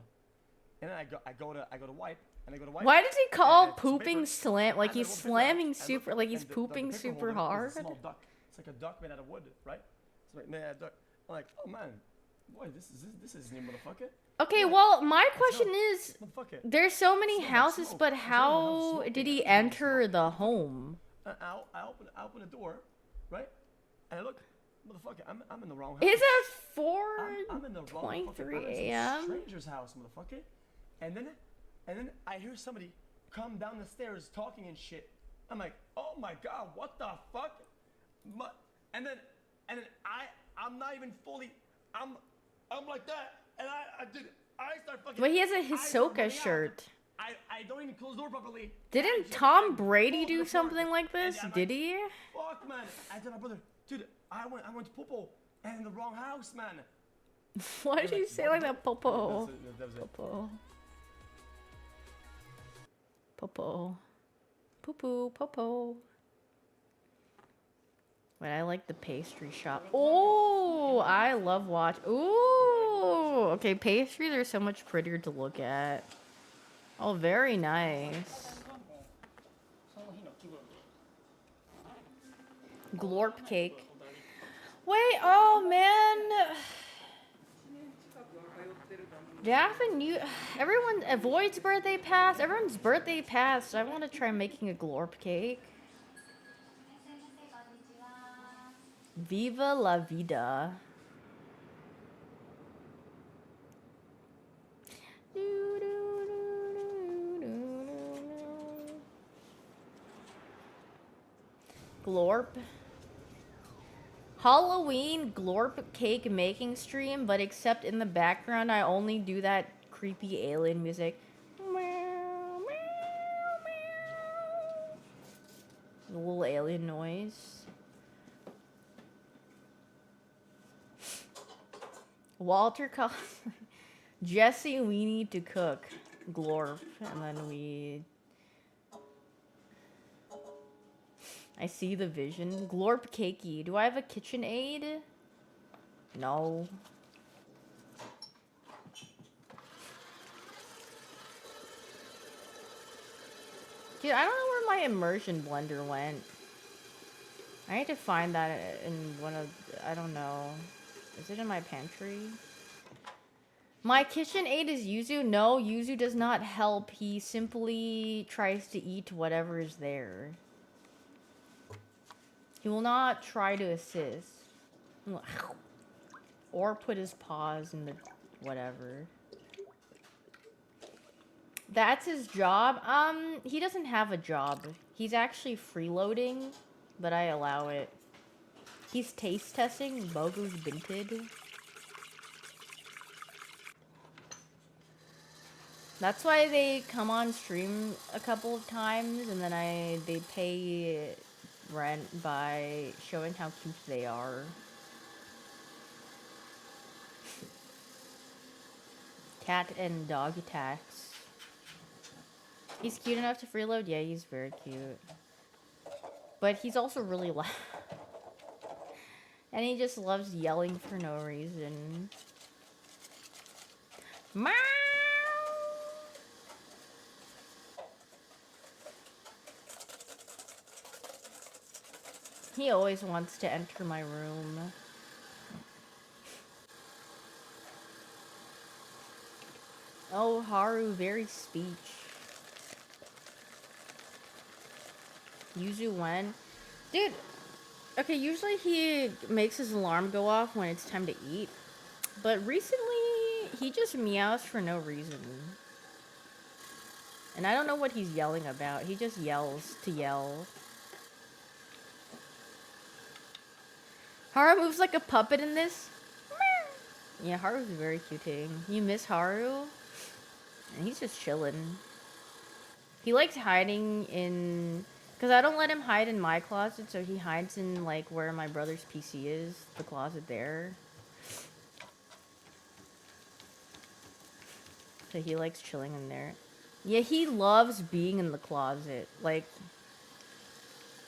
And then I go to wipe, and I go to wipe. Why does he call pooping slam? Like he's slamming super, like he's pooping super hard. It's a small duck. It's like a duck made out of wood, right? It's like made out of duck. I'm like, oh man, boy, this is new, motherfucker. Okay, well, my question is, there's so many houses, but how did he enter the home? I open the door, right? And I look, motherfucker, I'm in the wrong house. It's at 4:23 a.m. Stranger's house, motherfucker. And then I hear somebody come down the stairs talking and shit. I'm like, oh my god, what the fuck? And then I'm not even fully I'm like that, and I start fucking. But he has a I start Hisoka running out. shirt. I don't even close the door properly. Didn't Tom Brady do something like this? Did he? Fuck, man. I told my brother, dude, I went to Popo, and in the wrong house, man. Why did you say like that, Popo? That was it. Popo. Popo. Poo-poo, Popo. But I like the pastry shop. Oh, I love watch. Ooh, okay, pastries are so much prettier to look at. Oh, very nice. Glorp cake. Wait, oh man. Daphne, everyone avoids birthday pass. Everyone's birthday pass. I want to try making a glorp cake. Viva la vida. Glorp. Halloween glorp cake making stream, but except in the background I only do that creepy alien music. The little alien noise. Walter calls Jesse, we need to cook glorp, and then I see the vision. Glorp cakey. Do I have a KitchenAid? No. Dude, I don't know where my immersion blender went. I need to find that in one of... I don't know. Is it in my pantry? My KitchenAid is Yuzu? No, Yuzu does not help. He simply tries to eat whatever is there. He will not try to assist. Or put his paws in the whatever. That's his job? He doesn't have a job. He's actually freeloading, but I allow it. He's taste testing Bogo's Binted. That's why they come on stream a couple of times, and then they pay rent by showing how cute they are. Cat and dog attacks. He's cute enough to freeload? Yeah, he's very cute. But he's also really loud. And he just loves yelling for no reason. Meow! He always wants to enter my room. Oh, Haru, very speech. Yuzu when? Dude, okay, usually he makes his alarm go off when it's time to eat. But recently, he just meows for no reason. And I don't know what he's yelling about. He just yells to yell. Haru moves like a puppet in this. Yeah, Haru's very cute. You miss Haru? And he's just chilling. He likes hiding in... Because I don't let him hide in my closet, so he hides in, like, where my brother's PC is. The closet there. So he likes chilling in there. Yeah, he loves being in the closet. Like,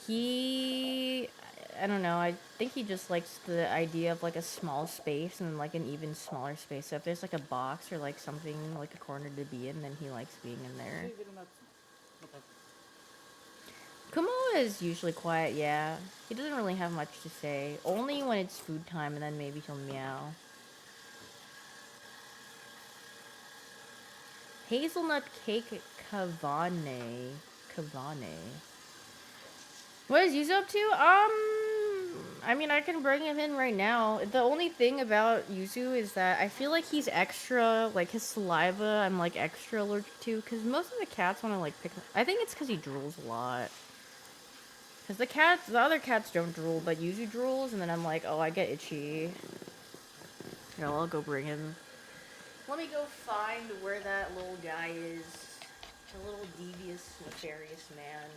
I don't know, I think he just likes the idea of, like, a small space and, like, an even smaller space. So if there's, like, a box or, like, something, like, a corner to be in, then he likes being in there. Kumo is usually quiet, yeah. He doesn't really have much to say. Only when it's food time, and then maybe he'll meow. Hazelnut cake Kavane. What is Yuzu up to? I mean, I can bring him in right now. The only thing about Yuzu is that I feel like he's extra, like, his saliva, I'm, like, extra allergic to, because most of the cats want to, like, pick... I think it's because he drools a lot. Because the other cats don't drool, but Yuzu drools, and then I'm like, oh, I get itchy. Yeah, I'll go bring him. Let me go find where that little guy is. The little devious, nefarious man.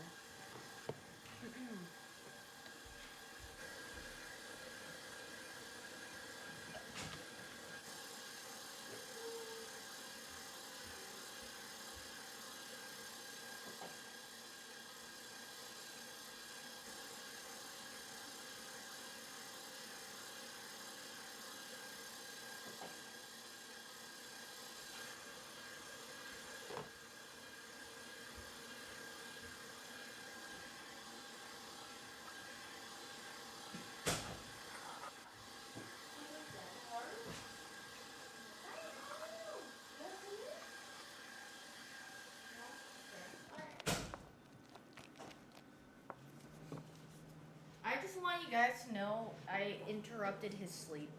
I just want you guys to know I interrupted his sleep.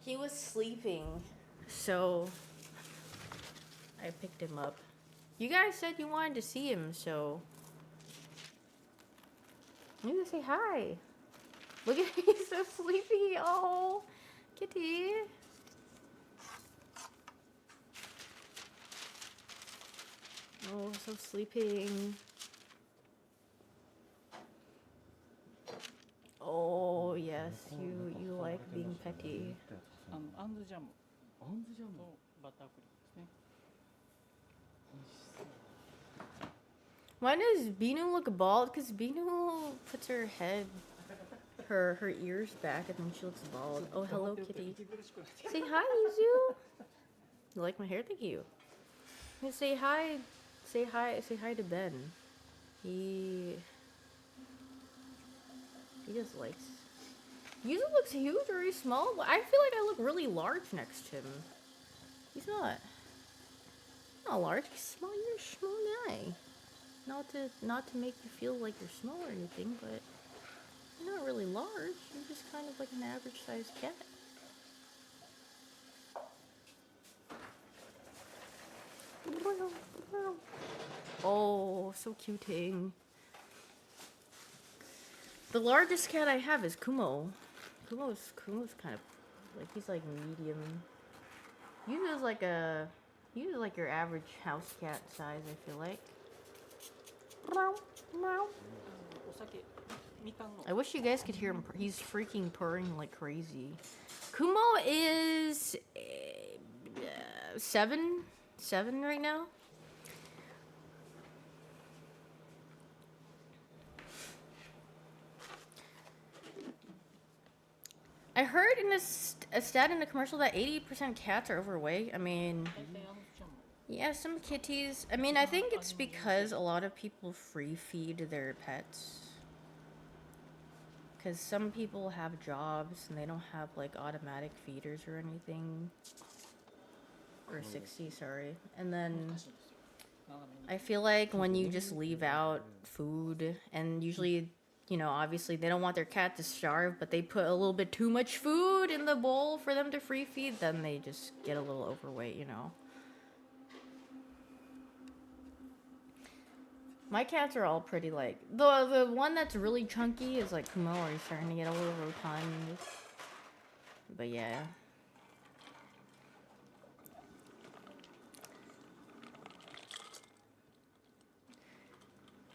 He was sleeping, so I picked him up. You guys said you wanted to see him, so you need to say hi. Look at him, he's so sleepy. Oh, kitty. Oh, so sleeping. Oh, yes, you like being petty. Why does Binu look bald? Because Binu puts her head, her ears back, and then she looks bald. Oh, hello, kitty. Say hi, Yuzu. You like my hair? Thank you. Hey, say hi. Say hi to Ben. He just likes. Yuzu looks huge or he's small. I feel like I look really large next to him. He's not large. He's small. You're a small guy. Not to make you feel like you're small or anything, but you're not really large. You're just kind of like an average sized cat. Oh, so cuting. The largest cat I have is Kumo. Kumo's kind of like, he's like medium. Yuzu's like your average house cat size, I feel like. I wish you guys could hear him. He's freaking purring like crazy. Kumo is 7 right now. I heard in a stat in a commercial that 80% cats are overweight. I mean, yeah, some kitties. I mean, I think it's because a lot of people free feed their pets. Because some people have jobs and they don't have like automatic feeders or anything. Or 60, sorry. And then I feel like when you just leave out food, and usually, you know, obviously they don't want their cat to starve, but they put a little bit too much food in the bowl for them to free feed, then they just get a little overweight, you know. My cats are all pretty like, the one that's really chunky is like Kumo, or he's starting to get a little rotund. But yeah.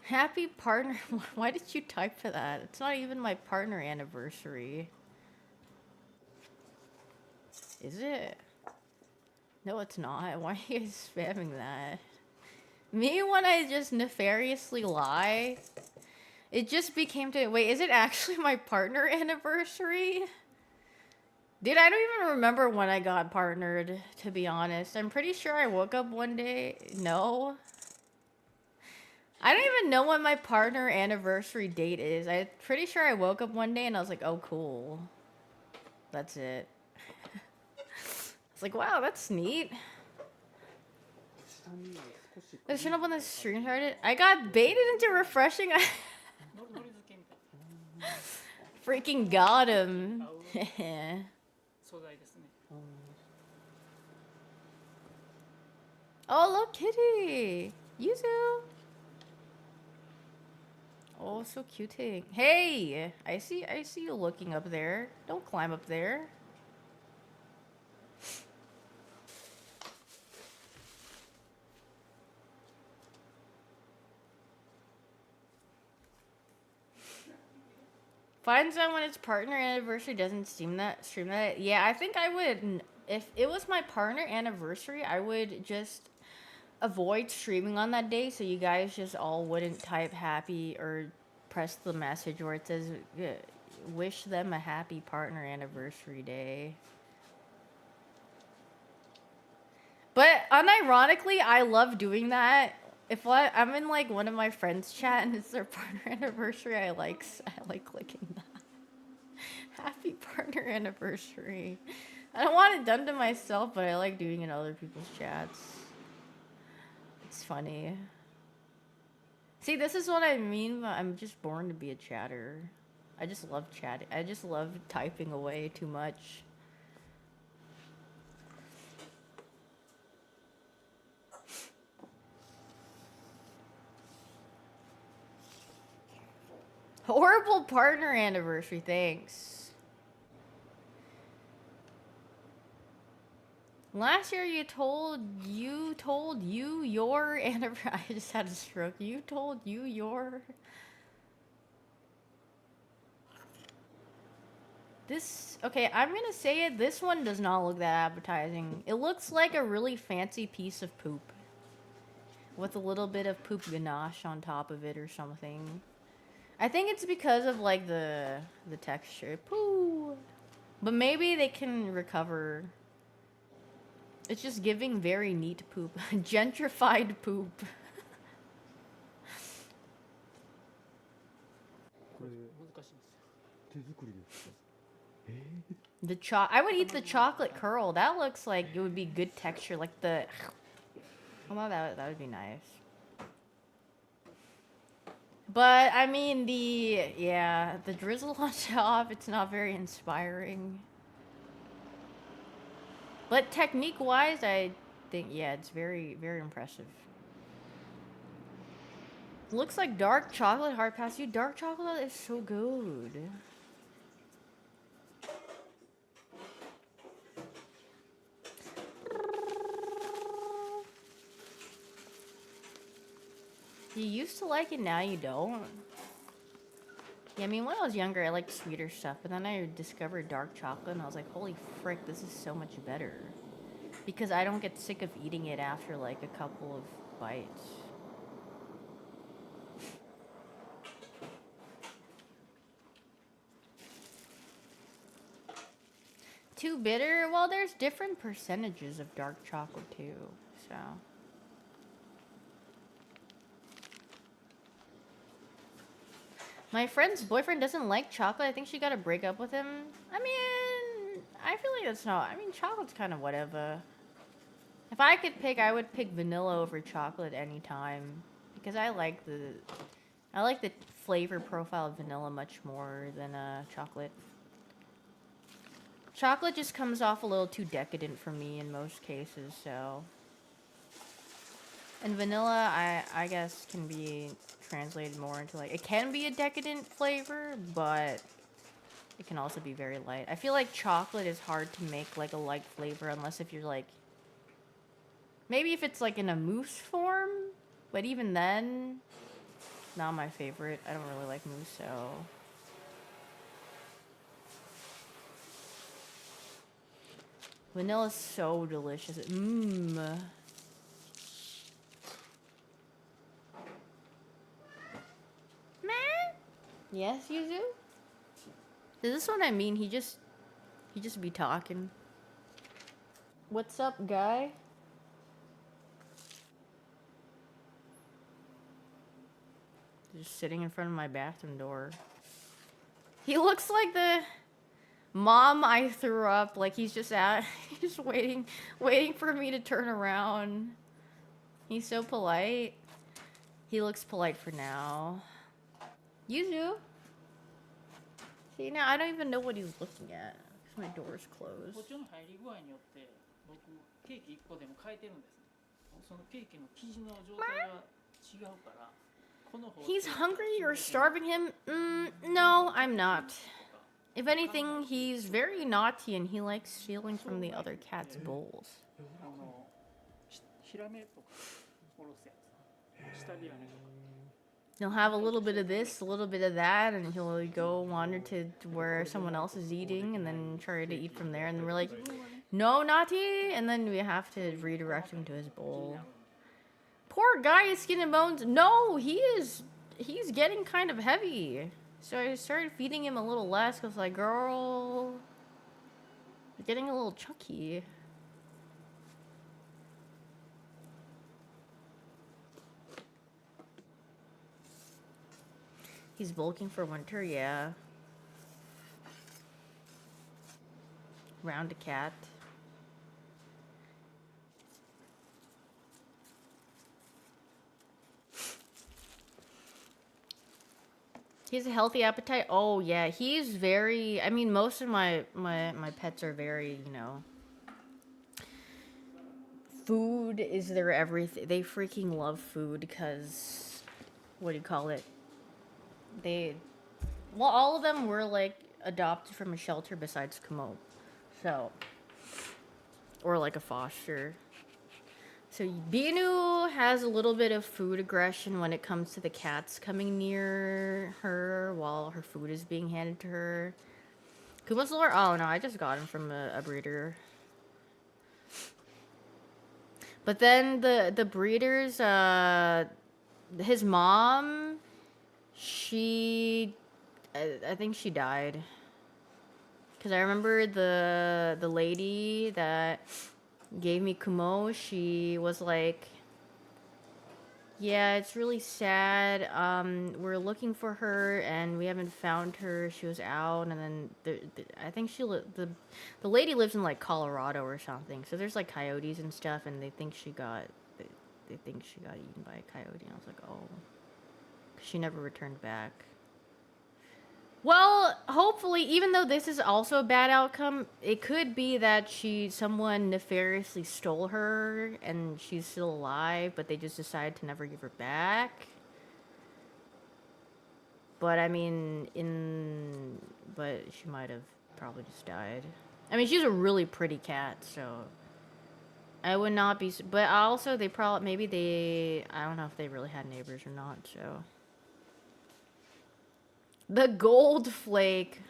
Happy partner. Why did you type for that? It's not even my partner anniversary. Is it? No, it's not. Why are you guys spamming that? Me, when I just nefariously lie, it just became to... Wait, is it actually my partner anniversary? Dude, I don't even remember when I got partnered, to be honest. I'm pretty sure I woke up one day... No. I don't even know what my partner anniversary date is. I'm pretty sure I woke up one day and I was like, oh, cool. That's it. It's like, wow, that's neat. I shouldn't have on the stream started. I got baited into refreshing. Freaking got him. Oh, look, kitty. Yuzu. Oh, so cute. Hey, I see you looking up there. Don't climb up there. Finds out when its partner anniversary doesn't stream that. Yeah, I think I would. If it was my partner anniversary, I would just avoid streaming on that day so you guys just all wouldn't type happy or press the message where it says wish them a happy partner anniversary day. But unironically, I love doing that. If I'm in like one of my friends' chat and it's their partner anniversary, I like clicking that. Happy partner anniversary. I don't want it done to myself, but I like doing it in other people's chats. It's funny. See, this is what I mean. I'm just born to be a chatter. I just love chatting. I just love typing away too much. Horrible partner anniversary, thanks. Last year you told your anniversary. I just had a stroke. You told your. This, okay, I'm gonna say it. This one does not look that appetizing. It looks like a really fancy piece of poop. With a little bit of poop ganache on top of it or something. I think it's because of like the texture. Poo. But maybe they can recover. It's just giving very neat poop. Gentrified poop. I would eat the chocolate curl. That looks like it would be good texture. Like the... Oh, that would be nice. But, I mean, the drizzle on top, it's not very inspiring. But technique-wise, I think, yeah, it's very, very impressive. Looks like dark chocolate hard pass. You, dark chocolate is so good. You used to like it, now you don't. Yeah, I mean, when I was younger, I liked sweeter stuff, but then I discovered dark chocolate, and I was like, holy frick, this is so much better. Because I don't get sick of eating it after, like, a couple of bites. Too bitter? Well, there's different percentages of dark chocolate, too, so... My friend's boyfriend doesn't like chocolate. I think she got to break up with him. I mean, I feel like that's not... I mean, chocolate's kind of whatever. If I could pick, I would pick vanilla over chocolate anytime. Because I like the flavor profile of vanilla much more than chocolate. Chocolate just comes off a little too decadent for me in most cases, so... And vanilla, I guess, can be translated more into, like... It can be a decadent flavor, but it can also be very light. I feel like chocolate is hard to make, like, a light flavor, unless if you're, like... Maybe if it's, like, in a mousse form? But even then, not my favorite. I don't really like mousse, so... Vanilla's so delicious. Mmm. Yes, Yuzu? Is this what I mean? He just be talking. What's up, guy? Just sitting in front of my bathroom door. He looks like the mom I threw up. Like he's just he's waiting for me to turn around. He's so polite. He looks polite for now. Yuzu? See, now I don't even know what he's looking at because my door's closed. 包丁の入り具合によって僕ケーキ1個でも変えてるんですね。そのケーキの生地の状態が違うから He's hungry. You're starving him. No, I'm not. If anything, he's very naughty and he likes stealing from the other cat's bowls. ヒラメとかおろすやつ下にある He'll have a little bit of this, a little bit of that, and he'll go wander to where someone else is eating and then try to eat from there. And we're like, no, naughty! And then we have to redirect him to his bowl. Poor guy is skin and bones. No, he's getting kind of heavy. So I started feeding him a little less because like, girl, you're getting a little chunky. He's bulking for winter, yeah. Round a cat. He has a healthy appetite. Oh yeah, he's very. I mean, most of my pets are very, you know. Food is their everything. They freaking love food because, what do you call it? Well, all of them were like adopted from a shelter besides Kumo, so, or like a foster. So Binu has a little bit of food aggression when it comes to the cats coming near her while her food is being handed to her. Kumo's lore? Oh no, I just got him from a breeder. But then the breeders, his mom, I think she died. Because I remember the lady that gave me Kumo, she was like, yeah, it's really sad. We're looking for her and we haven't found her. She was out, and then I think the lady lives in like Colorado or something. So there's like coyotes and stuff, and they think she got eaten by a coyote. And I was like, oh, 'cause she never returned back. Well, hopefully, even though this is also a bad outcome, it could be that someone nefariously stole her and she's still alive, but they just decided to never give her back. But I mean, but she might have probably just died. I mean, she's a really pretty cat, so I would not be. But also, I don't know if they really had neighbors or not, so. The gold flake.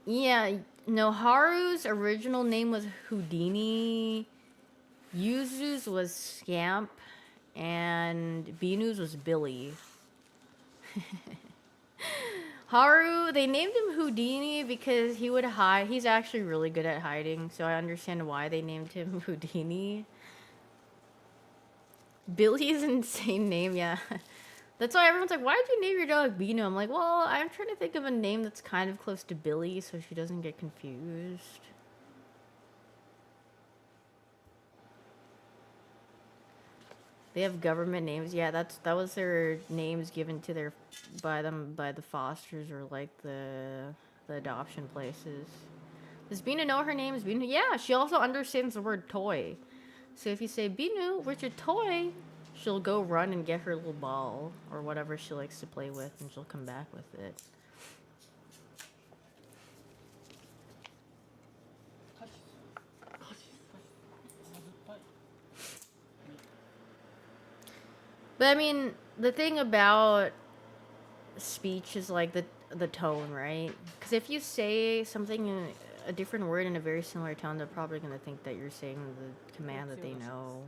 Yeah, no, Haru's original name was Houdini. Yuzu's was Scamp. And Binu's was Billy. Haru, they named him Houdini because he would hide. He's actually really good at hiding, so I understand why they named him Houdini. Billy is an insane name, yeah. That's why everyone's like, why did you name your dog Bino? I'm like, well, I'm trying to think of a name that's kind of close to Billy so she doesn't get confused. They have government names. Yeah, that was their names given to by the fosters or like the adoption places. Does Bino know her name is Bino? Yeah, she also understands the word toy. So if you say, Binu, where's your toy? She'll go run and get her little ball or whatever she likes to play with, and she'll come back with it. But I mean, the thing about speech is like the tone, right? Because if you say something in a different word in a very similar tone, they're probably going to think that you're saying the command that they know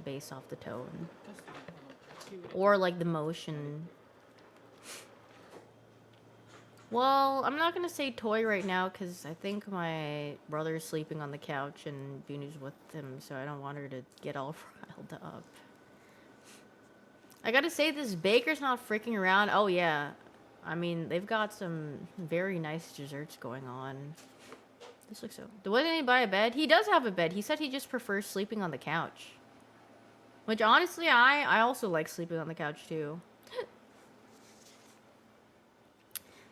based off the tone. Or like the motion. Well, I'm not going to say toy right now because I think my brother's sleeping on the couch and Binu's with him, so I don't want her to get all riled up. I gotta say, this baker's not freaking around. Oh yeah. I mean, they've got some very nice desserts going on. This looks so... Wasn't he buy a bed? He does have a bed. He said he just prefers sleeping on the couch. Which, honestly, I also like sleeping on the couch, too.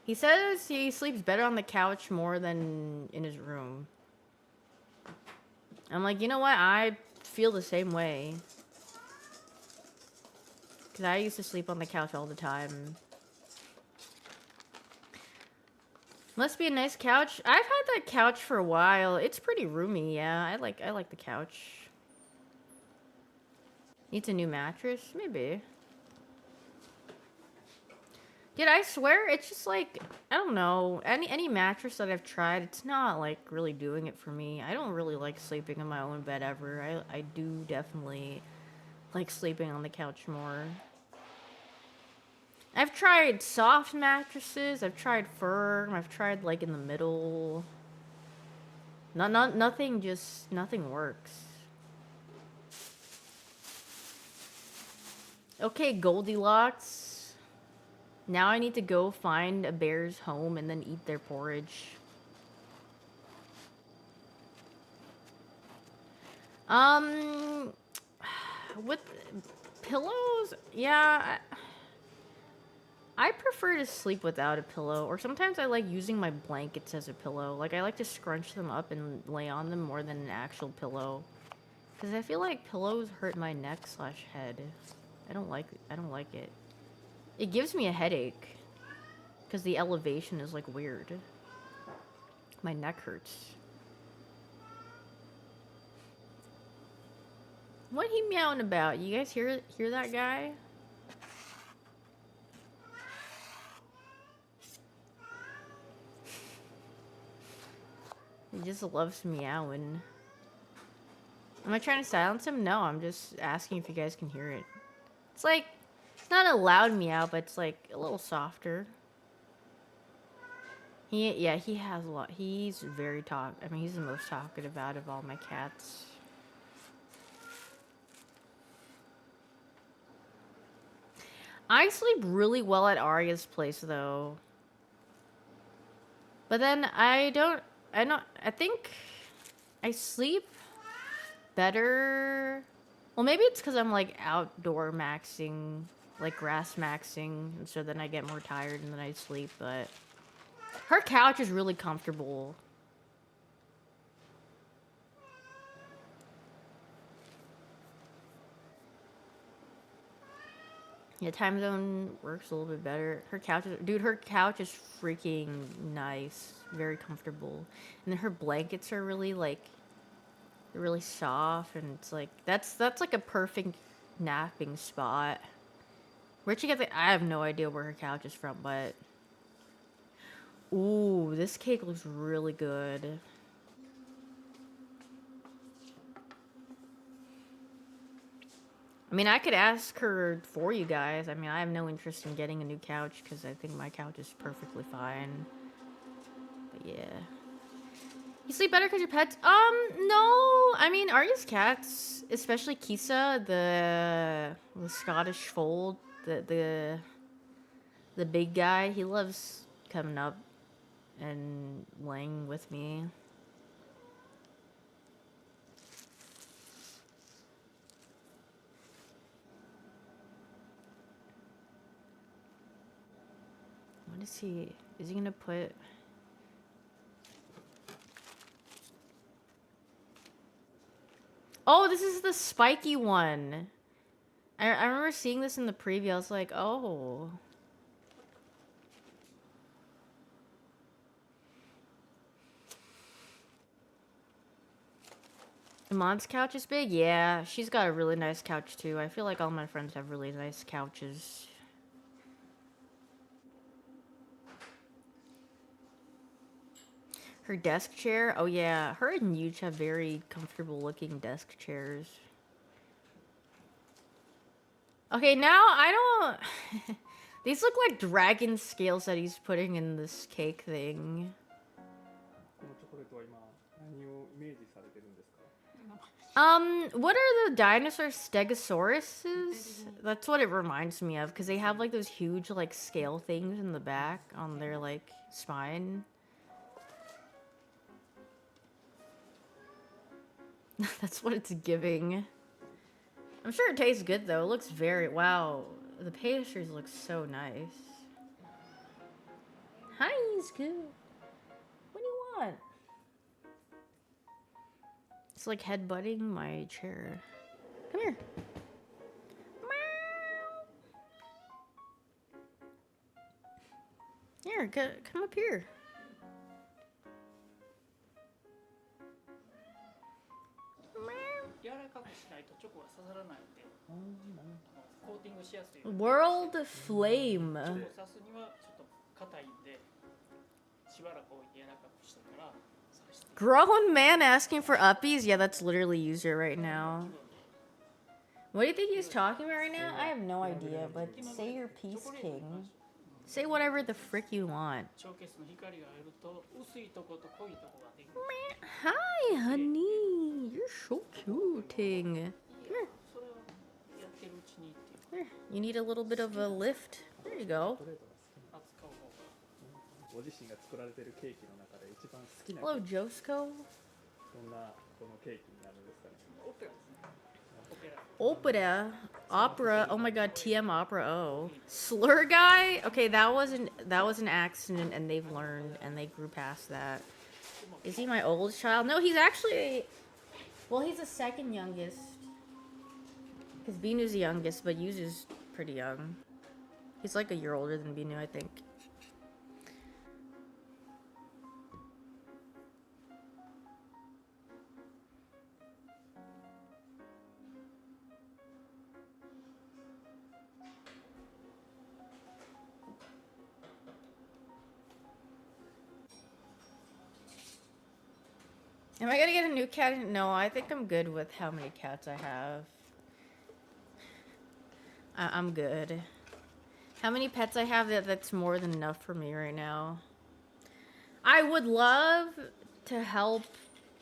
He says he sleeps better on the couch more than in his room. I'm like, you know what? I feel the same way. Because I used to sleep on the couch all the time. Must be a nice couch. I've had that couch for a while. It's pretty roomy, yeah. I like the couch. Needs a new mattress? Maybe. Dude, I swear it's just like, I don't know. Any mattress that I've tried, it's not like really doing it for me. I don't really like sleeping in my own bed ever. I do definitely like sleeping on the couch more. I've tried soft mattresses, I've tried firm, I've tried like in the middle. Nothing works. Okay, Goldilocks. Now I need to go find a bear's home and then eat their porridge. With pillows, yeah, I prefer to sleep without a pillow, or sometimes I like using my blankets as a pillow. Like, I like to scrunch them up and lay on them more than an actual pillow. Because I feel like pillows hurt my neck/head. I don't like it. It gives me a headache. Because the elevation is, like, weird. My neck hurts. What he meowing about? You guys hear that guy? He just loves meowing. Am I trying to silence him? No, I'm just asking if you guys can hear it. It's like, it's not a loud meow, but it's like a little softer. He has a lot. He's very I mean, he's the most talkative out of all my cats. I sleep really well at Arya's place, though. But then I think I sleep better. Well, maybe it's because I'm like outdoor maxing, like grass maxing, and so then I get more tired and then I sleep, but her couch is really comfortable. Yeah, time zone works a little bit better. Her couch is freaking nice. Very comfortable. And then her blankets are really like, really soft, and it's like, that's like a perfect napping spot. Where'd she get the, I have no idea where her couch is from, but. Ooh, this cake looks really good. I mean, I could ask her for you guys. I mean, I have no interest in getting a new couch because I think my couch is perfectly fine. But yeah. You sleep better because your pets? No. I mean, Arya's cats, especially Kisa, the Scottish fold, the big guy, he loves coming up and laying with me. What is he gonna put? Oh, this is the spiky one. I remember seeing this in the preview. I was like, oh. Iman's couch is big? Yeah, she's got a really nice couch too. I feel like all my friends have really nice couches. Her desk chair? Oh yeah, her and Yuch have very comfortable looking desk chairs. Okay, now I don't... These look like dragon scales that he's putting in this cake thing. What are the dinosaur stegosauruses? That's what it reminds me of, because they have like those huge like scale things in the back on their like spine. That's what it's giving. I'm sure it tastes good though. It looks very, wow. The pastries look so nice. Hi, Scoop. What do you want? It's like headbutting my chair. Come here. Here, come up here. World Flame. Grown man asking for uppies? Yeah, that's literally user right now. What do you think he's talking about right now? I have no idea, but say your piece, King. Say whatever the frick you want. Hi, honey. You're so cute. Come here. Here. You need a little bit of a lift. There you go. Hello, Josco. Opera. Oh my god, TM Opera. Oh, slur guy. Okay, that was an accident, and they've learned and they grew past that. Is he my oldest child? No, he's actually. Well, he's the second youngest. Because Binu's the youngest, but Yuzu's pretty young. He's like a year older than Binu, I think. Am I gonna get a new cat? No, I think I'm good with how many cats I have. I'm good. How many pets I have, that's more than enough for me right now. I would love to help,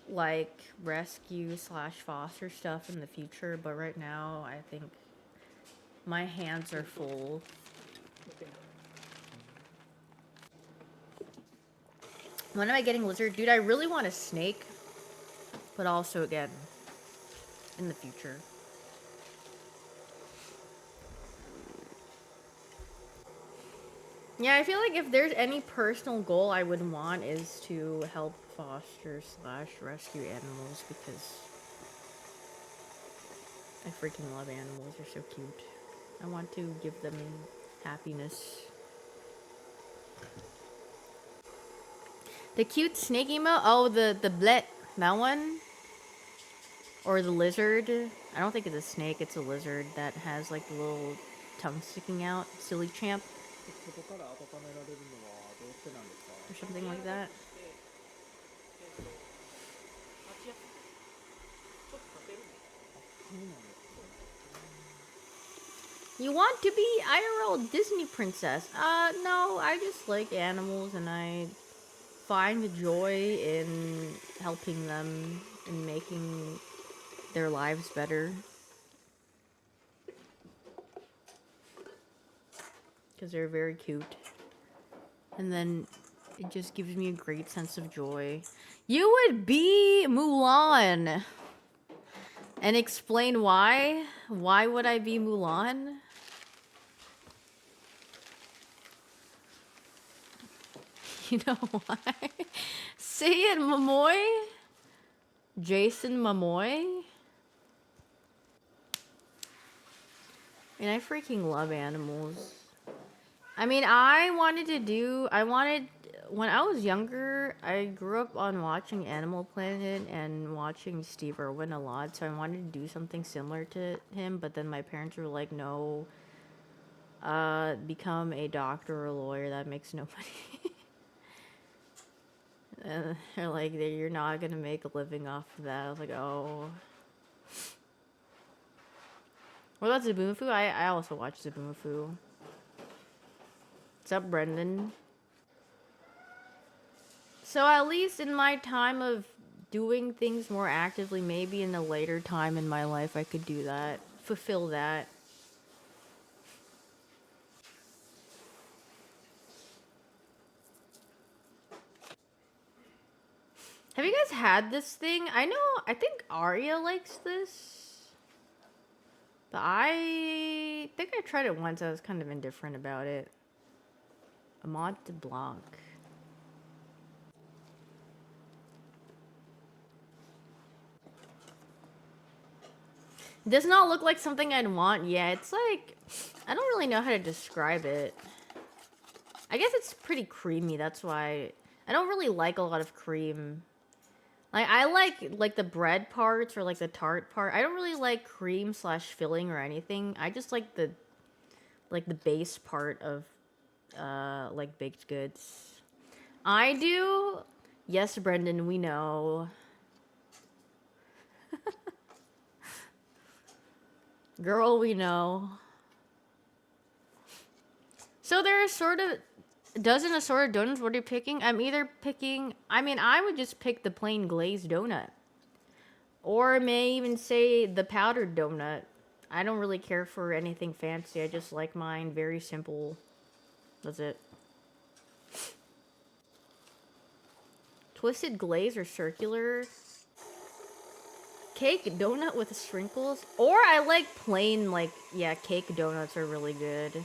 like, rescue / foster stuff in the future, but right now, I think my hands are full. When am I getting lizard? Dude, I really want a snake, but also, again, in the future. Yeah, I feel like if there's any personal goal I would want is to help foster / rescue animals, because I freaking love animals. They're so cute. I want to give them happiness. The cute snake emo? Oh, the blet. That one? Or the lizard? I don't think it's a snake, it's a lizard that has like the little tongue sticking out. Silly champ. Or something like that. You want to be IRL Disney princess? No, I just like animals and I find joy in helping them and making their lives better. Because they're very cute. And then it just gives me a great sense of joy. You would be Mulan! And explain why? Why would I be Mulan? You know why? Say it, Momoy? Jason Momoy? And I freaking love animals. I mean, when I was younger, I grew up on watching Animal Planet and watching Steve Irwin a lot, so I wanted to do something similar to him, but then my parents were like, no, become a doctor or a lawyer, that makes no money. They're like, you're not gonna make a living off of that. I was like, oh. What about Zaboomafoo? I also watch Zaboomafoo. What's up, Brendan? So at least in my time of doing things more actively, maybe in a later time in my life I could do that. Fulfill that. Have you guys had this thing? I think Arya likes this. But I think I tried it once. I was kind of indifferent about it. Amant de Blanc. It does not look like something I'd want. Yeah, it's like, I don't really know how to describe it. I guess it's pretty creamy, that's why. I don't really like a lot of cream. Like, I like the bread parts or like the tart part. I don't really like cream slash filling or anything. I just like the base part of like baked goods. I do. Yes, Brendan, we know. Girl, we know. So there are sort of dozen assorted donuts. What are you picking? I'm either picking, I mean, I would just pick the plain glazed donut. Or may even say the powdered donut. I don't really care for anything fancy. I just like mine very simple. That's it. Twisted glaze or circular. Cake donut with sprinkles. Or I like plain, like, yeah, cake donuts are really good.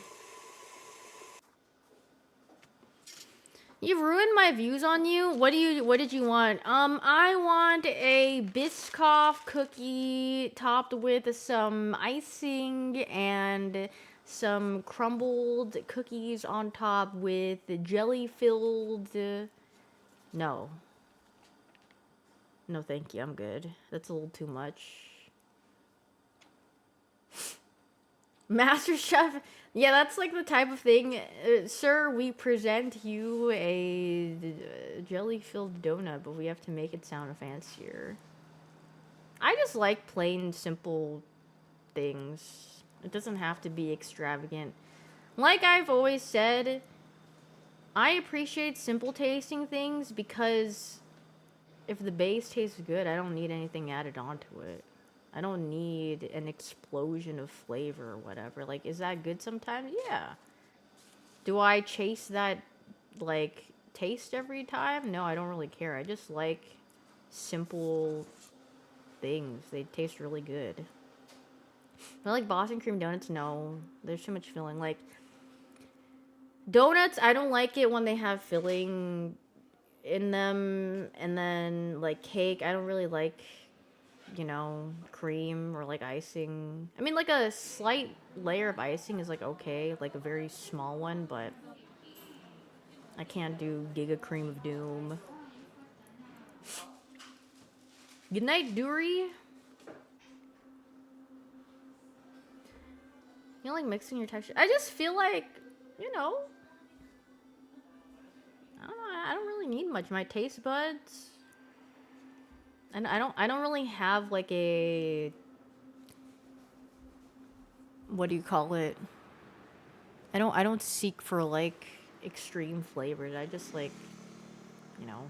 You've ruined my views on you. What did you want? I want a Biscoff cookie topped with some icing and some crumbled cookies on top with jelly filled. No. No, thank you. I'm good. That's a little too much. Master Chef. Yeah, that's like the type of thing. Sir, we present you a jelly-filled donut, but we have to make it sound fancier. I just like plain, simple things. It doesn't have to be extravagant. Like I've always said, I appreciate simple tasting things because if the base tastes good, I don't need anything added onto it. I don't need an explosion of flavor or whatever. Like, is that good sometimes? Yeah. Do I chase that, like, taste every time? No, I don't really care. I just like simple things. They taste really good. I like Boston cream donuts. No, there's too much filling. Like, donuts, I don't like it when they have filling in them. And then, like, cake, I don't really like, you know, cream or like icing. I mean, like a slight layer of icing is like okay, like a very small one, but I can't do Giga Cream of Doom. Good night, Dury. You like mixing your texture? I just feel like, you know, I don't know, I don't really need much. My taste buds. And I don't really have like a, what do you call it? I don't seek for like extreme flavors. I just like, you know,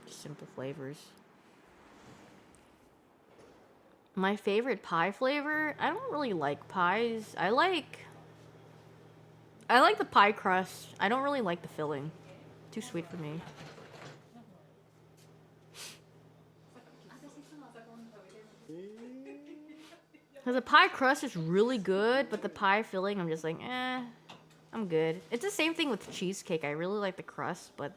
just simple flavors. My favorite pie flavor? I don't really like pies. I like the pie crust. I don't really like the filling. Too sweet for me. Cause the pie crust is really good, but the pie filling, I'm just like, I'm good. It's the same thing with cheesecake. I really like the crust, but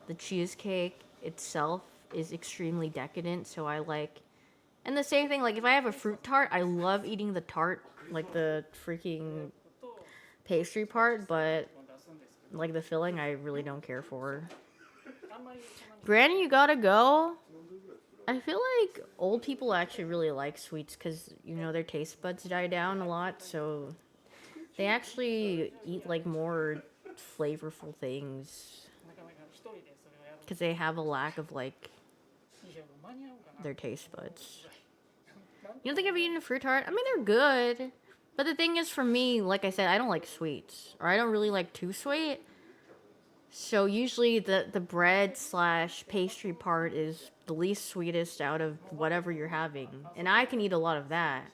the cheesecake itself is extremely decadent, so I like... And the same thing, like, if I have a fruit tart, I love eating the tart, like, the freaking pastry part, but, like, the filling, I really don't care for. Granny, you gotta go? I feel like old people actually really like sweets because, you know, their taste buds die down a lot, so they actually eat, like, more flavorful things because they have a lack of, like, their taste buds. You don't think I've eaten a fruit tart? I mean, they're good, but the thing is, for me, like I said, I don't like sweets, or I don't really like too sweet. So usually the bread slash pastry part is the least sweetest out of whatever you're having. And I can eat a lot of that.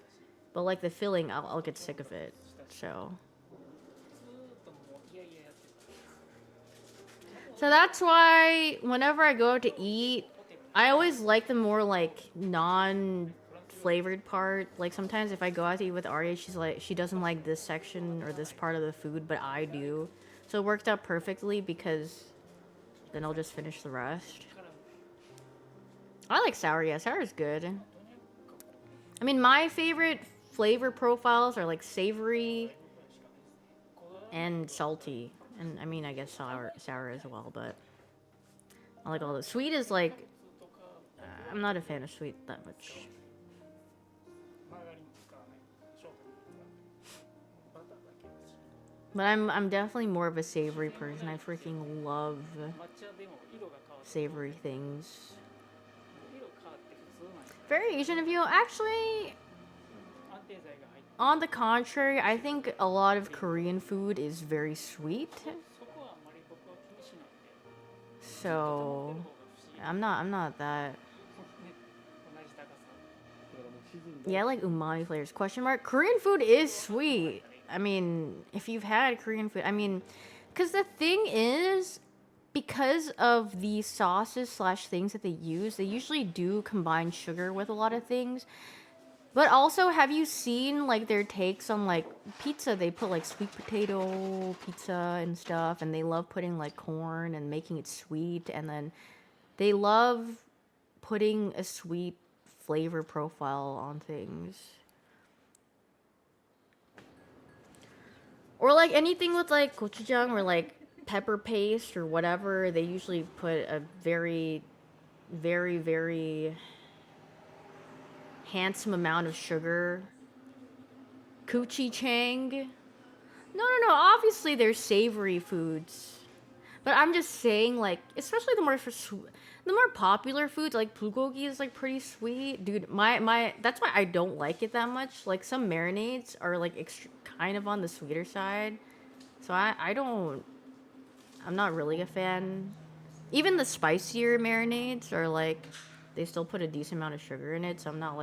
But like the filling, I'll get sick of it. So that's why whenever I go out to eat, I always like the more like non-flavored part. Like sometimes if I go out to eat with Arya, she's like, she doesn't like this section or this part of the food, but I do. So it worked out perfectly because then I'll just finish the rest. I like sour, yeah, sour is good. I mean, my favorite flavor profiles are like savory and salty. And I mean, I guess sour as well, but I like all the sweet is like, I'm not a fan of sweet that much. But I'm definitely more of a savory person. I freaking love savory things. Very Asian of you. Actually, on the contrary, I think a lot of Korean food is very sweet. So, I'm not that. Yeah, I like umami flavors. Question mark. Korean food is sweet. I mean, if you've had Korean food, I mean, because the thing is, because of the sauces slash things that they use, they usually do combine sugar with a lot of things. But also, have you seen like their takes on like pizza? They put like sweet potato pizza and stuff, and they love putting like corn and making it sweet, and then they love putting a sweet flavor profile on things. Or like anything with like gochujang or like pepper paste or whatever, they usually put a very, very, very handsome amount of sugar. Gochujang. No. Obviously, there's savory foods, but I'm just saying, like, especially the more popular foods, like bulgogi is like pretty sweet, dude. My that's why I don't like it that much. Like some marinades are like kind of on the sweeter side, so I'm not really a fan. Even the spicier marinades are like, they still put a decent amount of sugar in it, so I'm not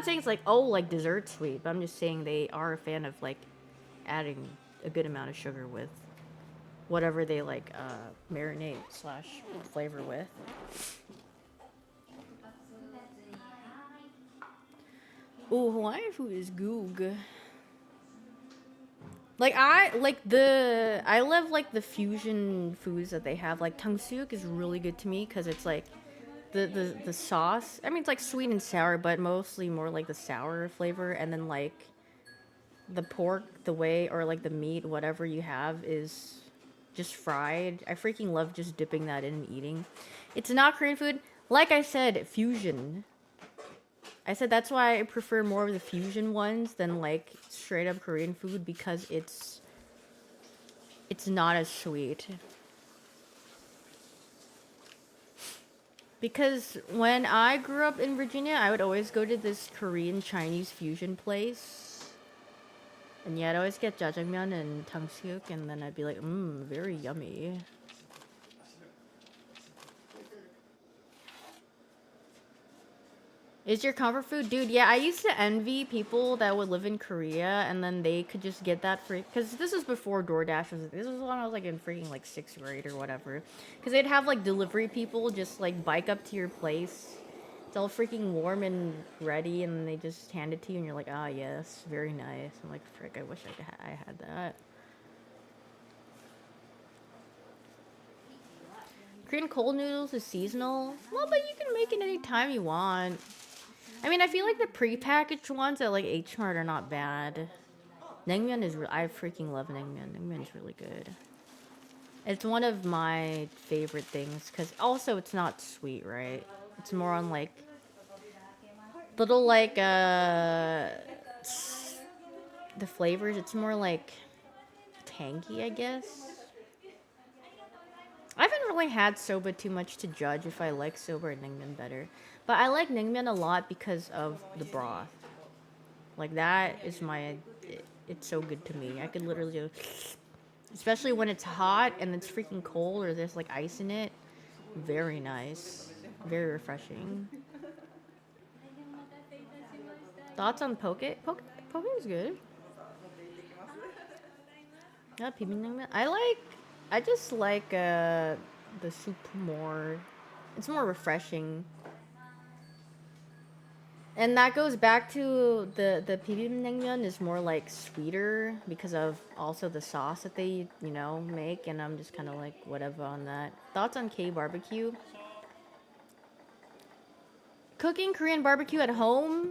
saying it's like, oh, like dessert sweet, but I'm just saying they are a fan of like adding a good amount of sugar with whatever they like marinate slash flavor with. Ooh, Hawaiian food is goog. Like I love like the fusion foods that they have. Like tung-suk is really good to me because it's like the sauce. I mean, it's like sweet and sour, but mostly more like the sour flavor. And then like the pork, the way, or like the meat, whatever you have is just fried. I freaking love just dipping that in and eating. It's not Korean food. Like I said, fusion. I said that's why I prefer more of the fusion ones than like straight up Korean food, because it's not as sweet. Because when I grew up in Virginia, I would always go to this Korean Chinese fusion place. And yeah, I'd always get jjajangmyeon and tung-suk, and then I'd be like, very yummy. Is your comfort food? Dude, yeah, I used to envy people that would live in Korea and then they could just get that free. Because this is before DoorDash. This was when I was like in freaking like 6th grade or whatever. Because they'd have like delivery people just like bike up to your place. It's all freaking warm and ready, and they just hand it to you and you're like, ah, yes, very nice. I'm like, frick, I wish I had that. Korean cold noodles is seasonal. Well, but you can make it anytime you want. I mean, I feel like the prepackaged ones at like H Mart are not bad. Naengmyeon is I freaking love naengmyeon. Naengmyeon is really good. It's one of my favorite things because also it's not sweet, right? It's more on like little like the flavors. It's more like tangy, I guess. I haven't really had soba too much to judge if I like soba or naengmyeon better. But I like naengmyeon a lot because of the broth. Like that is it's so good to me. I could literally just, especially when it's hot and it's freaking cold or there's like ice in it. Very nice. Very refreshing. Thoughts on poke? Poke is good. Yeah, bibimbap. I just like the soup more. It's more refreshing. And that goes back to the bibimbap is more like sweeter because of also the sauce that they, make, and I'm just kind of like whatever on that. Thoughts on K barbecue? Cooking Korean barbecue at home?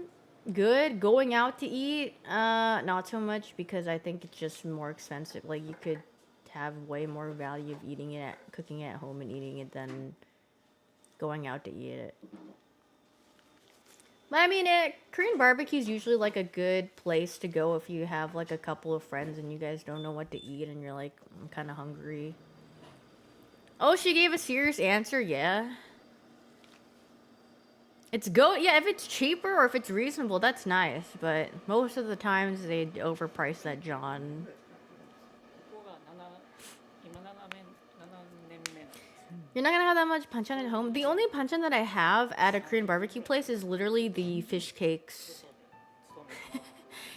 Good. Going out to eat, not so much because I think it's just more expensive. Like you could have way more value of eating it cooking it at home and eating it than going out to eat it. But I mean, Korean barbecue is usually like a good place to go if you have like a couple of friends and you guys don't know what to eat and you're like, I'm kind of hungry. Oh, she gave a serious answer. Yeah. Yeah, if it's cheaper or if it's reasonable, that's nice. But most of the times they overprice that John. You're not gonna have that much banchan at home. The only banchan that I have at a Korean barbecue place is literally the fish cakes.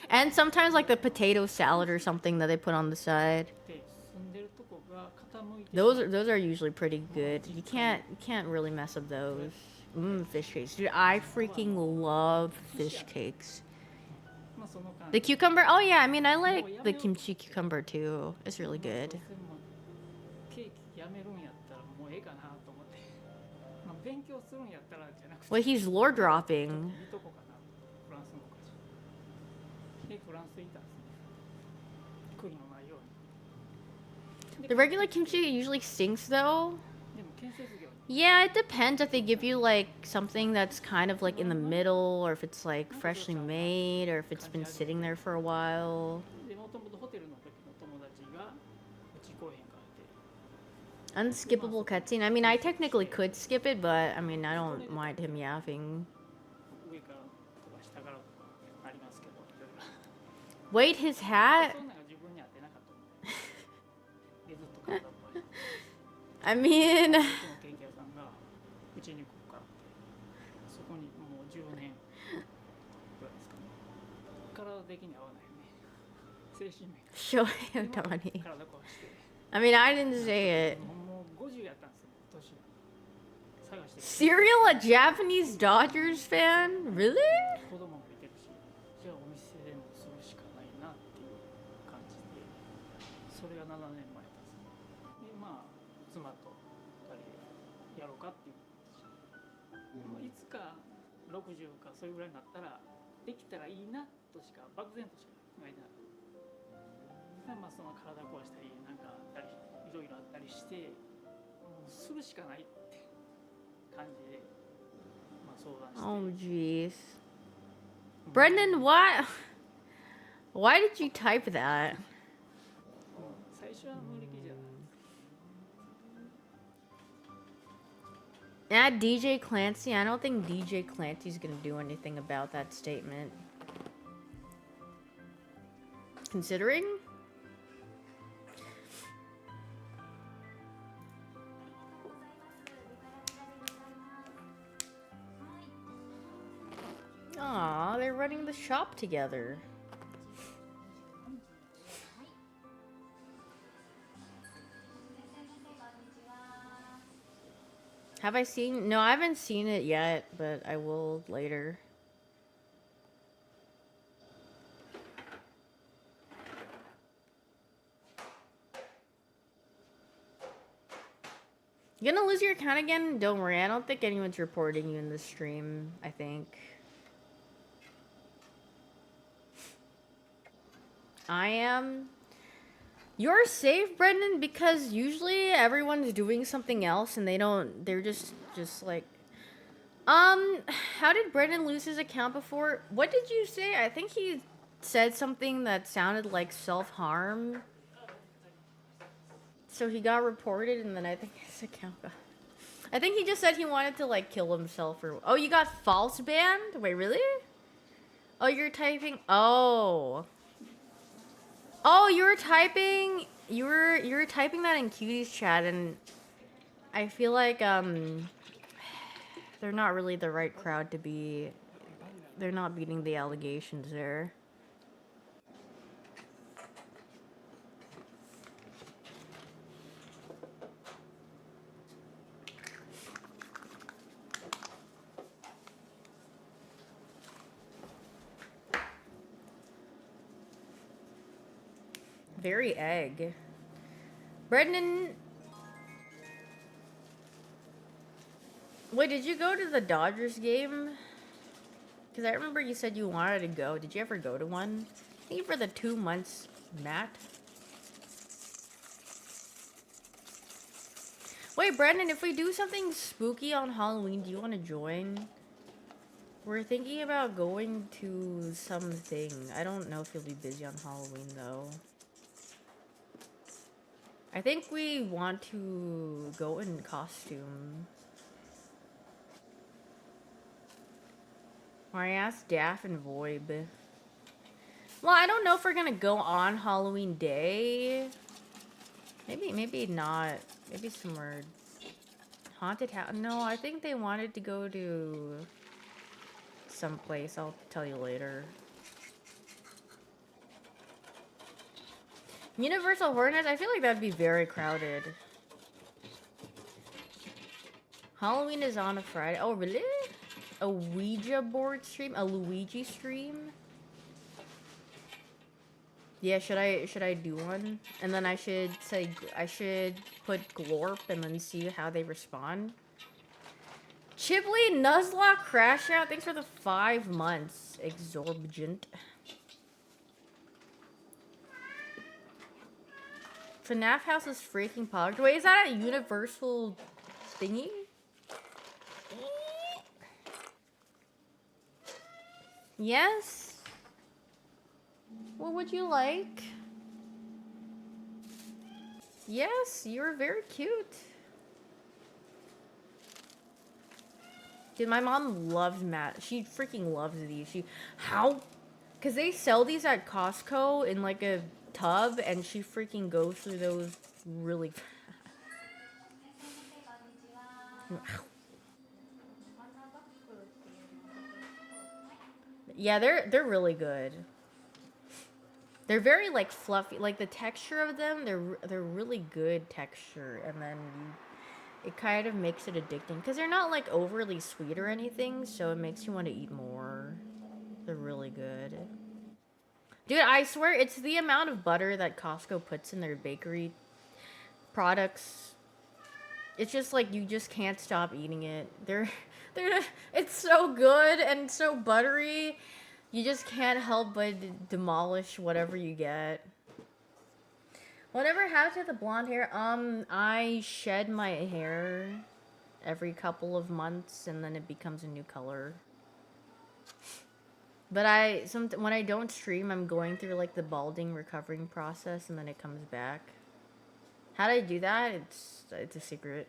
And sometimes like the potato salad or something that they put on the side. Those are usually pretty good. You can't really mess up those. Fish cakes. Dude, I freaking love fish cakes. The cucumber? Oh yeah, I mean I like the kimchi cucumber too. It's really good. Wait, he's lore dropping. The regular kimchi usually stinks though. Yeah, it depends if they give you like something that's kind of like in the middle, or if it's like freshly made, or if it's been sitting there for a while. Unskippable cutscene. I mean, I technically could skip it, but I mean, I don't mind him yapping. Wait, his hat? I mean... Show him, Tony. I mean, I didn't say it. Serial, a Japanese Dodgers fan? Really? Oh jeez. Brendan, why did you type that? Yeah, DJ Clancy. I don't think DJ Clancy's gonna do anything about that statement. Considering? Aw, they're running the shop together. Have I seen? No, I haven't seen it yet, but I will later. You gonna lose your account again? Don't worry, I don't think anyone's reporting you in this stream, I think. I am. You're safe, Brendan, because usually everyone's doing something else and they're just like... How did Brendan lose his account before? What did you say? I think he said something that sounded like self-harm. So he got reported and then I think his account got... I think he just said he wanted to like kill himself or... Oh, you got false banned? Wait, really? Oh, you're typing... Oh. Oh, you were typing that in Cutie's chat, and I feel like they're not really the right crowd to be. They're not beating the allegations there. Very egg. Brendan... Wait, did you go to the Dodgers game? Because I remember you said you wanted to go. Did you ever go to one? I think for the 2 months, Matt. Wait, Brandon, if we do something spooky on Halloween, do you want to join? We're thinking about going to something. I don't know if you'll be busy on Halloween, though. I think we want to go in costume. Or I asked Daff and Voib. Well, I don't know if we're gonna go on Halloween Day. Maybe not. Maybe somewhere. Haunted house. No, I think they wanted to go to someplace. I'll tell you later. Universal Horror Nights? I feel like that'd be very crowded. Halloween is on a Friday. Oh, really? A Ouija board stream? A Luigi stream? Yeah, should I do one? And then I should say, I should put Glorp and then see how they respond. Chibley Nuzlocke Crash Out, thanks for the 5 months. Exorbitant. FNAF House is freaking pogged. Wait, is that a universal thingy? Yes? What would you like? Yes, you're very cute. Dude, my mom loves Matt. She freaking loves these. How? Because they sell these at Costco in like a tub, and she freaking goes through those really fast. Yeah, they're really good. They're very like fluffy, like the texture of them. They're really good texture, and then it kind of makes it addicting because they're not like overly sweet or anything, so it makes you want to eat more. They're really good. Dude, I swear it's the amount of butter that Costco puts in their bakery products. It's just like you just can't stop eating it. It's so good and so buttery. You just can't help but demolish whatever you get. Whatever happened to the blonde hair? I shed my hair every couple of months and then it becomes a new color. But when I don't stream, I'm going through like the balding recovering process and then it comes back. How do I do that? It's a secret.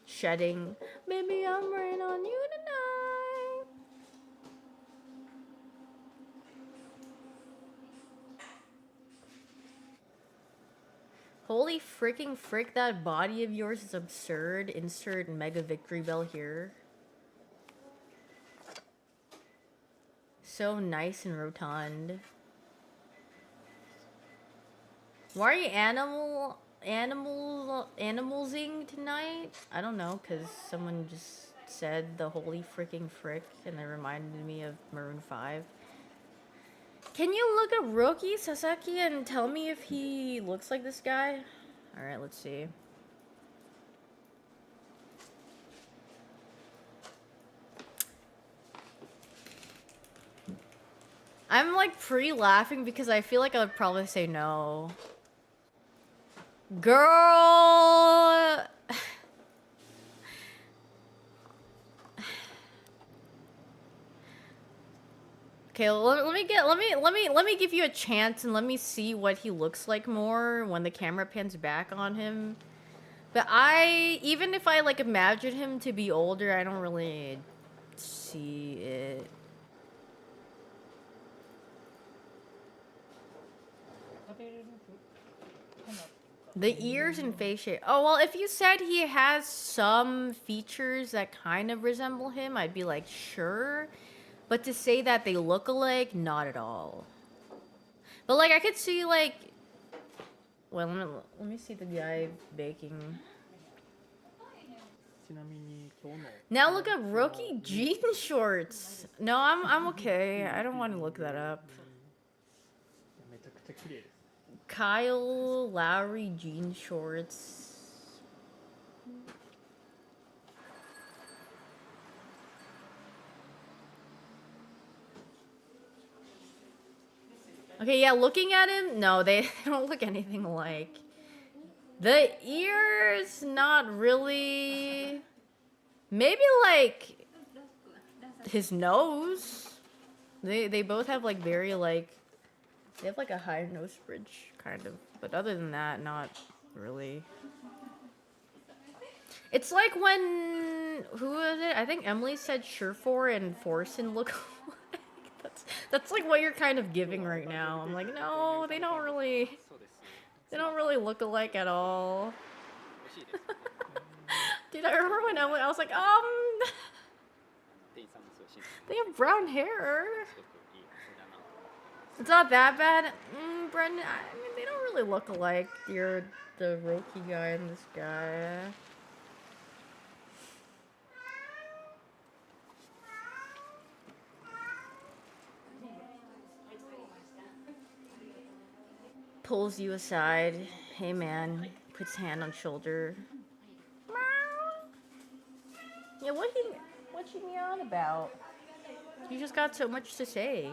Shedding. Baby, I'm rain on you tonight. Holy freaking frick, that body of yours is absurd. Insert mega victory bell here. So nice and rotund. Why are you animalsing tonight? I don't know, because someone just said the holy freaking frick and it reminded me of Maroon 5. Can you look at Roki Sasaki and tell me if he looks like this guy? Alright, let's see. I'm like pre-laughing because I feel like I would probably say no. Girl. Okay, let me give you a chance and let me see what he looks like more when the camera pans back on him. But even if I like imagine him to be older, I don't really see it. The ears and face shape. Oh, well, if you said he has some features that kind of resemble him, I'd be like, sure. But to say that they look alike, not at all. But, like, I could see, like... Well, let me see the guy baking. Now look at rookie jean shorts. No, I'm okay. I don't want to look that up. Kyle Lowry jean shorts. Okay, yeah, looking at him, no, they don't look anything alike. The ears, not really. Maybe like his nose. They both have like very like they have like a high nose bridge kind of, but other than that, not really. It's like when who was it? I think Emily said Surefour and Forsen look alike. That's like what you're kind of giving right now. I'm like, no, they don't really look alike at all. Dude, I remember when Emily, I was like, they have brown hair. It's not that bad. Brendan, I mean, they don't really look alike. You're the Roki guy and this guy. Pulls you aside. Hey man, puts hand on shoulder. Yeah, what you meowing about? You just got so much to say.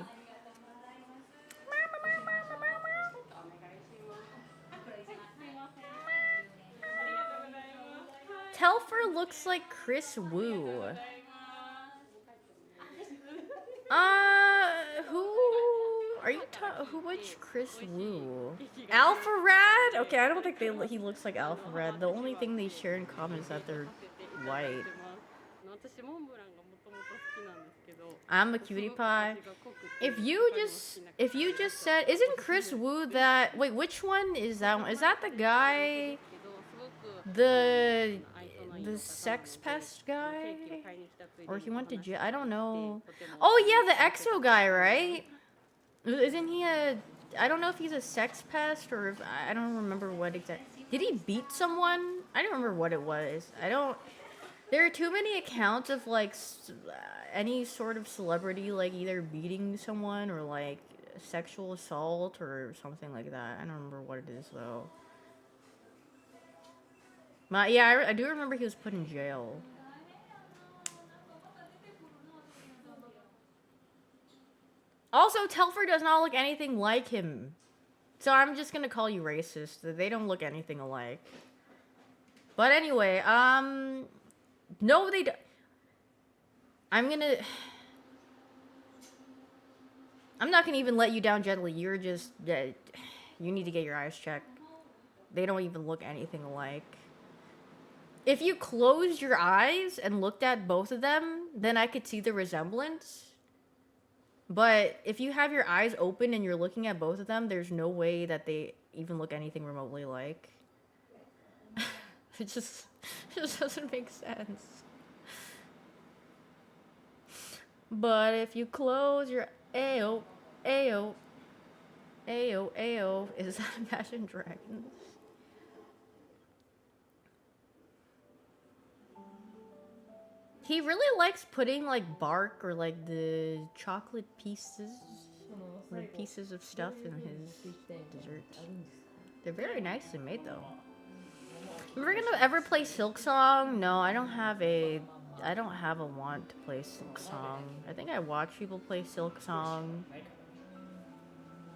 Telfer looks like Chris Wu. Who are you which Chris Wu? Alpha Rad? Okay, I don't think he looks like Alpha Rad. The only thing they share in common is that they're white. I'm a cutie pie. If you just said, isn't Chris Wu that? Wait, which one is that one? Is that the guy? The sex pest guy? Or he went to jail? I don't know. Oh yeah, the EXO guy, right? Isn't he a? I don't know if he's a sex pest or if I don't remember what exactly. Did he beat someone? I don't remember what it was. I don't. There are too many accounts of like any sort of celebrity like either beating someone or like sexual assault or something like that. I don't remember what it is though. But yeah, I do remember he was put in jail. Also, Telfer does not look anything like him. So I'm just gonna call you racist. They don't look anything alike. But anyway, no, they don't. I'm not gonna even let you down gently. You're just, you need to get your eyes checked. They don't even look anything alike. If you closed your eyes and looked at both of them, then I could see the resemblance. But if you have your eyes open and you're looking at both of them, there's no way that they even look anything remotely like. It just doesn't make sense. But if you close your Ayo, is that Imagine Dragons? He really likes putting like bark or like the chocolate pieces, the pieces of stuff in his desserts. They're very nicely made though. Am I gonna ever play Silk Song? No, I don't have a want to play Silk Song. I think I watch people play Silk Song.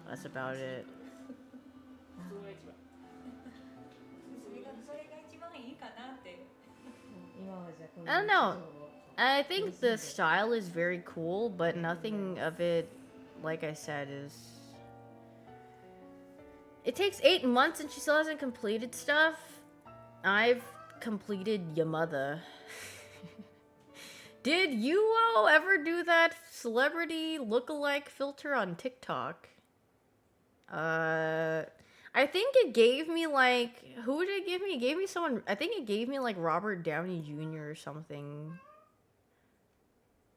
That's about it. I don't know. I think the style is very cool, but nothing of it, like I said, is... It takes 8 months and she still hasn't completed stuff. I've completed Yamada. Did you ever do that celebrity lookalike filter on TikTok? I think it gave me like, who did it give me? It gave me someone, I think it gave me like Robert Downey Jr. or something.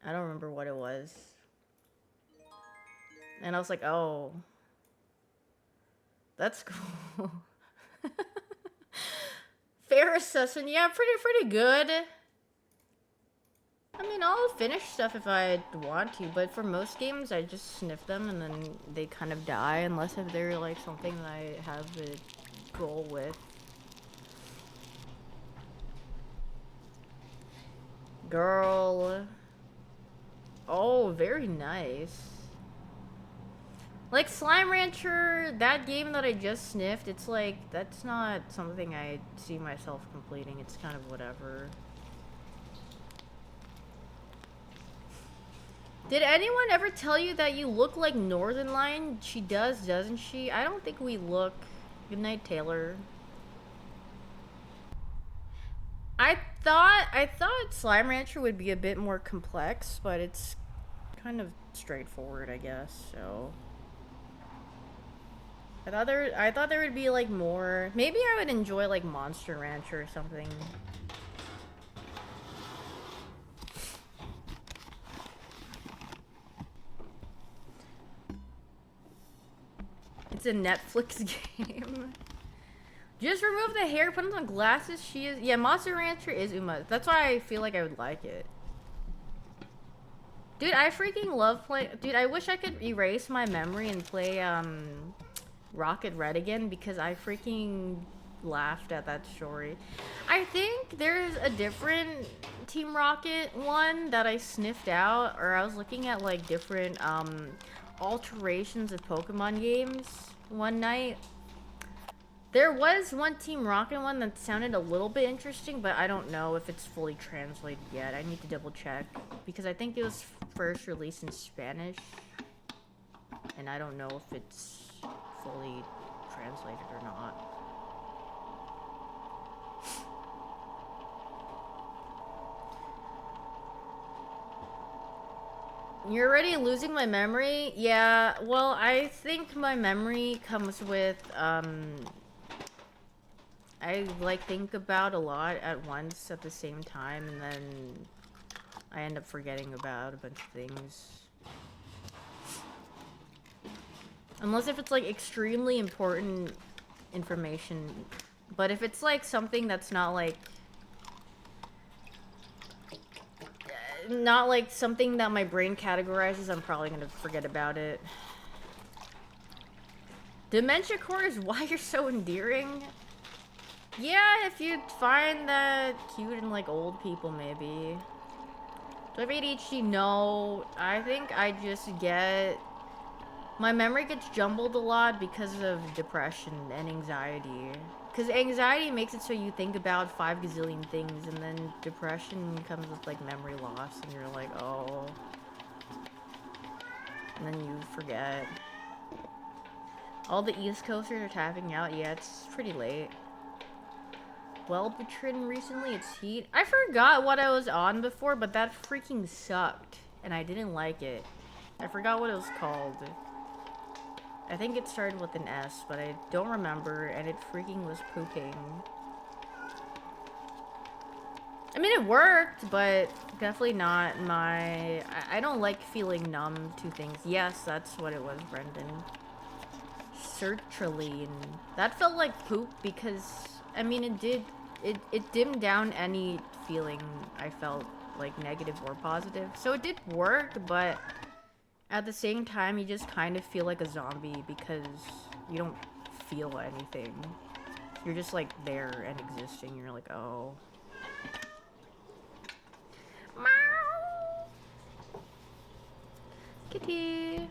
I don't remember what it was. And I was like, oh. That's cool. Fair assessment, yeah, pretty good. I mean, I'll finish stuff if I want to, but for most games, I just sniff them and then they kind of die, unless if they're like something that I have a goal with. Girl. Oh, very nice. Like Slime Rancher, that game that I just sniffed, it's like, that's not something I see myself completing. It's kind of whatever. Did anyone ever tell you that you look like Northern Lion? She does, doesn't she? I don't think we look. Good night, Taylor. I thought Slime Rancher would be a bit more complex, but it's kind of straightforward, I guess. So I thought there would be like more. Maybe I would enjoy like Monster Rancher or something. It's a Netflix game. Just remove the hair, put on glasses. She is, yeah, Monster Rancher is Uma. That's why I feel like I would like it. Dude, I freaking love play. Dude, I wish I could erase my memory and play Rocket Red again, because I freaking laughed at that story. I think there's a different Team Rocket one that I sniffed out, or I was looking at like different alterations of Pokemon games one night. There was one Team Rocket one that sounded a little bit interesting, but I don't know if it's fully translated yet. I need to double check, because I think it was first released in Spanish, and I don't know if it's fully translated or not. You're already losing my memory? Yeah, well, I think my memory comes with, I, like, think about a lot at once at the same time, and then I end up forgetting about a bunch of things. Unless if it's, like, extremely important information. But if it's, like, something that's not, like... not, like, something that my brain categorizes, I'm probably gonna forget about it. Dementia Core is why you're so endearing? Yeah, if you find that cute in, like, old people, maybe. Do I have ADHD? No. I think I just get... my memory gets jumbled a lot because of depression and anxiety. Because anxiety makes it so you think about 5 gazillion things, and then depression comes with, like, memory loss, and you're like, oh. And then you forget. All the East Coasters are tapping out. Yeah, it's pretty late. Wellbutrin recently, it's Heat. I forgot what I was on before, but that freaking sucked. And I didn't like it. I forgot what it was called. I think it started with an S, but I don't remember, and it freaking was pooping. I mean, it worked, but definitely not my... I don't like feeling numb to things. Yes, that's what it was, Brendan. Sertraline. That felt like poop because... I mean, it dimmed down any feeling I felt, like, negative or positive. So it did work, but at the same time, you just kind of feel like a zombie because you don't feel anything. You're just, like, there and existing. You're like, oh. Meow. Kitty.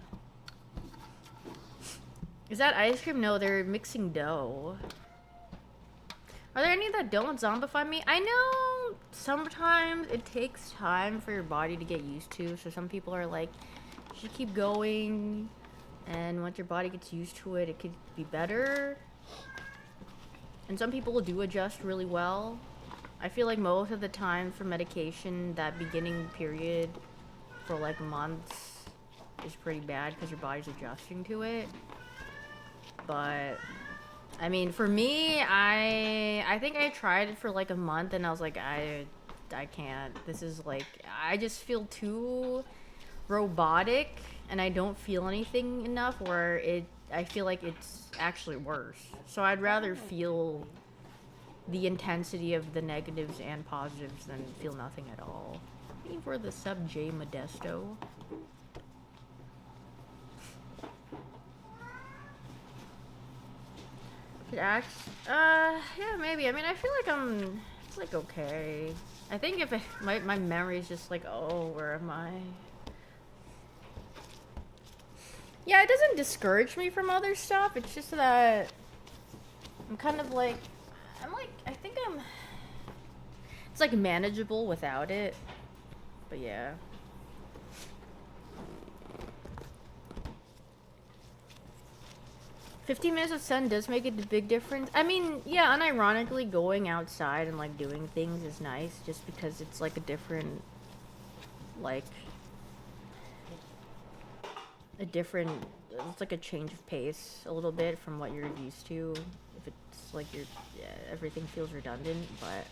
Is that ice cream? No, they're mixing dough. Are there any that don't zombify me? I know sometimes it takes time for your body to get used to. So some people are like, you should keep going. And once your body gets used to it, it could be better. And some people do adjust really well. I feel like most of the time for medication, that beginning period for like months is pretty bad because your body's adjusting to it. But... I mean, for me, I think I tried it for like a month and I was like, I can't. This is like, I just feel too robotic and I don't feel anything enough where I feel like it's actually worse. So I'd rather feel the intensity of the negatives and positives than feel nothing at all. Looking for the sub J Modesto. Yeah, maybe. I mean, I feel like it's like okay. I think if my memory is just like, oh, where am I? Yeah, it doesn't discourage me from other stuff. It's just that I'm kind of like, I think it's like manageable without it. But yeah. 15 minutes of sun does make a big difference. I mean, yeah, unironically, going outside and like doing things is nice just because it's like a different, like, it's like a change of pace a little bit from what you're used to. If it's like everything feels redundant, but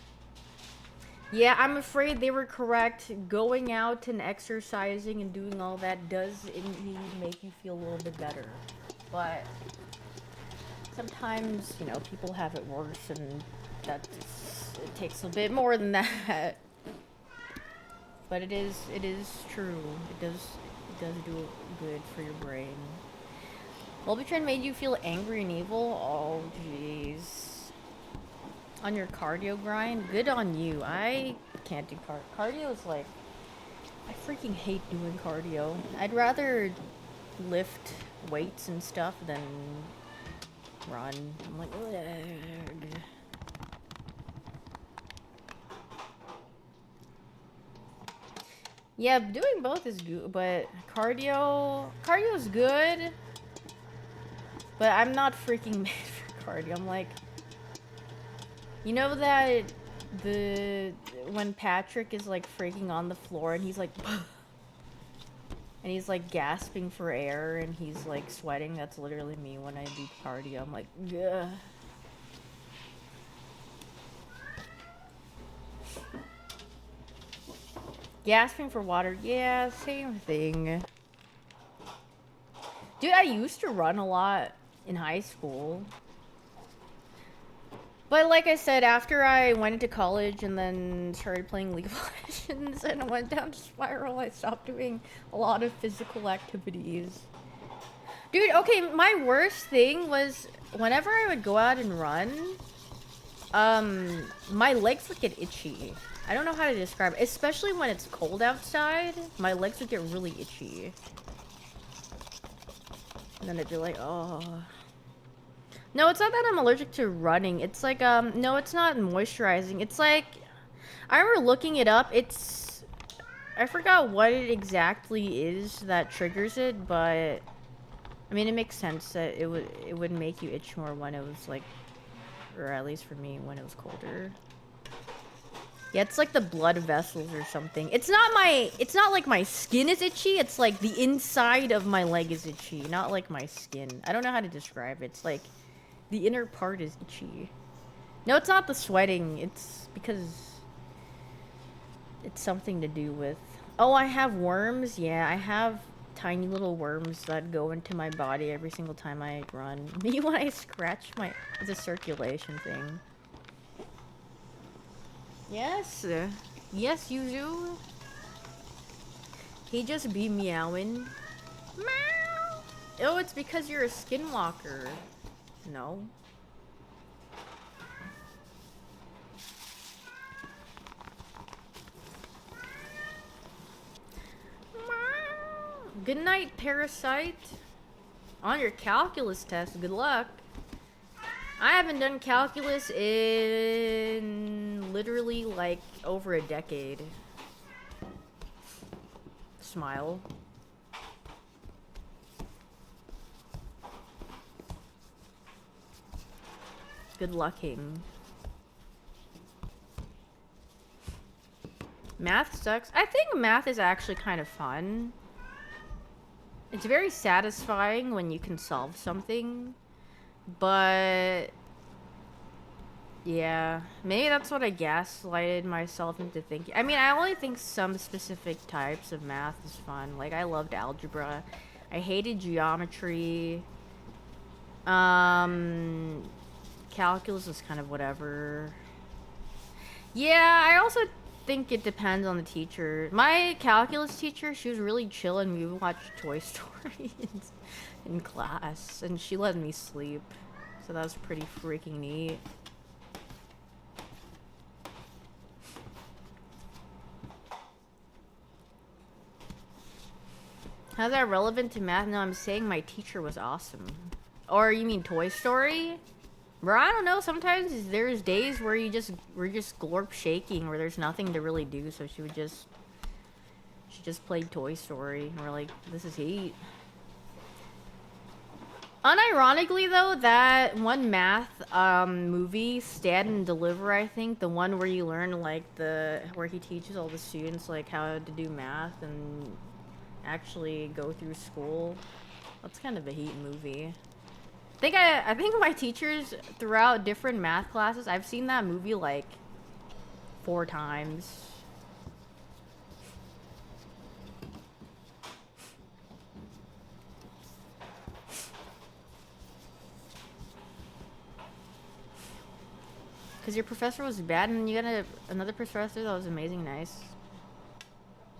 yeah, I'm afraid they were correct. Going out and exercising and doing all that does indeed make you feel a little bit better, but sometimes, you know, people have it worse, and it takes a bit more than that. But it is true. It does do good for your brain. Wellbutrin made you feel angry and evil? Oh, jeez. On your cardio grind? Good on you. I can't do cardio. Is like, I freaking hate doing cardio. I'd rather lift weights and stuff than run. I'm like, ugh. Yeah, doing both is good, but cardio is good, but I'm not freaking made for cardio. I'm like, you know that when Patrick is like freaking on the floor and he's like and he's like gasping for air and he's like sweating, that's literally me when I do cardio. I'm like, ugh. Gasping for water, yeah, same thing. Dude, I used to run a lot in high school. But like I said, after I went into college and then started playing League of Legends and went down to Spiral, I stopped doing a lot of physical activities. Dude, okay, my worst thing was whenever I would go out and run, my legs would get itchy. I don't know how to describe it, especially when it's cold outside. My legs would get really itchy. And then it'd be like, oh. No, it's not that I'm allergic to running. It's like, no, it's not moisturizing. It's like, I remember looking it up. I forgot what it exactly is that triggers it, but I mean, it makes sense that it would make you itch more when it was like, or at least for me, when it was colder. Yeah, it's like the blood vessels or something. It's not like my skin is itchy. It's like the inside of my leg is itchy, not like my skin. I don't know how to describe it. It's like the inner part is itchy. No, it's not the sweating. It's because it's something to do with... Oh, I have worms? Yeah, I have tiny little worms that go into my body every single time I run. Me when I scratch my... It's a circulation thing. Yes. Yes, you do. He just be meowing. Meow. Oh, it's because you're a skinwalker. No. Good night, Parasite. On your calculus test, good luck. I haven't done calculus in literally like over a decade. Smile. Good lucking. Math sucks. I think math is actually kind of fun. It's very satisfying when you can solve something. But yeah, maybe that's what I gaslighted myself into thinking. I mean, I only think some specific types of math is fun. Like, I loved algebra. I hated geometry. Calculus is kind of whatever. Yeah, I also think it depends on the teacher. My calculus teacher, she was really chill, and we watched Toy Story in class, and she let me sleep, so that was pretty freaking neat. How's that relevant to math? No, I'm saying my teacher was awesome. Or you mean Toy Story? Bro, I don't know. Sometimes there's days where we're just glorp shaking, where there's nothing to really do. So she just played Toy Story, and we're like, this is heat. Unironically though, that one math movie, Stand and Deliver, I think, the one where you learn like where he teaches all the students like how to do math and actually go through school. That's kind of a heat movie. I think my teachers throughout different math classes, I've seen that movie like 4 times. Because your professor was bad and you got another professor that was amazing nice.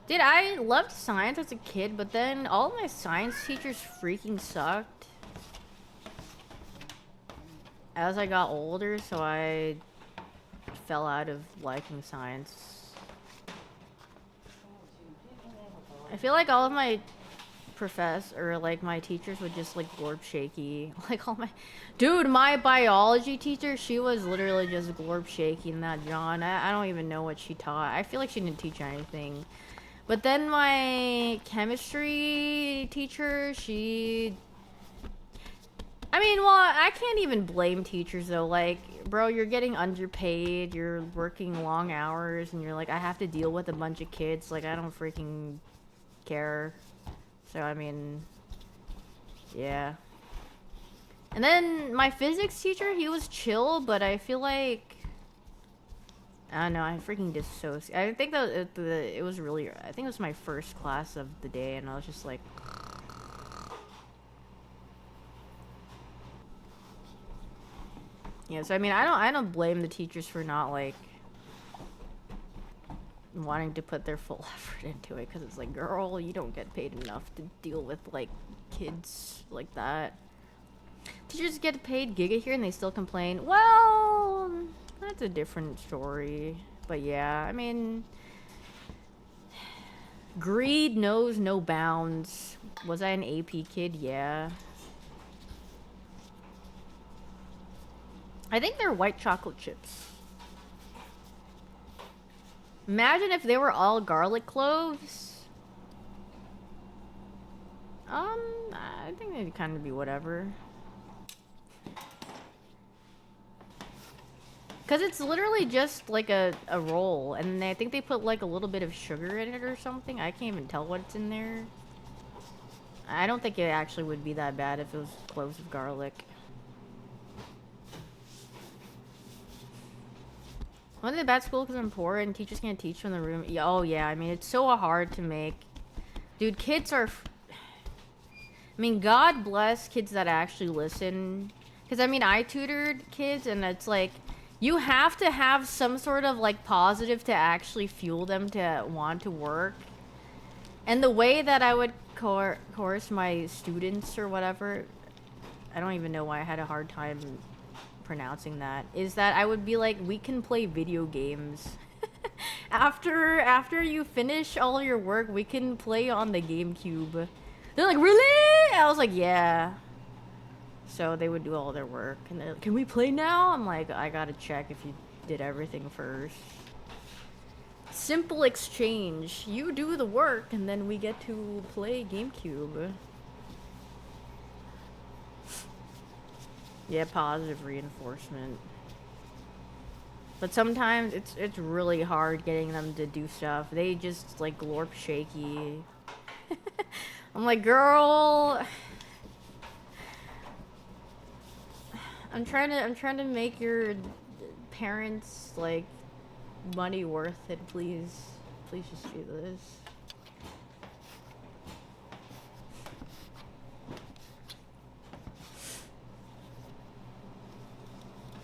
Dude, I loved science as a kid, but then all of my science teachers freaking sucked as I got older, so I fell out of liking science. I feel like all of my my teachers would just like glorp shaky. Like all my... Dude, my biology teacher, she was literally just glorp shaking that John. I don't even know what she taught. I feel like she didn't teach anything. But then my chemistry teacher, I mean, well, I can't even blame teachers though. Like, bro, you're getting underpaid, you're working long hours, and you're like, I have to deal with a bunch of kids. Like, I don't freaking care. So, I mean, yeah. And then my physics teacher, he was chill, but I feel like, I don't know, I freaking dissociated. I think that it was really, I think it was my first class of the day, and I was just like, yeah, so I mean, I don't blame the teachers for not like wanting to put their full effort into it, because it's like, girl, you don't get paid enough to deal with like kids like that. Teachers get paid giga here and they still complain. Well, that's a different story. But yeah, I mean, greed knows no bounds. Was I an AP kid? Yeah. I think they're white chocolate chips. Imagine if they were all garlic cloves. I think they'd kind of be whatever. Because it's literally just like a roll, and I think they put like a little bit of sugar in it or something. I can't even tell what's in there. I don't think it actually would be that bad if it was cloves of garlic. I went to bad school because I'm poor and teachers can't teach from the room. Yeah, oh yeah, I mean, it's so hard to make. Dude, kids are... I mean, God bless kids that actually listen. Because, I mean, I tutored kids and it's like, you have to have some sort of like positive to actually fuel them to want to work. And the way that I would coerce my students or whatever, I don't even know why I had a hard time pronouncing that, is that I would be like, we can play video games. after you finish all your work, we can play on the GameCube. They're like, really? I was like, yeah. So they would do all their work and they're like, can we play now? I'm like, I gotta check if you did everything first. Simple exchange. You do the work and then we get to play GameCube. Yeah, positive reinforcement. But sometimes it's really hard getting them to do stuff. They just like glorp shaky. I'm like, girl, I'm trying to make your parents like money worth it, please. Please just do this.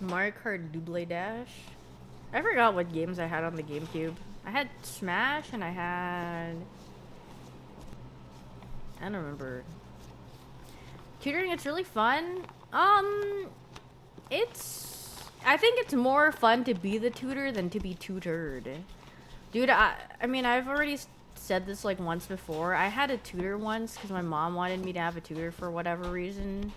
Mario Kart Double Dash. I forgot what games I had on the GameCube. I had Smash and I don't remember. Tutoring, it's really fun. I think it's more fun to be the tutor than to be tutored. Dude, I mean, I've already said this like once before. I had a tutor once because my mom wanted me to have a tutor for whatever reason.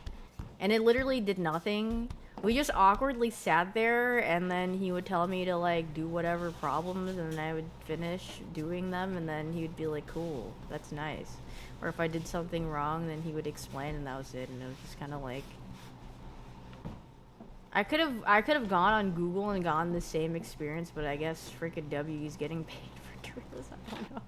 And it literally did nothing. We just awkwardly sat there, and then he would tell me to like do whatever problems, and then I would finish doing them, and then he would be like, cool, that's nice. Or if I did something wrong, then he would explain, and that was it. And it was just kind of like, I could have gone on Google and gotten the same experience, but I guess freaking W's getting paid for tutors. I don't know.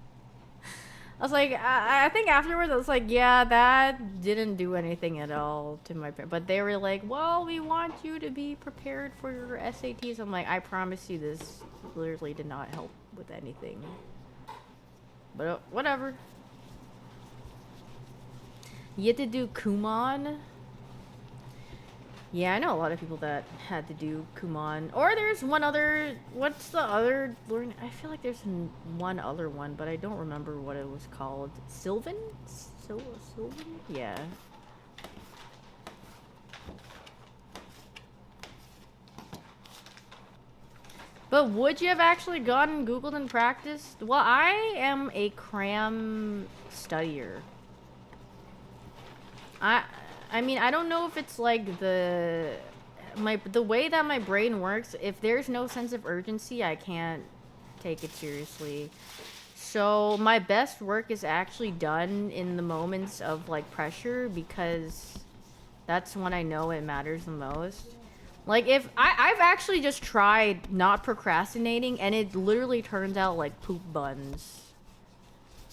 I was like, I think afterwards I was like, yeah, that didn't do anything at all to my parents. But they were like, well, we want you to be prepared for your SATs. I'm like, I promise you this literally did not help with anything. But whatever. You had to do Kumon. Yeah, I know a lot of people that had to do Kumon. Or there's one other, what's the other learn? I feel like there's one other one, but I don't remember what it was called. Sylvan? Sylvan? Yeah. But would you have actually gone and Googled and practiced? Well, I am a cram studier. I mean, I don't know if it's like the way that my brain works. If there's no sense of urgency, I can't take it seriously. So my best work is actually done in the moments of like pressure, because that's when I know it matters the most. Like if I've actually just tried not procrastinating, and it literally turns out like poop buns.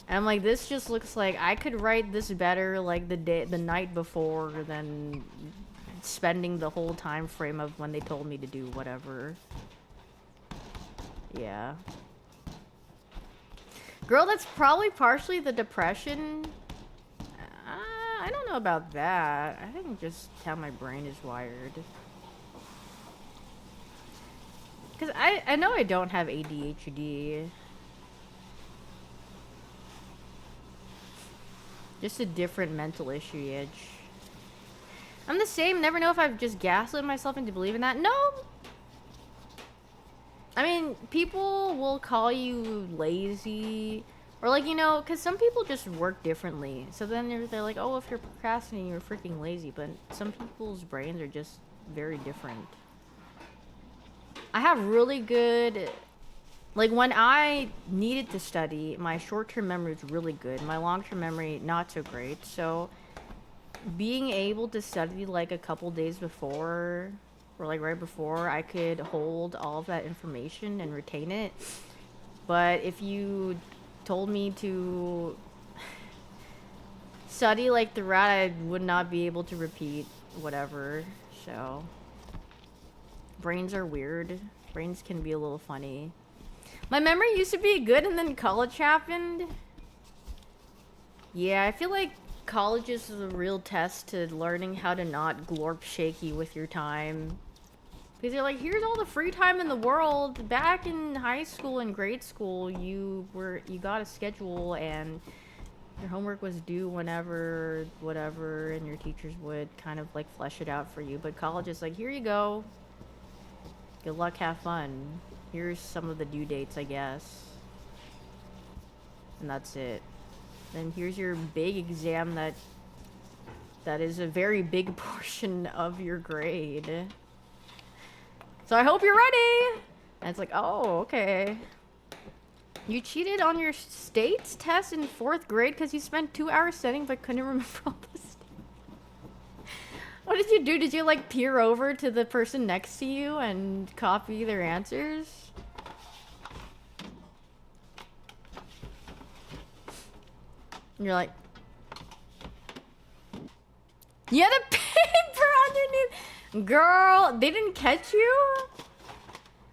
And I'm like, this just looks like I could write this better like the night before than spending the whole time frame of when they told me to do whatever. Yeah. Girl, that's probably partially the depression. I don't know about that. I think just how my brain is wired. Because I know I don't have ADHD. Just a different mental issue. I'm the same. Never know if I've just gaslit myself into believing that. No. I mean, people will call you lazy. Or like, you know, because some people just work differently. So then they're like, oh, if you're procrastinating, you're freaking lazy. But some people's brains are just very different. I have really good... Like, when I needed to study, my short-term memory was really good. My long-term memory, not so great. So, being able to study, like, a couple days before, or, like, right before, I could hold all of that information and retain it. But if you told me to study like the rat, I would not be able to repeat whatever. So, brains are weird. Brains can be a little funny. My memory used to be good, and then college happened. Yeah, I feel like college is the real test to learning how to not glorp shaky with your time. Because you're like, here's all the free time in the world. Back in high school and grade school, you got a schedule, and your homework was due whenever, whatever, and your teachers would kind of like flesh it out for you. But college is like, here you go. Good luck, have fun. Here's some of the due dates, I guess. And that's it. Then here's your big exam that is a very big portion of your grade. So I hope you're ready! And it's like, oh, okay. You cheated on your states test in 4th grade because you spent 2 hours studying but couldn't remember all the stuff. What did you do? Did you like peer over to the person next to you and copy their answers? And you're like, you had a paper underneath. Girl, they didn't catch you?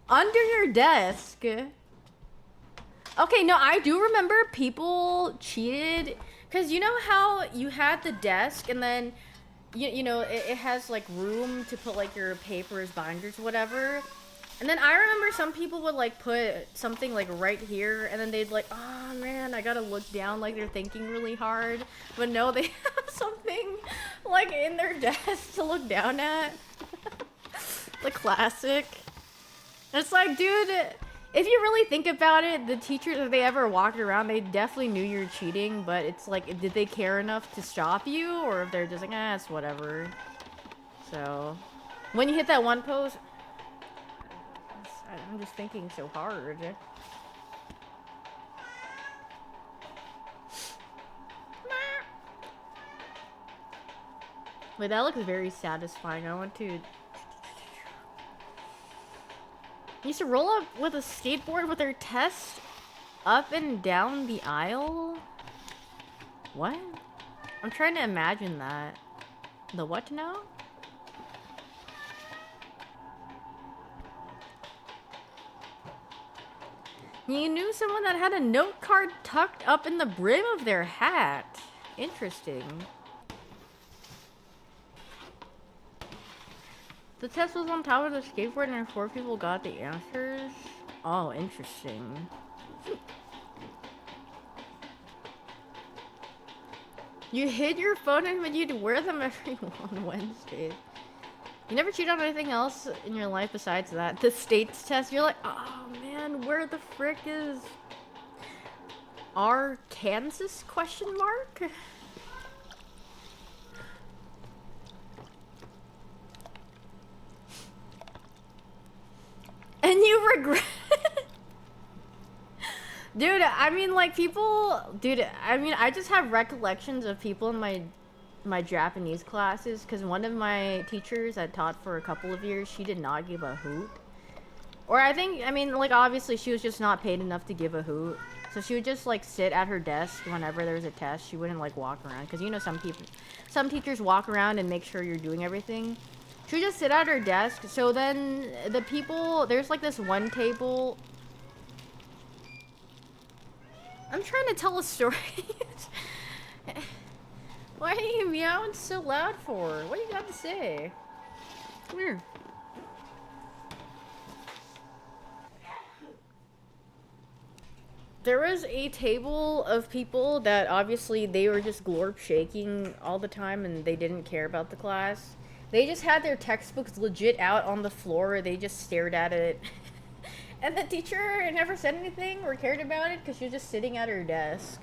Under your desk. Okay, no, I do remember people cheated. Because you know how you had the desk and then, you know, it has like room to put like your papers, binders, whatever. And then I remember some people would like put something like right here, and then they'd like, oh man, I gotta look down like they're thinking really hard. But no, they have something like in their desk to look down at. The classic. It's like, dude, If you really think about it, the teachers, if they ever walked around, they definitely knew you're cheating, but it's like, did they care enough to stop you? Or if they're just like, ah, it's whatever. So, when you hit that one post, I'm just thinking so hard. Wait, that looks very satisfying. I want to... Used to roll up with a skateboard with their test up and down the aisle? What? I'm trying to imagine that. The what now? You knew someone that had a note card tucked up in the brim of their hat. Interesting. The test was on top of the skateboard and 4 people got the answers. Oh, interesting. You hid your phone and when you'd wear them every on Wednesday. You never cheat on anything else in your life besides that. The states test, you're like, oh man, where the frick is Arkansas question mark? And you regret Dude, I mean, like, people... Dude, I mean, I just have recollections of people in my Japanese classes, because one of my teachers that taught for a couple of years, she did not give a hoot. Or I think, I mean, like, obviously, she was just not paid enough to give a hoot. So she would just, like, sit at her desk whenever there was a test. She wouldn't, like, walk around. Because, you know, some teachers walk around and make sure you're doing everything. She would just sit at her desk. So then the people... There's, like, this one table... I'm trying to tell a story. Why are you meowing so loud for? What do you got to say? Come here. There was a table of people that obviously they were just glorp shaking all the time and they didn't care about the class. They just had their textbooks legit out on the floor. They just stared at it. And the teacher never said anything or cared about it because she was just sitting at her desk.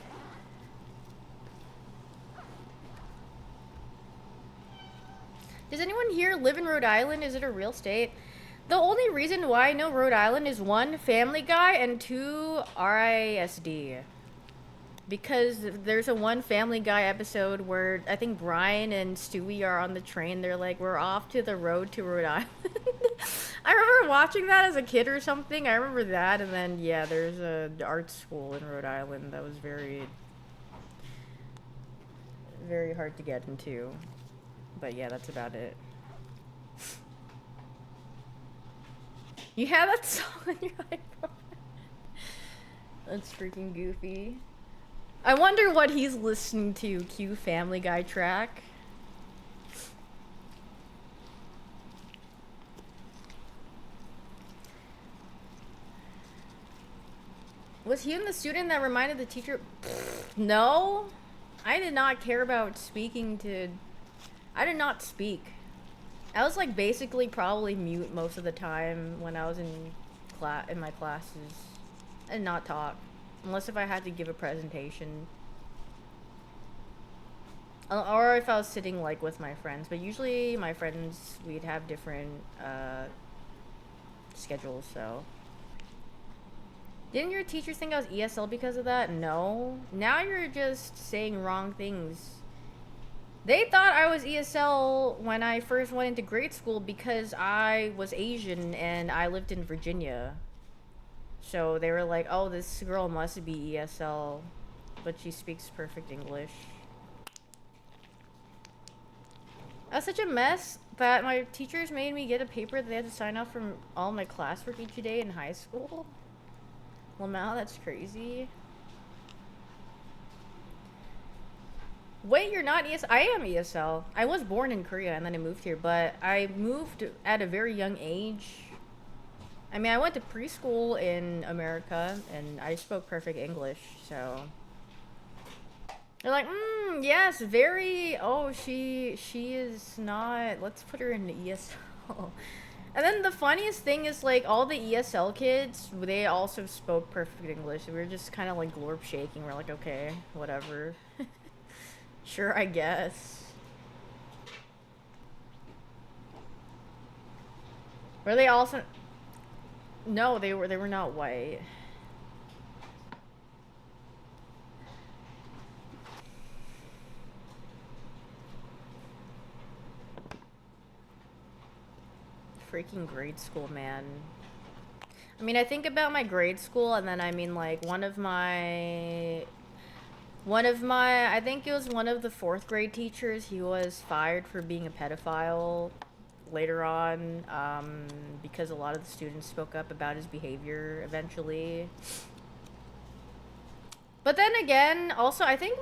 Does anyone here live in Rhode Island? Is it a real state? The only reason why I know Rhode Island is 1, Family Guy, and 2, RISD. Because there's a one Family Guy episode where I think Brian and Stewie are on the train. They're like, we're off to the road to Rhode Island. I remember watching that as a kid or something. I remember that. And then, yeah, there's an art school in Rhode Island that was very, very hard to get into. But yeah, that's about it. You have that song on your iPhone? That's freaking goofy. I wonder what he's listening to. Cue Family Guy track. Was Hyoon the student that reminded the teacher? No. I did not care about speaking to... I did not speak. I was like basically probably mute most of the time when I was in my classes. And not talk. Unless if I had to give a presentation. Or if I was sitting like with my friends. But usually my friends, we'd have different schedules, so. Didn't your teachers think I was ESL because of that? No. Now you're just saying wrong things. They thought I was ESL when I first went into grade school because I was Asian and I lived in Virginia. So they were like, oh, this girl must be ESL, but she speaks perfect English. I was such a mess that my teachers made me get a paper that they had to sign off from all my classwork each day in high school. Well, now that's crazy. Wait, you're not ESL? I am ESL. I was born in Korea and then I moved here, but I moved at a very young age. I mean, I went to preschool in America and I spoke perfect English, so. They're like, yes, very, oh, she is not, let's put her in ESL. And then the funniest thing is, like, all the ESL kids, they also spoke perfect English. We were just kind of, like, glorp shaking. We're like, okay, whatever. Sure, I guess. Were they also... No, they were not white. Freaking grade school, man. I mean, I think about my grade school, and then I mean, like, one of my, I think it was one of the 4th grade teachers, he was fired for being a pedophile later on, because a lot of the students spoke up about his behavior eventually. But then again, also, I think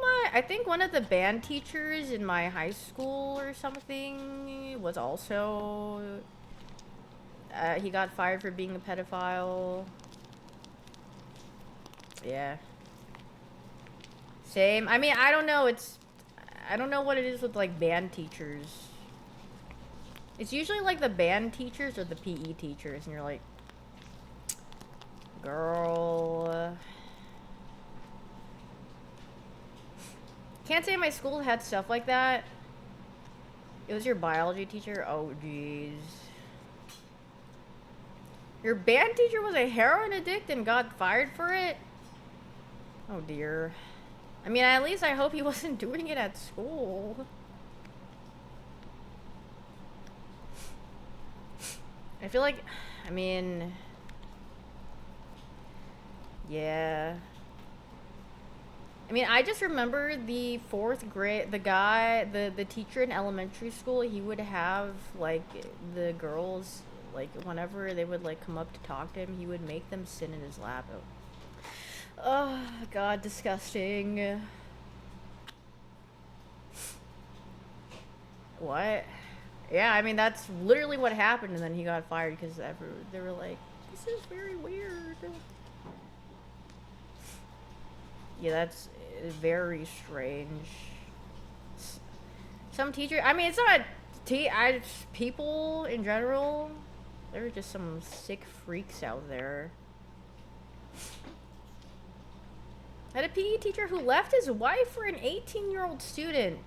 one of the band teachers in my high school or something was also... he got fired for being a pedophile. Yeah. Same. I mean, I don't know. I don't know what it is with, like, band teachers. It's usually, like, the band teachers or the PE teachers, and you're like, girl. Can't say my school had stuff like that. It was your biology teacher? Oh, jeez. Your band teacher was a heroin addict and got fired for it? Oh dear. I mean, at least I hope he wasn't doing it at school. I feel like, I mean... Yeah. I mean, I just remember the 4th grade, the teacher in elementary school, he would have, like, the girls... Like, whenever they would, like, come up to talk to him, he would make them sit in his lap. Oh, God, disgusting. What? Yeah, I mean, that's literally what happened, and then he got fired because they were like, this is very weird. Yeah, that's very strange. Some teacher, I mean, it's not people in general... There are just some sick freaks out there. I had a PE teacher who left his wife for an 18-year-old student.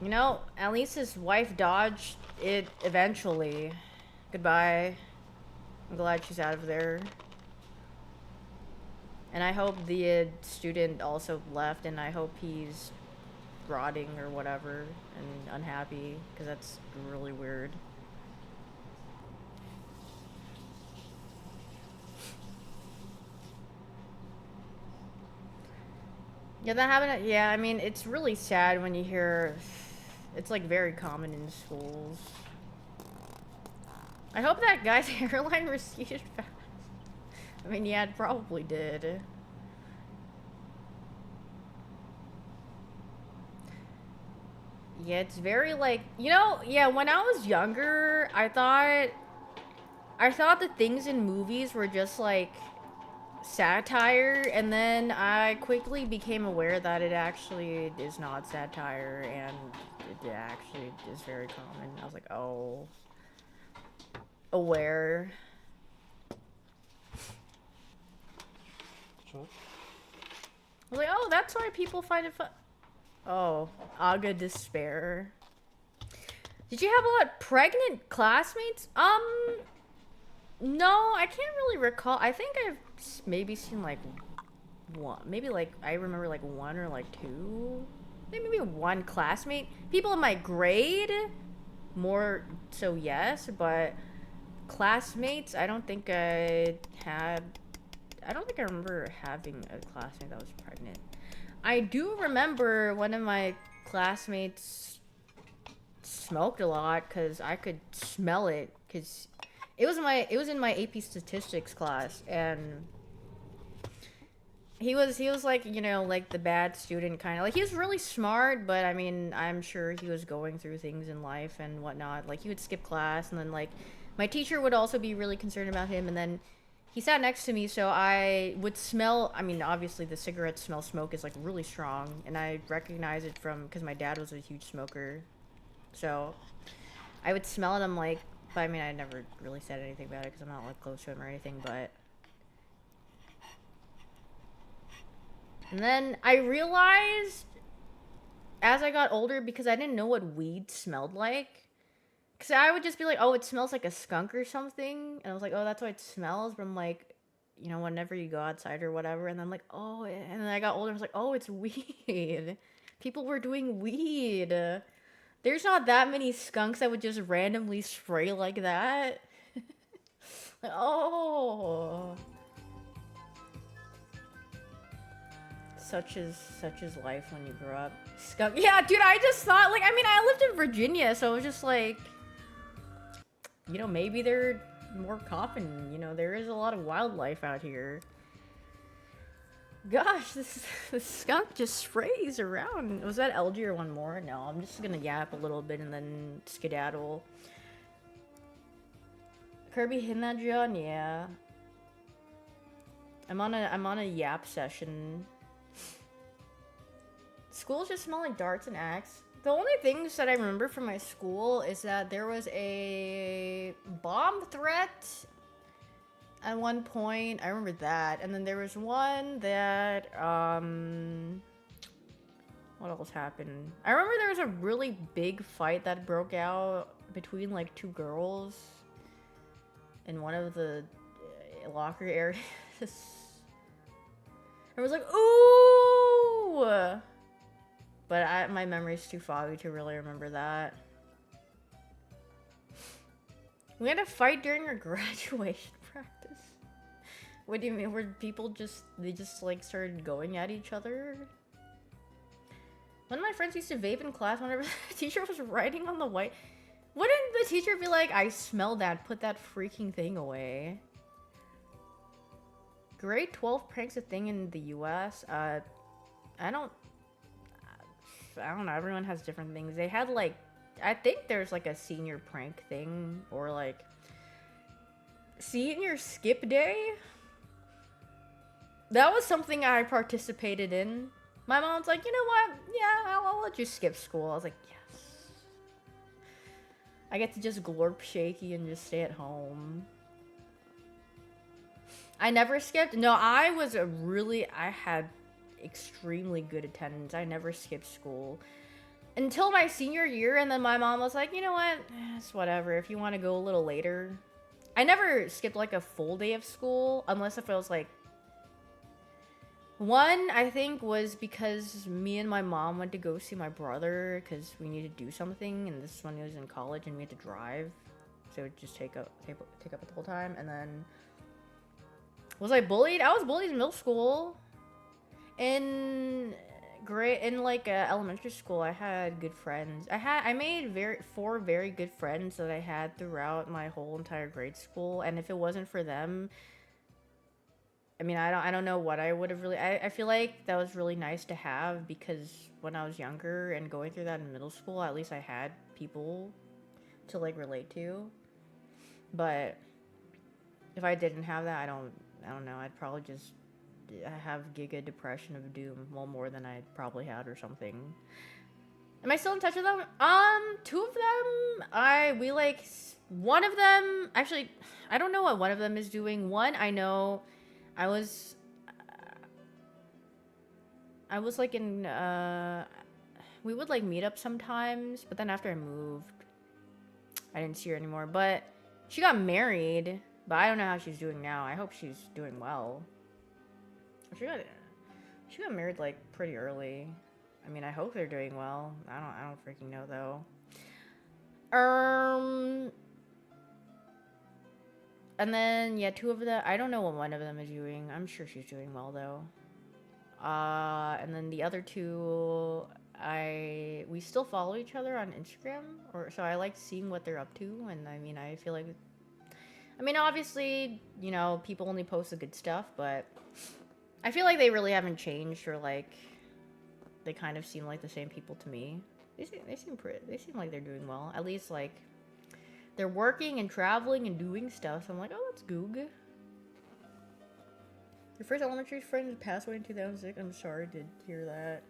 You know, at least his wife dodged it eventually. Goodbye. I'm glad she's out of there. And I hope the student also left, and I hope he's rotting or whatever and unhappy, because that's really weird. Yeah, that happened. Yeah, I mean, it's really sad when you hear. It's like very common in schools. I hope that guy's hairline receded fast. I mean, yeah, it probably did. Yeah, it's very, like, you know, yeah, when I was younger, I thought the things in movies were just, like, satire, and then I quickly became aware that it actually is not satire, and it actually is very common. I was like, oh. Aware. I was like, oh, that's why people find it fun. Oh, Aga Despair. Did you have a lot of pregnant classmates? No, I can't really recall. I think I've maybe seen like one, maybe like, I remember like one or like two. Maybe one classmate. People in my grade, more so yes, but classmates, I don't think I remember having a classmate that was pregnant. I do remember one of my classmates smoked a lot because I could smell it, because it was in my AP statistics class, and he was like, you know, like the bad student kind of, like, he was really smart, but I mean, I'm sure he was going through things in life and whatnot. Like, he would skip class, and then like my teacher would also be really concerned about him, and then he sat next to me, so I would smell, I mean, obviously the cigarette smell, smoke is like really strong, and I recognize it from, because my dad was a huge smoker. So I would smell it. I'm like, but I mean, I never really said anything about it because I'm not like close to him or anything. But and then I realized as I got older, because I didn't know what weed smelled like. Because I would just be like, oh, it smells like a skunk or something. And I was like, oh, that's what it smells. But I'm like, you know, whenever you go outside or whatever. And I'm like, oh, and then I got older. I was like, oh, it's weed. People were doing weed. There's not that many skunks that would just randomly spray like that. Like, oh. Such is life when you grow up. Skunk. Yeah, dude, I just thought, like, I mean, I lived in Virginia, so it was just like, you know, maybe they're more common. You know, there is a lot of wildlife out here. Gosh, this skunk just sprays around. Was that LG or one more? No, I'm just gonna yap a little bit and then skedaddle. Kirby Hinajian, yeah. I'm on a yap session. Schools just smell like darts and axe. The only things that I remember from my school is that there was a bomb threat at one point. I remember that. And then there was one that, what else happened? I remember there was a really big fight that broke out between like two girls in one of the locker areas. I was like, ooh! But my memory's too foggy to really remember that. We had a fight during our graduation practice. What do you mean? Were people they just like started going at each other? One of my friends used to vape in class whenever the teacher was writing on the white. Wouldn't the teacher be like, I smell that, put that freaking thing away? Grade 12 prank's a thing in the US. I don't know, everyone has different things. They had like, I think there's like a senior prank thing, or like senior skip day. That was something I participated in. My mom's like, you know what? Yeah, I'll let you skip school. I was like, yes. I get to just glorp shaky and just stay at home. I never skipped. No, I had extremely good attendance. I never skipped school until my senior year, and then my mom was like, you know what, it's whatever, if you want to go a little later. I never skipped like a full day of school, unless if it was like one, I think, was because me and my mom went to go see my brother because we needed to do something, and this is when he was in college and we had to drive, so it would just take up the whole time. And then was I bullied? I was bullied in middle school. In elementary school, I had good friends. I made 4 very good friends that I had throughout my whole entire grade school, and if it wasn't for them, I mean, I don't know what I would have really. I feel like that was really nice to have, because when I was younger and going through that in middle school, at least I had people to like relate to. But if I didn't have that, I don't know. I'd probably just have giga depression of doom, well, more than I probably had or something. Am I still in touch with them? 2 of them, one of them, actually, I don't know what one of them is doing. One, I know, I was like in, we would like meet up sometimes, but then after I moved, I didn't see her anymore. But she got married, but I don't know how she's doing now. I hope she's doing well. She got married like pretty early. I mean, I hope they're doing well. I don't freaking know though. And then yeah, 2 of them, I don't know what one of them is doing. I'm sure she's doing well though. And then the other 2, we still follow each other on Instagram, so I like seeing what they're up to. And I mean, I feel like, I mean, obviously, you know, people only post the good stuff, but I feel like they really haven't changed, or like they kind of seem like the same people to me. They seem like they're doing well. At least like they're working and traveling and doing stuff. So I'm like, oh, that's goog. Your first elementary friend passed away in 2006. I'm sorry to hear that.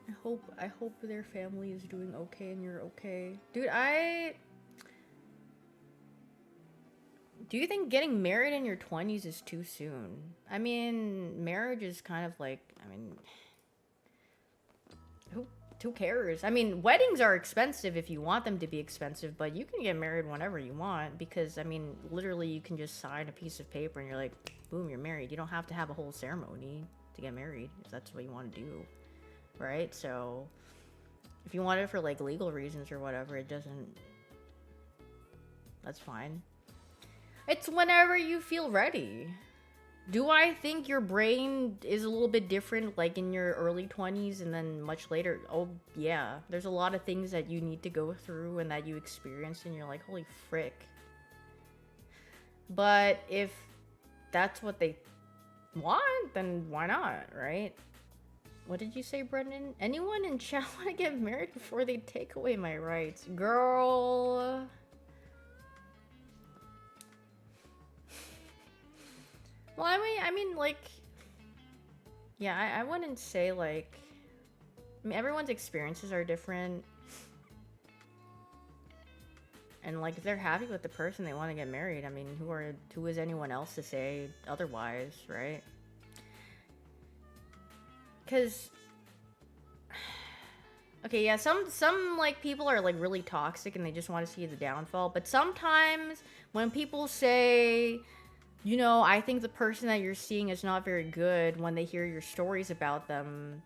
I hope their family is doing okay and you're okay. Dude, do you think getting married in your 20s is too soon? I mean, marriage is kind of like, I mean, who cares? I mean, weddings are expensive if you want them to be expensive, but you can get married whenever you want because, I mean, literally you can just sign a piece of paper and you're like, boom, you're married. You don't have to have a whole ceremony to get married if that's what you want to do, right? So if you want it for like legal reasons or whatever, it doesn't, that's fine. It's whenever you feel ready. Do I think your brain is a little bit different like in your early 20s and then much later? Oh yeah, there's a lot of things that you need to go through and that you experience and you're like, holy frick. But if that's what they want, then why not, right? What did you say, Brendan? Anyone in chat want to get married before they take away my rights? Girl. Well, I mean, like, yeah, I wouldn't say, like, I mean, everyone's experiences are different. And, like, if they're happy with the person they want to get married, I mean, who is anyone else to say otherwise, right? Because, okay, yeah, some, like, people are, like, really toxic and they just want to see the downfall. But sometimes when people say, you know, I think the person that you're seeing is not very good, when they hear your stories about them,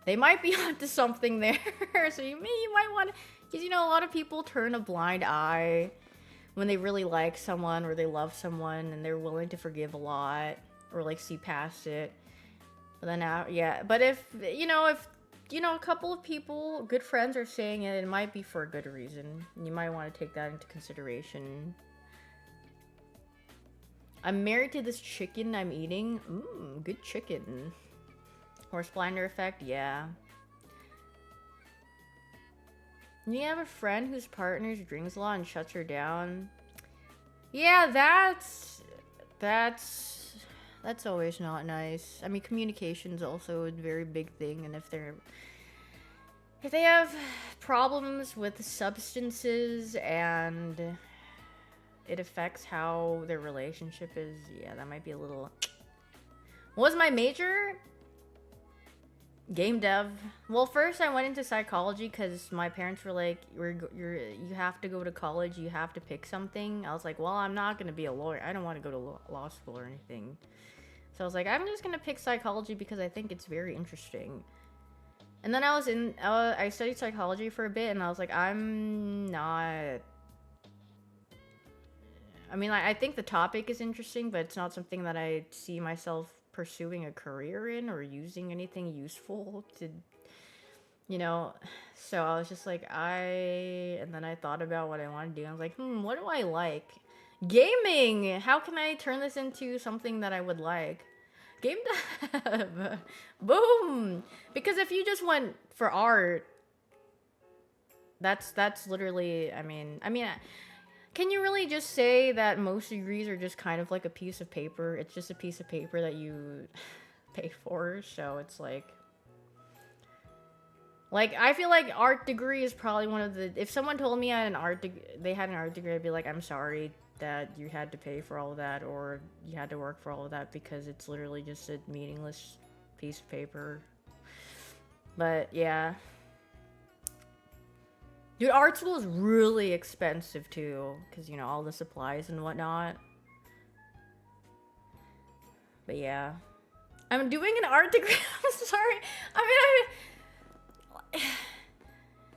they might be onto something there. So you might want to, because, you know, a lot of people turn a blind eye when they really like someone or they love someone and they're willing to forgive a lot or, like, see past it. But then, yeah, but if a couple of people, good friends, are saying it, it might be for a good reason. You might want to take that into consideration. I'm married to this chicken I'm eating. Mmm, good chicken. Horse blinder effect, yeah. You have a friend whose partner drinks a lot and shuts her down. Yeah, that's always not nice. I mean, communication's also a very big thing, and if they have problems with substances and it affects how their relationship is, yeah, that might be a little... What was my major? Game dev. Well, first I went into psychology because my parents were like, you have to go to college, you have to pick something. I was like, well, I'm not going to be a lawyer. I don't want to go to law school or anything. So I was like, I'm just going to pick psychology because I think it's very interesting. And then I studied psychology for a bit and I was like, I'm not... I mean, I think the topic is interesting, but it's not something that I see myself pursuing a career in or using anything useful to, you know. So I was just like, and then I thought about what I want to do. I was like, what do I like? Gaming! How can I turn this into something that I would like? Game dev! Boom! Because if you just went for art, that's literally, I mean, can you really just say that most degrees are just kind of like a piece of paper? It's just a piece of paper that you pay for, so it's like... Like, I feel like art degree is probably one of the... If someone told me they had an art degree, I'd be like, I'm sorry that you had to pay for all of that, or you had to work for all of that, because it's literally just a meaningless piece of paper. But, yeah... Dude, art school is really expensive too, because, you know, all the supplies and whatnot. But yeah. I'm doing an art degree. I'm sorry. I mean,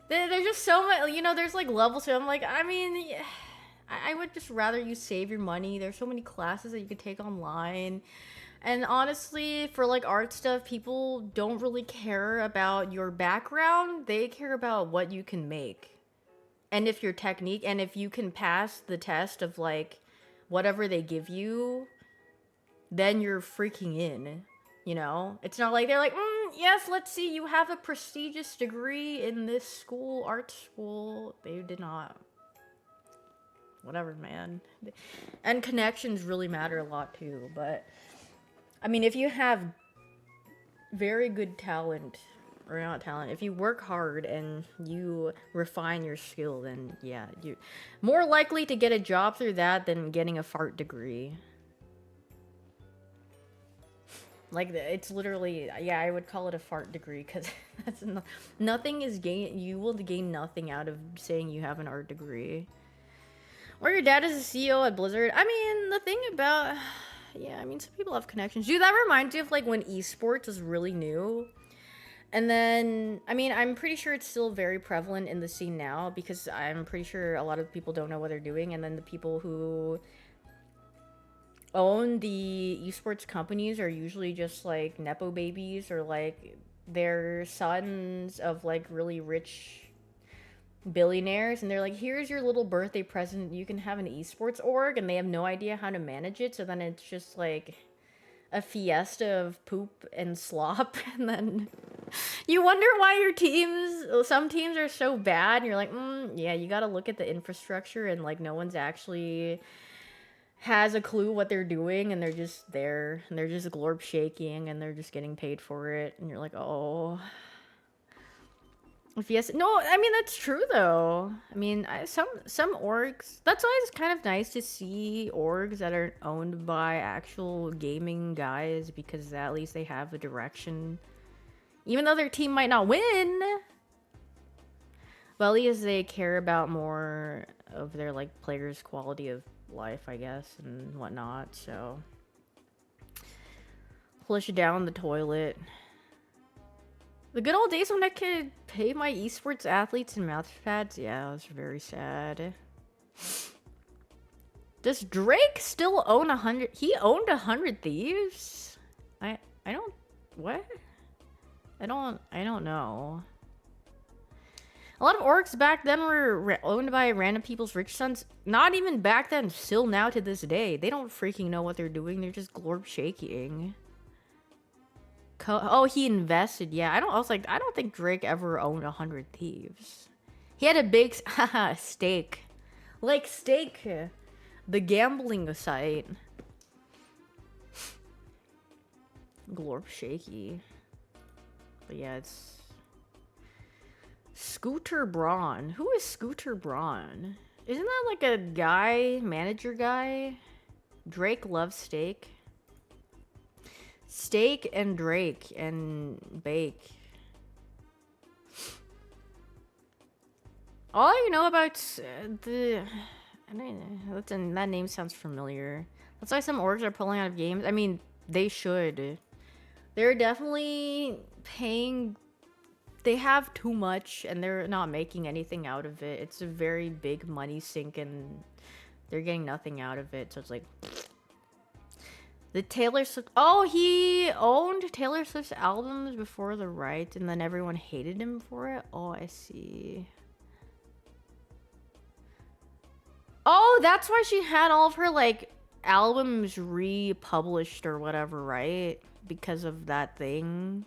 there's just so much, you know, there's like levels to it. I'm like, I mean, I would just rather you save your money. There's so many classes that you could take online. And honestly, for like art stuff, people don't really care about your background. They care about what you can make. And if your technique, and if you can pass the test of like whatever they give you, then you're freaking in, you know? It's not like they're like, yes, let's see, you have a prestigious degree in this school, art school. They did not. Whatever, man. And connections really matter a lot too, but I mean, if you have very good talent, or not talent, if you work hard and you refine your skill, then yeah, you're more likely to get a job through that than getting a fart degree. Like, it's literally, yeah, I would call it a fart degree, because that's nothing is gain. You will gain nothing out of saying you have an art degree. Or your dad is a CEO at Blizzard. I mean, the thing about, yeah, I mean, some people have connections. Dude, that reminds you of like when esports was really new. And then, I mean, I'm pretty sure it's still very prevalent in the scene now, because I'm pretty sure a lot of people don't know what they're doing. And then the people who own the esports companies are usually just like nepo babies, or like they're sons of like really rich billionaires, and they're like, here's your little birthday present, you can have an esports org, and they have no idea how to manage it, so then it's just like a fiesta of poop and slop. And then you wonder why your teams, some teams are so bad, and you're like, yeah, you gotta look at the infrastructure, and like no one's actually has a clue what they're doing, and they're just there, and they're just glorp shaking, and they're just getting paid for it, and you're like, oh. If yes, no, I mean, that's true though. I mean, some orgs, that's why it's kind of nice to see orgs that are owned by actual gaming guys, because at least they have a direction. Even though their team might not win, but at least they care about more of their like players' quality of life, I guess, and whatnot. So flush it down the toilet. The good old days when I could pay my esports athletes in mouse pads. Yeah, it was very sad. Does Drake still own 100? He owned 100 Thieves? I don't, what? I don't know. A lot of orcs back then were owned by random people's rich sons. Not even back then, still now to this day. They don't freaking know what they're doing. They're just glorp shaking. Oh, he invested. Yeah, I was like, I don't think Drake ever owned 100 Thieves. He had a big stake. Like Stake, the gambling site. Glorp shaky. But yeah, it's Scooter Braun. Who is Scooter Braun? Isn't that like a guy, manager guy? Drake loves steak. Steak and Drake and Bake. All I know about that name sounds familiar. That's why some orgs are pulling out of games. I mean, they should. They're definitely paying. They have too much, and they're not making anything out of it. It's a very big money sink, and they're getting nothing out of it. So it's like. The Taylor Swift... Oh, he owned Taylor Swift's albums before the right, and then everyone hated him for it? Oh, I see. Oh, that's why she had all of her, like, albums republished or whatever, right? Because of that thing.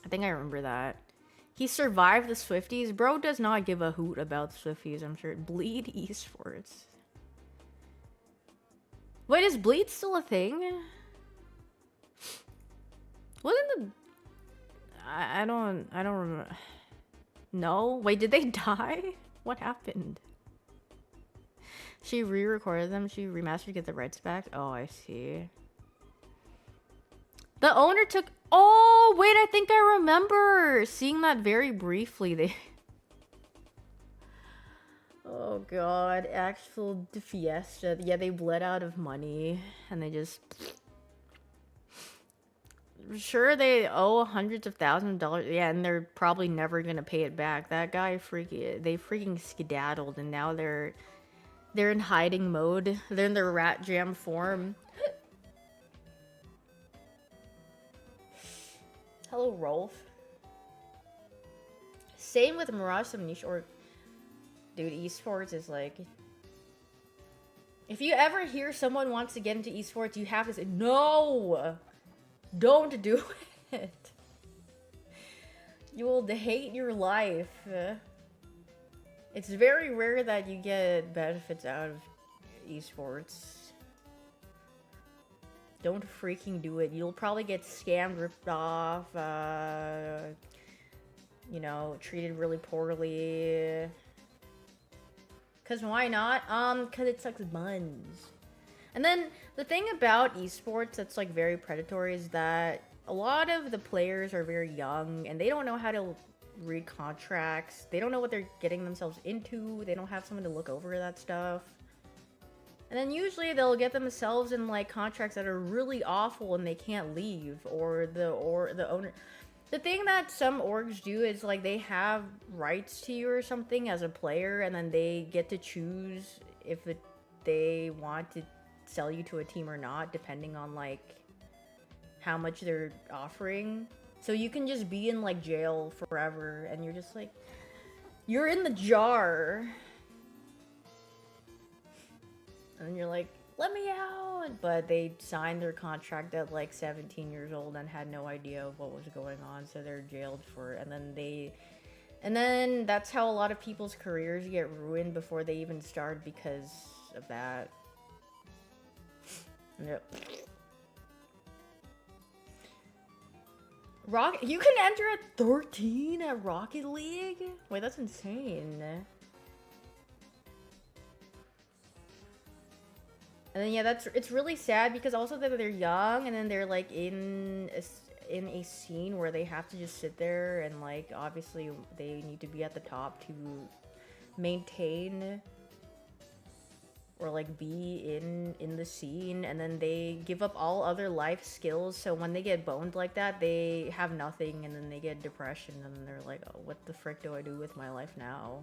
I think I remember that. He survived the Swifties. Bro does not give a hoot about the Swifties, I'm sure. Bleed Esports. Wait, is Bleed still a thing? Wasn't the... I don't remember. No? Wait, did they die? What happened? She re-recorded them, she remastered to get the rights back? Oh, I see. The owner took... Oh, wait, I think I remember seeing that very briefly. They... Oh god, actual fiesta. Yeah, they bled out of money, and they just... Sure, they owe hundreds of thousands of dollars. Yeah, and they're probably never gonna pay it back. That guy they freaking skedaddled, and now they're in hiding mode. They're in their rat jam form. Hello, Rolf. Same with Mirage some niche or... Dude, esports is like... If you ever hear someone wants to get into esports, you have to say, no! Don't do it. You will hate your life. It's very rare that you get benefits out of esports. Don't freaking do it. You'll probably get scammed, ripped off, you know, treated really poorly. Cause why not? Cause it sucks buns. And then the thing about esports that's like very predatory is that a lot of the players are very young and they don't know how to read contracts. They don't know what they're getting themselves into. They don't have someone to look over that stuff. And then usually they'll get themselves in like contracts that are really awful and they can't leave, or the owner. The thing that some orgs do is like they have rights to you or something as a player, and then they get to choose if they want to sell you to a team or not, depending on like how much they're offering. So you can just be in like jail forever and you're just like, you're in the jar. And you're like, let me out! But they signed their contract at like 17 years old and had no idea of what was going on, so they're jailed for it. And then that's how a lot of people's careers get ruined before they even start because of that. Yep. You can enter at 13 at Rocket League? Wait, that's insane. And then yeah, it's really sad because also that they're young and then they're like in a scene where they have to just sit there and like obviously they need to be at the top to maintain or like be in the scene, and then they give up all other life skills, so when they get boned like that they have nothing and then they get depression and then they're like, oh, what the frick do I do with my life now?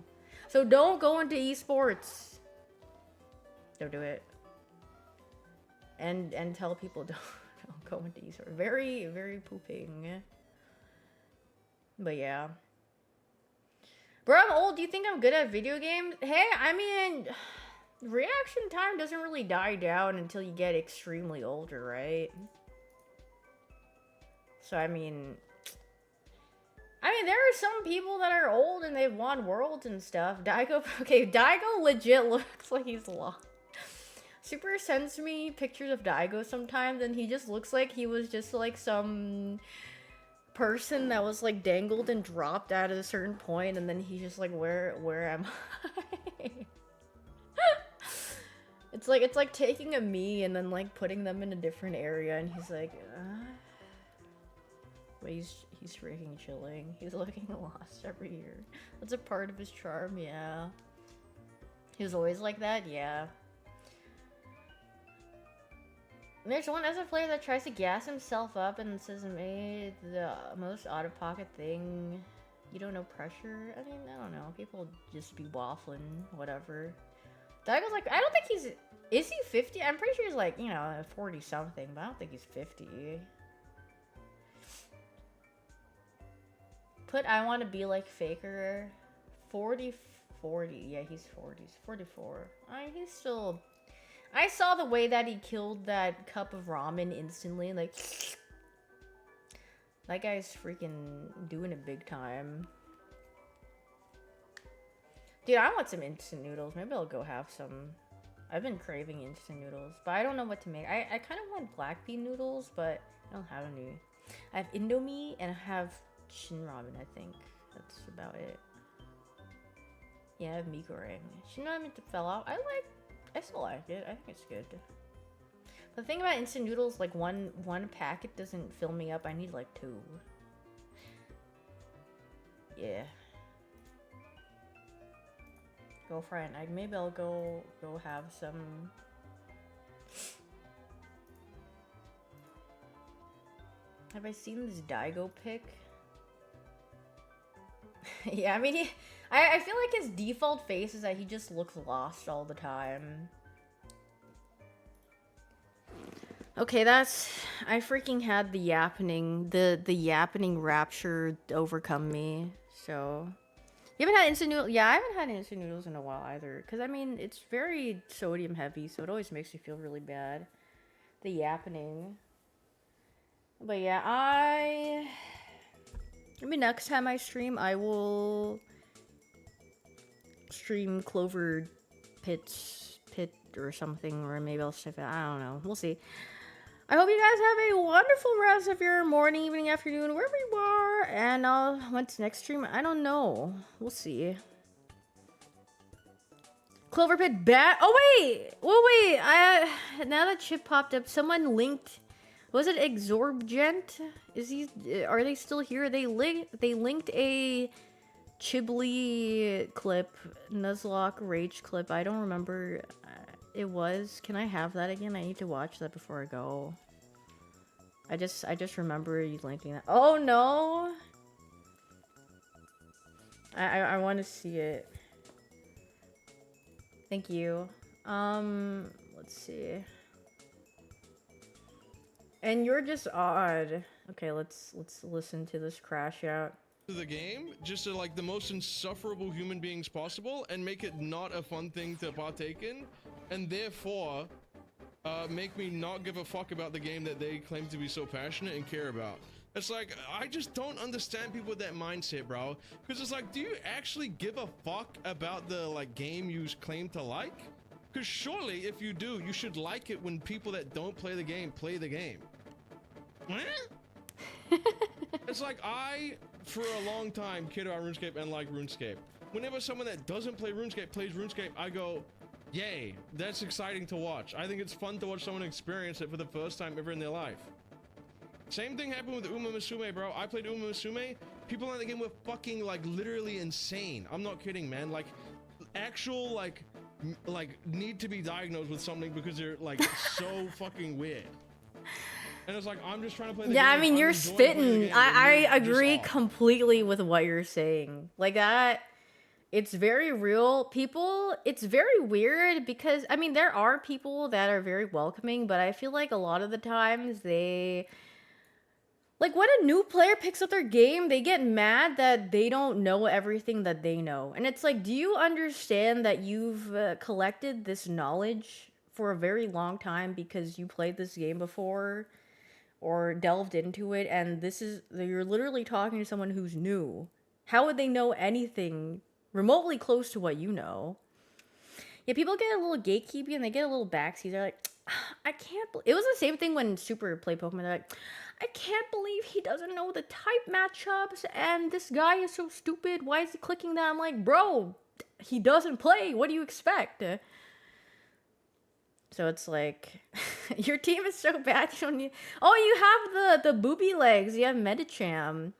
So don't go into esports. Don't do it. And tell people don't go into esports. Very, very pooping. But yeah. Bro, I'm old. Do you think I'm good at video games? Hey, I mean, reaction time doesn't really die down until you get extremely older, right? So, I mean, there are some people that are old and they've won worlds and stuff. Daigo legit looks like he's lost. Super sends me pictures of Daigo sometimes, and he just looks like he was just like some person that was like dangled and dropped at a certain point, and then he's just like, where am I? It's like taking a me and then like putting them in a different area, and he's like, but he's freaking chilling. He's looking lost every year. That's a part of his charm, yeah. He was always like that, yeah. There's one as a player that tries to gas himself up and says made the most out-of-pocket thing. You don't know pressure? I mean, I don't know. People just be waffling, whatever. Daigo's like, I don't think he's... Is he 50? I'm pretty sure he's like, you know, 40-something, but I don't think he's 50. Put I want to be like Faker. 40. Yeah, he's 40. He's 44. He's still... I saw the way that he killed that cup of ramen instantly, like... That guy's freaking doing it big time. Dude, I want some instant noodles. Maybe I'll go have some. I've been craving instant noodles, but I don't know what to make. I kind of want black bean noodles, but I don't have any. I have Indomie and I have Shin Ramen, I think. That's about it. Yeah, I have mee goreng. Shin Ramen fell off. I still like it. I think it's good. The thing about instant noodles, like one packet doesn't fill me up. I need like 2. Yeah. Girlfriend, maybe I'll go have some. Have I seen this Daigo pic? Yeah, I mean, I feel like his default face is that he just looks lost all the time. Okay, I freaking had the yappening, the yappening rapture overcome me, so. You haven't had instant noodles? Yeah, I haven't had instant noodles in a while either, because, I mean, it's very sodium heavy, so it always makes me feel really bad. The yappening. But yeah, maybe next time I stream, I will stream Clover Pit or something, or maybe I'll sniff it. I don't know. We'll see. I hope you guys have a wonderful rest of your morning, evening, afternoon, wherever you are. And when's next stream? I don't know. We'll see. Clover Pit bat. Oh wait, wait. Now that Chip popped up, someone linked. Was it Exorbitant? Is he? Are they still here? They linked a Chibli clip, Nuzlocke Rage clip. I don't remember. It was. Can I have that again? I need to watch that before I go. I just remember you linking that. Oh no! I want to see it. Thank you. Let's see. And you're just odd. Okay, let's listen to this crash out. The game just to like the most insufferable human beings possible and make it not a fun thing to partake in, and therefore make me not give a fuck about the game that they claim to be so passionate and care about. It's like, I just don't understand people with that mindset, bro. Because it's like, do you actually give a fuck about the like game you claim to like? Because surely if you do, you should like it when people that don't play the game play the game. It's like, I for a long time cared about RuneScape and like RuneScape. Whenever someone that doesn't play RuneScape plays RuneScape, I go, yay, that's exciting to watch. I think it's fun to watch someone experience it for the first time ever in their life. Same thing happened with Uma Musume, bro. I played Uma Musume. People in the game were fucking like literally insane. I'm not kidding, man. Like actual like need to be diagnosed with something because they're like so fucking weird. And it's like, I'm just trying to play the game. I mean, you're spitting. I agree completely with what you're saying. Like that, it's very real. People, it's very weird because, I mean, there are people that are very welcoming, but I feel like a lot of the times they, like when a new player picks up their game, they get mad that they don't know everything that they know. And it's like, do you understand that you've collected this knowledge for a very long time because you played this game before? Or delved into it, and you're literally talking to someone who's new. How would they know anything remotely close to what you know? Yeah, people get a little gatekeepy and they get a little backseat. They're like, I can't it was the same thing when Super played Pokemon. They're like, I can't believe he doesn't know the type matchups, and this guy is so stupid. Why is he clicking that? I'm like, bro, he doesn't play. What do you expect? So it's like, your team is so bad, you don't need... Oh, you have the booby legs. You have Medicham.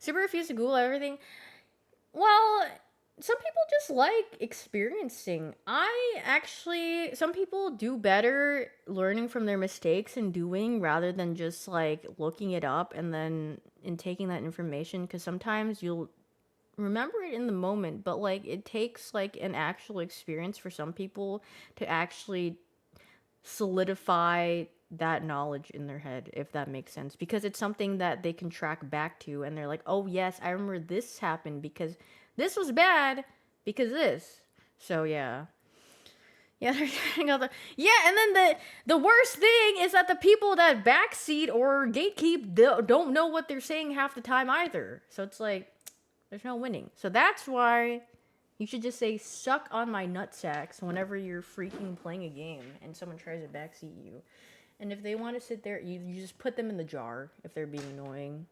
Super refused to Google everything. Well, some people just like experiencing. Some people do better learning from their mistakes and doing rather than just like looking it up and then taking that information. Because sometimes you'll remember it in the moment, but like it takes like an actual experience for some people to actually solidify that knowledge in their head, if that makes sense, because it's something that they can track back to and they're like, oh yes, I remember this happened because this was bad because this. So yeah, they're trying out and then the worst thing is that the people that backseat or gatekeep don't know what they're saying half the time either. So it's like, there's no winning. So that's why you should just say, suck on my nutsacks whenever you're freaking playing a game and someone tries to backseat you. And if they want to sit there, you just put them in the jar if they're being annoying.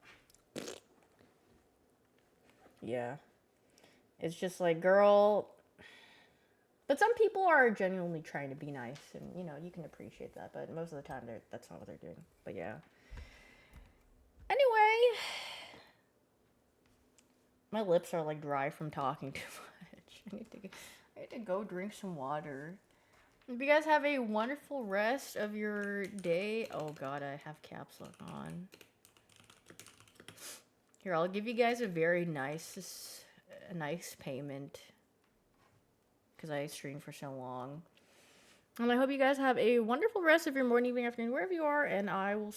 Yeah. It's just like, girl. But some people are genuinely trying to be nice, and, you know, you can appreciate that. But most of the time, that's not what they're doing. But yeah. Anyway. My lips are, like, dry from talking too much. I need to go drink some water. Hope you guys have a wonderful rest of your day. Oh god, I have caps lock on. Here, I'll give you guys a very nice payment. Because I streamed for so long. And I hope you guys have a wonderful rest of your morning, evening, afternoon, wherever you are. And I will see